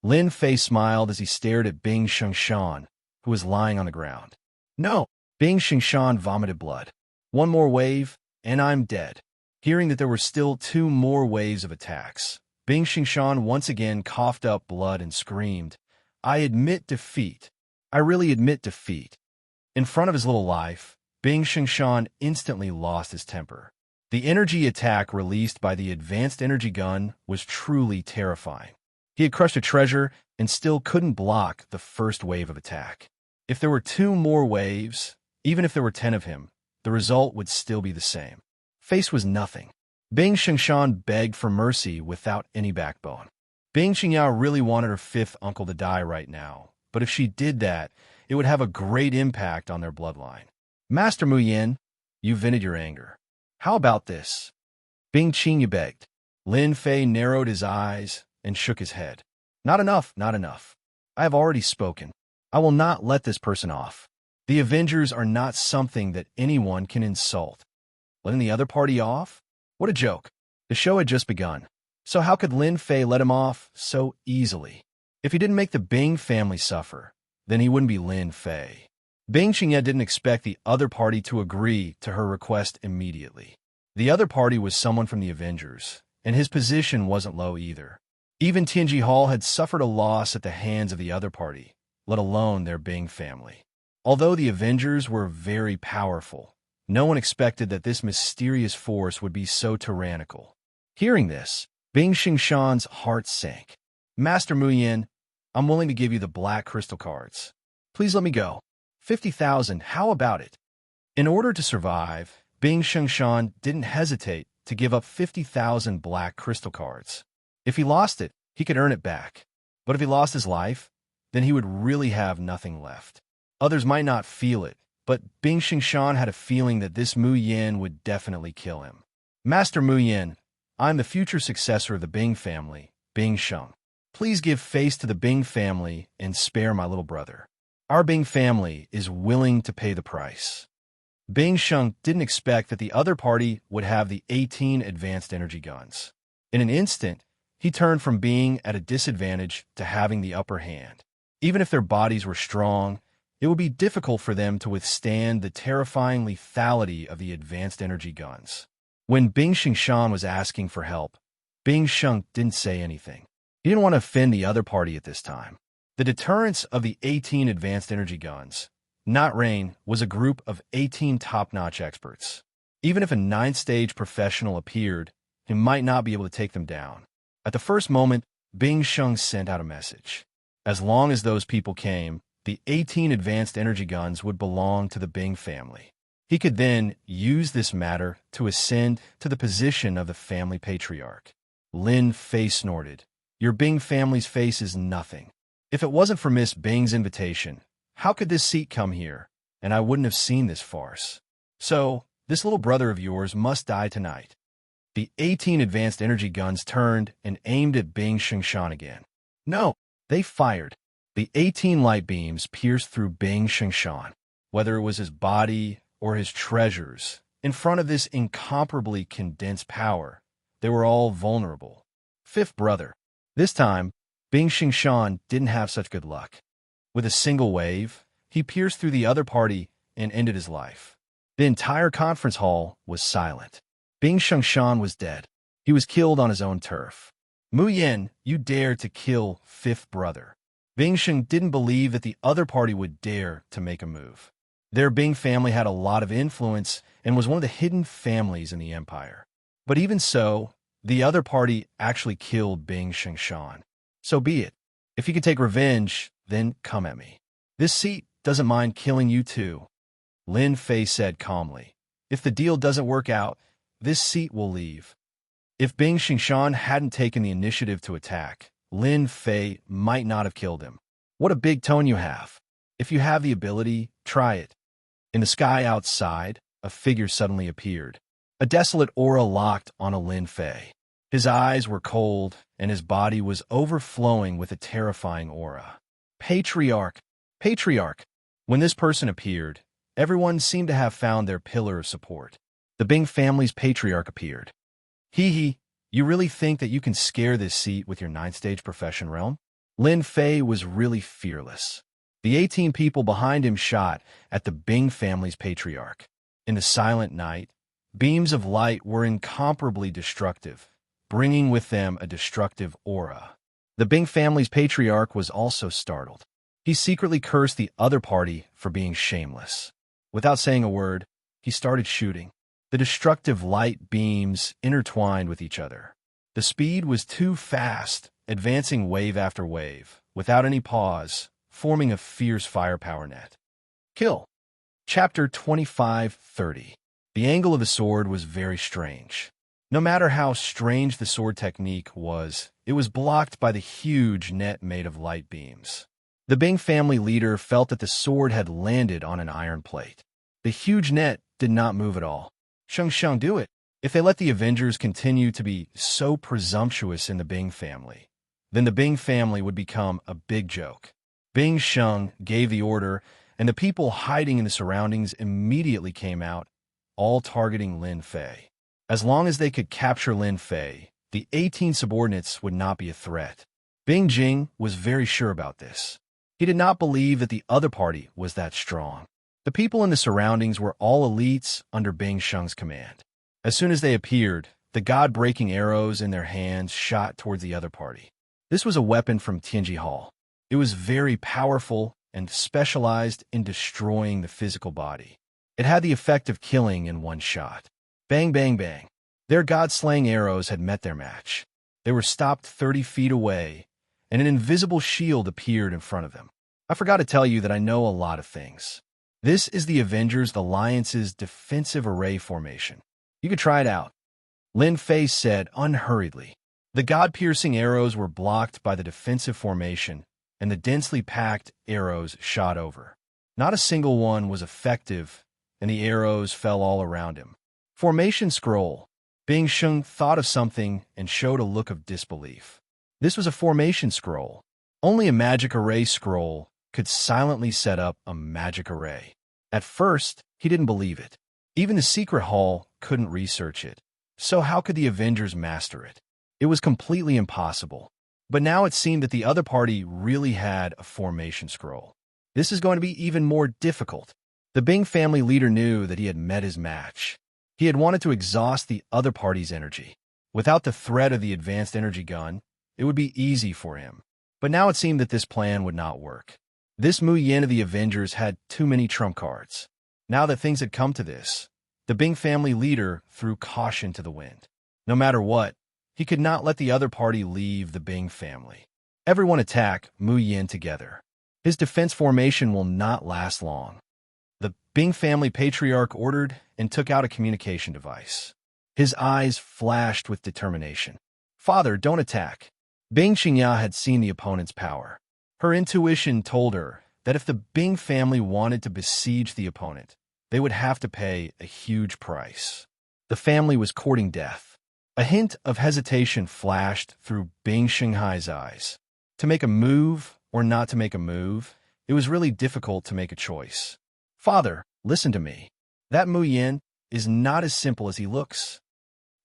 Lin Fei smiled as he stared at Bing Xingshan, who was lying on the ground. No! Bing Xingshan vomited blood. 1 more wave, and I'm dead. Hearing that there were still 2 more waves of attacks, Bing Xingshan once again coughed up blood and screamed, I admit defeat. I really admit defeat. In front of his little life, Bing Xingshan instantly lost his temper. The energy attack released by the advanced energy gun was truly terrifying. He had crushed a treasure and still couldn't block the first wave of attack. If there were 2 more waves, even if there were 10 of him, the result would still be the same. Face was nothing. Bing Xingshan begged for mercy without any backbone. Bing Xianxia really wanted her 5th uncle to die right now, but if she did that, it would have a great impact on their bloodline. Master Mu Yin, you vented your anger. How about this? Bing Xianxia begged. Lin Fei narrowed his eyes and shook his head. Not enough, not enough. I have already spoken. I will not let this person off. The Avengers are not something that anyone can insult. Letting the other party off? What a joke. The show had just begun. So how could Lin Fei let him off so easily? If he didn't make the Bing family suffer, then he wouldn't be Lin Fei. Bing Xianxia didn't expect the other party to agree to her request immediately. The other party was someone from the Avengers, and his position wasn't low either. Even Tianji Hall had suffered a loss at the hands of the other party, let alone their Bing family. Although the Avengers were very powerful, no one expected that this mysterious force would be so tyrannical. Hearing this, Bing Xingshan's heart sank. Master Mu Yin, I'm willing to give you the black crystal cards. Please let me go. 50,000, how about it? In order to survive, Bing Xingshan didn't hesitate to give up 50,000 black crystal cards. If he lost it, he could earn it back. But if he lost his life, then he would really have nothing left. Others might not feel it, but Bing Xingshan had a feeling that this Mu Yin would definitely kill him. Master Mu Yin, I'm the future successor of the Bing family, Bing Sheng. Please give face to the Bing family and spare my little brother. Our Bing family is willing to pay the price. Bing Sheng didn't expect that the other party would have the 18 advanced energy guns. In an instant, he turned from being at a disadvantage to having the upper hand. Even if their bodies were strong, it would be difficult for them to withstand the terrifying lethality of the advanced energy guns. When Bing Xingshan was asking for help, Bing Sheng didn't say anything. He didn't want to offend the other party at this time. The deterrence of the 18 advanced energy guns, not Rain, was a group of 18 top-notch experts. Even if a ninth-stage professional appeared, he might not be able to take them down. At the first moment, Bing Sheng sent out a message. As long as those people came, the 18 advanced energy guns would belong to the Bing family. He could then use this matter to ascend to the position of the family patriarch. Lin Fei snorted. Your Bing family's face is nothing. If it wasn't for Miss Bing's invitation, how could this seat come here? And I wouldn't have seen this farce. So, this little brother of yours must die tonight. The 18 advanced energy guns turned and aimed at Bing Xianxia again. No, they fired. The 18 light beams pierced through Bing Xianxia. Whether it was his body or his treasures, in front of this incomparably condensed power, they were all vulnerable. Fifth brother. This time, Bing Xianxia didn't have such good luck. With a single wave, he pierced through the other party and ended his life. The entire conference hall was silent. Bing Xianxia was dead. He was killed on his own turf. Mu Yan, you dared to kill fifth brother. Bing Sheng didn't believe that the other party would dare to make a move. Their Bing family had a lot of influence and was one of the hidden families in the empire. But even so, the other party actually killed Bing Xianxia. So be it. If you can take revenge, then come at me. This seat doesn't mind killing you too. Lin Fei said calmly. If the deal doesn't work out, this seat will leave. If Bing Xianxia hadn't taken the initiative to attack, Lin Fei might not have killed him. What a big tone you have. If you have the ability, try it. In the sky outside, a figure suddenly appeared. A desolate aura locked on a Lin Fei. His eyes were cold, and his body was overflowing with a terrifying aura. Patriarch! Patriarch! When this person appeared, everyone seemed to have found their pillar of support. The Bing family's patriarch appeared. Hee, you really think that you can scare this seat with your ninth-stage profession realm? Lin Fei was really fearless. The 18 people behind him shot at the Bing family's patriarch. In the silent night, beams of light were incomparably destructive, bringing with them a destructive aura. The Bing family's patriarch was also startled. He secretly cursed the other party for being shameless. Without saying a word, he started shooting. The destructive light beams intertwined with each other. The speed was too fast, advancing wave after wave, without any pause, forming a fierce firepower net. Kill. Chapter 25:30. The angle of the sword was very strange. No matter how strange the sword technique was, it was blocked by the huge net made of light beams. The Bing family leader felt that the sword had landed on an iron plate. The huge net did not move at all. Sheng, do it. If they let the Avengers continue to be so presumptuous in the Bing family, then the Bing family would become a big joke. Bing Sheng gave the order, and the people hiding in the surroundings immediately came out, all targeting Lin Fei. As long as they could capture Lin Fei, the 18 subordinates would not be a threat. Bing Jing was very sure about this. He did not believe that the other party was that strong. The people in the surroundings were all elites under Bing Sheng's command. As soon as they appeared, the god-breaking arrows in their hands shot towards the other party. This was a weapon from Tianji Hall. It was very powerful and specialized in destroying the physical body. It had the effect of killing in one shot. Bang, bang, bang. Their god-slaying arrows had met their match. They were stopped 30 feet away, and an invisible shield appeared in front of them. I forgot to tell you that I know a lot of things. This is the Avengers Alliance's defensive array formation. You could try it out. Lin Fei said unhurriedly. The god-piercing arrows were blocked by the defensive formation, and the densely packed arrows shot over. Not a single one was effective, and the arrows fell all around him. Formation scroll. Bing Sheng thought of something and showed a look of disbelief. This was a formation scroll. Only a magic array scroll could silently set up a magic array. At first, he didn't believe it. Even the secret hall couldn't research it. So how could the Avengers master it? It was completely impossible. But now it seemed that the other party really had a formation scroll. This is going to be even more difficult. The Bing family leader knew that he had met his match. He had wanted to exhaust the other party's energy. Without the threat of the advanced energy gun, it would be easy for him. But now it seemed that this plan would not work. This Mu Yin of the Avengers had too many trump cards. Now that things had come to this, the Bing family leader threw caution to the wind. No matter what, he could not let the other party leave the Bing family. Everyone attack Mu Yin together. His defense formation will not last long. The Bing family patriarch ordered and took out a communication device. His eyes flashed with determination. Father, don't attack. Bing Xianxia had seen the opponent's power. Her intuition told her that if the Bing family wanted to besiege the opponent, they would have to pay a huge price. The family was courting death. A hint of hesitation flashed through Bing Xianxia's eyes. To make a move or not to make a move, it was really difficult to make a choice. Father, listen to me. That Mu Yin is not as simple as he looks.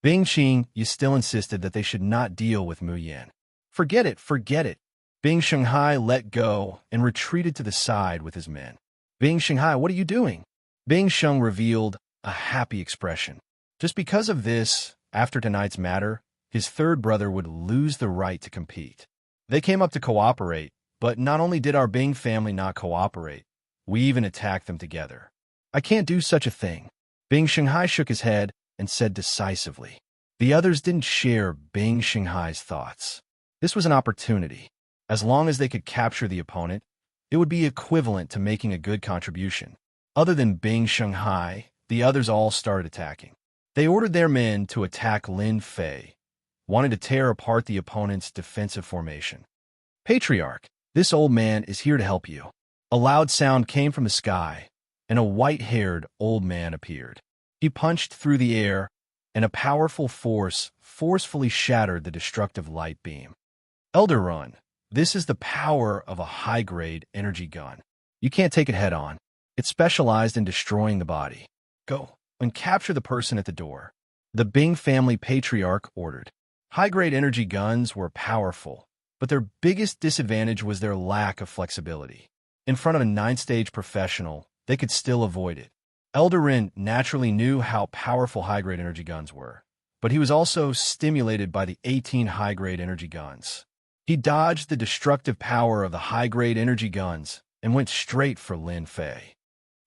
Bing Xianxia still insisted that they should not deal with Mu Yin. Forget it, forget it. Bing Xianxia let go and retreated to the side with his men. Bing Xianxia, what are you doing? Bing Xiang revealed a happy expression. Just because of this, after tonight's matter, his third brother would lose the right to compete. They came up to cooperate, but not only did our Bing family not cooperate, we even attacked them together. I can't do such a thing. Bing Xianxia shook his head and said decisively. The others didn't share Bing Xianxia's thoughts. This was an opportunity. As long as they could capture the opponent, it would be equivalent to making a good contribution. Other than Bing Xianxia, the others all started attacking. They ordered their men to attack Lin Fei, wanting to tear apart the opponent's defensive formation. Patriarch, this old man is here to help you. A loud sound came from the sky, and a white-haired old man appeared. He punched through the air, and a powerful force forcefully shattered the destructive light beam. Elder Run, this is the power of a high-grade energy gun. You can't take it head-on. It's specialized in destroying the body. Go and capture the person at the door. The Bing family patriarch ordered. High-grade energy guns were powerful, but their biggest disadvantage was their lack of flexibility. In front of a 9th-stage professional, they could still avoid it. Elder Rin naturally knew how powerful high-grade energy guns were, but he was also stimulated by the 18 high-grade energy guns. He dodged the destructive power of the high-grade energy guns and went straight for Lin Fei.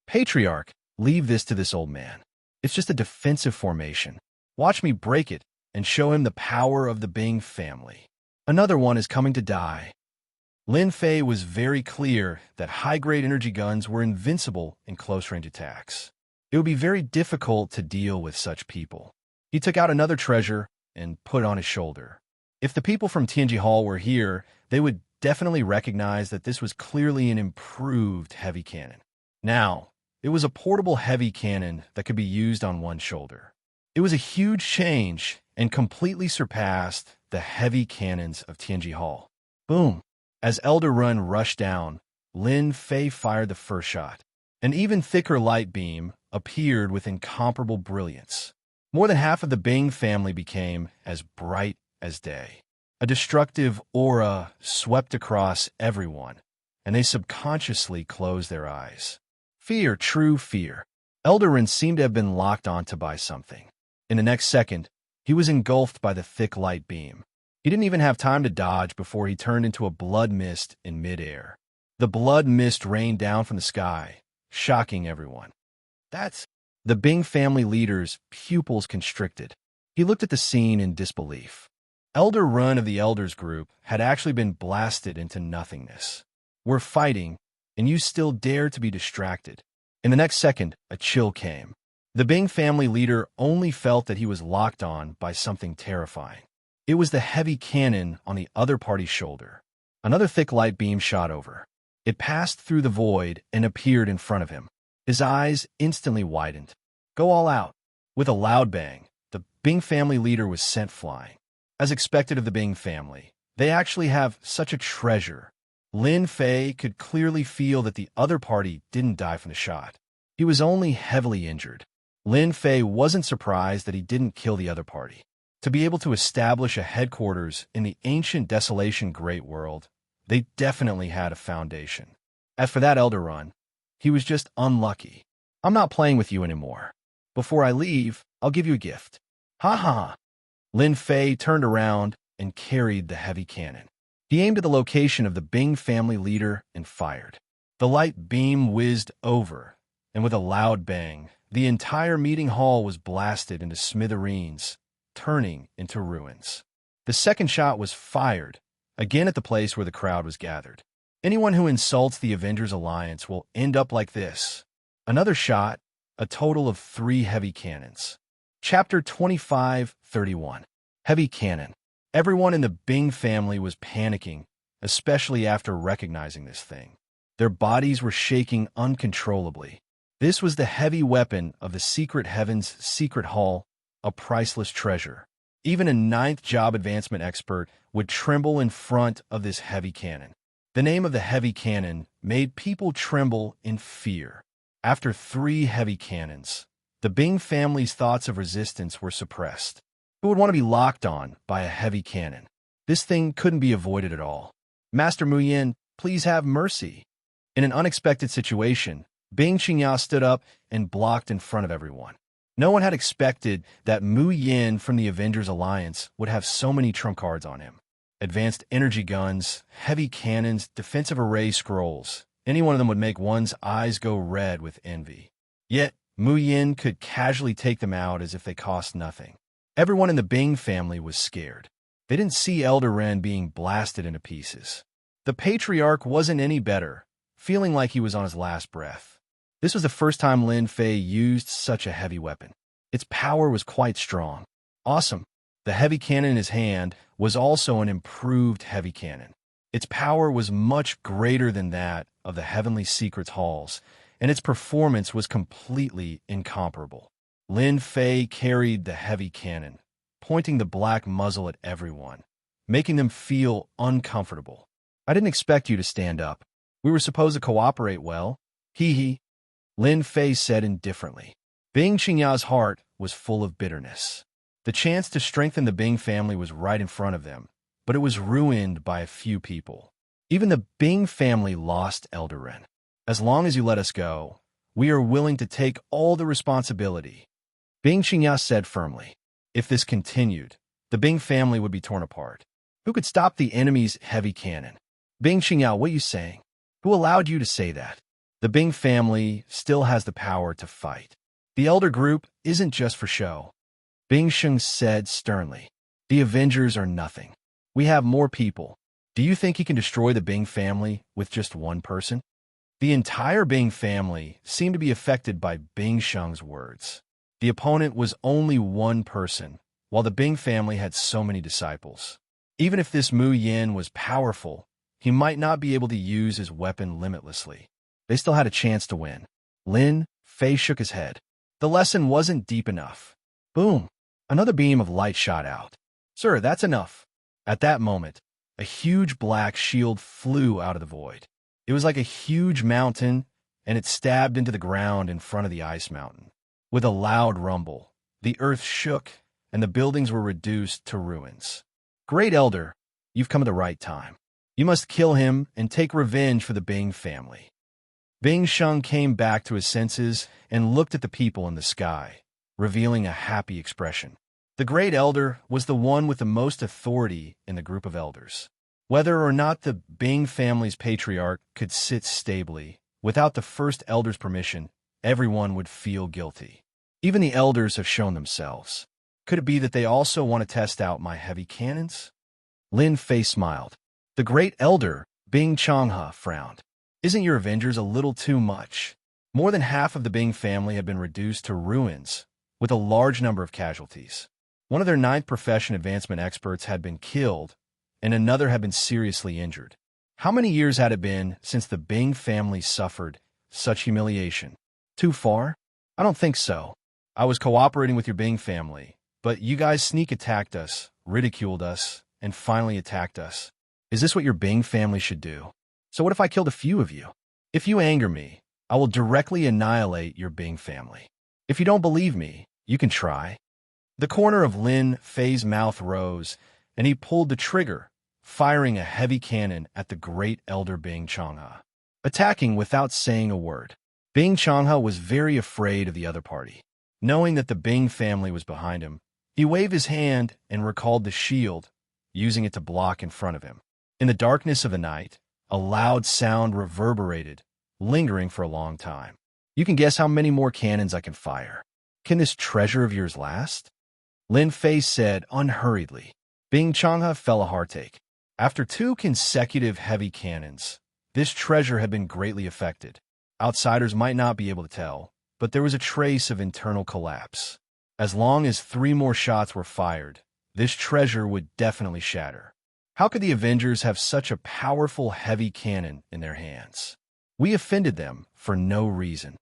Patriarch, leave this to this old man. It's just a defensive formation. Watch me break it and show him the power of the Bing family. Another one is coming to die. Lin Fei was very clear that high-grade energy guns were invincible in close-range attacks. It would be very difficult to deal with such people. He took out another treasure and put it on his shoulder. If the people from Tianji Hall were here, they would definitely recognize that this was clearly an improved heavy cannon. Now, it was a portable heavy cannon that could be used on one shoulder. It was a huge change and completely surpassed the heavy cannons of Tianji Hall. Boom! As Elder Run rushed down, Lin Fei fired the first shot. An even thicker light beam appeared with incomparable brilliance. More than half of the Bing family became as bright as day. A destructive aura swept across everyone, and they subconsciously closed their eyes. Fear, true fear. Eldarin seemed to have been locked onto by something. In the next second, he was engulfed by the thick light beam. He didn't even have time to dodge before he turned into a blood mist in midair. The blood mist rained down from the sky, shocking everyone. That's... The Bing family leader's pupils constricted. He looked at the scene in disbelief. Elder Run of the Elders group had actually been blasted into nothingness. We're fighting, and you still dare to be distracted. In the next second, a chill came. The Bing family leader only felt that he was locked on by something terrifying. It was the heavy cannon on the other party's shoulder. Another thick light beam shot over. It passed through the void and appeared in front of him. His eyes instantly widened. Go all out. With a loud bang, the Bing family leader was sent flying. As expected of the Bing family, they actually have such a treasure. Lin Fei could clearly feel that the other party didn't die from the shot. He was only heavily injured. Lin Fei wasn't surprised that he didn't kill the other party. To be able to establish a headquarters in the ancient Desolation Great World, they definitely had a foundation. As for that Elder Run, he was just unlucky. I'm not playing with you anymore. Before I leave, I'll give you a gift. Ha ha! Lin Fei turned around and carried the heavy cannon. He aimed at the location of the Bing family leader and fired. The light beam whizzed over, and with a loud bang, the entire meeting hall was blasted into smithereens, turning into ruins. The second shot was fired, again at the place where the crowd was gathered. Anyone who insults the Avengers Alliance will end up like this. Another shot, a total of 3 heavy cannons. Chapter 25:31. Heavy Cannon. Everyone in the Bing family was panicking, especially after recognizing this thing. Their bodies were shaking uncontrollably. This was the heavy weapon of the Secret Heaven's secret hall, a priceless treasure. Even a 9th job advancement expert would tremble in front of this heavy cannon. The name of the heavy cannon made people tremble in fear. After 3 heavy cannons, the Bing family's thoughts of resistance were suppressed. Who would want to be locked on by a heavy cannon? This thing couldn't be avoided at all. Master Mu Yin, please have mercy. In an unexpected situation, Bing Xianxia stood up and blocked in front of everyone. No one had expected that Mu Yin from the Avengers Alliance would have so many trump cards on him. Advanced energy guns, heavy cannons, defensive array scrolls. Any one of them would make one's eyes go red with envy. Yet, Mu Yin could casually take them out as if they cost nothing. Everyone in the Bing family was scared. They didn't see Elder Ren being blasted into pieces. The patriarch wasn't any better, feeling like he was on his last breath. This was the first time Lin Fei used such a heavy weapon. Its power was quite strong. Awesome. The heavy cannon in his hand was also an improved heavy cannon. Its power was much greater than that of the Heavenly Secrets halls, and its performance was completely incomparable. Lin Fei carried the heavy cannon, pointing the black muzzle at everyone, making them feel uncomfortable. I didn't expect you to stand up. We were supposed to cooperate well. Hee, Lin Fei said indifferently. Bing Xianxia's heart was full of bitterness. The chance to strengthen the Bing family was right in front of them, but it was ruined by a few people. Even the Bing family lost Elder Ren. As long as you let us go, we are willing to take all the responsibility, Bing Xianxia said firmly. If this continued, the Bing family would be torn apart. Who could stop the enemy's heavy cannon? Bing Xianxia, what are you saying? Who allowed you to say that? The Bing family still has the power to fight. The Elder Group isn't just for show. Bing Sheng said sternly. The Avengers are nothing. We have more people. Do you think he can destroy the Bing family with just one person? The entire Bing family seemed to be affected by Bing Sheng's words. The opponent was only one person, while the Bing family had so many disciples. Even if this Mu Yin was powerful, he might not be able to use his weapon limitlessly. They still had a chance to win. Lin Fei shook his head. The lesson wasn't deep enough. Boom! Another beam of light shot out. Sir, that's enough. At that moment, a huge black shield flew out of the void. It was like a huge mountain, and it stabbed into the ground in front of the ice mountain. With a loud rumble, the earth shook, and the buildings were reduced to ruins. Great Elder, you've come at the right time. You must kill him and take revenge for the Bing family. Bing Sheng came back to his senses and looked at the people in the sky, revealing a happy expression. The Great Elder was the one with the most authority in the group of elders. Whether or not the Bing family's patriarch could sit stably, without the first elder's permission, everyone would feel guilty. Even the elders have shown themselves. Could it be that they also want to test out my heavy cannons? Lin Fei smiled. The Great Elder, Bing Xianxia, frowned. Isn't your Avengers a little too much? More than half of the Bing family had been reduced to ruins, with a large number of casualties. One of their 9th profession advancement experts had been killed, and another had been seriously injured. How many years had it been since the Bing family suffered such humiliation? Too far? I don't think so. I was cooperating with your Bing family, but you guys sneak attacked us, ridiculed us, and finally attacked us. Is this what your Bing family should do? So what if I killed a few of you? If you anger me, I will directly annihilate your Bing family. If you don't believe me, you can try. The corner of Lin Fei's mouth rose, and he pulled the trigger, firing a heavy cannon at the Great Elder Bing Xianxia, attacking without saying a word. Bing Xianxia was very afraid of the other party. Knowing that the Bing family was behind him, he waved his hand and recalled the shield, using it to block in front of him. In the darkness of the night, a loud sound reverberated, lingering for a long time. You can guess how many more cannons I can fire. Can this treasure of yours last? Lin Fei said unhurriedly. Bing Changhe felt a heartache. After 2 consecutive heavy cannons, this treasure had been greatly affected. Outsiders might not be able to tell, but there was a trace of internal collapse. As long as 3 more shots were fired, this treasure would definitely shatter. How could the Avengers have such a powerful heavy cannon in their hands? We offended them for no reason.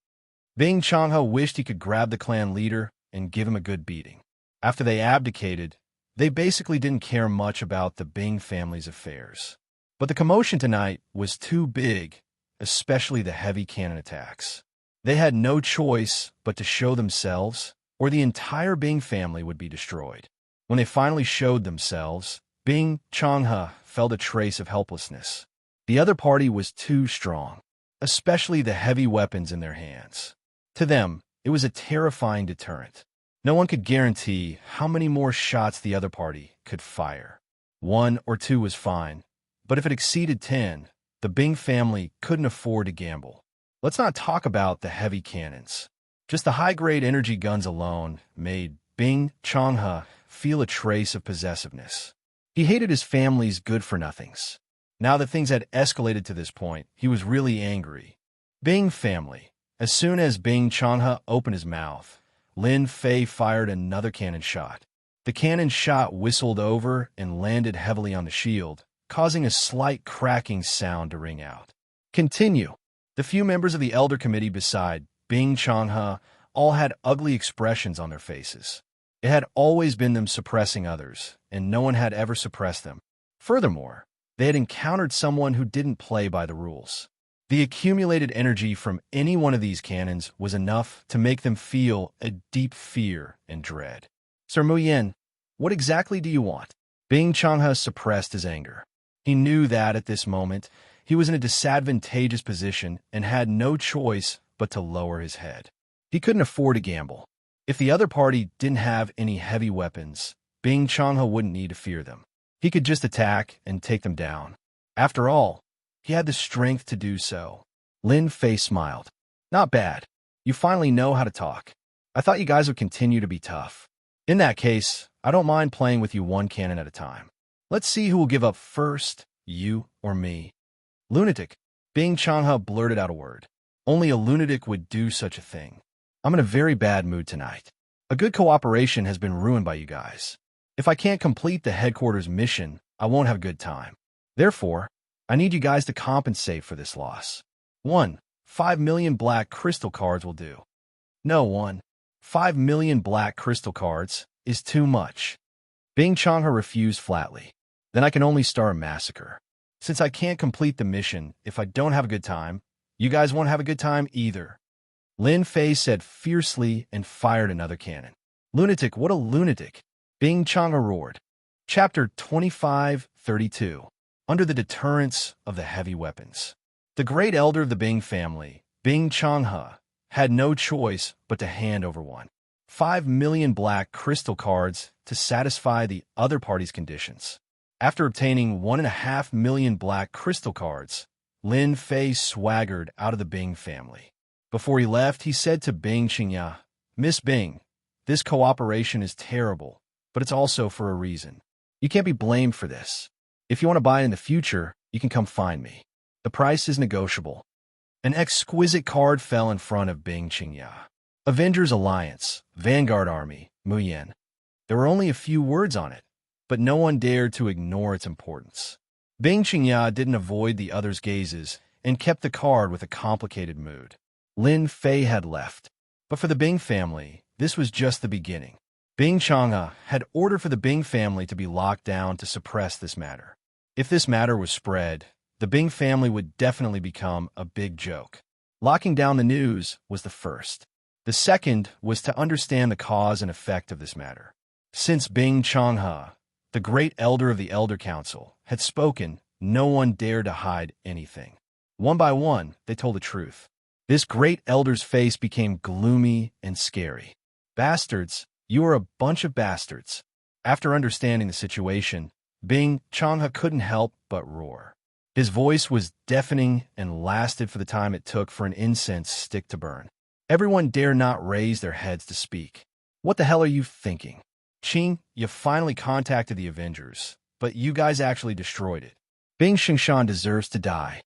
Bing Changhe wished he could grab the clan leader and give him a good beating. After they abdicated, they basically didn't care much about the Bing family's affairs. But the commotion tonight was too big, especially the heavy cannon attacks. They had no choice but to show themselves, or the entire Bing family would be destroyed. When they finally showed themselves, Bing Changhe felt a trace of helplessness. The other party was too strong, especially the heavy weapons in their hands. To them, it was a terrifying deterrent. No one could guarantee how many more shots the other party could fire. 1 or 2 was fine, but if it exceeded 10, the Bing family couldn't afford to gamble. Let's not talk about the heavy cannons. Just the high-grade energy guns alone made Bing Changhe feel a trace of possessiveness. He hated his family's good-for-nothings. Now that things had escalated to this point, he was really angry. Bing family. As soon as Bing Changhe opened his mouth, Lin Fei fired another cannon shot. The cannon shot whistled over and landed heavily on the shield, causing a slight cracking sound to ring out. Continue. The few members of the Elder Committee beside Bing Changhe all had ugly expressions on their faces. It had always been them suppressing others, and no one had ever suppressed them. Furthermore, they had encountered someone who didn't play by the rules. The accumulated energy from any one of these cannons was enough to make them feel a deep fear and dread. Sir Muyin, what exactly do you want? Bing Changhe suppressed his anger. He knew that at this moment, he was in a disadvantageous position and had no choice but to lower his head. He couldn't afford to gamble. If the other party didn't have any heavy weapons, Bing Changhe wouldn't need to fear them. He could just attack and take them down. After all, he had the strength to do so. Lin Fei smiled. Not bad. You finally know how to talk. I thought you guys would continue to be tough. In that case, I don't mind playing with you 1 cannon at a time. Let's see who will give up first, you or me. Lunatic. Bing Changhe blurted out a word. Only a lunatic would do such a thing. I'm in a very bad mood tonight. A good cooperation has been ruined by you guys. If I can't complete the headquarters mission, I won't have a good time. Therefore, I need you guys to compensate for this loss. 1. 5 million black crystal cards will do. No, 5 million black crystal cards is too much. Bing Changhe refused flatly. Then I can only start a massacre. Since I can't complete the mission if I don't have a good time, you guys won't have a good time either. Lin Fei said fiercely and fired another cannon. Lunatic, what a lunatic! Bing Changhe roared. Chapter 25:32. Under the deterrence of the heavy weapons. The great elder of the Bing family, Bing Changhe, had no choice but to hand over 5 million black crystal cards to satisfy the other party's conditions. After obtaining 1.5 million black crystal cards, Lin Fei swaggered out of the Bing family. Before he left, he said to Bing Xianxia, Miss Bing, this cooperation is terrible, but it's also for a reason. You can't be blamed for this. If you want to buy it in the future, you can come find me. The price is negotiable. An exquisite card fell in front of Bing Xianxia. Avengers Alliance, Vanguard Army, Muyin. There were only a few words on it, but no one dared to ignore its importance. Bing Xianxia didn't avoid the others' gazes and kept the card with a complicated mood. Lin Fei had left, but for the Bing family, this was just the beginning. Bing Changhe had ordered for the Bing family to be locked down to suppress this matter. If this matter was spread, the Bing family would definitely become a big joke. Locking down the news was the first. The second was to understand the cause and effect of this matter. Since Bing Changhe, the great elder of the Elder Council, had spoken, no one dared to hide anything. One by one, they told the truth. This great elder's face became gloomy and scary. Bastards, you are a bunch of bastards. After understanding the situation, Bing Changhe couldn't help but roar. His voice was deafening and lasted for the time it took for an incense stick to burn. Everyone dare not raise their heads to speak. What the hell are you thinking? Qing, you finally contacted the Avengers, but you guys actually destroyed it. Bing Xingshan deserves to die.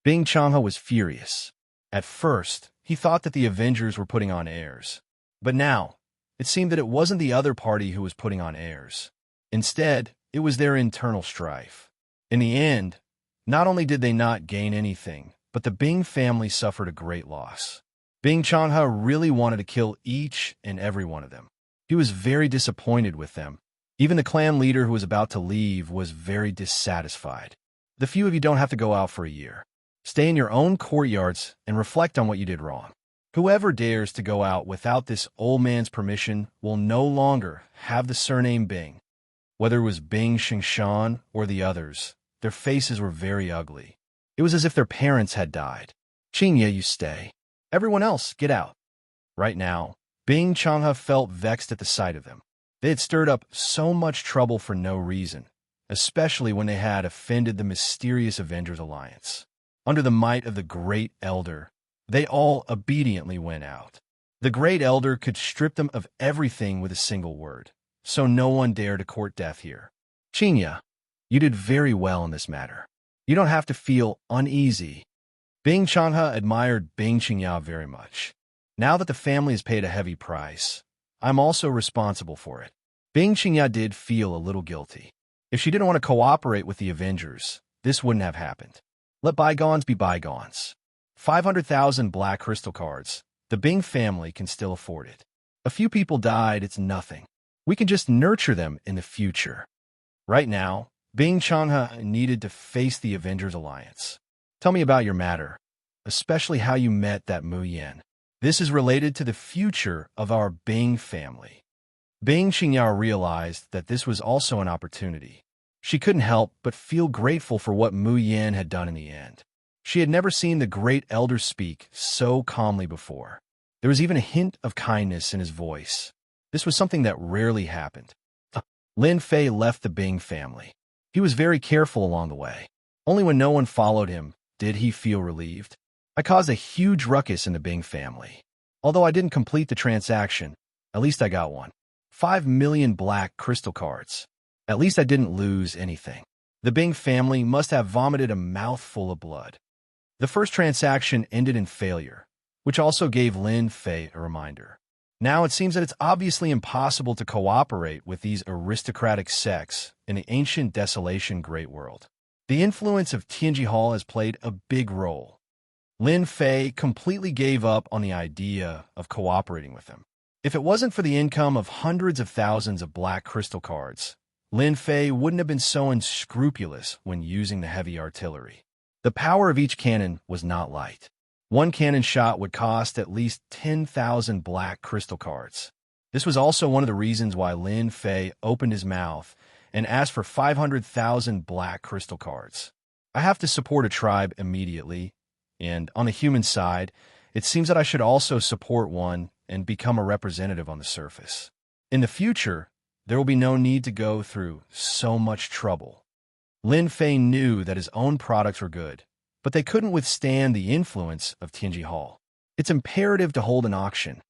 Bing Changhe was furious. At first, he thought that the Avengers were putting on airs. But now, it seemed that it wasn't the other party who was putting on airs. Instead, it was their internal strife. In the end, not only did they not gain anything, but the Bing family suffered a great loss. Bing Changhe really wanted to kill each and every one of them. He was very disappointed with them. Even the clan leader who was about to leave was very dissatisfied. The few of you don't have to go out for a year. Stay in your own courtyards and reflect on what you did wrong. Whoever dares to go out without this old man's permission will no longer have the surname Bing. Whether it was Bing Xingshan or the others, their faces were very ugly. It was as if their parents had died. Xianxia, you stay. Everyone else, get out. Right now, Bing Changhe felt vexed at the sight of them. They had stirred up so much trouble for no reason, especially when they had offended the mysterious Avengers Alliance. Under the might of the Great Elder, they all obediently went out. The Great Elder could strip them of everything with a single word, so no one dared to court death here. Xianxia, you did very well in this matter. You don't have to feel uneasy. Bing Changhe admired Bing Xianxia very much. Now that the family has paid a heavy price, I'm also responsible for it. Bing Xianxia did feel a little guilty. If she didn't want to cooperate with the Avengers, this wouldn't have happened. Let bygones be bygones. 500,000 black crystal cards. The Bing family can still afford it. A few people died, it's nothing. We can just nurture them in the future. Right now, Bing Changhe needed to face the Avengers Alliance. Tell me about your matter, especially how you met that Mu Yan. This is related to the future of our Bing family. Bing Xianxia realized that this was also an opportunity. She couldn't help but feel grateful for what Mu Yan had done in the end. She had never seen the Great Elder speak so calmly before. There was even a hint of kindness in his voice. This was something that rarely happened. Lin Fei left the Bing family. He was very careful along the way. Only when no one followed him did he feel relieved. I caused a huge ruckus in the Bing family. Although I didn't complete the transaction, at least I got one. 5 million black crystal cards. At least I didn't lose anything. The Bing family must have vomited a mouthful of blood. The first transaction ended in failure, which also gave Lin Fei a reminder. Now it seems that it's obviously impossible to cooperate with these aristocratic sects in the ancient desolation great world. The influence of Tianji Hall has played a big role. Lin Fei completely gave up on the idea of cooperating with them. If it wasn't for the income of hundreds of thousands of black crystal cards, Lin Fei wouldn't have been so unscrupulous when using the heavy artillery. The power of each cannon was not light. One cannon shot would cost at least 10,000 black crystal cards. This was also one of the reasons why Lin Fei opened his mouth and asked for 500,000 black crystal cards. I have to support a tribe immediately, and on the human side, it seems that I should also support one and become a representative on the surface. In the future, there will be no need to go through so much trouble. Lin Fei knew that his own products were good, but they couldn't withstand the influence of Tianji Hall. It's imperative to hold an auction.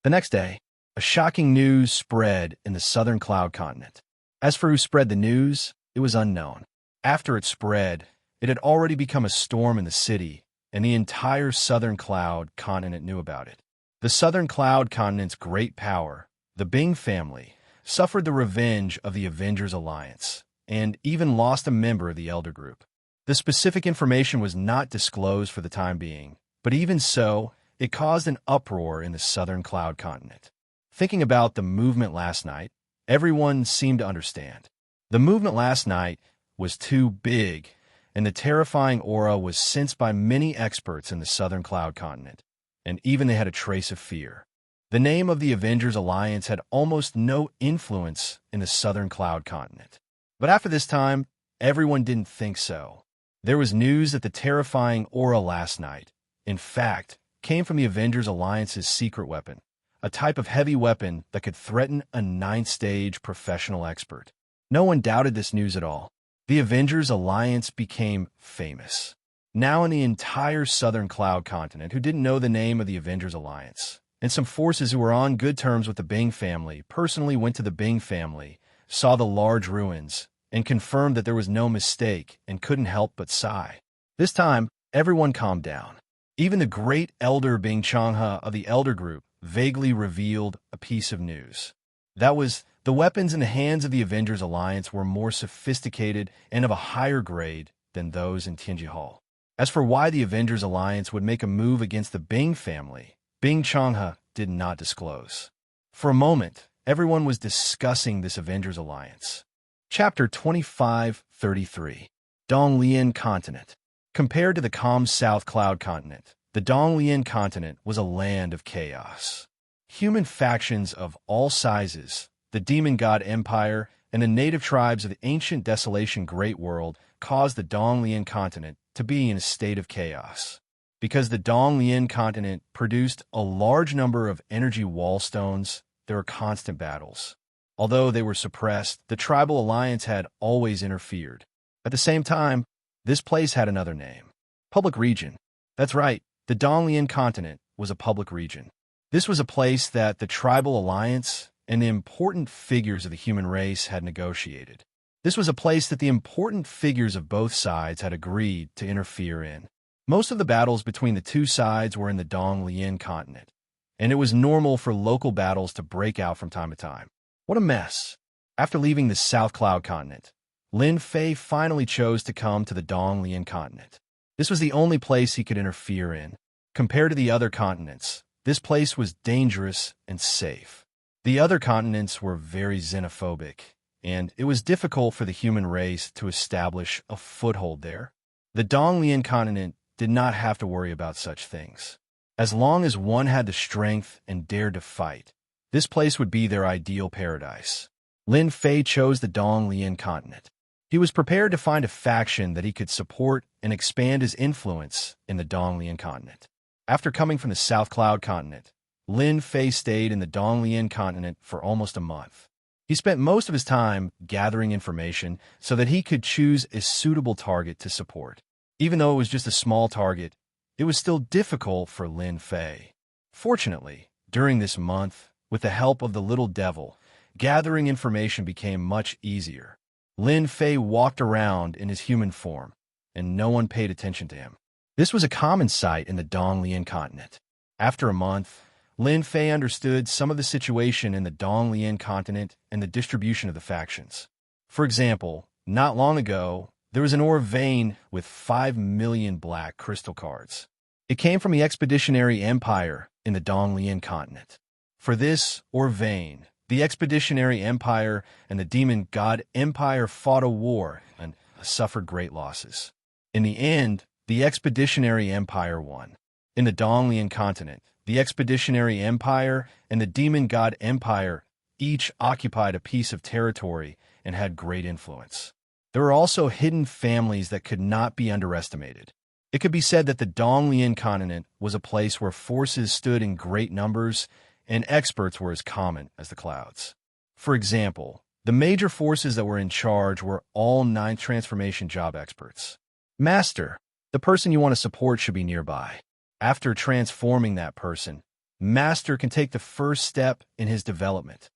The next day, a shocking news spread in the southern cloud continent. As for who spread the news, it was unknown. After it spread, it had already become a storm in the city, and the entire southern cloud continent knew about it. The southern cloud continent's great power, the Bing family, suffered the revenge of the Avengers Alliance, and even lost a member of the Elder Group. The specific information was not disclosed for the time being, but even so, it caused an uproar in the southern cloud continent. Thinking about the movement last night, everyone seemed to understand. The movement last night was too big, and the terrifying aura was sensed by many experts in the southern cloud continent, and even they had a trace of fear. The name of the Avengers Alliance had almost no influence in the southern cloud continent. But after this time, everyone didn't think so. There was news that the terrifying aura last night, in fact, came from the Avengers Alliance's secret weapon, a type of heavy weapon that could threaten a 9th-stage professional expert. No one doubted this news at all. The Avengers Alliance became famous. Now in the entire southern cloud continent who didn't know the name of the Avengers Alliance, and some forces who were on good terms with the Bing family personally went to the Bing family, saw the large ruins, and confirmed that there was no mistake and couldn't help but sigh. This time, everyone calmed down. Even the great elder Bing Xianxia of the Elder Group vaguely revealed a piece of news. That was, the weapons in the hands of the Avengers Alliance were more sophisticated and of a higher grade than those in Tianji Hall. As for why the Avengers Alliance would make a move against the Bing family, Bing Xianxia did not disclose. For a moment, everyone was discussing this Avengers Alliance. Chapter 2533. Donglian Continent. Compared to the calm South Cloud Continent, the Donglian Continent was a land of chaos. Human factions of all sizes, the Demon God Empire, and the native tribes of the ancient Desolation Great World caused the Donglian Continent to be in a state of chaos. Because the Donglian Continent produced a large number of energy wall stones, there were constant battles. Although they were suppressed, the Tribal Alliance had always interfered. At the same time, this place had another name. Public region. That's right, the Donglian Continent was a public region. This was a place that the Tribal Alliance and the important figures of the human race had negotiated. This was a place that the important figures of both sides had agreed to interfere in. Most of the battles between the two sides were in the Donglian Continent, and it was normal for local battles to break out from time to time. What a mess. After leaving the South Cloud Continent, Lin Fei finally chose to come to the Donglian Continent. This was the only place he could interfere in. Compared to the other continents, this place was dangerous and safe. The other continents were very xenophobic, and it was difficult for the human race to establish a foothold there. The Donglian Continent did not have to worry about such things. As long as one had the strength and dared to fight, this place would be their ideal paradise. Lin Fei chose the Donglian Continent. He was prepared to find a faction that he could support and expand his influence in the Donglian Continent. After coming from the South Cloud Continent, Lin Fei stayed in the Donglian Continent for almost a month. He spent most of his time gathering information so that he could choose a suitable target to support. Even though it was just a small target, it was still difficult for Lin Fei. Fortunately, during this month, with the help of the little devil, gathering information became much easier. Lin Fei walked around in his human form, and no one paid attention to him. This was a common sight in the Donglian Continent. After a month, Lin Fei understood some of the situation in the Donglian Continent and the distribution of the factions. For example, not long ago, there was an ore vein with 5 million black crystal cards. It came from the Expeditionary Empire in the Donglian Continent. For this ore vein, the Expeditionary Empire and the Demon God Empire fought a war and suffered great losses. In the end, the Expeditionary Empire won. In the Donglian Continent, the Expeditionary Empire and the Demon God Empire each occupied a piece of territory and had great influence. There were also hidden families that could not be underestimated. It could be said that the Donglian Continent was a place where forces stood in great numbers and experts were as common as the clouds. For example, the major forces that were in charge were all 9th transformation job experts. Master, the person you want to support should be nearby. After transforming that person, Master can take the first step in his development.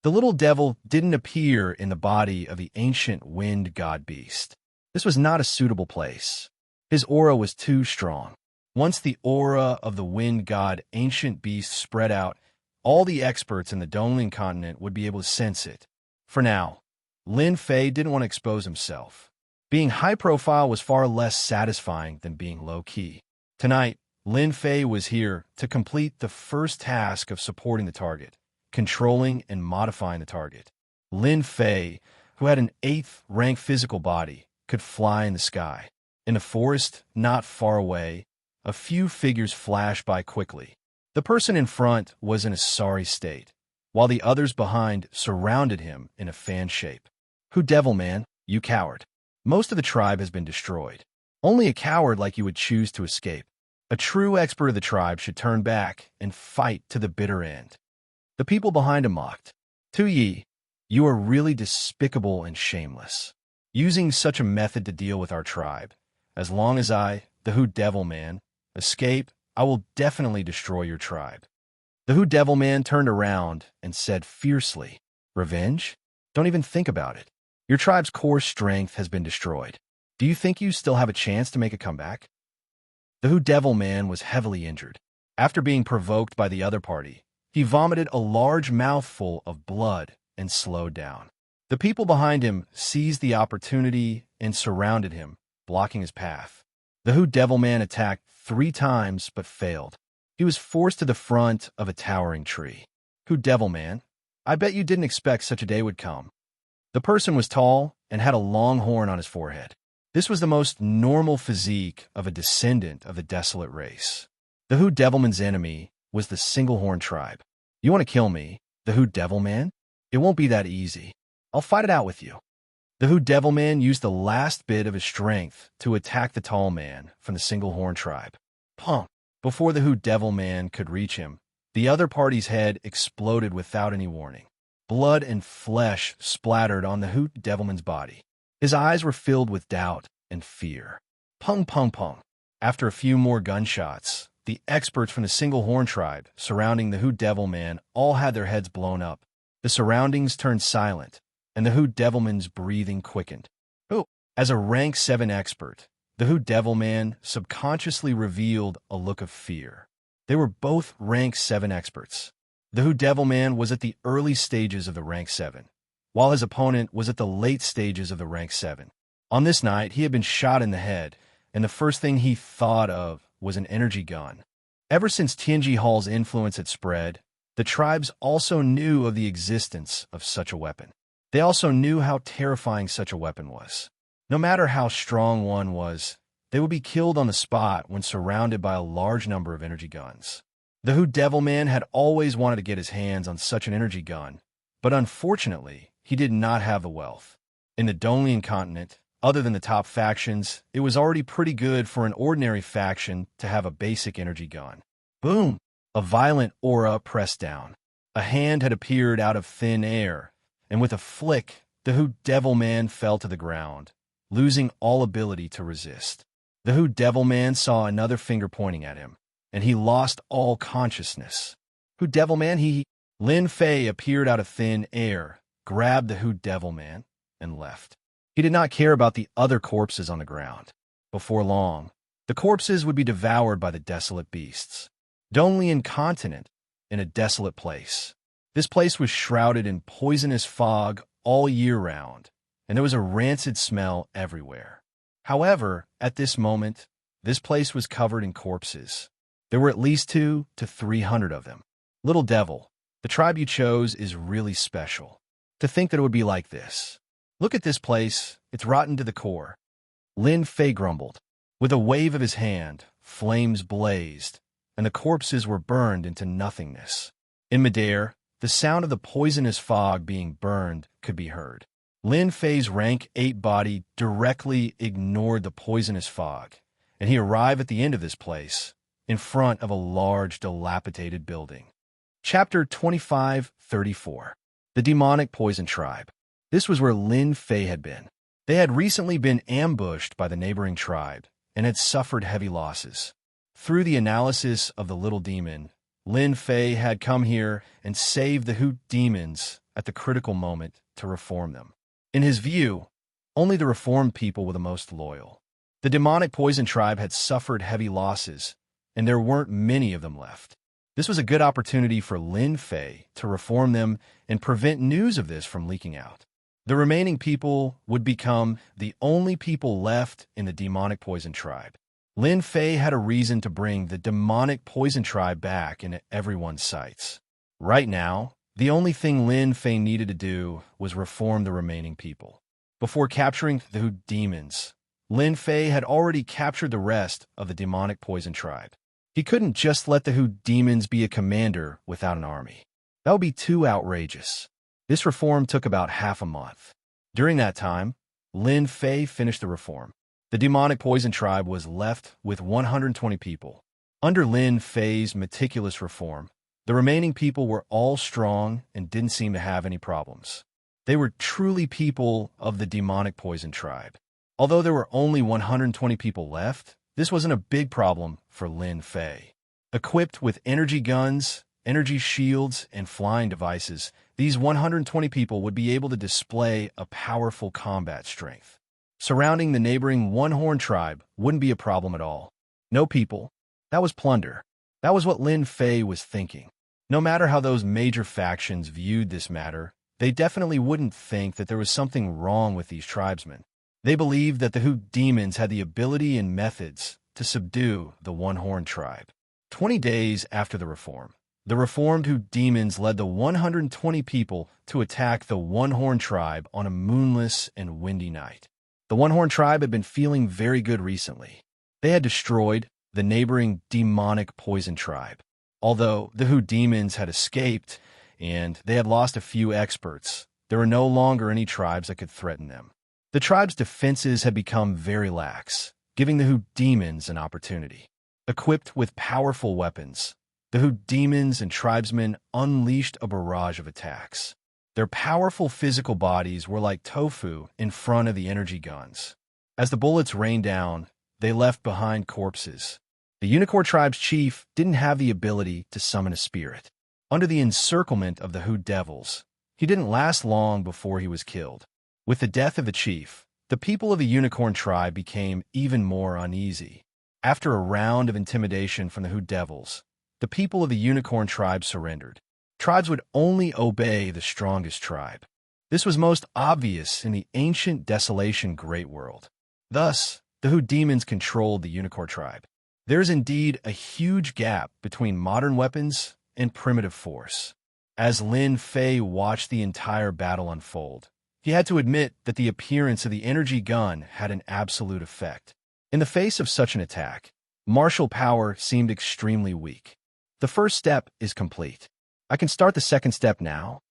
The little devil didn't appear in the body of the ancient wind god beast. This was not a suitable place. His aura was too strong. Once the aura of the wind god ancient beast spread out, all the experts in the Donglian Continent would be able to sense it. For now, Lin Fei didn't want to expose himself. Being high profile was far less satisfying than being low-key. Tonight, Lin Fei was here to complete the first task of supporting the target, controlling and modifying the target. Lin Fei, who had an 8th rank physical body, could fly in the sky. In the forest, not far away, a few figures flashed by quickly. The person in front was in a sorry state, while the others behind surrounded him in a fan shape. Who devil, man, you coward. Most of the tribe has been destroyed. Only a coward like you would choose to escape. A true expert of the tribe should turn back and fight to the bitter end. The people behind him mocked. Tu Yi, You are really despicable and shameless. Using such a method to deal with our tribe. As long as I, the Hoot Devil Man, escape, I will definitely destroy your tribe. The Hoot Devil Man turned around and said fiercely, Revenge? Don't even think about it. Your tribe's core strength has been destroyed. Do you think you still have a chance to make a comeback? The Hoot Devil Man was heavily injured. After being provoked by the other party, he vomited a large mouthful of blood and slowed down. The people behind him seized the opportunity and surrounded him, blocking his path. The Hoot Devil Man attacked 3 times but failed. He was forced to the front of a towering tree. Hoot Devil Man, I bet you didn't expect such a day would come. The person was tall and had a long horn on his forehead. This was the most normal physique of a descendant of the desolate race. The Hoot Devilman's enemy was the Single-Horn tribe. You want to kill me, the Hoot Devil Man? It won't be that easy. I'll fight it out with you. The Hoot Devil Man used the last bit of his strength to attack the tall man from the Single-Horn tribe. Pump! Before the Hoot Devil Man could reach him, the other party's head exploded without any warning. Blood and flesh splattered on the Hoot Devilman's body. His eyes were filled with doubt and fear. Pung, pung, pung. After a few more gunshots, the experts from the Single-Horn tribe surrounding the Hoot Devil Man all had their heads blown up. The surroundings turned silent, and the Hoot Devilman's breathing quickened. Oh, as a rank 7 expert, the Hoot Devil Man subconsciously revealed a look of fear. They were both rank 7 experts. The Hoot Devil Man was at the early stages of the rank 7, while his opponent was at the late stages of the rank 7. On this night, he had been shot in the head, and the first thing he thought of was an energy gun. Ever since Tianji Hall's influence had spread, the tribes also knew of the existence of such a weapon. They also knew how terrifying such a weapon was. No matter how strong one was, they would be killed on the spot when surrounded by a large number of energy guns. The Hoot Devil Man had always wanted to get his hands on such an energy gun, but unfortunately, he did not have the wealth. In the Donglian continent, other than the top factions, it was already pretty good for an ordinary faction to have a basic energy gun. Boom! A violent aura pressed down. A hand had appeared out of thin air, and with a flick, the Hoot Devil Man fell to the ground, losing all ability to resist. The Hoot Devil Man saw another finger pointing at him, and he lost all consciousness. Hoot Devil Man, Lin Fei appeared out of thin air, grabbed the Hoot Devil Man, and left. He did not care about the other corpses on the ground. Before long, the corpses would be devoured by the desolate beasts. Donglian continent, in a desolate place. This place was shrouded in poisonous fog all year round, and there was a rancid smell everywhere. However, at this moment, this place was covered in corpses. There were at least 200 to 300 of them. Little Devil, the tribe you chose is really special. To think that it would be like this. Look at this place, it's rotten to the core. Lin Fei grumbled. With a wave of his hand, flames blazed, and the corpses were burned into nothingness. In midair, the sound of the poisonous fog being burned could be heard. Lin Fei's rank 8 body directly ignored the poisonous fog, and he arrived at the end of this place, in front of a large, dilapidated building. Chapter 2534. The Demonic Poison Tribe. This was where Lin Fei had been. They had recently been ambushed by the neighboring tribe and had suffered heavy losses. Through the analysis of the little demon, Lin Fei had come here and saved the Hoot demons at the critical moment to reform them. In his view, only the reformed people were the most loyal. The Demonic Poison Tribe had suffered heavy losses, and there weren't many of them left. This was a good opportunity for Lin Fei to reform them and prevent news of this from leaking out. The remaining people would become the only people left in the Demonic Poison Tribe. Lin Fei had a reason to bring the Demonic Poison Tribe back into everyone's sights. Right now, the only thing Lin Fei needed to do was reform the remaining people. Before capturing the Hoot demons, Lin Fei had already captured the rest of the Demonic Poison Tribe. He couldn't just let the Hoot demons be a commander without an army. That would be too outrageous. This reform took about half a month. During that time, Lin Fei finished the reform. The Demonic Poison Tribe was left with 120 people. Under Lin Fei's meticulous reform, the remaining people were all strong and didn't seem to have any problems. They were truly people of the demonic poison tribe. Although there were only 120 people left, this wasn't a big problem for Lin Fei. Equipped with energy guns, energy shields, and flying devices, these 120 people would be able to display a powerful combat strength. Surrounding the neighboring One-Horn tribe wouldn't be a problem at all. No people. That was plunder. That was what Lin Fei was thinking. No matter how those major factions viewed this matter, they definitely wouldn't think that there was something wrong with these tribesmen. They believed that the Hu demons had the ability and methods to subdue the One-Horn tribe. 20 days after the reformed Hu demons led the 120 people to attack the One-Horn tribe on a moonless and windy night. The One-Horn tribe had been feeling very good recently. They had destroyed the neighboring demonic poison tribe. Although the Hu demons had escaped and they had lost a few experts, there were no longer any tribes that could threaten them. The tribe's defenses had become very lax, giving the Hu demons an opportunity. Equipped with powerful weapons, the Hu demons and tribesmen unleashed a barrage of attacks. Their powerful physical bodies were like tofu in front of the energy guns. As the bullets rained down, they left behind corpses. The Unicorn tribe's chief didn't have the ability to summon a spirit. Under the encirclement of the Hu devils, he didn't last long before he was killed. With the death of the chief, the people of the Unicorn tribe became even more uneasy. After a round of intimidation from the Hu devils, the people of the Unicorn tribe surrendered. Tribes would only obey the strongest tribe. This was most obvious in the ancient Desolation Great World. Thus, the Hu demons controlled the Unicorn tribe. There is indeed a huge gap between modern weapons and primitive force. As Lin Fei watched the entire battle unfold, he had to admit that the appearance of the energy gun had an absolute effect. In the face of such an attack, martial power seemed extremely weak. The first step is complete. I can start the second step now.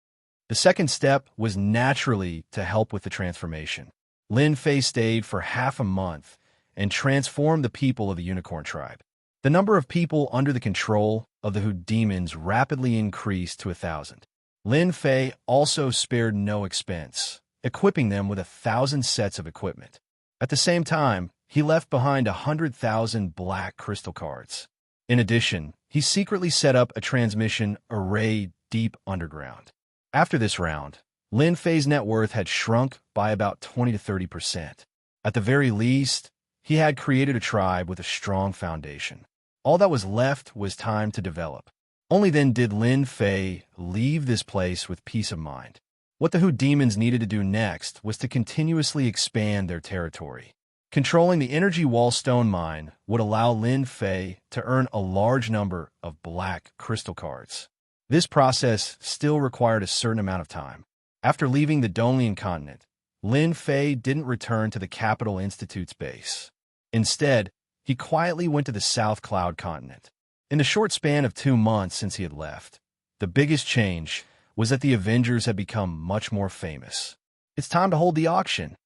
The second step was naturally to help with the transformation. Lin Fei stayed for half a month and transformed the people of the Unicorn tribe. The number of people under the control of the Hu demons rapidly increased to 1,000. Lin Fei also spared no expense, equipping them with 1,000 sets of equipment. At the same time, he left behind 100,000 black crystal cards. In addition, he secretly set up a transmission array deep underground. After this round, Lin Fei's net worth had shrunk by about 20 to 30%. At the very least, he had created a tribe with a strong foundation. All that was left was time to develop. Only then did Lin Fei leave this place with peace of mind. What the Hu demons needed to do next was to continuously expand their territory. Controlling the energy wallstone mine would allow Lin Fei to earn a large number of black crystal cards. This process still required a certain amount of time. After leaving the Donglian continent, Lin Fei didn't return to the Capital Institute's base. Instead, he quietly went to the South Cloud continent. In the short span of 2 months since he had left, the biggest change was that the Avengers had become much more famous. It's time to hold the auction.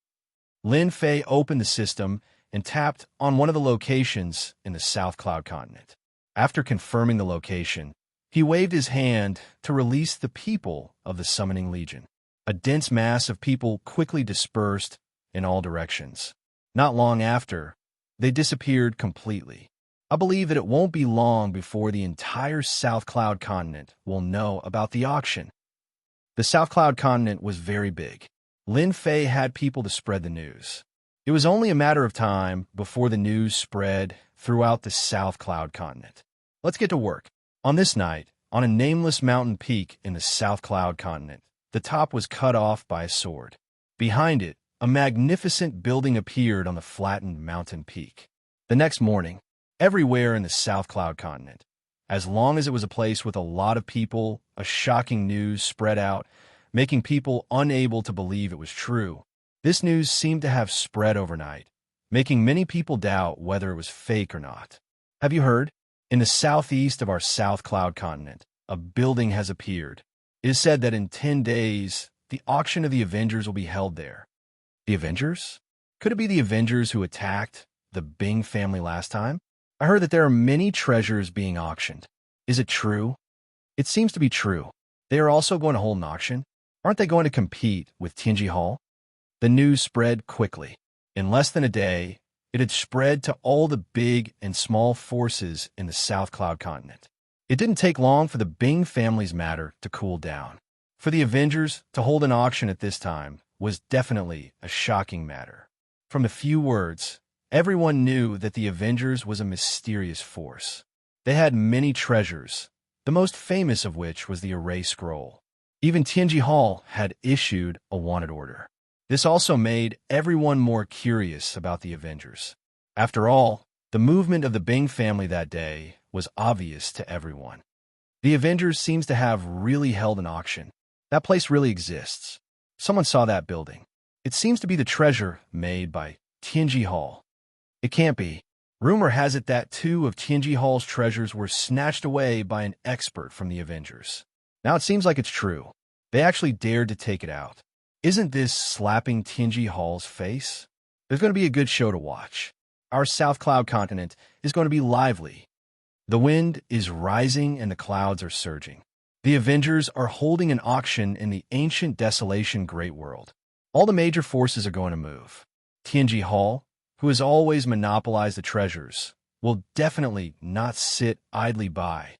Lin Fei opened the system and tapped on one of the locations in the South Cloud continent. After confirming the location, he waved his hand to release the people of the Summoning Legion. A dense mass of people quickly dispersed in all directions. Not long after, they disappeared completely. I believe that it won't be long before the entire South Cloud continent will know about the auction. The South Cloud continent was very big. Lin Fei had people to spread the news. It was only a matter of time before the news spread throughout the South Cloud continent. Let's get to work. On this night, on a nameless mountain peak in the South Cloud continent, the top was cut off by a sword. Behind it, a magnificent building appeared on the flattened mountain peak. The next morning, everywhere in the South Cloud continent, as long as it was a place with a lot of people, a shocking news spread out, making people unable to believe it was true. This news seemed to have spread overnight, making many people doubt whether it was fake or not. Have you heard? In the southeast of our South Cloud continent, a building has appeared. It is said that in 10 days, the auction of the Avengers will be held there. The Avengers? Could it be the Avengers who attacked the Bing family last time? I heard that there are many treasures being auctioned. Is it true? It seems to be true. They are also going to hold an auction. Aren't they going to compete with Tianji Hall? The news spread quickly. In less than a day, it had spread to all the big and small forces in the South Cloud continent. It didn't take long for the Bing family's matter to cool down. For the Avengers to hold an auction at this time was definitely a shocking matter. From the few words, everyone knew that the Avengers was a mysterious force. They had many treasures, the most famous of which was the Array Scroll. Even Tianji Hall had issued a wanted order. This also made everyone more curious about the Avengers. After all, the movement of the Bing family that day was obvious to everyone. The Avengers seems to have really held an auction. That place really exists. Someone saw that building. It seems to be the treasure made by Tianji Hall. It can't be. Rumor has it that 2 of Tianji Hall's treasures were snatched away by an expert from the Avengers. Now it seems like it's true. They actually dared to take it out. Isn't this slapping Tianji Hall's face? There's going to be a good show to watch. Our South Cloud continent is going to be lively. The wind is rising and the clouds are surging. The Avengers are holding an auction in the ancient desolation Great World. All the major forces are going to move. Tianji Hall, who has always monopolized the treasures, will definitely not sit idly by.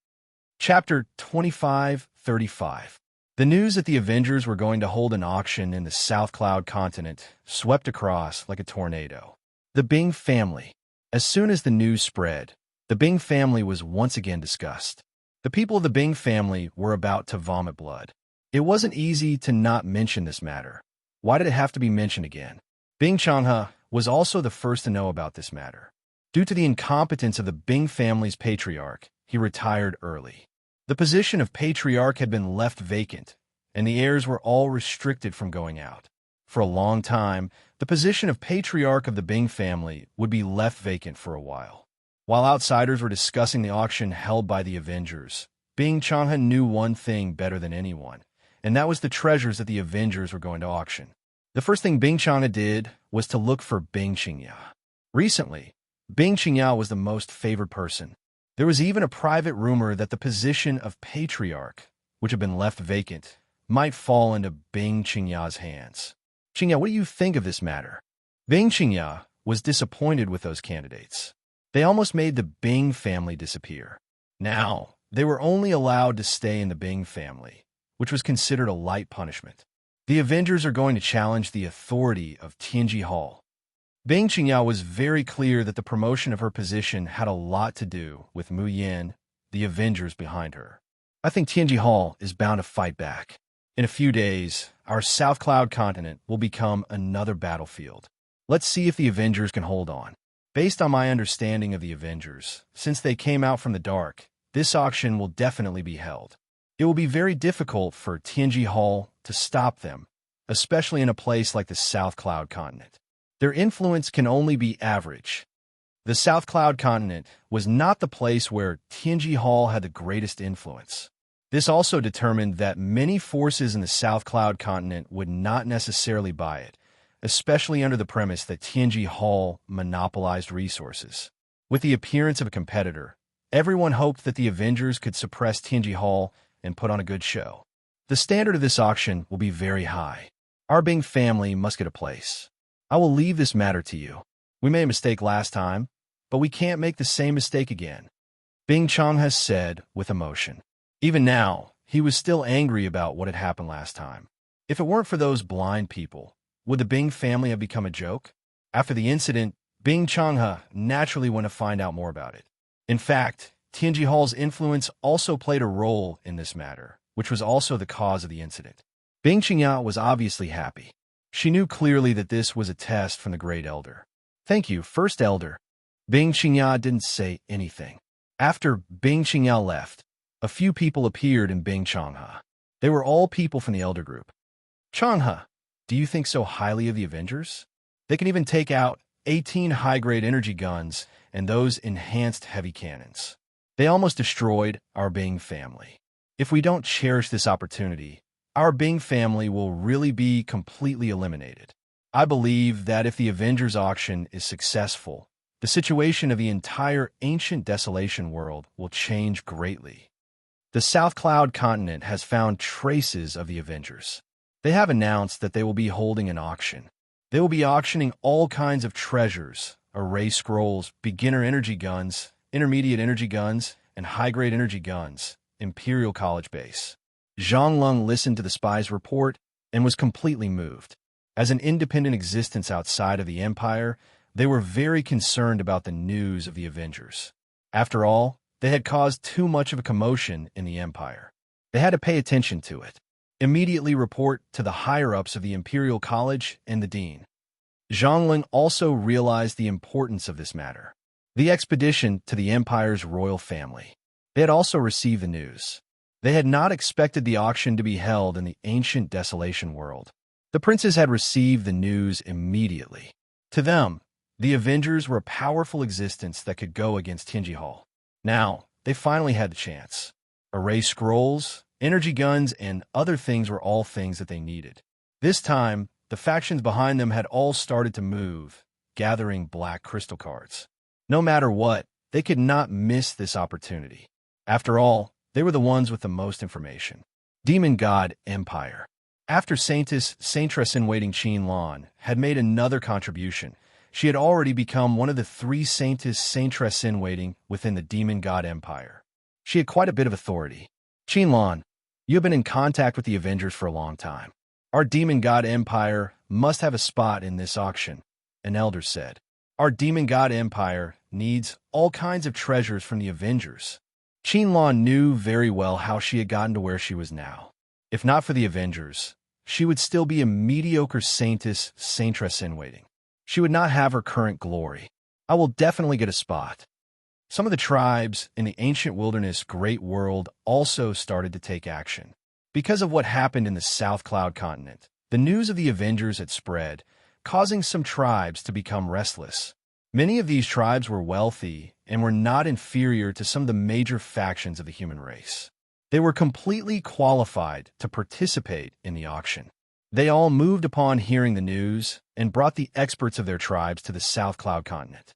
Chapter 25-35. The news that the Avengers were going to hold an auction in the South Cloud continent swept across like a tornado. The Bing family. As soon as the news spread, the Bing family was once again discussed. The people of the Bing family were about to vomit blood. It wasn't easy to not mention this matter. Why did it have to be mentioned again? Bing Xianxia was also the first to know about this matter. Due to the incompetence of the Bing family's patriarch, he retired early. The position of patriarch had been left vacant, and the heirs were all restricted from going out. For a long time, the position of patriarch of the Bing family would be left vacant for a while. While outsiders were discussing the auction held by the Avengers, Bing Xianxia knew one thing better than anyone, and that was the treasures that the Avengers were going to auction. The first thing Bing Xianxia did was to look for Bing Xianxia. Recently, Bing Xianxia was the most favored person. There was even a private rumor that the position of patriarch, which had been left vacant, might fall into Bing Xianxia's hands. Xianxia, what do you think of this matter? Bing Xianxia was disappointed with those candidates. They almost made the Bing family disappear. Now, they were only allowed to stay in the Bing family, which was considered a light punishment. The Avengers are going to challenge the authority of Tianji Hall. Bing Xianxia was very clear that the promotion of her position had a lot to do with Mu Yin, the Avengers behind her. I think Tianji Hall is bound to fight back. In a few days, our South Cloud continent will become another battlefield. Let's see if the Avengers can hold on. Based on my understanding of the Avengers, since they came out from the dark, this auction will definitely be held. It will be very difficult for Tianji Hall to stop them, especially in a place like the South Cloud continent. Their influence can only be average. The South Cloud continent was not the place where Tianji Hall had the greatest influence. This also determined that many forces in the South Cloud continent would not necessarily buy it, especially under the premise that Tianji Hall monopolized resources. With the appearance of a competitor, everyone hoped that the Avengers could suppress Tianji Hall and put on a good show. The standard of this auction will be very high. Our Bing family must get a place. I will leave this matter to you. We made a mistake last time, but we can't make the same mistake again. Bing Xianxia said with emotion. Even now, he was still angry about what had happened last time. If it weren't for those blind people, would the Bing family have become a joke? After the incident, Bing Xianxia naturally wanted to find out more about it. In fact, Tianji Hall's influence also played a role in this matter, which was also the cause of the incident. Bing Xianxia was obviously happy. She knew clearly that this was a test from the Great Elder. Thank you, First Elder. Bing Xianxia didn't say anything. After Bing Xianxia left, a few people appeared in Bing Xianxia. They were all people from the Elder Group. Xianxia, do you think so highly of the Avengers? They can even take out 18 high-grade energy guns and those enhanced heavy cannons. They almost destroyed our Bing family. If we don't cherish this opportunity, our Bing family will really be completely eliminated. I believe that if the Avengers auction is successful, the situation of the entire ancient desolation world will change greatly. The South Cloud continent has found traces of the Avengers. They have announced that they will be holding an auction. They will be auctioning all kinds of treasures, array scrolls, beginner energy guns, intermediate energy guns, and high-grade energy guns, Imperial College base. Zhang Lung listened to the spy's report and was completely moved. As an independent existence outside of the Empire, they were very concerned about the news of the Avengers. After all, they had caused too much of a commotion in the Empire. They had to pay attention to it. Immediately report to the higher-ups of the Imperial College and the Dean. Zhang Lung also realized the importance of this matter. The expedition to the Empire's royal family. They had also received the news. They had not expected the auction to be held in the ancient desolation world. The princes had received the news immediately. To them, the Avengers were a powerful existence that could go against Tianji Hall. Now, they finally had the chance. Array scrolls, energy guns, and other things were all things that they needed. This time, the factions behind them had all started to move, gathering black crystal cards. No matter what, they could not miss this opportunity. After all, they were the ones with the most information. Demon God Empire. After Saintress-in-Waiting Qin Lan had made another contribution, she had already become one of the 3 Saintress-in-Waiting within the Demon God Empire. She had quite a bit of authority. Qin Lan, you have been in contact with the Avengers for a long time. Our Demon God Empire must have a spot in this auction, an elder said. Our Demon God Empire needs all kinds of treasures from the Avengers. Qin Lan knew very well how she had gotten to where she was now. If not for the Avengers, she would still be a mediocre Saintress-in-Waiting. She would not have her current glory. I will definitely get a spot. Some of the tribes in the ancient wilderness Great World also started to take action. Because of what happened in the South Cloud continent, the news of the Avengers had spread, causing some tribes to become restless. Many of these tribes were wealthy and were not inferior to some of the major factions of the human race. They were completely qualified to participate in the auction. They all moved upon hearing the news and brought the experts of their tribes to the South Cloud continent.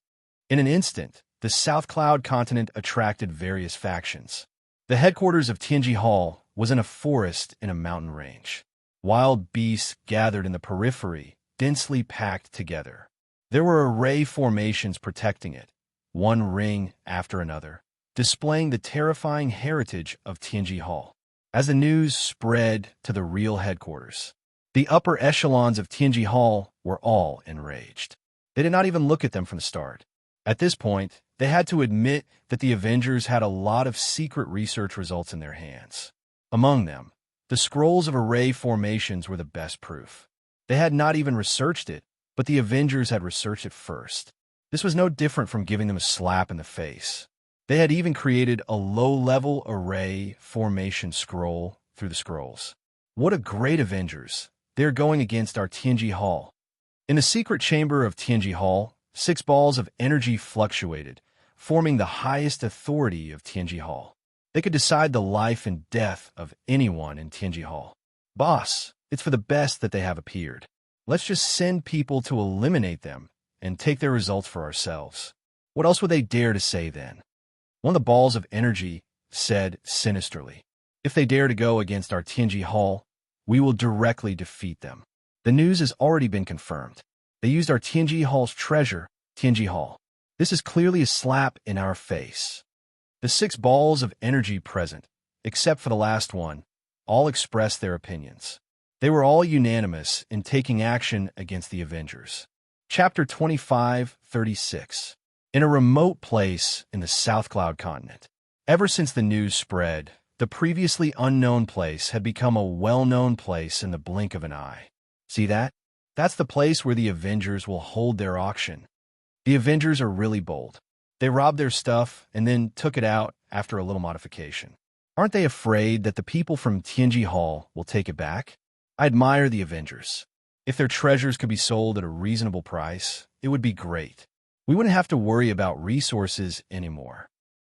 In an instant, the South Cloud continent attracted various factions. The headquarters of Tianji Hall was in a forest in a mountain range. Wild beasts gathered in the periphery, densely packed together. There were array formations protecting it, one ring after another, displaying the terrifying heritage of Tianji Hall. As the news spread to the real headquarters, the upper echelons of Tianji Hall were all enraged. They did not even look at them from the start. At this point, they had to admit that the Avengers had a lot of secret research results in their hands. Among them, the scrolls of array formations were the best proof. They had not even researched it, but the Avengers had researched it first. This was no different from giving them a slap in the face. They had even created a low-level array formation scroll through the scrolls. What a great Avengers! They are going against our Tianji Hall. In the secret chamber of Tianji Hall, 6 balls of energy fluctuated, forming the highest authority of Tianji Hall. They could decide the life and death of anyone in Tianji Hall. Boss, it's for the best that they have appeared. Let's just send people to eliminate them and take their results for ourselves. What else would they dare to say then? One of the balls of energy said sinisterly, if they dare to go against our Tianji Hall, we will directly defeat them. The news has already been confirmed. They used our Tianji Hall's treasure, Tianji Hall. This is clearly a slap in our face. The 6 balls of energy present, except for the last one, all expressed their opinions. They were all unanimous in taking action against the Avengers. Chapter 25:36. In a remote place in the South Cloud continent. Ever since the news spread, the previously unknown place had become a well-known place in the blink of an eye. See that? That's the place where the Avengers will hold their auction. The Avengers are really bold. They robbed their stuff and then took it out after a little modification. Aren't they afraid that the people from Tianji Hall will take it back? I admire the Avengers. If their treasures could be sold at a reasonable price, it would be great. We wouldn't have to worry about resources anymore.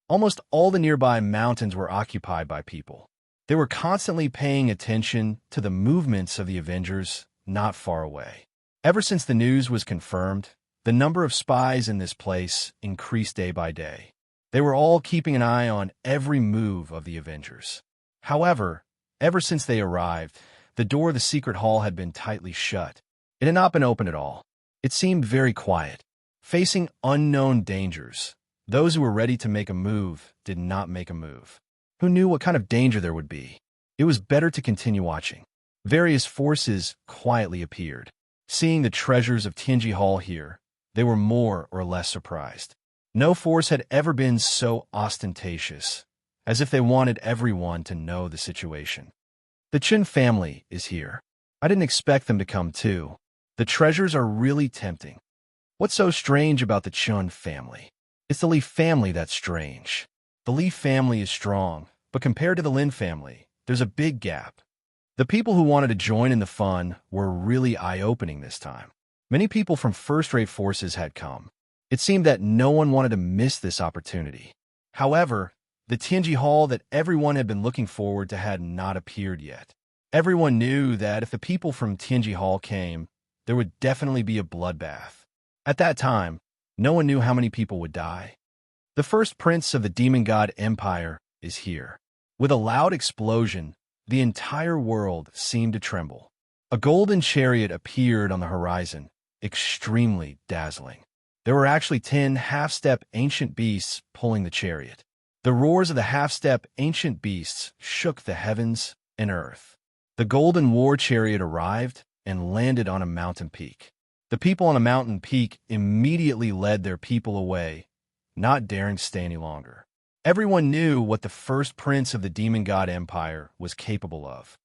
Almost all the nearby mountains were occupied by people. They were constantly paying attention to the movements of the Avengers not far away. Ever since the news was confirmed, the number of spies in this place increased day by day. They were all keeping an eye on every move of the Avengers. However, ever since they arrived, The door of the secret hall had been tightly shut. It had not been opened at all. It seemed very quiet. Facing unknown dangers, those who were ready to make a move did not make a move. Who knew what kind of danger there would be? It was better to continue watching. Various forces quietly appeared. Seeing the treasures of Tianji Hall here, they were more or less surprised. No force had ever been so ostentatious, as if they wanted everyone to know the situation. The Chen family is here. I didn't expect them to come too. The treasures are really tempting. What's so strange about the Chen family? It's the Li family that's strange. The Li family is strong, but compared to the Lin family, there's a big gap. The people who wanted to join in the fun were really eye-opening this time. Many people from first-rate forces had come. It seemed that no one wanted to miss this opportunity. However, the Tianji Hall that everyone had been looking forward to had not appeared yet. Everyone knew that if the people from Tianji Hall came, there would definitely be a bloodbath. At that time, no one knew how many people would die. The first prince of the demon god empire is here. With a loud explosion, the entire world seemed to tremble. A golden chariot appeared on the horizon, extremely dazzling. There were actually 10 half-step ancient beasts pulling the chariot. The roars of the half-step ancient beasts shook the heavens and earth. The golden war chariot arrived and landed on a mountain peak. The people on a mountain peak immediately led their people away, not daring to stay any longer. Everyone knew what the first prince of the demon god empire was capable of.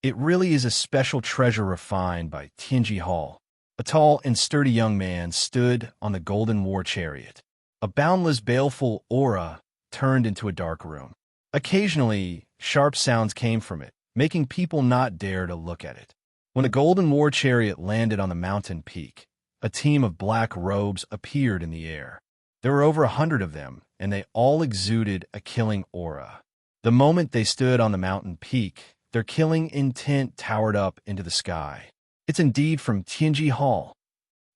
It really is a special treasure refined by Tianji Hall. A tall and sturdy young man stood on the golden war chariot. A boundless, baleful aura turned into a dark room. Occasionally, sharp sounds came from it, making people not dare to look at it. When the golden war chariot landed on the mountain peak, a team of black robes appeared in the air. There were over 100 of them, and they all exuded a killing aura. The moment they stood on the mountain peak, their killing intent towered up into the sky. It's indeed from Tianji Hall.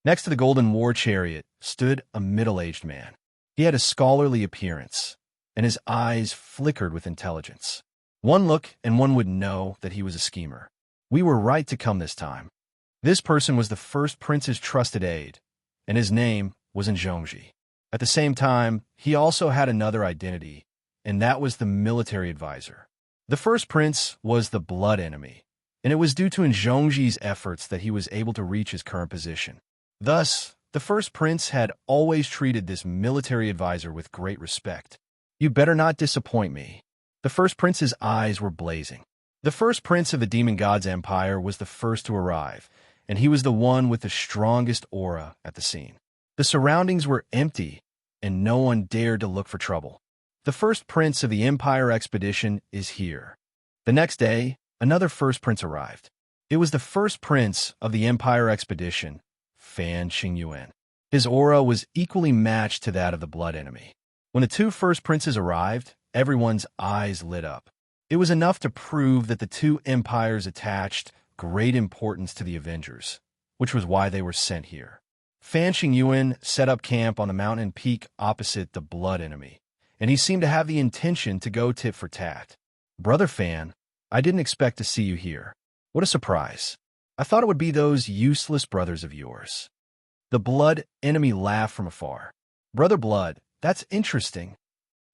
Next to the golden war chariot stood a middle-aged man. He had a scholarly appearance, and his eyes flickered with intelligence. One look and one would know that he was a schemer. We were right to come this time. This person was the first prince's trusted aide, and his name was Xianxia. At the same time, he also had another identity, and that was the military advisor. The first prince was the blood enemy, and it was due to Xianxia's efforts that he was able to reach his current position. Thus, the first prince had always treated this military advisor with great respect. You better not disappoint me. The first prince's eyes were blazing. The first prince of the demon god's empire was the first to arrive, and he was the one with the strongest aura at the scene. The surroundings were empty, and no one dared to look for trouble. The first prince of the empire expedition is here. The next day, another first prince arrived. It was the first prince of the empire expedition, Fan Qingyuan. His aura was equally matched to that of the blood enemy. When the two first princes arrived, everyone's eyes lit up. It was enough to prove that the two empires attached great importance to the Avengers, which was why they were sent here. Fan Qingyuan set up camp on the mountain peak opposite the blood enemy, and he seemed to have the intention to go tit for tat. Brother Fan, I didn't expect to see you here. What a surprise. I thought it would be those useless brothers of yours. The blood enemy laughed from afar. Brother Blood, that's interesting.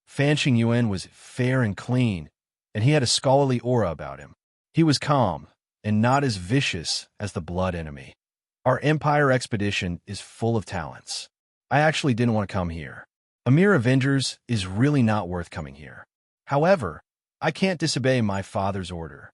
Fan Qingyuan was fair and clean, and he had a scholarly aura about him. He was calm and not as vicious as the blood enemy. Our empire expedition is full of talents. I actually didn't want to come here. A mere Avengers is really not worth coming here. However, I can't disobey my father's order.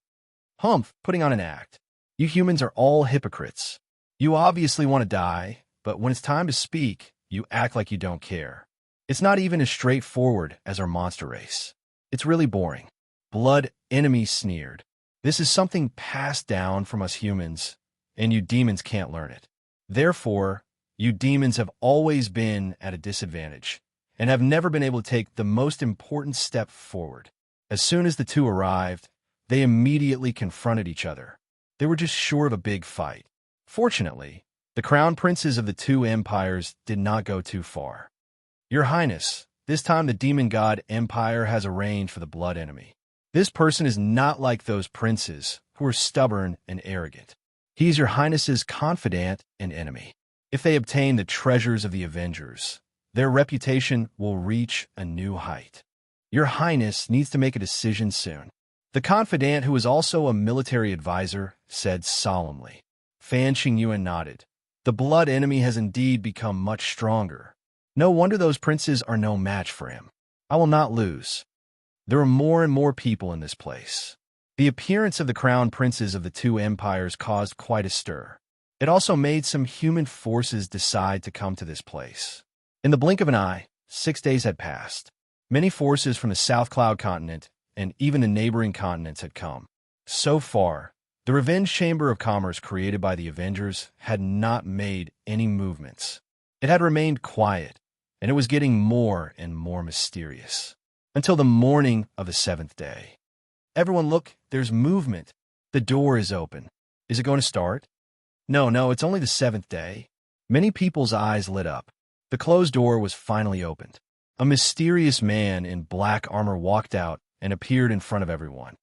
Humph, putting on an act. You humans are all hypocrites. You obviously want to die, but when it's time to speak, you act like you don't care. It's not even as straightforward as our monster race. It's really boring. Blood enemy sneered. This is something passed down from us humans, and you demons can't learn it. Therefore, you demons have always been at a disadvantage, and have never been able to take the most important step forward. As soon as the two arrived, they immediately confronted each other. They were just short of a big fight. Fortunately, the crown princes of the two empires did not go too far. Your Highness, this time the demon god empire has arranged for the blood enemy. This person is not like those princes who are stubborn and arrogant. He is your highness's confidant and enemy. If they obtain the treasures of the Avengers, their reputation will reach a new height. Your highness needs to make a decision soon. The confidant, who is also a military advisor, said solemnly. Fan Qingyuan nodded. The blood enemy has indeed become much stronger. No wonder those princes are no match for him. I will not lose. There are more and more people in this place. The appearance of the crown princes of the two empires caused quite a stir. It also made some human forces decide to come to this place. In the blink of an eye, 6 days had passed. Many forces from the South Cloud continent and even the neighboring continents had come. So far, the Revenge Chamber of Commerce created by the Avengers had not made any movements. It had remained quiet, and it was getting more and more mysterious. Until the morning of the 7th day. Everyone look, there's movement. The door is open. Is it going to start? No, it's only the 7th day. Many people's eyes lit up. The closed door was finally opened. A mysterious man in black armor walked out and appeared in front of everyone.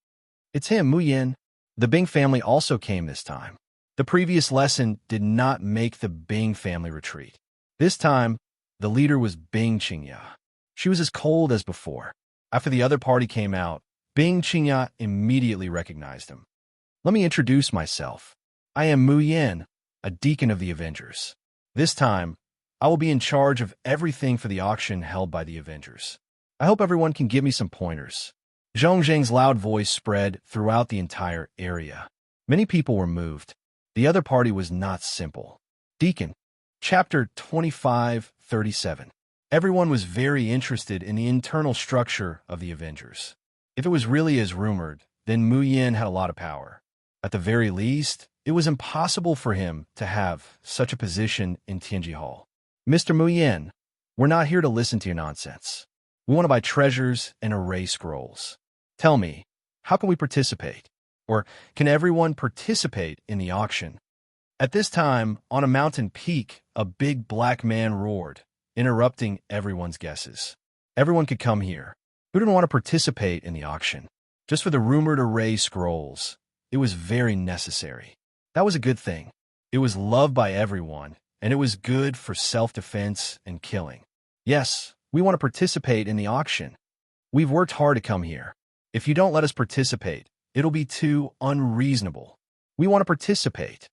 It's him, Mu Yin. The Bing family also came this time. The previous lesson did not make the Bing family retreat. This time, the leader was Bing Xianxia. She was as cold as before. After the other party came out, Bing Xianxia immediately recognized him. Let me introduce myself. I am Mu Yin, a deacon of the Avengers. This time, I will be in charge of everything for the auction held by the Avengers. I hope everyone can give me some pointers. Zhong Zheng's loud voice spread throughout the entire area. Many people were moved. The other party was not simple. Deacon. Chapter 25:37. Everyone was very interested in the internal structure of the Avengers. If it was really as rumored, then Mu Yin had a lot of power. At the very least, it was impossible for him to have such a position in Tianji Hall. Mr. Mu Yin, we're not here to listen to your nonsense. We want to buy treasures and array scrolls. Tell me, how can we participate? Or can everyone participate in the auction? At this time, on a mountain peak, a big black man roared, interrupting everyone's guesses. Everyone could come here. Who didn't want to participate in the auction? Just for the rumored array scrolls. It was very necessary. That was a good thing. It was loved by everyone, and it was good for self-defense and killing. Yes, we want to participate in the auction. We've worked hard to come here. If you don't let us participate, it'll be too unreasonable. We want to participate.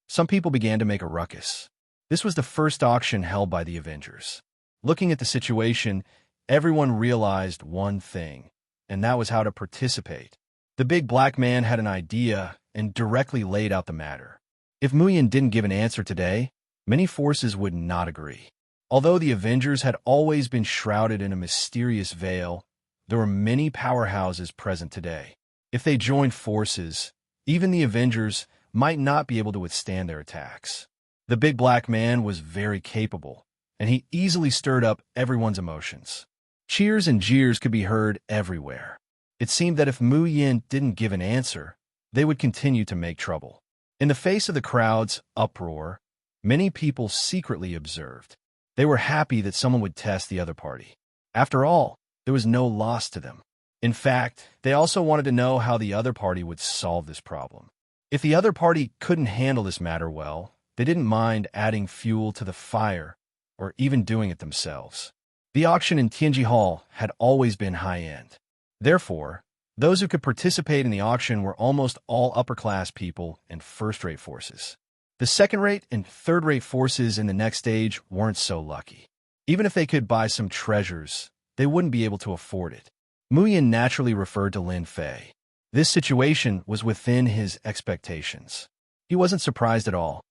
Some people began to make a ruckus. This was the first auction held by the Avengers. Looking at the situation, everyone realized one thing, and that was how to participate. The big black man had an idea and directly laid out the matter. If Mu Yin didn't give an answer today, many forces would not agree. Although the Avengers had always been shrouded in a mysterious veil, there were many powerhouses present today. If they joined forces, even the Avengers might not be able to withstand their attacks. The big black man was very capable, and he easily stirred up everyone's emotions. Cheers and jeers could be heard everywhere. It seemed that if Mu Yin didn't give an answer, they would continue to make trouble. In the face of the crowd's uproar, many people secretly observed. They were happy that someone would test the other party. After all, there was no loss to them. In fact, they also wanted to know how the other party would solve this problem. If the other party couldn't handle this matter well, they didn't mind adding fuel to the fire or even doing it themselves. The auction in Tianji Hall had always been high-end. Therefore, those who could participate in the auction were almost all upper-class people and first-rate forces. The second-rate and third-rate forces in the next stage weren't so lucky. Even if they could buy some treasures, they wouldn't be able to afford it. Mu Yin naturally referred to Lin Fei. This situation was within his expectations. He wasn't surprised at all.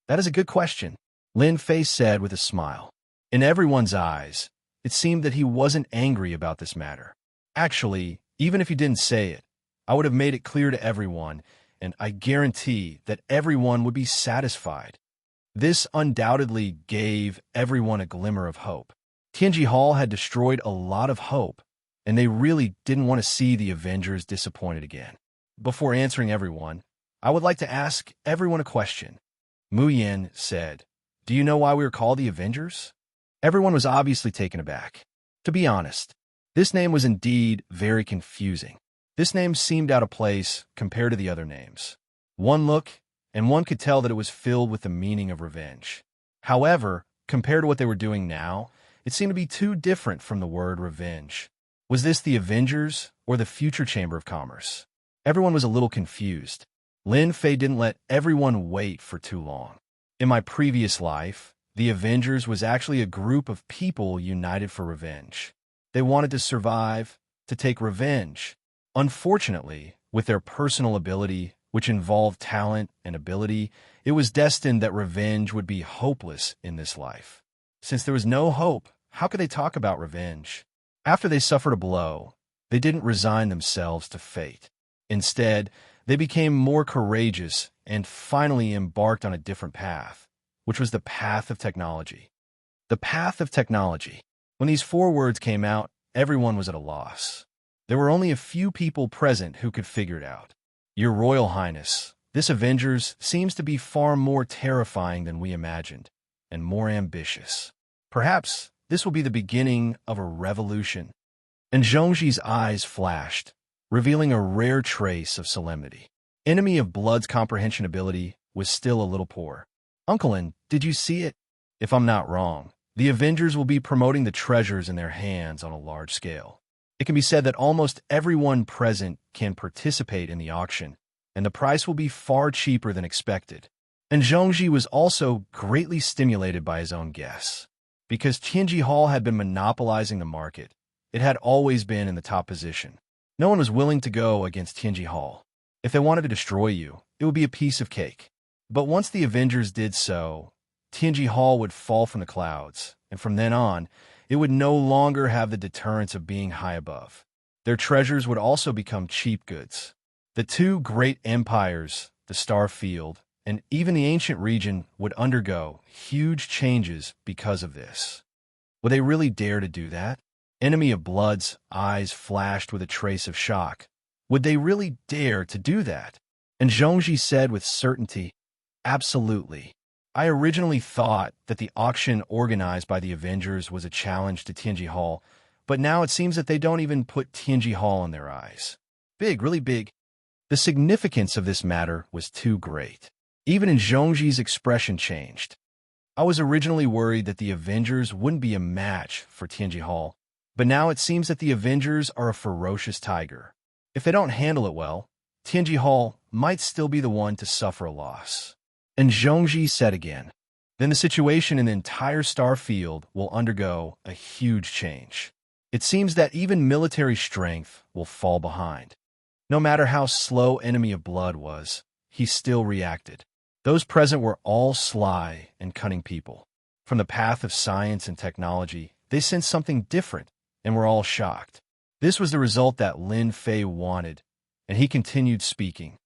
That is a good question, Lin Fei said with a smile. In everyone's eyes, it seemed that he wasn't angry about this matter. Actually, even if he didn't say it, I would have made it clear to everyone, and I guarantee that everyone would be satisfied. This undoubtedly gave everyone a glimmer of hope. Tianji Hall had destroyed a lot of hope, and they really didn't want to see the Avengers disappointed again. Before answering everyone, I would like to ask everyone a question. Mu Yin said, "Do you know why we were called the Avengers?" Everyone was obviously taken aback. To be honest, this name was indeed very confusing. This name seemed out of place compared to the other names. One look, and one could tell that it was filled with the meaning of revenge. However, compared to what they were doing now, it seemed to be too different from the word revenge. Was this the Avengers or the future Chamber of Commerce? Everyone was a little confused. Lin Fei didn't let everyone wait for too long. In my previous life, the Avengers was actually a group of people united for revenge. They wanted to survive, to take revenge. Unfortunately, with their personal ability, which involved talent and ability, it was destined that revenge would be hopeless in this life. Since there was no hope, how could they talk about revenge? After they suffered a blow, they didn't resign themselves to fate. Instead, they became more courageous and finally embarked on a different path, which was the path of technology. The path of technology. When these four words came out, everyone was at a loss. There were only a few people present who could figure it out. Your Royal Highness, this Avengers seems to be far more terrifying than we imagined, and more ambitious. Perhaps this will be the beginning of a revolution. And Xianxia's eyes flashed, revealing a rare trace of solemnity. Enemy of Blood's comprehension ability was still a little poor. Uncle Lin, did you see it? If I'm not wrong, the Avengers will be promoting the treasures in their hands on a large scale. It can be said that almost everyone present can participate in the auction, and the price will be far cheaper than expected. And Xianxia was also greatly stimulated by his own guess. Because Tianji Hall had been monopolizing the market, it had always been in the top position. No one was willing to go against Tianji Hall. If they wanted to destroy you, it would be a piece of cake. But once the Avengers did so, Tianji Hall would fall from the clouds, and from then on, it would no longer have the deterrence of being high above. Their treasures would also become cheap goods. The two great empires, the Star Field, and even the ancient region would undergo huge changes because of this. Would they really dare to do that? Enemy of Blood's eyes flashed with a trace of shock. Would they really dare to do that? And Xianxia said with certainty, absolutely. I originally thought that the auction organized by the Avengers was a challenge to Tianji Hall, but now it seems that they don't even put Tianji Hall in their eyes. Big, really big. The significance of this matter was too great. Even in Xianxia's expression changed. I was originally worried that the Avengers wouldn't be a match for Tianji Hall, but now it seems that the Avengers are a ferocious tiger. If they don't handle it well, Tianji Hall might still be the one to suffer a loss. And Xianxia said again, then the situation in the entire Star Field will undergo a huge change. It seems that even military strength will fall behind. No matter how slow Enemy of Blood was, he still reacted. Those present were all sly and cunning people. From the path of science and technology, they sensed something different and were all shocked. This was the result that Lin Fei wanted, and he continued speaking.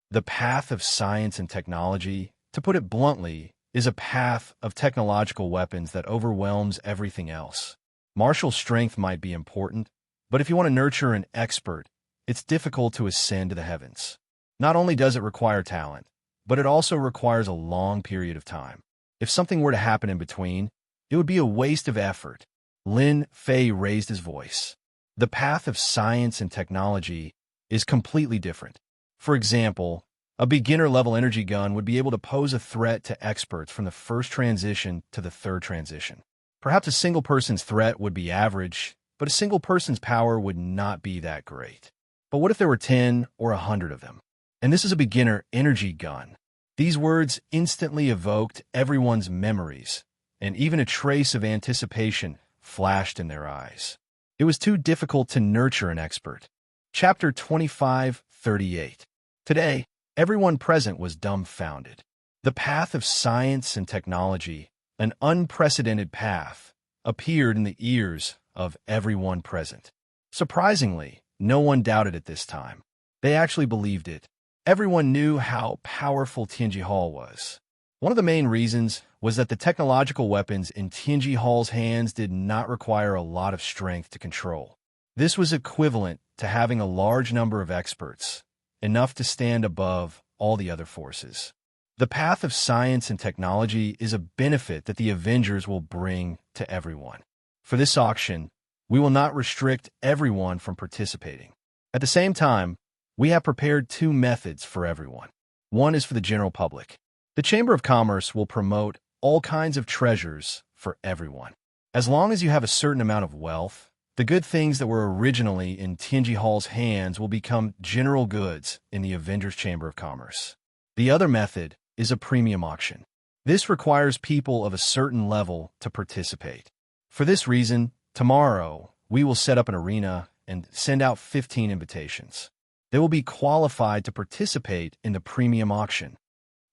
The path of science and technology, to put it bluntly, is a path of technological weapons that overwhelms everything else. Martial strength might be important, but if you want to nurture an expert, it's difficult to ascend to the heavens. Not only does it require talent, but it also requires a long period of time. If something were to happen in between, it would be a waste of effort. Lin Fei raised his voice. The path of science and technology is completely different. For example, a beginner-level energy gun would be able to pose a threat to experts from the first transition to the third transition. Perhaps a single person's threat would be average, but a single person's power would not be that great. But what if there were 10 or 100 of them? And this is a beginner energy gun. These words instantly evoked everyone's memories, and even a trace of anticipation flashed in their eyes. It was too difficult to nurture an expert. Chapter 25:38. Today, everyone present was dumbfounded. The path of science and technology, an unprecedented path, appeared in the ears of everyone present. Surprisingly, no one doubted it this time. They actually believed it. Everyone knew how powerful Tianji Hall was. One of the main reasons was that the technological weapons in Tianji Hall's hands did not require a lot of strength to control. This was equivalent to having a large number of experts, enough to stand above all the other forces. The path of science and technology is a benefit that the Avengers will bring to everyone. For this auction, we will not restrict everyone from participating. At the same time, we have prepared two methods for everyone. One is for the general public. The Chamber of Commerce will promote all kinds of treasures for everyone. As long as you have a certain amount of wealth, the good things that were originally in Tianji Hall's hands will become general goods in the Avengers Chamber of Commerce. The other method is a premium auction. This requires people of a certain level to participate. For this reason, tomorrow, we will set up an arena and send out 15 invitations. They will be qualified to participate in the premium auction.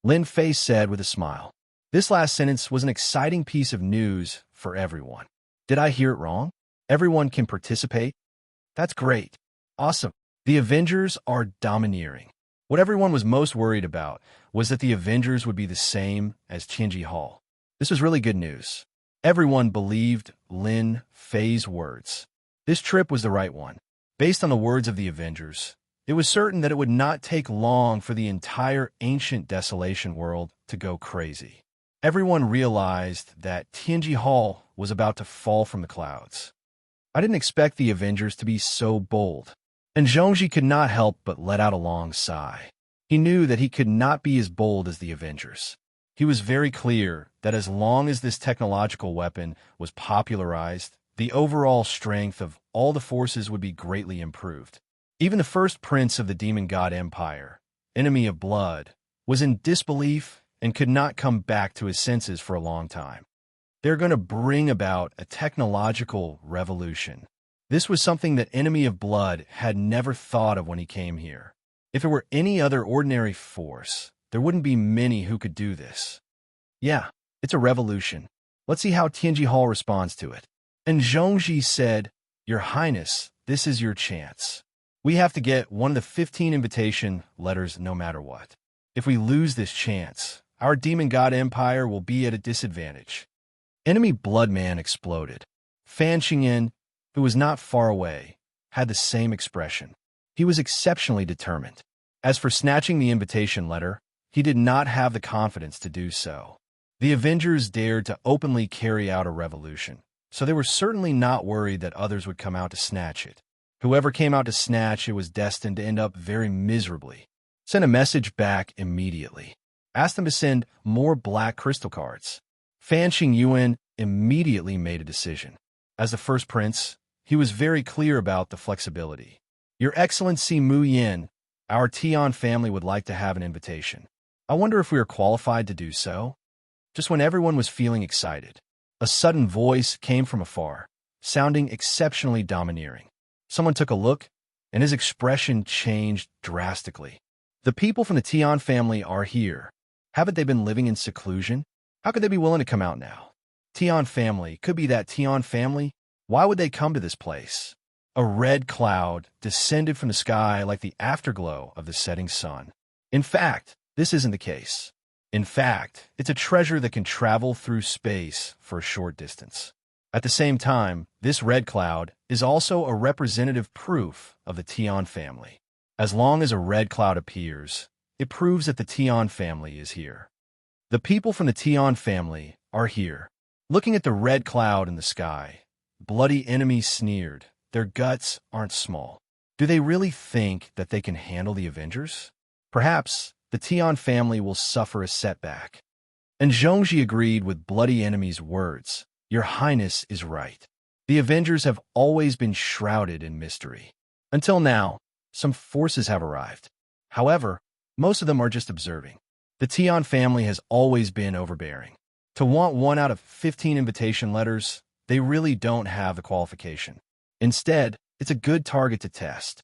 Lin Fei said with a smile. This last sentence was an exciting piece of news for everyone. Did I hear it wrong? Everyone can participate? That's great. Awesome. The Avengers are domineering. What everyone was most worried about was that the Avengers would be the same as Tianji Hall. This was really good news. Everyone believed Lin Fei's words. This trip was the right one. Based on the words of the Avengers, it was certain that it would not take long for the entire ancient desolation world to go crazy. Everyone realized that Tianji Hall was about to fall from the clouds. I didn't expect the Avengers to be so bold, and Xianxia could not help but let out a long sigh. He knew that he could not be as bold as the Avengers. He was very clear that as long as this technological weapon was popularized, the overall strength of all the forces would be greatly improved. Even the first prince of the demon god empire, enemy of blood, was in disbelief and could not come back to his senses for a long time. They're going to bring about a technological revolution. This was something that Enemy of Blood had never thought of when he came here. If it were any other ordinary force, there wouldn't be many who could do this. Yeah, it's a revolution. Let's see how Tianji Hall responds to it. And Xianxia said, Your Highness, this is your chance. We have to get one of the 15 invitation letters no matter what. If we lose this chance, our demon god empire will be at a disadvantage. Enemy Bloodman exploded. Fan Xingyan, who was not far away, had the same expression. He was exceptionally determined. As for snatching the invitation letter, he did not have the confidence to do so. The Avengers dared to openly carry out a revolution, so they were certainly not worried that others would come out to snatch it. Whoever came out to snatch it was destined to end up very miserably. Send a message back immediately. Ask them to send more black crystal cards. Fan Xingyuan immediately made a decision. As the first prince, he was very clear about the flexibility. Your Excellency Mu Yin, our Tian family would like to have an invitation. I wonder if we are qualified to do so? Just when everyone was feeling excited, a sudden voice came from afar, sounding exceptionally domineering. Someone took a look, and his expression changed drastically. The people from the Tian family are here. Haven't they been living in seclusion? How could they be willing to come out now? Tian family could be that Tian family. Why would they come to this place? A red cloud descended from the sky like the afterglow of the setting sun. In fact, this isn't the case. In fact, it's a treasure that can travel through space for a short distance. At the same time, this red cloud is also a representative proof of the Tian family. As long as a red cloud appears, it proves that the Tian family is here. The people from the Tian family are here. Looking at the red cloud in the sky, bloody enemies sneered. Their guts aren't small. Do they really think that they can handle the Avengers? Perhaps the Tian family will suffer a setback. And Xianxia agreed with bloody enemy's words. Your Highness is right. The Avengers have always been shrouded in mystery. Until now, some forces have arrived. However, most of them are just observing. The Tian family has always been overbearing. To want 1 out of 15 invitation letters, they really don't have the qualification. Instead, it's a good target to test.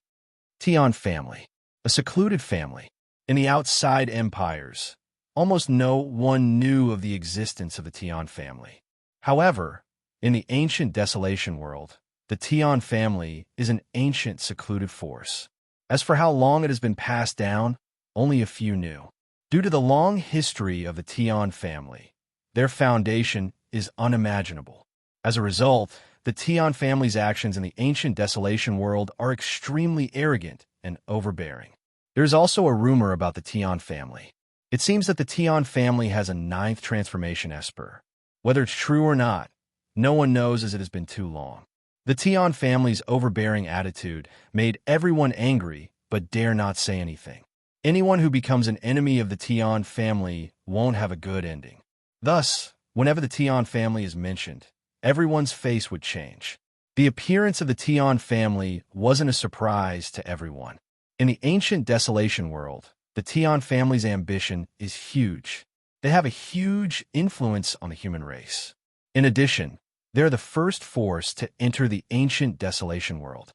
Tian family, a secluded family. In the outside empires, almost no one knew of the existence of the Tian family. However, in the ancient desolation world, the Tian family is an ancient secluded force. As for how long it has been passed down, only a few knew. Due to the long history of the Tian family, their foundation is unimaginable. As a result, the Tian family's actions in the ancient desolation world are extremely arrogant and overbearing. There is also a rumor about the Tian family. It seems that the Tian family has a 9th transformation esper. Whether it's true or not, no one knows as it has been too long. The Tian family's overbearing attitude made everyone angry but dare not say anything. Anyone who becomes an enemy of the Tian family won't have a good ending. Thus, whenever the Tian family is mentioned, everyone's face would change. The appearance of the Tian family wasn't a surprise to everyone. In the ancient Desolation world, the Tian family's ambition is huge. They have a huge influence on the human race. In addition, they're the first force to enter the ancient Desolation world.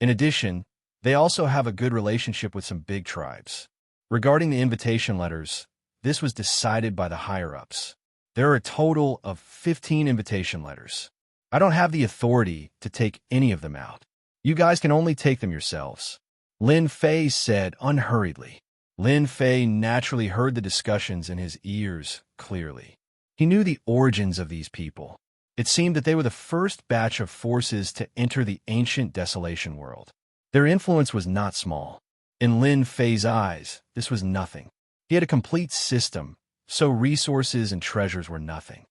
In addition, they also have a good relationship with some big tribes. Regarding the invitation letters, this was decided by the higher-ups. There are a total of 15 invitation letters. I don't have the authority to take any of them out. You guys can only take them yourselves. Lin Fei said unhurriedly. Lin Fei naturally heard the discussions in his ears clearly. He knew the origins of these people. It seemed that they were the first batch of forces to enter the ancient Desolation world. Their influence was not small. In Lin Fei's eyes, this was nothing. He had a complete system, so resources and treasures were nothing.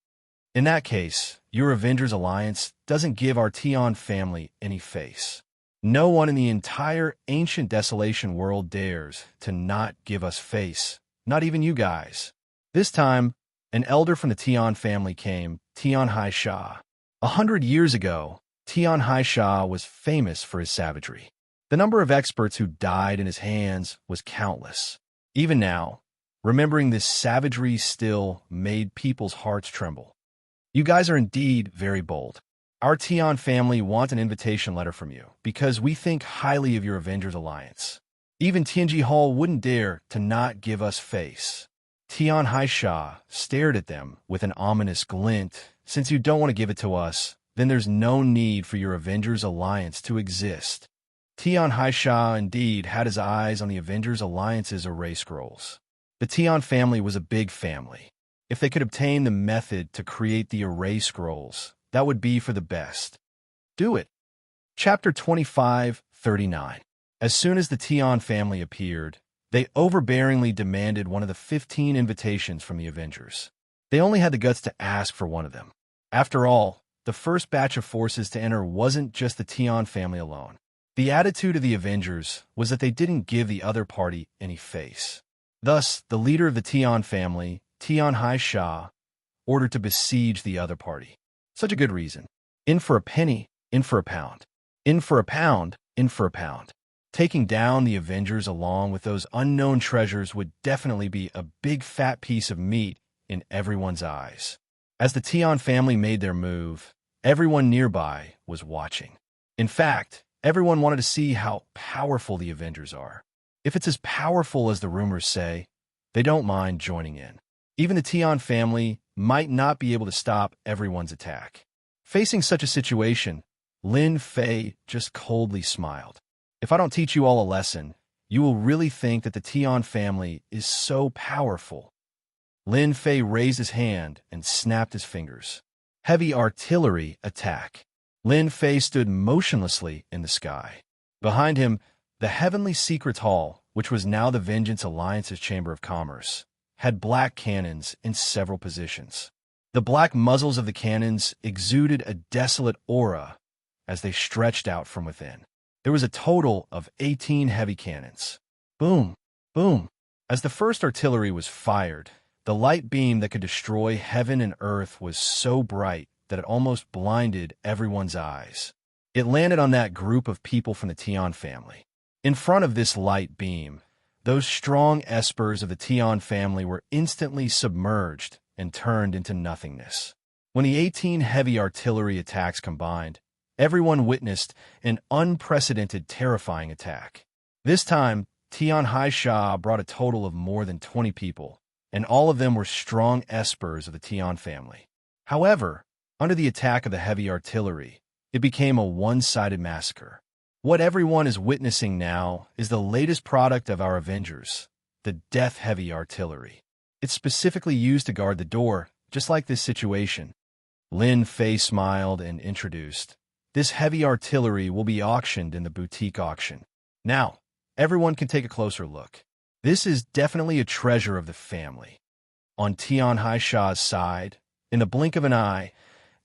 In that case, your Avengers Alliance doesn't give our Tian family any face. No one in the entire ancient Desolation world dares to not give us face, not even you guys. This time, an elder from the Tian family came, Xianxia. 100 years ago, Xianxia was famous for his savagery. The number of experts who died in his hands was countless. Even now, remembering this savagery still made people's hearts tremble. You guys are indeed very bold. Our Tian family wants an invitation letter from you because we think highly of your Avengers Alliance. Even Tianji Hall wouldn't dare to not give us face. Xianxia stared at them with an ominous glint. Since you don't want to give it to us, then there's no need for your Avengers Alliance to exist. Xianxia indeed had his eyes on the Avengers Alliance's array scrolls. The Tian family was a big family. If they could obtain the method to create the array scrolls, that would be for the best. Do it. Chapter 25:39. As soon as the Tian family appeared, they overbearingly demanded one of the 15 invitations from the Avengers. They only had the guts to ask for one of them. After all, the first batch of forces to enter wasn't just the Tian family alone. The attitude of the Avengers was that they didn't give the other party any face. Thus, the leader of the Tian family, Xianxia, ordered to besiege the other party. Such a good reason. In for a penny, in for a pound. In for a pound, in for a pound. Taking down the Avengers along with those unknown treasures would definitely be a big fat piece of meat in everyone's eyes. As the Tian family made their move, everyone nearby was watching. In fact, everyone wanted to see how powerful the Avengers are. If it's as powerful as the rumors say, they don't mind joining in. Even the Tian family might not be able to stop everyone's attack. Facing such a situation, Lin Fei just coldly smiled. If I don't teach you all a lesson, you will really think that the Tian family is so powerful. Lin Fei raised his hand and snapped his fingers. Heavy artillery attack. Lin Fei stood motionlessly in the sky. Behind him, the Heavenly Secrets Hall, which was now the Vengeance Alliance's Chamber of Commerce, had black cannons in several positions. The black muzzles of the cannons exuded a desolate aura as they stretched out from within. There was a total of 18 heavy cannons. Boom, boom. As the first artillery was fired, the light beam that could destroy heaven and earth was so bright that it almost blinded everyone's eyes. It landed on that group of people from the Tian family. In front of this light beam, those strong espers of the Tian family were instantly submerged and turned into nothingness. When the 18 heavy artillery attacks combined, everyone witnessed an unprecedented, terrifying attack. This time, Xianxia brought a total of more than 20 people, and all of them were strong espers of the Tian family. However, under the attack of the heavy artillery, it became a one-sided massacre. What everyone is witnessing now is the latest product of our Avengers, the death-heavy artillery. It's specifically used to guard the door, just like this situation. Lin Fei smiled and introduced, "This heavy artillery will be auctioned in the boutique auction. Now, everyone can take a closer look. This is definitely a treasure of the family." On Xianxia's side, in the blink of an eye,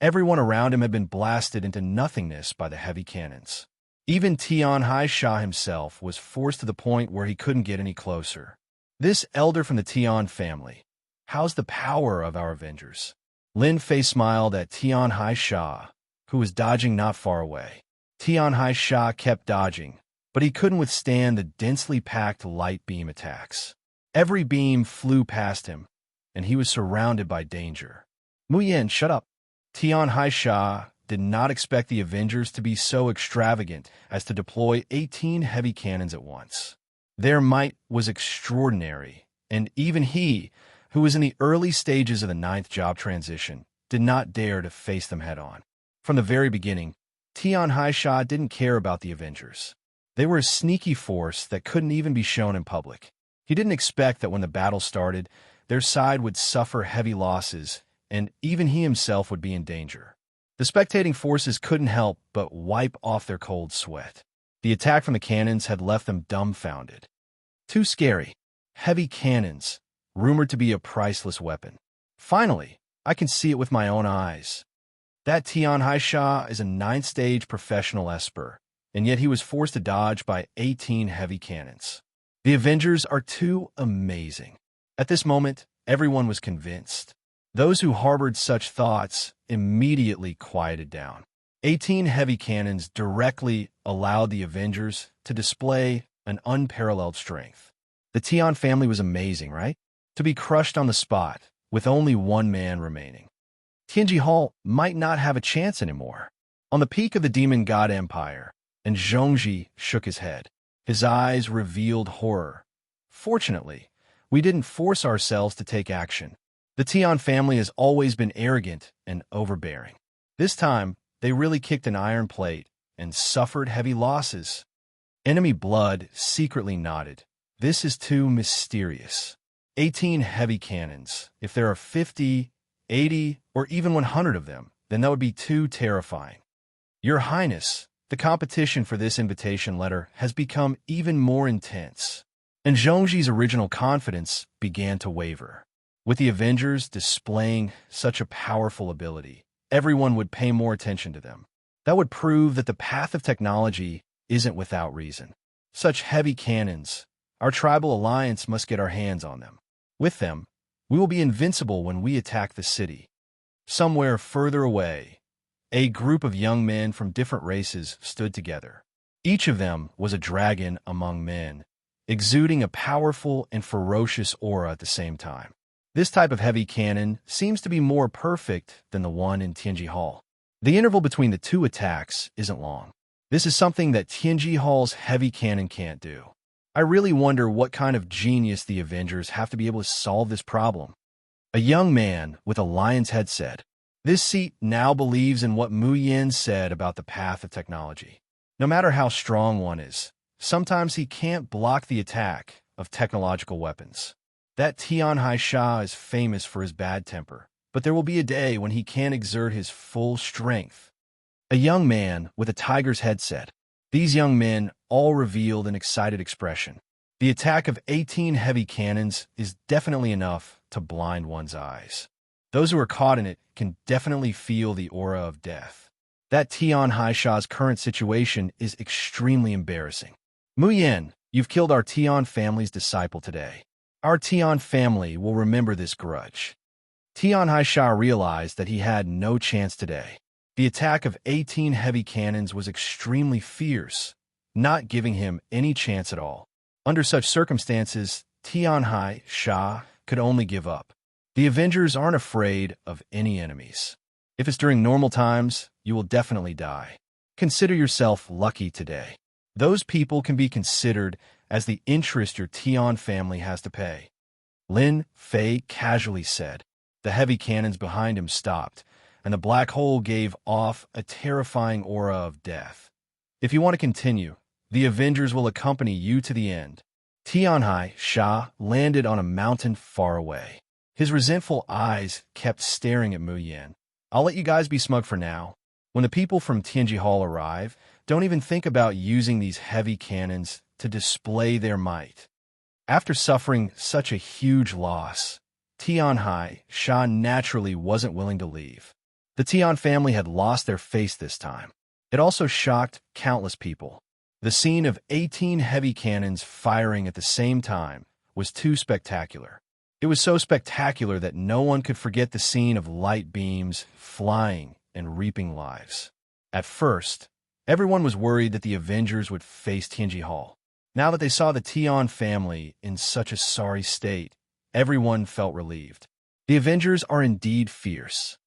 Everyone around him had been blasted into nothingness by the heavy cannons. Even Xianxia himself was forced to the point where he couldn't get any closer. This elder from the Tian family. How's the power of our Avengers? Lin Fei smiled at Xianxia, who was dodging not far away. Xianxia kept dodging, but he couldn't withstand the densely packed light beam attacks. Every beam flew past him, and he was surrounded by danger. Mu Yin, shut up. Xianxia did not expect the Avengers to be so extravagant as to deploy 18 heavy cannons at once. Their might was extraordinary, and even he, who was in the early stages of the 9th job transition, did not dare to face them head-on. From the very beginning, Xianxia didn't care about the Avengers. They were a sneaky force that couldn't even be shown in public. He didn't expect that when the battle started, their side would suffer heavy losses, and even he himself would be in danger. The spectating forces couldn't help but wipe off their cold sweat. The attack from the cannons had left them dumbfounded. Too scary. Heavy cannons, rumored to be a priceless weapon. Finally, I can see it with my own eyes. That Xianxia is a 9th-stage professional esper, and yet he was forced to dodge by 18 heavy cannons. The Avengers are too amazing. At this moment, everyone was convinced. Those who harbored such thoughts immediately quieted down. 18 heavy cannons directly allowed the Avengers to display an unparalleled strength. The Tian family was amazing, right? To be crushed on the spot, with only one man remaining. Tianji Hall might not have a chance anymore. On the peak of the Demon God Empire, and Xianxia shook his head. His eyes revealed horror. Fortunately, we didn't force ourselves to take action. The Tian family has always been arrogant and overbearing. This time, they really kicked an iron plate and suffered heavy losses. Enemy blood secretly nodded. This is too mysterious. 18 heavy cannons. If there are 50, 80, or even 100 of them, then that would be too terrifying. Your Highness, the competition for this invitation letter has become even more intense, and Xianxia's original confidence began to waver. With the Avengers displaying such a powerful ability, everyone would pay more attention to them. That would prove that the path of technology isn't without reason. Such heavy cannons, our tribal alliance must get our hands on them. With them, we will be invincible when we attack the city. Somewhere further away, a group of young men from different races stood together. Each of them was a dragon among men, exuding a powerful and ferocious aura at the same time. This type of heavy cannon seems to be more perfect than the one in Tianji Hall. The interval between the two attacks isn't long. This is something that Tianji Hall's heavy cannon can't do. I really wonder what kind of genius the Avengers have to be able to solve this problem. A young man with a lion's head said, "This seat now believes in what Mu Yin said about the path of technology. No matter how strong one is, sometimes he can't block the attack of technological weapons. That Xianxia is famous for his bad temper, but there will be a day when he can't exert his full strength." A young man with a tiger's head said. These young men all revealed an excited expression. The attack of 18 heavy cannons is definitely enough to blind one's eyes. Those who are caught in it can definitely feel the aura of death. That Xianxia's current situation is extremely embarrassing. Mu Yin, you've killed our Tian family's disciple today. Our Tian family will remember this grudge. Xianxia realized that he had no chance today. The attack of 18 heavy cannons was extremely fierce, not giving him any chance at all. Under such circumstances, Xianxia could only give up. The Avengers aren't afraid of any enemies. If it's during normal times, you will definitely die. Consider yourself lucky today. Those people can be considered as the interest your Tian family has to pay. Lin Fei casually said. The heavy cannons behind him stopped, and the black hole gave off a terrifying aura of death. If you want to continue, the Avengers will accompany you to the end. Xianxia landed on a mountain far away. His resentful eyes kept staring at Mu Yin. I'll let you guys be smug for now. When the people from Tianji Hall arrive, don't even think about using these heavy cannons to display their might. After suffering such a huge loss, Xianxia naturally wasn't willing to leave. The Tian family had lost their face this time. It also shocked countless people. The scene of 18 heavy cannons firing at the same time was too spectacular. It was so spectacular that no one could forget the scene of light beams flying and reaping lives. At first, everyone was worried that the Avengers would face Tianji Hall. Now that they saw the Tian family in such a sorry state, everyone felt relieved. The Avengers are indeed fierce.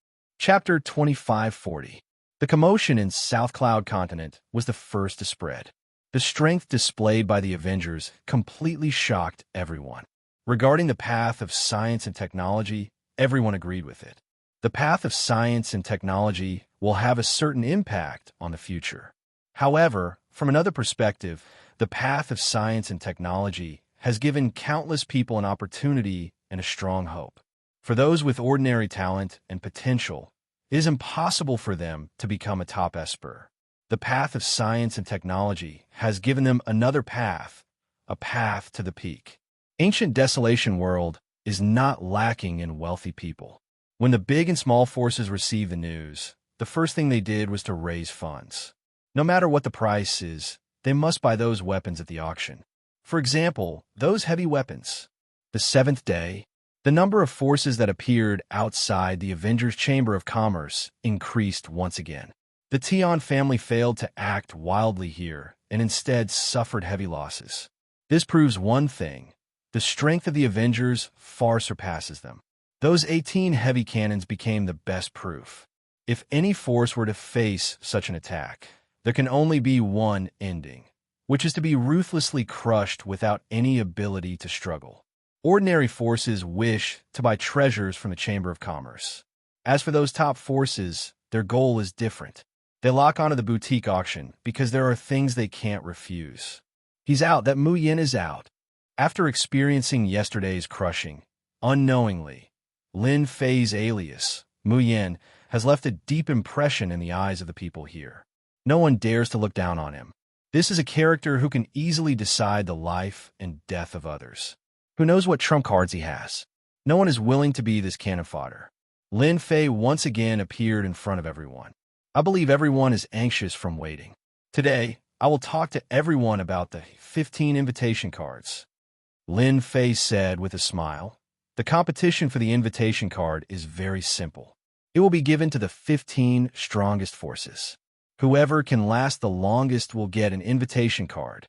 Chapter 2540. The commotion in South Cloud Continent was the first to spread. The strength displayed by the Avengers completely shocked everyone. Regarding the path of science and technology, everyone agreed with it. The path of science and technology will have a certain impact on the future. However, from another perspective, the path of science and technology has given countless people an opportunity and a strong hope. For those with ordinary talent and potential, it is impossible for them to become a top esper. The path of science and technology has given them another path, a path to the peak. Ancient Desolation World is not lacking in wealthy people. When the big and small forces received the news, the first thing they did was to raise funds. No matter what the price is, they must buy those weapons at the auction. For example, those heavy weapons. The seventh day, the number of forces that appeared outside the Avengers' Chamber of Commerce increased once again. The Tian family failed to act wildly here and instead suffered heavy losses. This proves one thing. The strength of the Avengers far surpasses them. Those 18 heavy cannons became the best proof. If any force were to face such an attack, there can only be one ending, which is to be ruthlessly crushed without any ability to struggle. Ordinary forces wish to buy treasures from the Chamber of Commerce. As for those top forces, their goal is different. They lock onto the boutique auction because there are things they can't refuse. He's out, that Mu Yin is out. After experiencing yesterday's crushing, unknowingly, Lin Fei's alias, Mu Yin, has left a deep impression in the eyes of the people here. No one dares to look down on him. This is a character who can easily decide the life and death of others. Who knows what trump cards he has? No one is willing to be this cannon fodder. Lin Fei once again appeared in front of everyone. I believe everyone is anxious from waiting. Today, I will talk to everyone about the 15 invitation cards. Lin Fei said with a smile. The competition for the invitation card is very simple. It will be given to the 15 strongest forces. Whoever can last the longest will get an invitation card.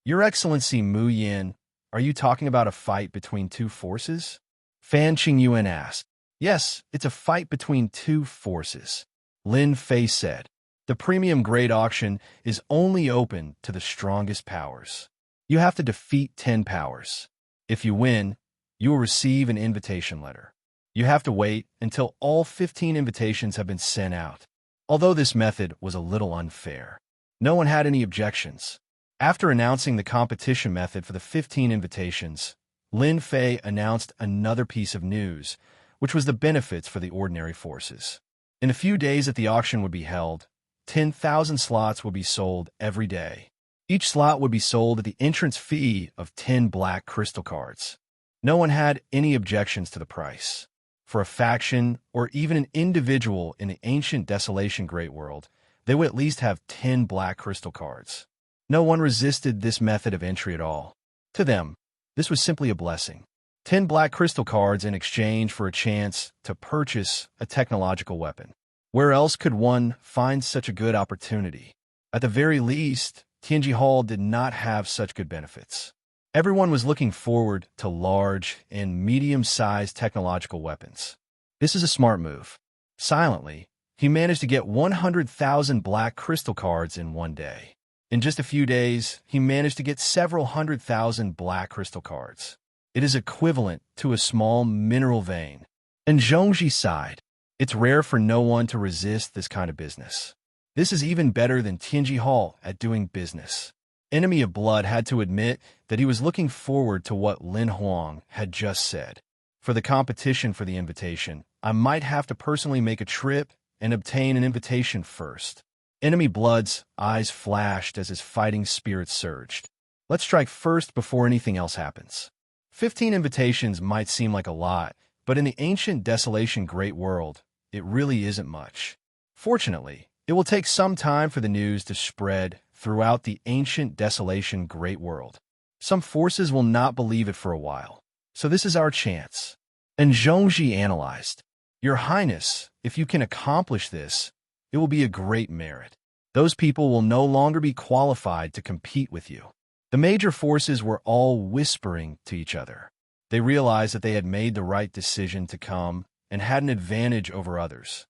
Your Excellency Mu Yin, are you talking about a fight between two forces? Fan Qingyuan asked. Yes, it's a fight between two forces. Lin Fei said. The premium grade auction is only open to the strongest powers. You have to defeat 10 powers. If you win, you will receive an invitation letter. You have to wait until all 15 invitations have been sent out. Although this method was a little unfair, no one had any objections. After announcing the competition method for the 15 invitations, Lin Fei announced another piece of news, which was the benefits for the ordinary forces. In a few days that the auction would be held, 10,000 slots would be sold every day. Each slot would be sold at the entrance fee of 10 black crystal cards. No one had any objections to the price. For a faction or even an individual in the ancient Desolation Great World, they would at least have 10 black crystal cards. No one resisted this method of entry at all. To them, this was simply a blessing. 10 black crystal cards in exchange for a chance to purchase a technological weapon. Where else could one find such a good opportunity? At the very least, Tianji Hall did not have such good benefits. Everyone was looking forward to large and medium-sized technological weapons. This is a smart move. Silently, he managed to get 100,000 black crystal cards in one day. In just a few days, he managed to get several 100,000 black crystal cards. It is equivalent to a small mineral vein. And Xianxia sighed. It's rare for no one to resist this kind of business. This is even better than Tianji Hall at doing business. Enemy of Blood had to admit that he was looking forward to what Lin Huang had just said. For the competition for the invitation, I might have to personally make a trip and obtain an invitation first. Enemy Blood's eyes flashed as his fighting spirit surged. Let's strike first before anything else happens. 15 invitations might seem like a lot, but in the ancient Desolation Great World, it really isn't much. Fortunately, it will take some time for the news to spread throughout the ancient desolation great world. Some forces will not believe it for a while, so this is our chance. And Xianxia analyzed, Your Highness, if you can accomplish this, it will be a great merit. Those people will no longer be qualified to compete with you. The major forces were all whispering to each other. They realized that they had made the right decision to come and had an advantage over others.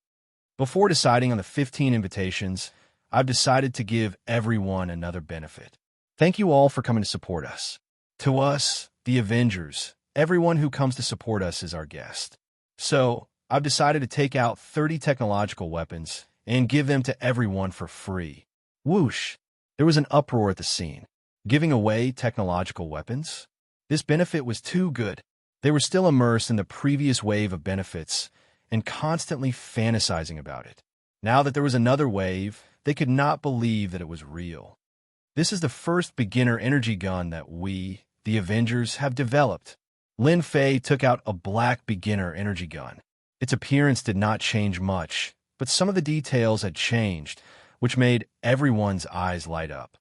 Before deciding on the 15 invitations, I've decided to give everyone another benefit. Thank you all for coming to support us. To us, the Avengers, everyone who comes to support us is our guest. So, I've decided to take out 30 technological weapons and give them to everyone for free. Whoosh! There was an uproar at the scene. Giving away technological weapons? This benefit was too good. They were still immersed in the previous wave of benefits and constantly fantasizing about it. Now that there was another wave, they could not believe that it was real. This is the first beginner energy gun that we, the Avengers, have developed. Lin Fei took out a black beginner energy gun. Its appearance did not change much, but some of the details had changed, which made everyone's eyes light up.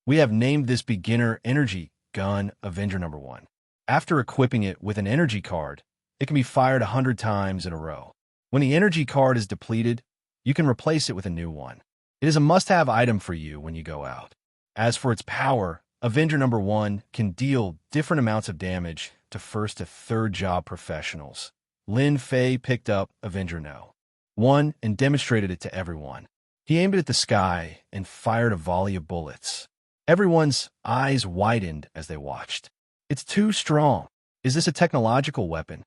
We have named this beginner energy gun Avenger Number 1. After equipping it with an energy card, it can be fired 100 times in a row. When the energy card is depleted, you can replace it with a new one. It is a must-have item for you when you go out. As for its power, Avenger Number 1 can deal different amounts of damage to first to third job professionals. Lin Fei picked up Avenger No. 1 and demonstrated it to everyone. He aimed it at the sky and fired a volley of bullets. Everyone's eyes widened as they watched. It's too strong. Is this a technological weapon?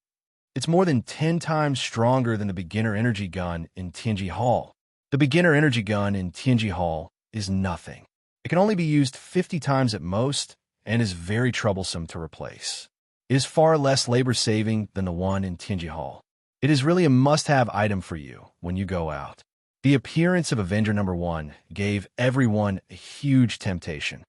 It's more than 10 times stronger than the beginner energy gun in Tianji Hall. The beginner energy gun in Tianji Hall is nothing. It can only be used 50 times at most and is very troublesome to replace. It is far less labor-saving than the one in Tianji Hall. It is really a must-have item for you when you go out. The appearance of Avenger Number 1 gave everyone a huge temptation.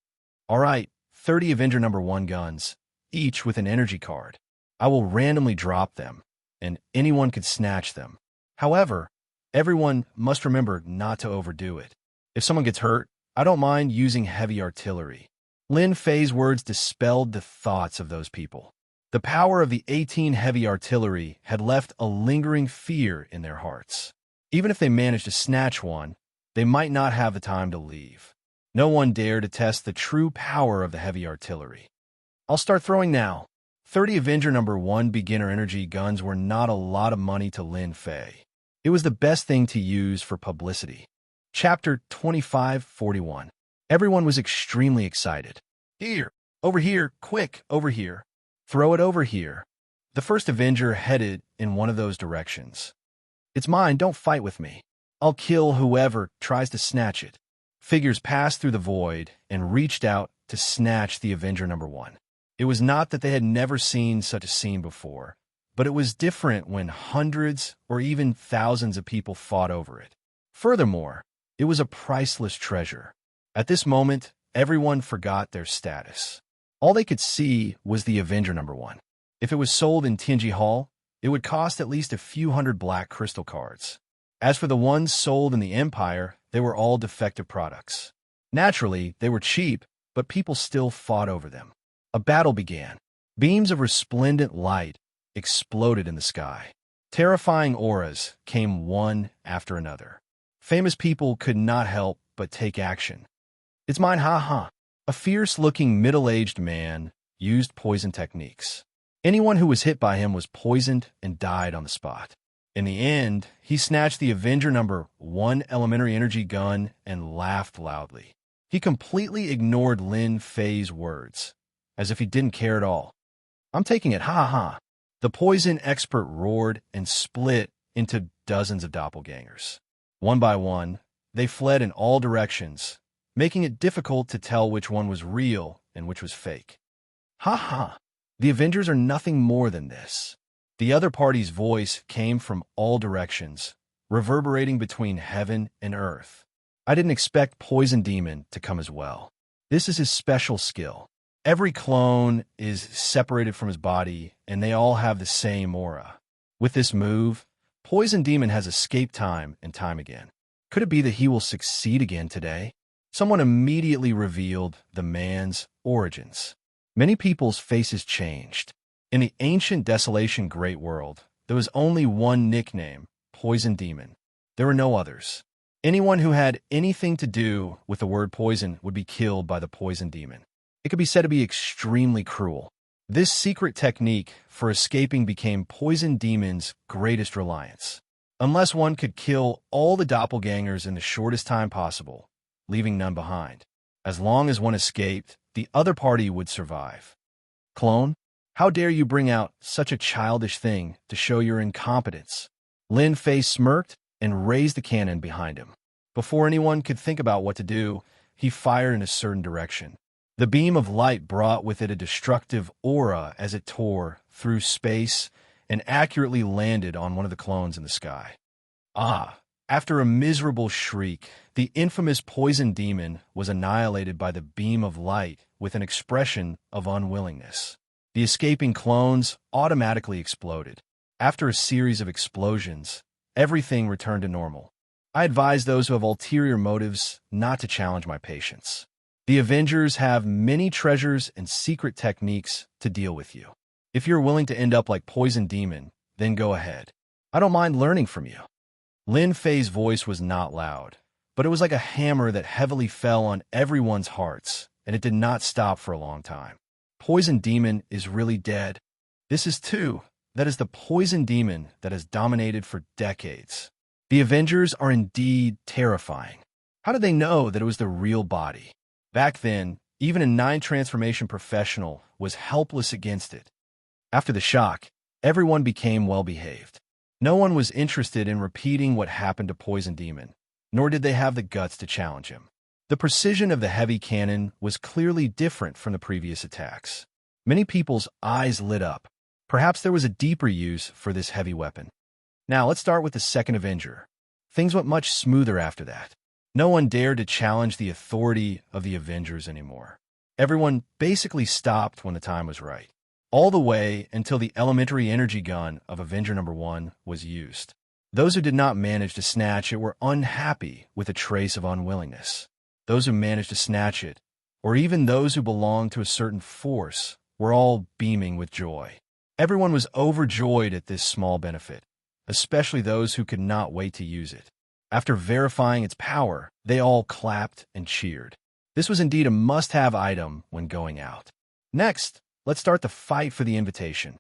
All right, 30 Avenger Number 1 guns, each with an energy card. I will randomly drop them, and anyone could snatch them. However, everyone must remember not to overdo it. If someone gets hurt, I don't mind using heavy artillery. Lin Fei's words dispelled the thoughts of those people. The power of the 18 heavy artillery had left a lingering fear in their hearts. Even if they managed to snatch one, they might not have the time to leave. No one dared to test the true power of the heavy artillery. I'll start throwing now. 30 Avenger Number 1 beginner energy guns were not a lot of money to Lin Fei. It was the best thing to use for publicity. Chapter 2541. Everyone was extremely excited. Here, over here, quick, over here. Throw it over here. The first Avenger headed in one of those directions. It's mine, don't fight with me. I'll kill whoever tries to snatch it. Figures passed through the void and reached out to snatch the Avenger Number 1. It was not that they had never seen such a scene before, but it was different when hundreds or even thousands of people fought over it. Furthermore, it was a priceless treasure. At this moment, everyone forgot their status. All they could see was the Avenger Number 1. If it was sold in Tianji Hall, it would cost at least a few hundred black crystal cards. As for the ones sold in the Empire, they were all defective products. Naturally, they were cheap, but people still fought over them. A battle began. Beams of resplendent light exploded in the sky. Terrifying auras came one after another. Famous people could not help but take action. It's mine, ha. A fierce-looking middle-aged man used poison techniques. Anyone who was hit by him was poisoned and died on the spot. In the end, he snatched the Avenger Number 1 elementary energy gun and laughed loudly. He completely ignored Lin Fei's words, as if he didn't care at all. I'm taking it, ha. The poison expert roared and split into dozens of doppelgangers. One by one, they fled in all directions, making it difficult to tell which one was real and which was fake. Ha. The Avengers are nothing more than this. The other party's voice came from all directions, reverberating between heaven and earth. I didn't expect Poison Demon to come as well. This is his special skill. Every clone is separated from his body, and they all have the same aura. With this move, Poison Demon has escaped time and time again. Could it be that he will succeed again today? Someone immediately revealed the man's origins. Many people's faces changed. In the ancient Desolation Great World, there was only one nickname, Poison Demon. There were no others. Anyone who had anything to do with the word poison would be killed by the Poison Demon. It could be said to be extremely cruel. This secret technique for escaping became Poison Demon's greatest reliance. Unless one could kill all the doppelgangers in the shortest time possible, leaving none behind. As long as one escaped, the other party would survive. Clone, how dare you bring out such a childish thing to show your incompetence? Lin Fei smirked and raised the cannon behind him. Before anyone could think about what to do, he fired in a certain direction. The beam of light brought with it a destructive aura as it tore through space and accurately landed on one of the clones in the sky. Ah! After a miserable shriek, the infamous Poison Demon was annihilated by the beam of light with an expression of unwillingness. The escaping clones automatically exploded. After a series of explosions, everything returned to normal. I advise those who have ulterior motives not to challenge my patience. The Avengers have many treasures and secret techniques to deal with you. If you're willing to end up like Poison Demon, then go ahead. I don't mind learning from you. Lin Fei's voice was not loud, but it was like a hammer that heavily fell on everyone's hearts, and it did not stop for a long time. Poison Demon is really dead. This is that is the Poison Demon that has dominated for decades. The Avengers are indeed terrifying. How did they know that it was the real body? Back then, even a 9-transformation professional was helpless against it. After the shock, everyone became well-behaved. No one was interested in repeating what happened to Poison Demon, nor did they have the guts to challenge him. The precision of the heavy cannon was clearly different from the previous attacks. Many people's eyes lit up. Perhaps there was a deeper use for this heavy weapon. Now let's start with the second Avenger. Things went much smoother after that. No one dared to challenge the authority of the Avengers anymore. Everyone basically stopped when the time was right, all the way until the elementary energy gun of Avenger number 1 was used. Those who did not manage to snatch it were unhappy with a trace of unwillingness. Those who managed to snatch it, or even those who belonged to a certain force, were all beaming with joy. Everyone was overjoyed at this small benefit, especially those who could not wait to use it. After verifying its power, they all clapped and cheered. This was indeed a must-have item when going out. Next, let's start the fight for the invitation.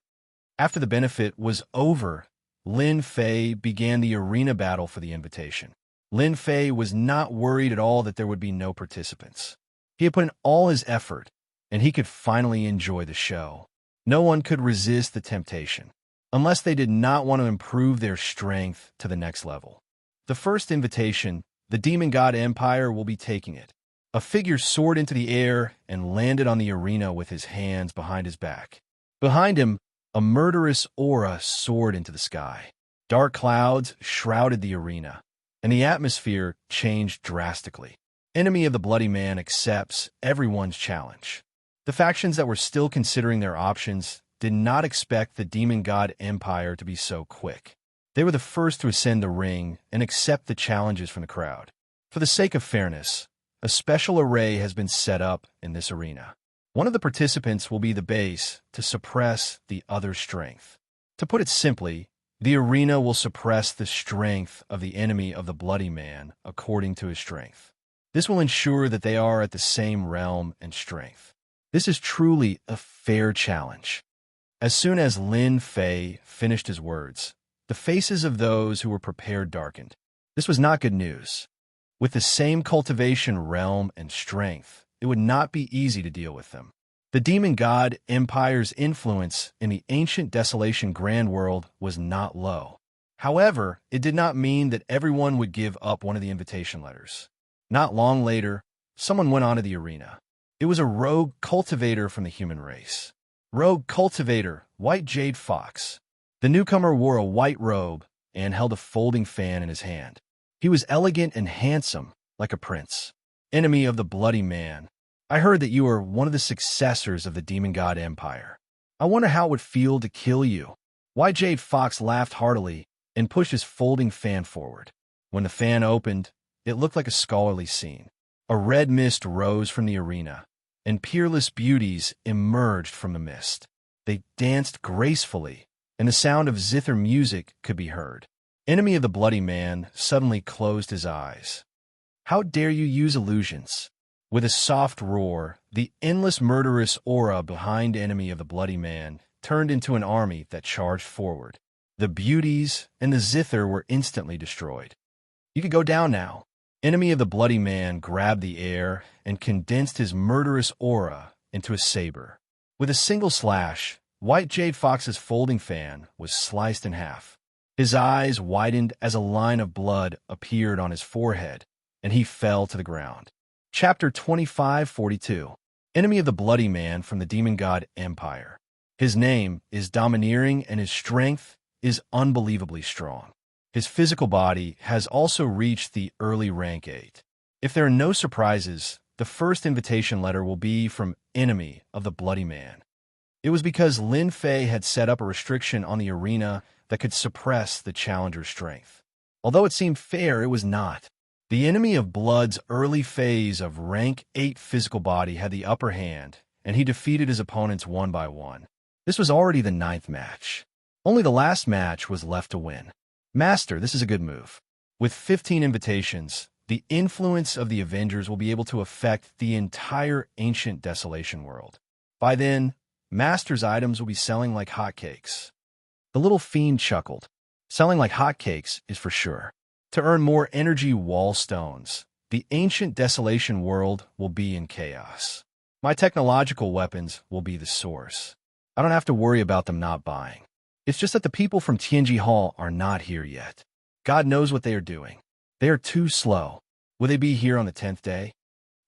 After the benefit was over, Lin Fei began the arena battle for the invitation. Lin Fei was not worried at all that there would be no participants. He had put in all his effort, and he could finally enjoy the show. No one could resist the temptation, unless they did not want to improve their strength to the next level. The first invitation, the Demon God Empire will be taking it. A figure soared into the air and landed on the arena with his hands behind his back. Behind him, a murderous aura soared into the sky. Dark clouds shrouded the arena, and the atmosphere changed drastically. Enemy of the Bloody Man accepts everyone's challenge. The factions that were still considering their options did not expect the Demon God Empire to be so quick. They were the first to ascend the ring and accept the challenges from the crowd. For the sake of fairness, a special array has been set up in this arena. One of the participants will be the base to suppress the other's strength. To put it simply, the arena will suppress the strength of the enemy of the Bloody Man according to his strength. This will ensure that they are at the same realm and strength. This is truly a fair challenge. As soon as Lin Fei finished his words, the faces of those who were prepared darkened. This was not good news. With the same cultivation realm and strength, it would not be easy to deal with them. The Demon God Empire's influence in the ancient Desolation Grand World was not low. However, it did not mean that everyone would give up one of the invitation letters. Not long later, someone went onto the arena. It was a rogue cultivator from the human race. Rogue cultivator, White Jade Fox. The newcomer wore a white robe and held a folding fan in his hand. He was elegant and handsome, like a prince. Enemy of the Bloody Man, I heard that you are one of the successors of the Demon God Empire. I wonder how it would feel to kill you. White Jade Fox laughed heartily and pushed his folding fan forward. When the fan opened, it looked like a scholarly scene. A red mist rose from the arena, and peerless beauties emerged from the mist. They danced gracefully, and the sound of zither music could be heard. Enemy of the Bloody Man suddenly closed his eyes. "How dare you use illusions?" With a soft roar, the endless murderous aura behind Enemy of the Bloody Man turned into an army that charged forward. The beauties and the zither were instantly destroyed. "You could go down now." Enemy of the Bloody Man grabbed the air and condensed his murderous aura into a saber. With a single slash, White Jade Fox's folding fan was sliced in half. His eyes widened as a line of blood appeared on his forehead, and he fell to the ground. Chapter 2542. Enemy of the Bloody Man from the Demon God Empire. His name is domineering and his strength is unbelievably strong. His physical body has also reached the early rank 8. If there are no surprises, the first invitation letter will be from Enemy of the Bloody Man. It was because Lin Fei had set up a restriction on the arena that could suppress the challenger's strength. Although it seemed fair, it was not. The Enemy of Blood's early phase of rank 8 physical body had the upper hand, and he defeated his opponents one by one. This was already the 9th match. Only the last match was left to win. Master, this is a good move. With 15 invitations, the influence of the Avengers will be able to affect the entire ancient Desolation world. By then, Master's items will be selling like hotcakes. The little fiend chuckled. Selling like hotcakes is for sure. To earn more energy wall stones, the ancient Desolation world will be in chaos. My technological weapons will be the source. I don't have to worry about them not buying. It's just that the people from Tianji Hall are not here yet. God knows what they are doing. They are too slow. Will they be here on the 10th day?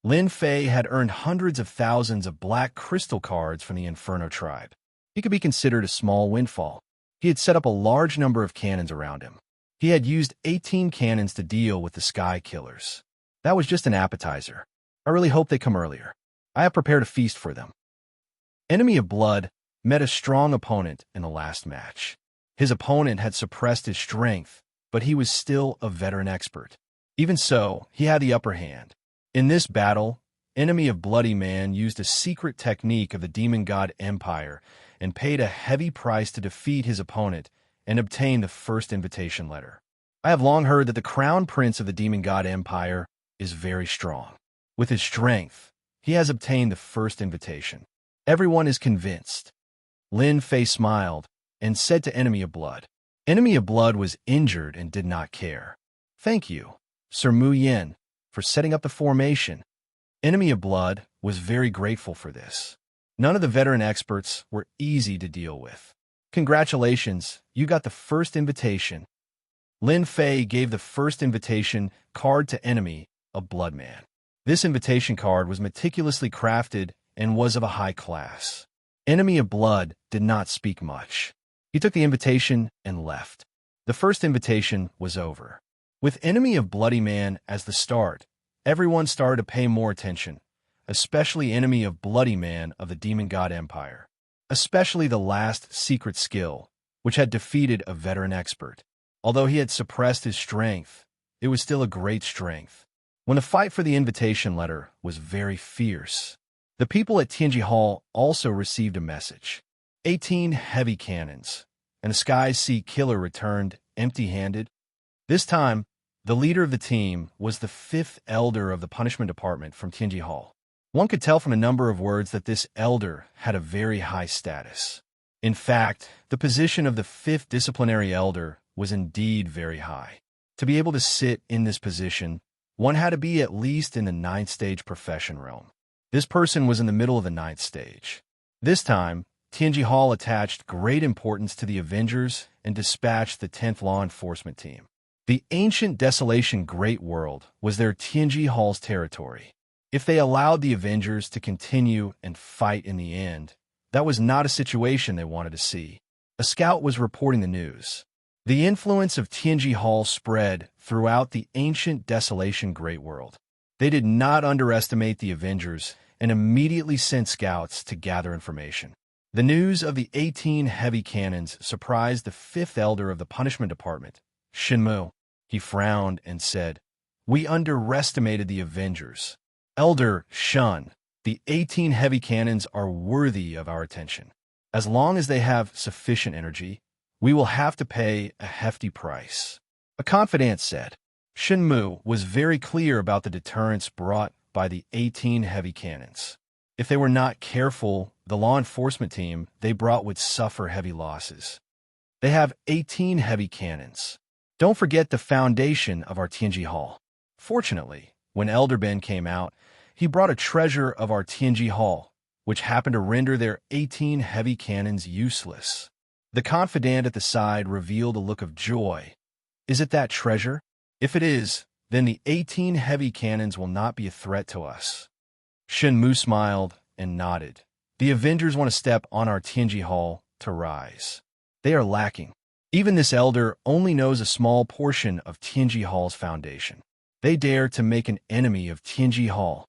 Lin Fei had earned hundreds of thousands of black crystal cards from the Inferno tribe. He could be considered a small windfall. He had set up a large number of cannons around him. He had used 18 cannons to deal with the Sky Killers. That was just an appetizer. I really hope they come earlier. I have prepared a feast for them. Enemy of Blood met a strong opponent in the last match. His opponent had suppressed his strength, but he was still a veteran expert. Even so, he had the upper hand. In this battle, Enemy of Bloody Man used a secret technique of the Demon God Empire and paid a heavy price to defeat his opponent and obtain the first invitation letter. I have long heard that the Crown Prince of the Demon God Empire is very strong. With his strength, he has obtained the first invitation. Everyone is convinced. Lin Fei smiled and said to Enemy of Blood. Enemy of Blood was injured and did not care. "Thank you, Sir Mu Yin, for setting up the formation." Enemy of Blood was very grateful for this. None of the veteran experts were easy to deal with. "Congratulations, you got the first invitation." Lin Fei gave the first invitation card to Enemy of Blood Man. This invitation card was meticulously crafted and was of a high class. Enemy of Blood did not speak much. He took the invitation and left. The first invitation was over. With Enemy of Bloody Man as the start, everyone started to pay more attention, especially Enemy of Bloody Man of the Demon God Empire, especially the last secret skill, which had defeated a veteran expert. Although he had suppressed his strength, it was still a great strength. When the fight for the invitation letter was very fierce, the people at Tianji Hall also received a message. 18 heavy cannons, and the Sky Sea Killer returned empty-handed. This time, the leader of the team was the 5th elder of the punishment department from Tianji Hall. One could tell from a number of words that this elder had a very high status. In fact, the position of the 5th disciplinary elder was indeed very high. To be able to sit in this position, one had to be at least in the 9th stage profession realm. This person was in the middle of the 9th stage. This time, Tianji Hall attached great importance to the Avengers and dispatched the 10th Law Enforcement Team. The ancient Desolation Great World was their Tianji Hall's territory. If they allowed the Avengers to continue and fight in the end, that was not a situation they wanted to see. A scout was reporting the news. The influence of Tianji Hall spread throughout the ancient Desolation Great World. They did not underestimate the Avengers and immediately sent scouts to gather information. The news of the 18 heavy cannons surprised the fifth elder of the punishment department, Shinmu. He frowned and said, "We underestimated the Avengers. Elder Shun, the 18 heavy cannons are worthy of our attention. As long as they have sufficient energy, we will have to pay a hefty price." A confidant said. Shinmu was very clear about the deterrence brought by the 18 heavy cannons. If they were not careful, the law enforcement team they brought would suffer heavy losses. They have 18 heavy cannons. Don't forget the foundation of our Tianji Hall. Fortunately, when Elder Ben came out, he brought a treasure of our Tianji Hall, which happened to render their 18 heavy cannons useless. The confidant at the side revealed a look of joy. Is it that treasure? If it is, then the 18 heavy cannons will not be a threat to us. Shenmu smiled and nodded. The Avengers want to step on our Tianji Hall to rise. They are lacking. Even this elder only knows a small portion of Tianji Hall's foundation. They dare to make an enemy of Tianji Hall.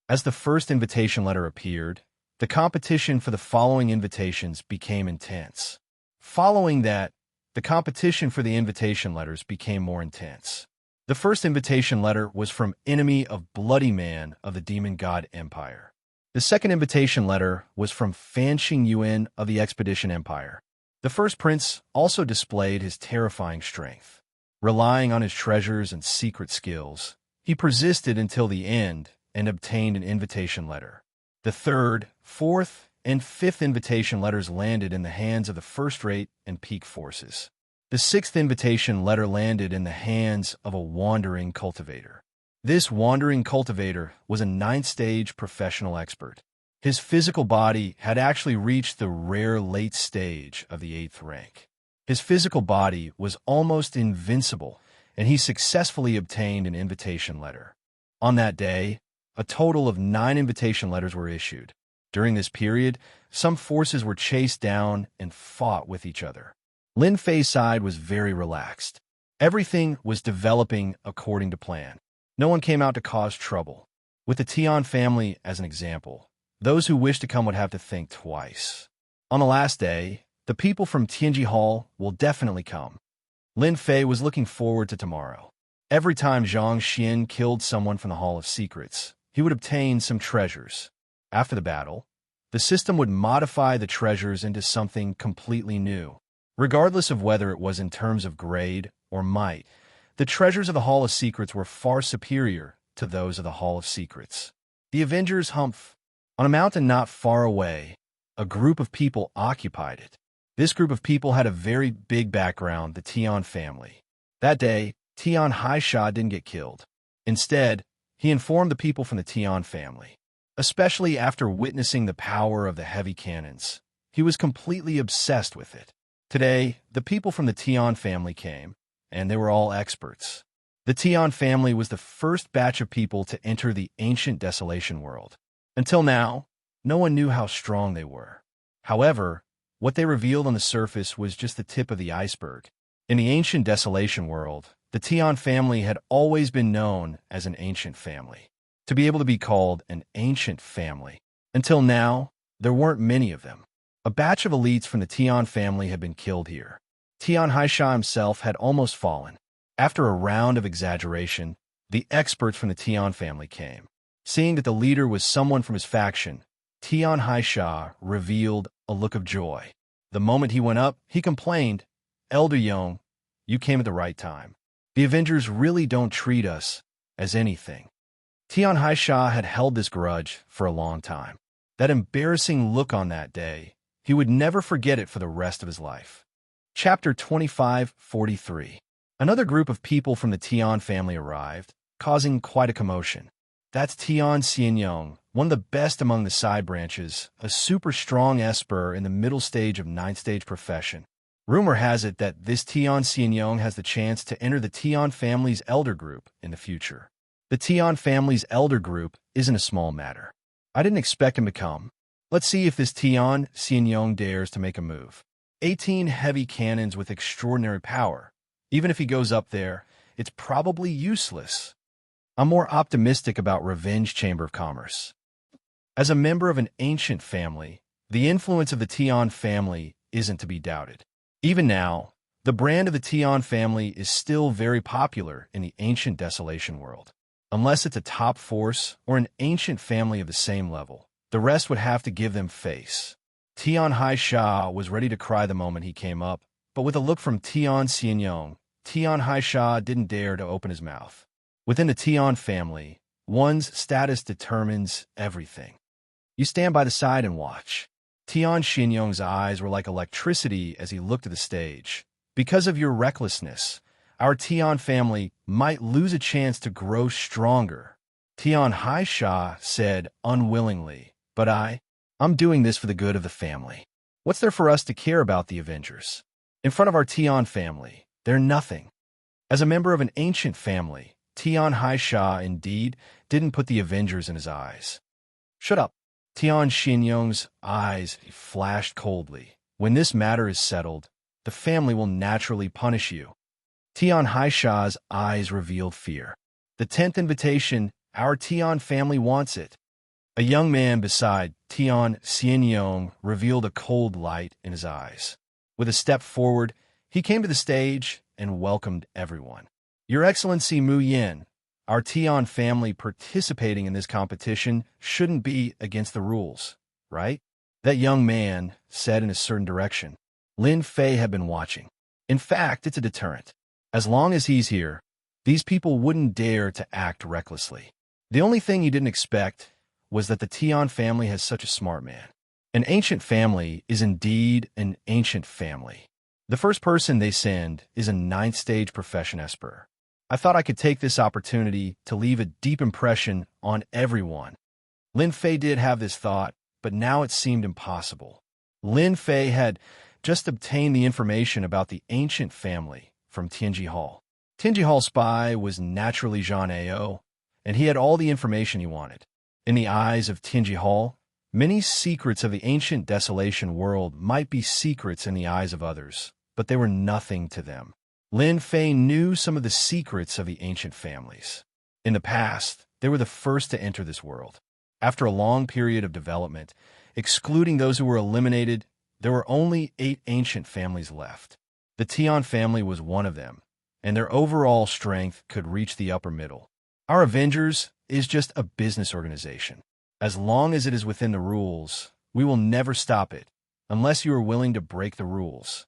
As the first invitation letter appeared, the competition for the following invitations became intense. Following that, the competition for the invitation letters became more intense. The first invitation letter was from Enemy of Bloody Man of the Demon God Empire. The second invitation letter was from Fanxing Yuan of the Expedition Empire. The first prince also displayed his terrifying strength. Relying on his treasures and secret skills, he persisted until the end and obtained an invitation letter. The third, fourth, and fifth invitation letters landed in the hands of the first-rate and peak forces. The sixth invitation letter landed in the hands of a wandering cultivator. This wandering cultivator was a 9th-stage professional expert. His physical body had actually reached the rare late stage of the 8th rank. His physical body was almost invincible, and he successfully obtained an invitation letter. On that day, a total of 9 invitation letters were issued. During this period, some forces were chased down and fought with each other. Lin Fei's side was very relaxed. Everything was developing according to plan. No one came out to cause trouble. With the Tian family as an example, those who wished to come would have to think twice. On the last day, the people from Tianji Hall will definitely come. Lin Fei was looking forward to tomorrow. Every time Zhang Xian killed someone from the Hall of Secrets, he would obtain some treasures. After the battle, the system would modify the treasures into something completely new. Regardless of whether it was in terms of grade or might, the treasures of the Hall of Secrets were far superior to those of the Hall of Secrets. The Avengers' Humph. On a mountain not far away, a group of people occupied it. This group of people had a very big background, the Tian family. That day, Tian Haisha didn't get killed. Instead, he informed the people from the Tian family. Especially after witnessing the power of the heavy cannons, he was completely obsessed with it. Today, the people from the Tian family came, and they were all experts. The Tian family was the first batch of people to enter the ancient desolation world. Until now, no one knew how strong they were. However, what they revealed on the surface was just the tip of the iceberg. In the ancient desolation world, the Tian family had always been known as an ancient family. To be able to be called an ancient family. Until now, there weren't many of them. A batch of elites from the Tian family had been killed here. Tian Haisha himself had almost fallen. After a round of exaggeration, the experts from the Tian family came. Seeing that the leader was someone from his faction, Tian Haisha revealed a look of joy. The moment he went up, he complained, "Elder Yong, you came at the right time. The Avengers really don't treat us as anything." Tian Haisha had held this grudge for a long time. That embarrassing look on that day, he would never forget it for the rest of his life. Chapter 2543. Another group of people from the Tian family arrived, causing quite a commotion. That's Tian Xianyong, one of the best among the side branches, a super strong esper in the middle stage of 9th stage profession. Rumor has it that this Tian Xianyong has the chance to enter the Tian family's elder group in the future. The Tian family's elder group isn't a small matter. I didn't expect him to come. Let's see if this Tian Xianyong dares to make a move. 18 heavy cannons with extraordinary power. Even if he goes up there, it's probably useless. I'm more optimistic about Revenge Chamber of Commerce. As a member of an ancient family, The influence of the Tian family isn't to be doubted. Even now, the brand of the Tian family is still very popular in the ancient Desolation world. Unless it's a top force or an ancient family of the same level, the rest would have to give them face. Tian Haisha was ready to cry the moment he came up, but with a look from Tian Xianyong, Tian Haisha didn't dare to open his mouth. Within the Tian family, one's status determines everything. You stand by the side and watch. Tian Xianyong's eyes were like electricity as he looked at the stage. Because of your recklessness, our Tian family might lose a chance to grow stronger. Tian Haisha said unwillingly, but I'm doing this for the good of the family. What's there for us to care about the Avengers? In front of our Tian family, they're nothing. As a member of an ancient family, Tian Haisha indeed didn't put the Avengers in his eyes. Shut up. Tian Xianyong's eyes flashed coldly. When this matter is settled, the family will naturally punish you. Tian Haisha's eyes revealed fear. The 10th invitation, our Tian family wants it. A young man beside Tian Xianyong revealed a cold light in his eyes. With a step forward, he came to the stage and welcomed everyone. Your Excellency Mu Yin, our Tian family participating in this competition shouldn't be against the rules, right? That young man said in a certain direction. Lin Fei had been watching. In fact, it's a deterrent. As long as he's here, these people wouldn't dare to act recklessly. The only thing he didn't expect was that the Tian family has such a smart man. An ancient family is indeed an ancient family. The first person they send is a 9th stage profession esper. I thought I could take this opportunity to leave a deep impression on everyone. Lin Fei did have this thought, but now it seemed impossible. Lin Fei had just obtained the information about the ancient family from Tianji Hall. Tianji Hall's spy was naturally Zhang Ao, and he had all the information he wanted. In the eyes of Tianji Hall, many secrets of the ancient Desolation world might be secrets in the eyes of others, but they were nothing to them. Lin Fei knew some of the secrets of the ancient families. In the past, they were the first to enter this world. After a long period of development, excluding those who were eliminated, there were only 8 ancient families left. The Tian family was one of them, and their overall strength could reach the upper middle. Our Avengers is just a business organization. As long as it is within the rules, we will never stop it, unless you are willing to break the rules.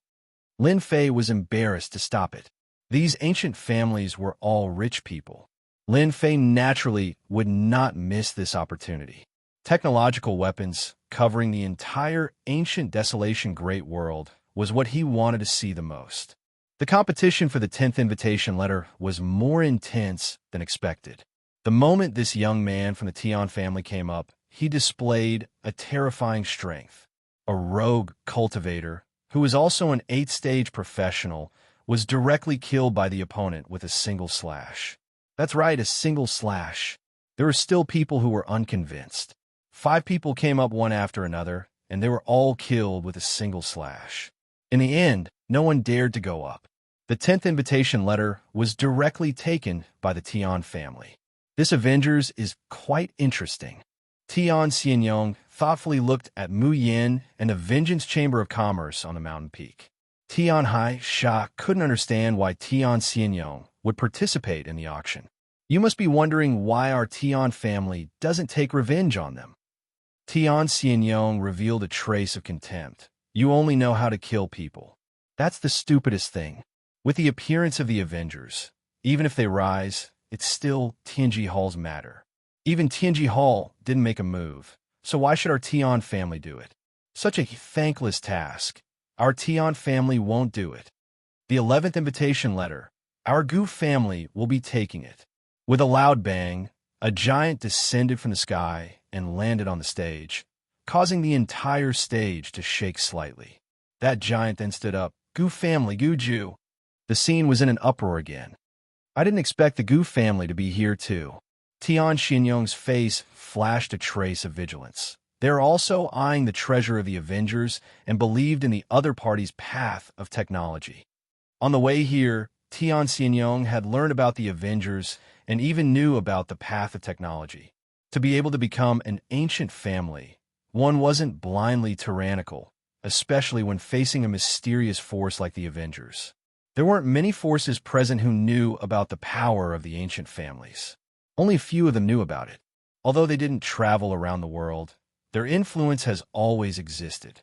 Lin Fei was embarrassed to stop it. These ancient families were all rich people. Lin Fei naturally would not miss this opportunity. Technological weapons covering the entire ancient Desolation Great World was what he wanted to see the most. The competition for the 10th invitation letter was more intense than expected. The moment this young man from the Tian family came up, he displayed a terrifying strength. A rogue cultivator, who was also an 8th-stage professional, was directly killed by the opponent with a single slash. That's right, a single slash. There were still people who were unconvinced. 5 people came up one after another, and they were all killed with a single slash. In the end, no one dared to go up. The 10th invitation letter was directly taken by the Tian family. This Avengers is quite interesting. Tian Xianyong thoughtfully looked at Mu Yin and the Vengeance Chamber of Commerce on the mountain peak. Tian Haisha couldn't understand why Tian Xianyong would participate in the auction. You must be wondering why our Tian family doesn't take revenge on them. Tian Xianyong revealed a trace of contempt. You only know how to kill people. That's the stupidest thing. With the appearance of the Avengers, even if they rise, it's still Tianji Hall's matter. Even Tianji Hall didn't make a move, so why should our Tian family do it? Such a thankless task. Our Tian family won't do it. The 11th invitation letter. Our Gu family will be taking it. With a loud bang, a giant descended from the sky and landed on the stage, causing the entire stage to shake slightly. That giant then stood up. Gu family, Gu Ju. The scene was in an uproar again. I didn't expect the Gu family to be here too. Tian Xianyong's face flashed a trace of vigilance. They were also eyeing the treasure of the Avengers and believed in the other party's path of technology. On the way here, Tian Xianyong had learned about the Avengers and even knew about the path of technology. To be able to become an ancient family one wasn't blindly tyrannical, especially when facing a mysterious force like the Avengers. There weren't many forces present who knew about the power of the ancient families. Only a few of them knew about it. Although they didn't travel around the world, their influence has always existed.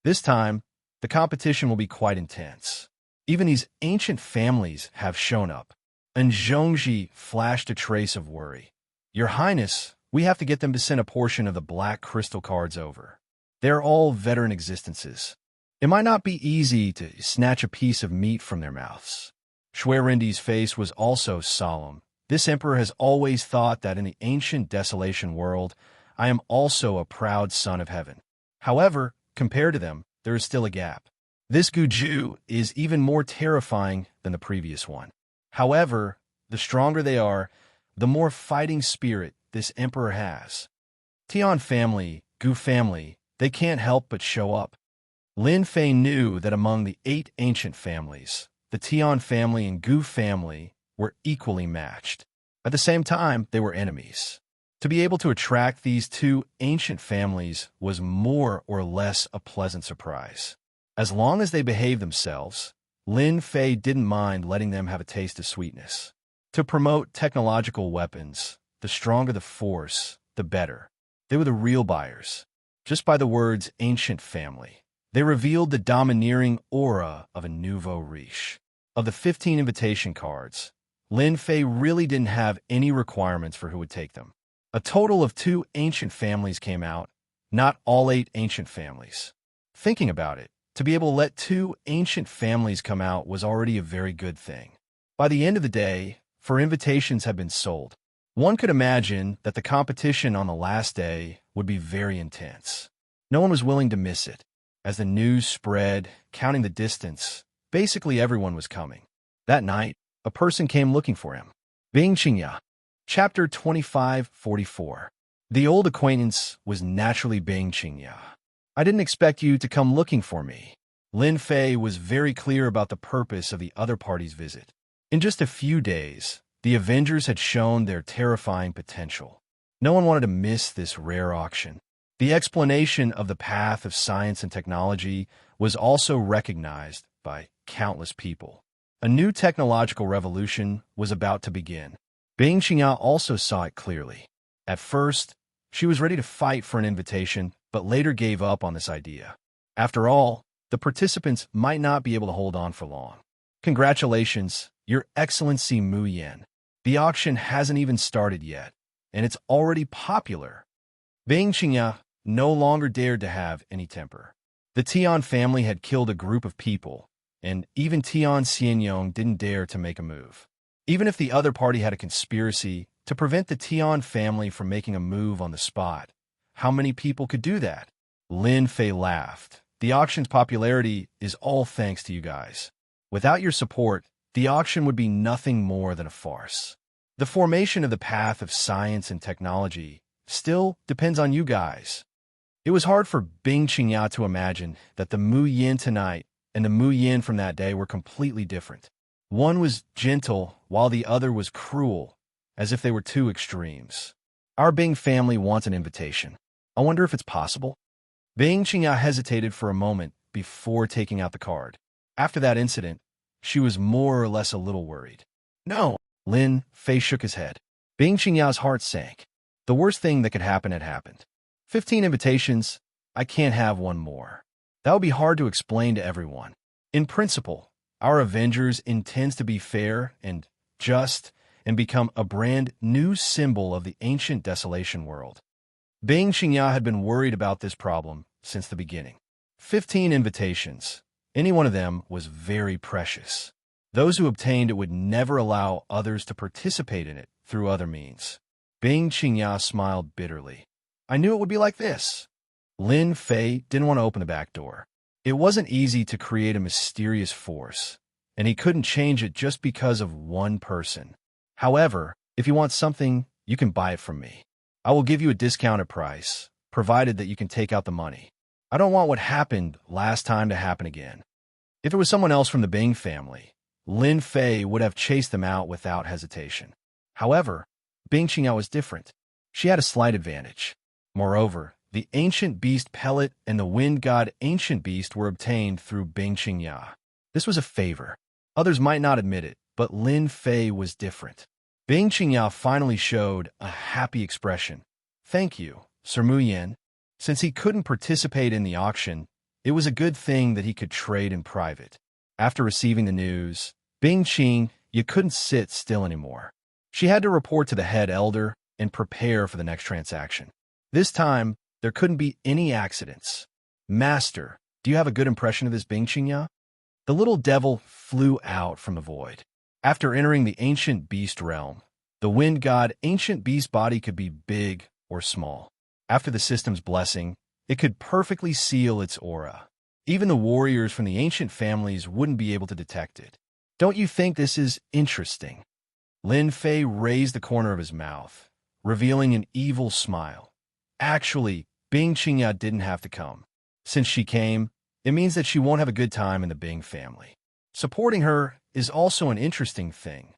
This time, the competition will be quite intense. Even these ancient families have shown up. And Xianxia flashed a trace of worry. Your Highness, we have to get them to send a portion of the black crystal cards over. They're all veteran existences. It might not be easy to snatch a piece of meat from their mouths. Shuirendi's face was also solemn. This emperor has always thought that in the ancient desolation world, I am also a proud son of heaven. However, compared to them, there is still a gap. This Guju is even more terrifying than the previous one. However, the stronger they are, the more fighting spirit this emperor has. Tian family, Gu family, they can't help but show up. Lin Fei knew that among the 8 ancient families, the Tian family and Gu family were equally matched. At the same time, they were enemies. To be able to attract these 2 ancient families was more or less a pleasant surprise. As long as they behaved themselves, Lin Fei didn't mind letting them have a taste of sweetness. To promote technological weapons, the stronger the force, the better. They were the real buyers. Just by the words ancient family, they revealed the domineering aura of a nouveau riche. Of the 15 invitation cards, Lin Fei really didn't have any requirements for who would take them. A total of 2 ancient families came out, not all 8 ancient families. Thinking about it, to be able to let 2 ancient families come out was already a very good thing. By the end of the day, 4 invitations had been sold. One could imagine that the competition on the last day would be very intense. No one was willing to miss it. As the news spread, counting the distance, basically everyone was coming. That night, a person came looking for him. Xianxia. Chapter 2544. The old acquaintance was naturally Xianxia. I didn't expect you to come looking for me. Lin Fei was very clear about the purpose of the other party's visit. In just a few days, the Avengers had shown their terrifying potential. No one wanted to miss this rare auction. The explanation of the path of science and technology was also recognized by countless people. A new technological revolution was about to begin. Xianxia also saw it clearly. At first, she was ready to fight for an invitation, but later gave up on this idea. After all, the participants might not be able to hold on for long. Congratulations, Your Excellency Mu Yan. The auction hasn't even started yet, and it's already popular. Xianxia no longer dared to have any temper. The Tian family had killed a group of people, and even Tian Xianyong didn't dare to make a move. Even if the other party had a conspiracy to prevent the Tian family from making a move on the spot, how many people could do that? Lin Fei laughed. The auction's popularity is all thanks to you guys. Without your support, the auction would be nothing more than a farce. The formation of the path of science and technology still depends on you guys. It was hard for Xianxia to imagine that the Mu Yin tonight and the Mu Yin from that day were completely different. One was gentle, while the other was cruel, as if they were 2 extremes. Our Bing family wants an invitation. I wonder if it's possible? Xianxia hesitated for a moment before taking out the card. After that incident, she was more or less a little worried. No, Lin Fei shook his head. Xianxia's heart sank. The worst thing that could happen had happened. 15 invitations, I can't have one more. That would be hard to explain to everyone. In principle, our Avengers intends to be fair and just and become a brand new symbol of the ancient desolation world. Xianxia had been worried about this problem since the beginning. 15 invitations. Any one of them was very precious. Those who obtained it would never allow others to participate in it through other means. Xianxia smiled bitterly. I knew it would be like this. Lin Fei didn't want to open the back door. It wasn't easy to create a mysterious force, and he couldn't change it just because of one person. However, if you want something, you can buy it from me. I will give you a discounted price, provided that you can take out the money. I don't want what happened last time to happen again. If it was someone else from the Bing family, Lin Fei would have chased them out without hesitation. However, Xianxia was different. She had a slight advantage. Moreover, The Ancient Beast Pellet and the Wind God Ancient Beast were obtained through Xianxia. This was a favor. Others might not admit it, but Lin Fei was different. Xianxia finally showed a happy expression. Thank you, Sir Mu Yin. Since he couldn't participate in the auction, it was a good thing that he could trade in private. After receiving the news, Bingqing, you couldn't sit still anymore. She had to report to the head elder and prepare for the next transaction. This time, there couldn't be any accidents. Master, do you have a good impression of this Bingqing? The little devil flew out from the void. After entering the ancient beast realm, the wind god ancient beast body could be big or small. After the system's blessing, it could perfectly seal its aura. Even the warriors from the ancient families wouldn't be able to detect it. Don't you think this is interesting? Lin Fei raised the corner of his mouth, revealing an evil smile. Actually, Bingqing didn't have to come. Since she came, it means that she won't have a good time in the Bing family. Supporting her is also an interesting thing.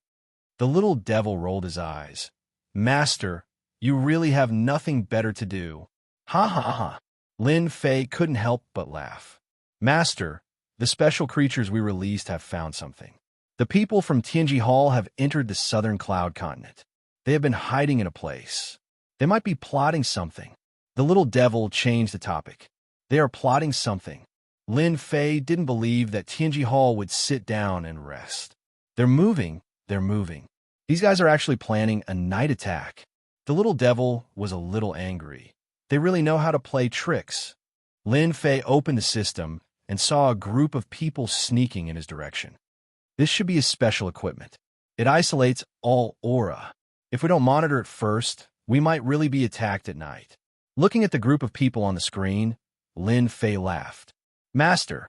The little devil rolled his eyes. Master, you really have nothing better to do. Ha ha ha. Lin Fei couldn't help but laugh. Master, the special creatures we released have found something. The people from Tianji Hall have entered the southern cloud continent. They have been hiding in a place. They might be plotting something. The little devil changed the topic. They are plotting something. Lin Fei didn't believe that Tianji Hall would sit down and rest. They're moving. These guys are actually planning a night attack. The little devil was a little angry. They really know how to play tricks. Lin Fei opened the system and saw a group of people sneaking in his direction. This should be his special equipment. It isolates all aura. If we don't monitor it first, we might really be attacked at night. Looking at the group of people on the screen, Lin Fei laughed. Master,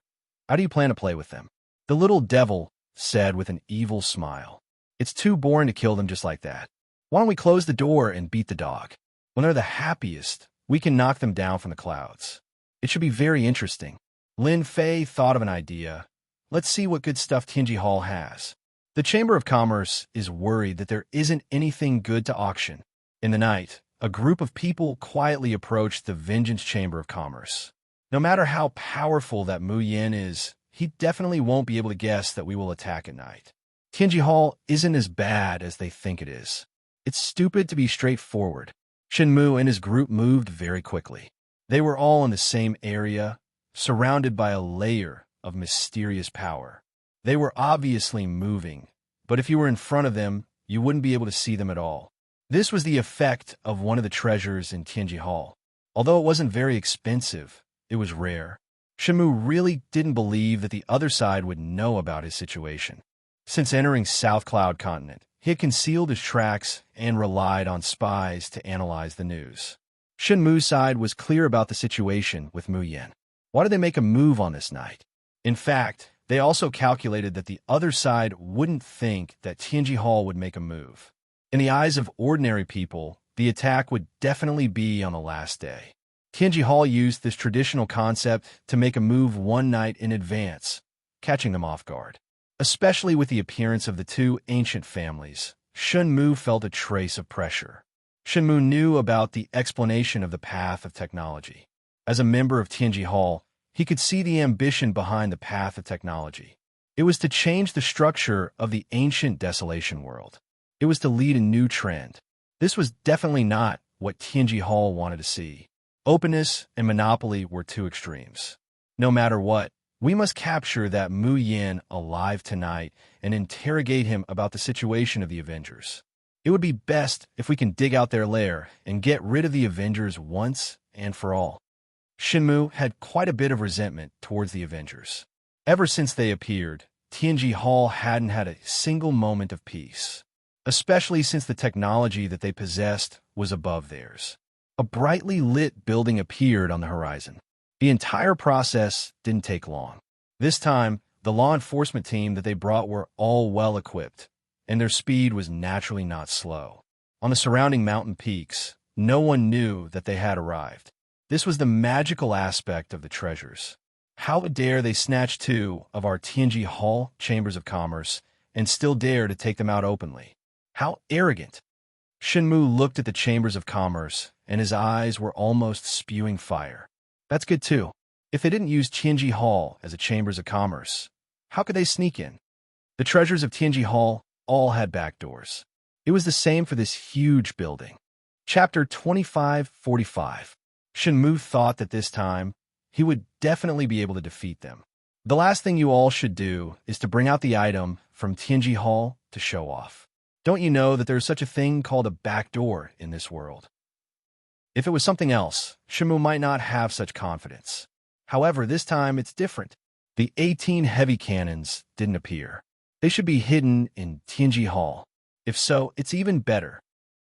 how do you plan to play with them? The little devil said with an evil smile. It's too boring to kill them just like that. Why don't we close the door and beat the dog? When they're the happiest, we can knock them down from the clouds. It should be very interesting. Lin Fei thought of an idea. Let's see what good stuff Tianji Hall has. The Chamber of Commerce is worried that there isn't anything good to auction. In the night, a group of people quietly approached the Vengeance Chamber of Commerce. No matter how powerful that Mu Yin is, he definitely won't be able to guess that we will attack at night. Tianji Hall isn't as bad as they think it is. It's stupid to be straightforward. Shenmu and his group moved very quickly. They were all in the same area, surrounded by a layer of mysterious power. They were obviously moving, but if you were in front of them, you wouldn't be able to see them at all. This was the effect of one of the treasures in Tianji Hall. Although it wasn't very expensive, it was rare. Shenmu really didn't believe that the other side would know about his situation. Since entering South Cloud Continent, he had concealed his tracks and relied on spies to analyze the news. Shenmu's side was clear about the situation with Mu Yin. Why did they make a move on this night? In fact, they also calculated that the other side wouldn't think that Tianji Hall would make a move. In the eyes of ordinary people, the attack would definitely be on the last day. Tianji Hall used this traditional concept to make a move one night in advance, catching them off guard. Especially with the appearance of the two ancient families, Shenmu felt a trace of pressure. Shenmu knew about the explanation of the path of technology. As a member of Tianji Hall, he could see the ambition behind the path of technology. It was to change the structure of the ancient desolation world. It was to lead a new trend. This was definitely not what Tianji Hall wanted to see. Openness and monopoly were two extremes. No matter what, we must capture that Mu Yin alive tonight and interrogate him about the situation of the Avengers. It would be best if we can dig out their lair and get rid of the Avengers once and for all. Shenmu had quite a bit of resentment towards the Avengers. Ever since they appeared, Tianji Hall hadn't had a single moment of peace, especially since the technology that they possessed was above theirs. A brightly lit building appeared on the horizon. The entire process didn't take long. This time, the law enforcement team that they brought were all well-equipped, and their speed was naturally not slow. On the surrounding mountain peaks, no one knew that they had arrived. This was the magical aspect of the treasures. How dare they snatch two of our Tianji Hall chambers of commerce and still dare to take them out openly? How arrogant! Shenmu looked at the chambers of commerce, and his eyes were almost spewing fire. That's good too. If they didn't use Tianji Hall as a chambers of commerce, how could they sneak in? The treasures of Tianji Hall all had back doors. It was the same for this huge building. Chapter 2545. Shenmu thought that this time, he would definitely be able to defeat them. The last thing you all should do is to bring out the item from Tianji Hall to show off. Don't you know that there's such a thing called a back door in this world? If it was something else, Shenmu might not have such confidence. However, this time it's different. The 18 heavy cannons didn't appear. They should be hidden in Tianji Hall. If so, it's even better.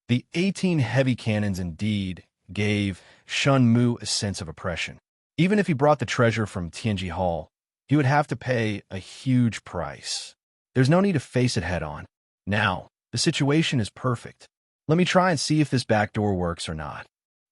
The 18 heavy cannons indeed gave Shenmu a sense of oppression. Even if he brought the treasure from Tianji Hall, he would have to pay a huge price. There's no need to face it head on. Now, the situation is perfect. Let me try and see if this back door works or not.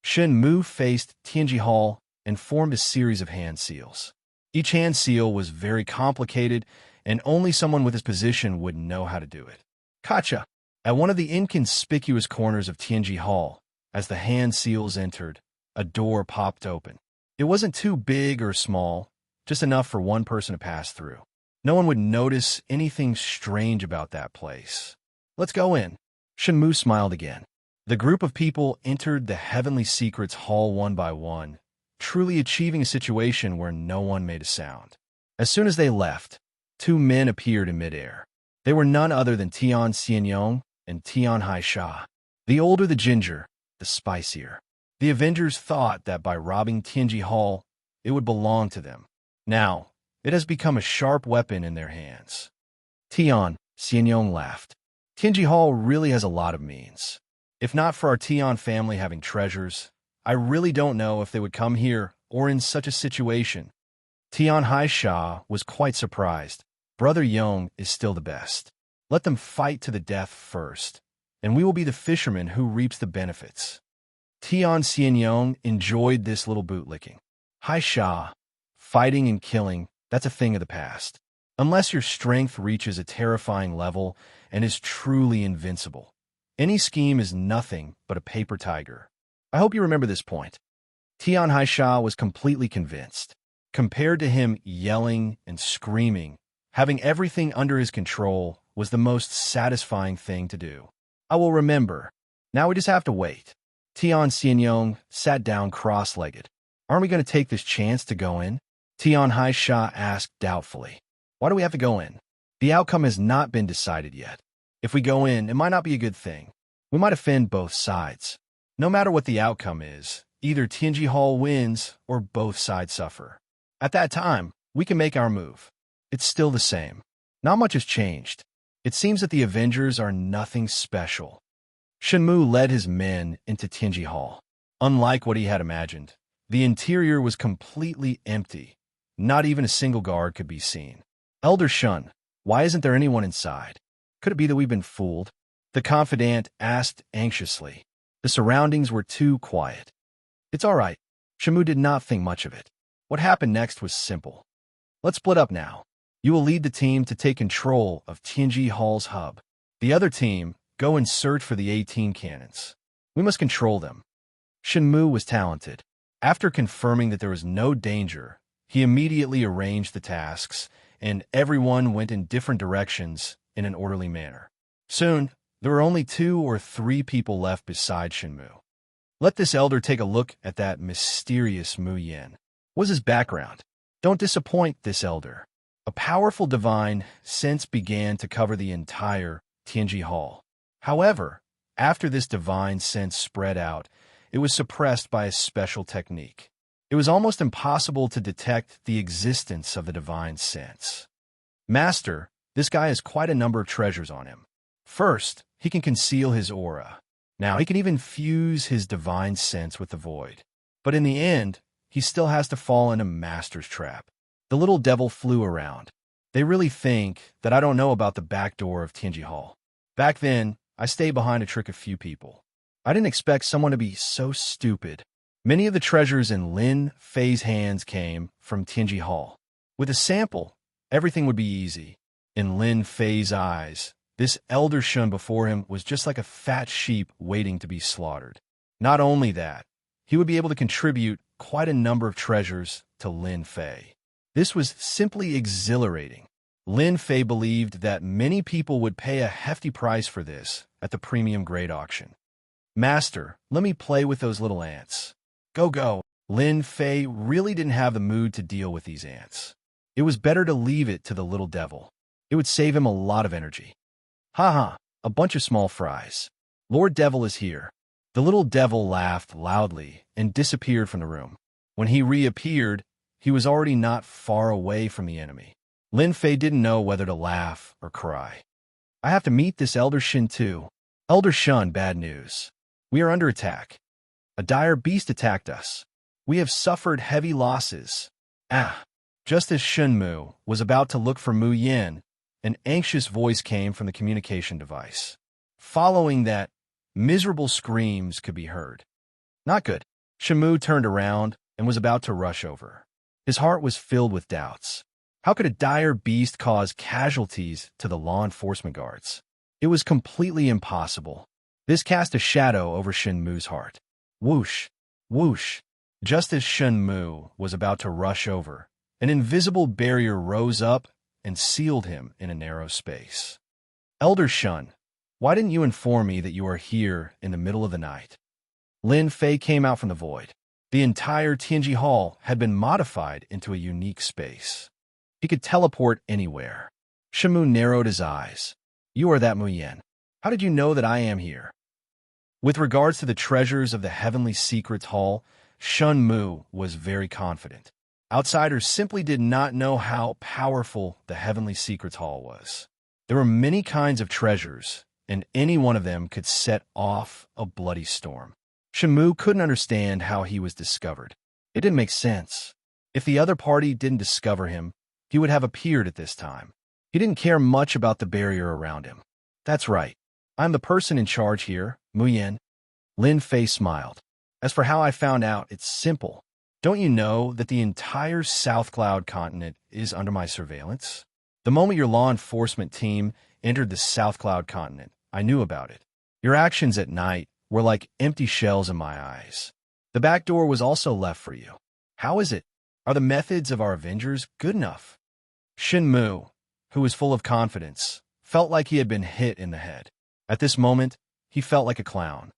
Shenmu faced Tianji Hall and formed a series of hand seals. Each hand seal was very complicated, and only someone with his position would know how to do it. Gotcha! At one of the inconspicuous corners of Tianji Hall, as the hand seals entered, a door popped open. It wasn't too big or small, just enough for one person to pass through. No one would notice anything strange about that place. Let's go in. Shenmu smiled again. The group of people entered the Heavenly Secrets Hall one by one, truly achieving a situation where no one made a sound. As soon as they left, two men appeared in midair. They were none other than Tian Xianyong and Tian Haisha. The older the ginger, the spicier. The Avengers thought that by robbing Tianji Hall, it would belong to them. Now, it has become a sharp weapon in their hands. Tian Xianyong laughed. Tianji Hall really has a lot of means. If not for our Tian family having treasures, I really don't know if they would come here or in such a situation. Tian Haisha was quite surprised. Brother Yong is still the best. Let them fight to the death first, and we will be the fisherman who reaps the benefits. Tian Xianyong enjoyed this little bootlicking. Haisha, fighting and killing, that's a thing of the past. Unless your strength reaches a terrifying level and is truly invincible, any scheme is nothing but a paper tiger. I hope you remember this point. Tian Haisha was completely convinced. Compared to him yelling and screaming, having everything under his control was the most satisfying thing to do. I will remember. Now we just have to wait. Tian Xianyong sat down cross-legged. Aren't we going to take this chance to go in? Tian Haisha asked doubtfully. Why do we have to go in? The outcome has not been decided yet. If we go in, it might not be a good thing. We might offend both sides. No matter what the outcome is, either Tianji Hall wins or both sides suffer. At that time, we can make our move. It's still the same. Not much has changed. It seems that the Avengers are nothing special. Shenmu led his men into Tianji Hall. Unlike what he had imagined, the interior was completely empty. Not even a single guard could be seen. Elder Shun, why isn't there anyone inside? Could it be that we've been fooled? The confidant asked anxiously. The surroundings were too quiet. It's all right. Shenmu did not think much of it. What happened next was simple. Let's split up now. You will lead the team to take control of Tianji Hall's hub. The other team, go and search for the 18 cannons. We must control them. Shenmu was talented. After confirming that there was no danger, he immediately arranged the tasks, and everyone went in different directions in an orderly manner. Soon, there were only 2 or 3 people left beside Shenmu. Let this elder take a look at that mysterious Mu Yen. What's his background? Don't disappoint this elder. A powerful divine sense began to cover the entire Tianji Hall. However, after this divine sense spread out, it was suppressed by a special technique. It was almost impossible to detect the existence of the divine sense. Master, this guy has quite a number of treasures on him. First, he can conceal his aura. Now, he can even fuse his divine sense with the void. But in the end, he still has to fall in a master's trap. The little devil flew around. They really think that I don't know about the back door of Tianji Hall. Back then, I stayed behind to trick a few people. I didn't expect someone to be so stupid. Many of the treasures in Lin Fei's hands came from Tianji Hall. With a sample, everything would be easy. In Lin Fei's eyes, This elder Shun before him was just like a fat sheep waiting to be slaughtered. Not only that, he would be able to contribute quite a number of treasures to Lin Fei. This was simply exhilarating. Lin Fei believed that many people would pay a hefty price for this at the premium grade auction. Master, let me play with those little ants. Go, go. Lin Fei really didn't have the mood to deal with these ants. It was better to leave it to the little devil. It would save him a lot of energy. Ha, a bunch of small fries. Lord Devil is here. The little devil laughed loudly and disappeared from the room. When he reappeared, he was already not far away from the enemy. Lin Fei didn't know whether to laugh or cry. I have to meet this Elder Shin too. Elder Shun, bad news. We are under attack. A dire beast attacked us. We have suffered heavy losses. Just as Shun Mu was about to look for Mu Yin, an anxious voice came from the communication device. Following that, miserable screams could be heard. Not good. Shun Mu turned around and was about to rush over. His heart was filled with doubts. How could a dire beast cause casualties to the law enforcement guards? It was completely impossible. This cast a shadow over Shun Mu's heart. Whoosh, whoosh. Just as Shun Mu was about to rush over, an invisible barrier rose up and sealed him in a narrow space. Elder Shun, why didn't you inform me that you are here in the middle of the night? Lin Fei came out from the void. The entire Tianji Hall had been modified into a unique space. He could teleport anywhere. Shun Mu narrowed his eyes. You are that Mu Yen. How did you know that I am here? With regards to the treasures of the Heavenly Secrets Hall, Shun Mu was very confident. Outsiders simply did not know how powerful the Heavenly Secrets Hall was. There were many kinds of treasures, and any one of them could set off a bloody storm. Shun Mu couldn't understand how he was discovered. It didn't make sense. If the other party didn't discover him, he would have appeared at this time. He didn't care much about the barrier around him. That's right. I'm the person in charge here, Mu Yen. Lin Fei smiled. As for how I found out, it's simple. Don't you know that the entire South Cloud continent is under my surveillance? The moment your law enforcement team entered the South Cloud continent, I knew about it. Your actions at night were like empty shells in my eyes. The back door was also left for you. How is it? Are the methods of our Avengers good enough? Shun Mu, who was full of confidence, felt like he had been hit in the head. At this moment, he felt like a clown.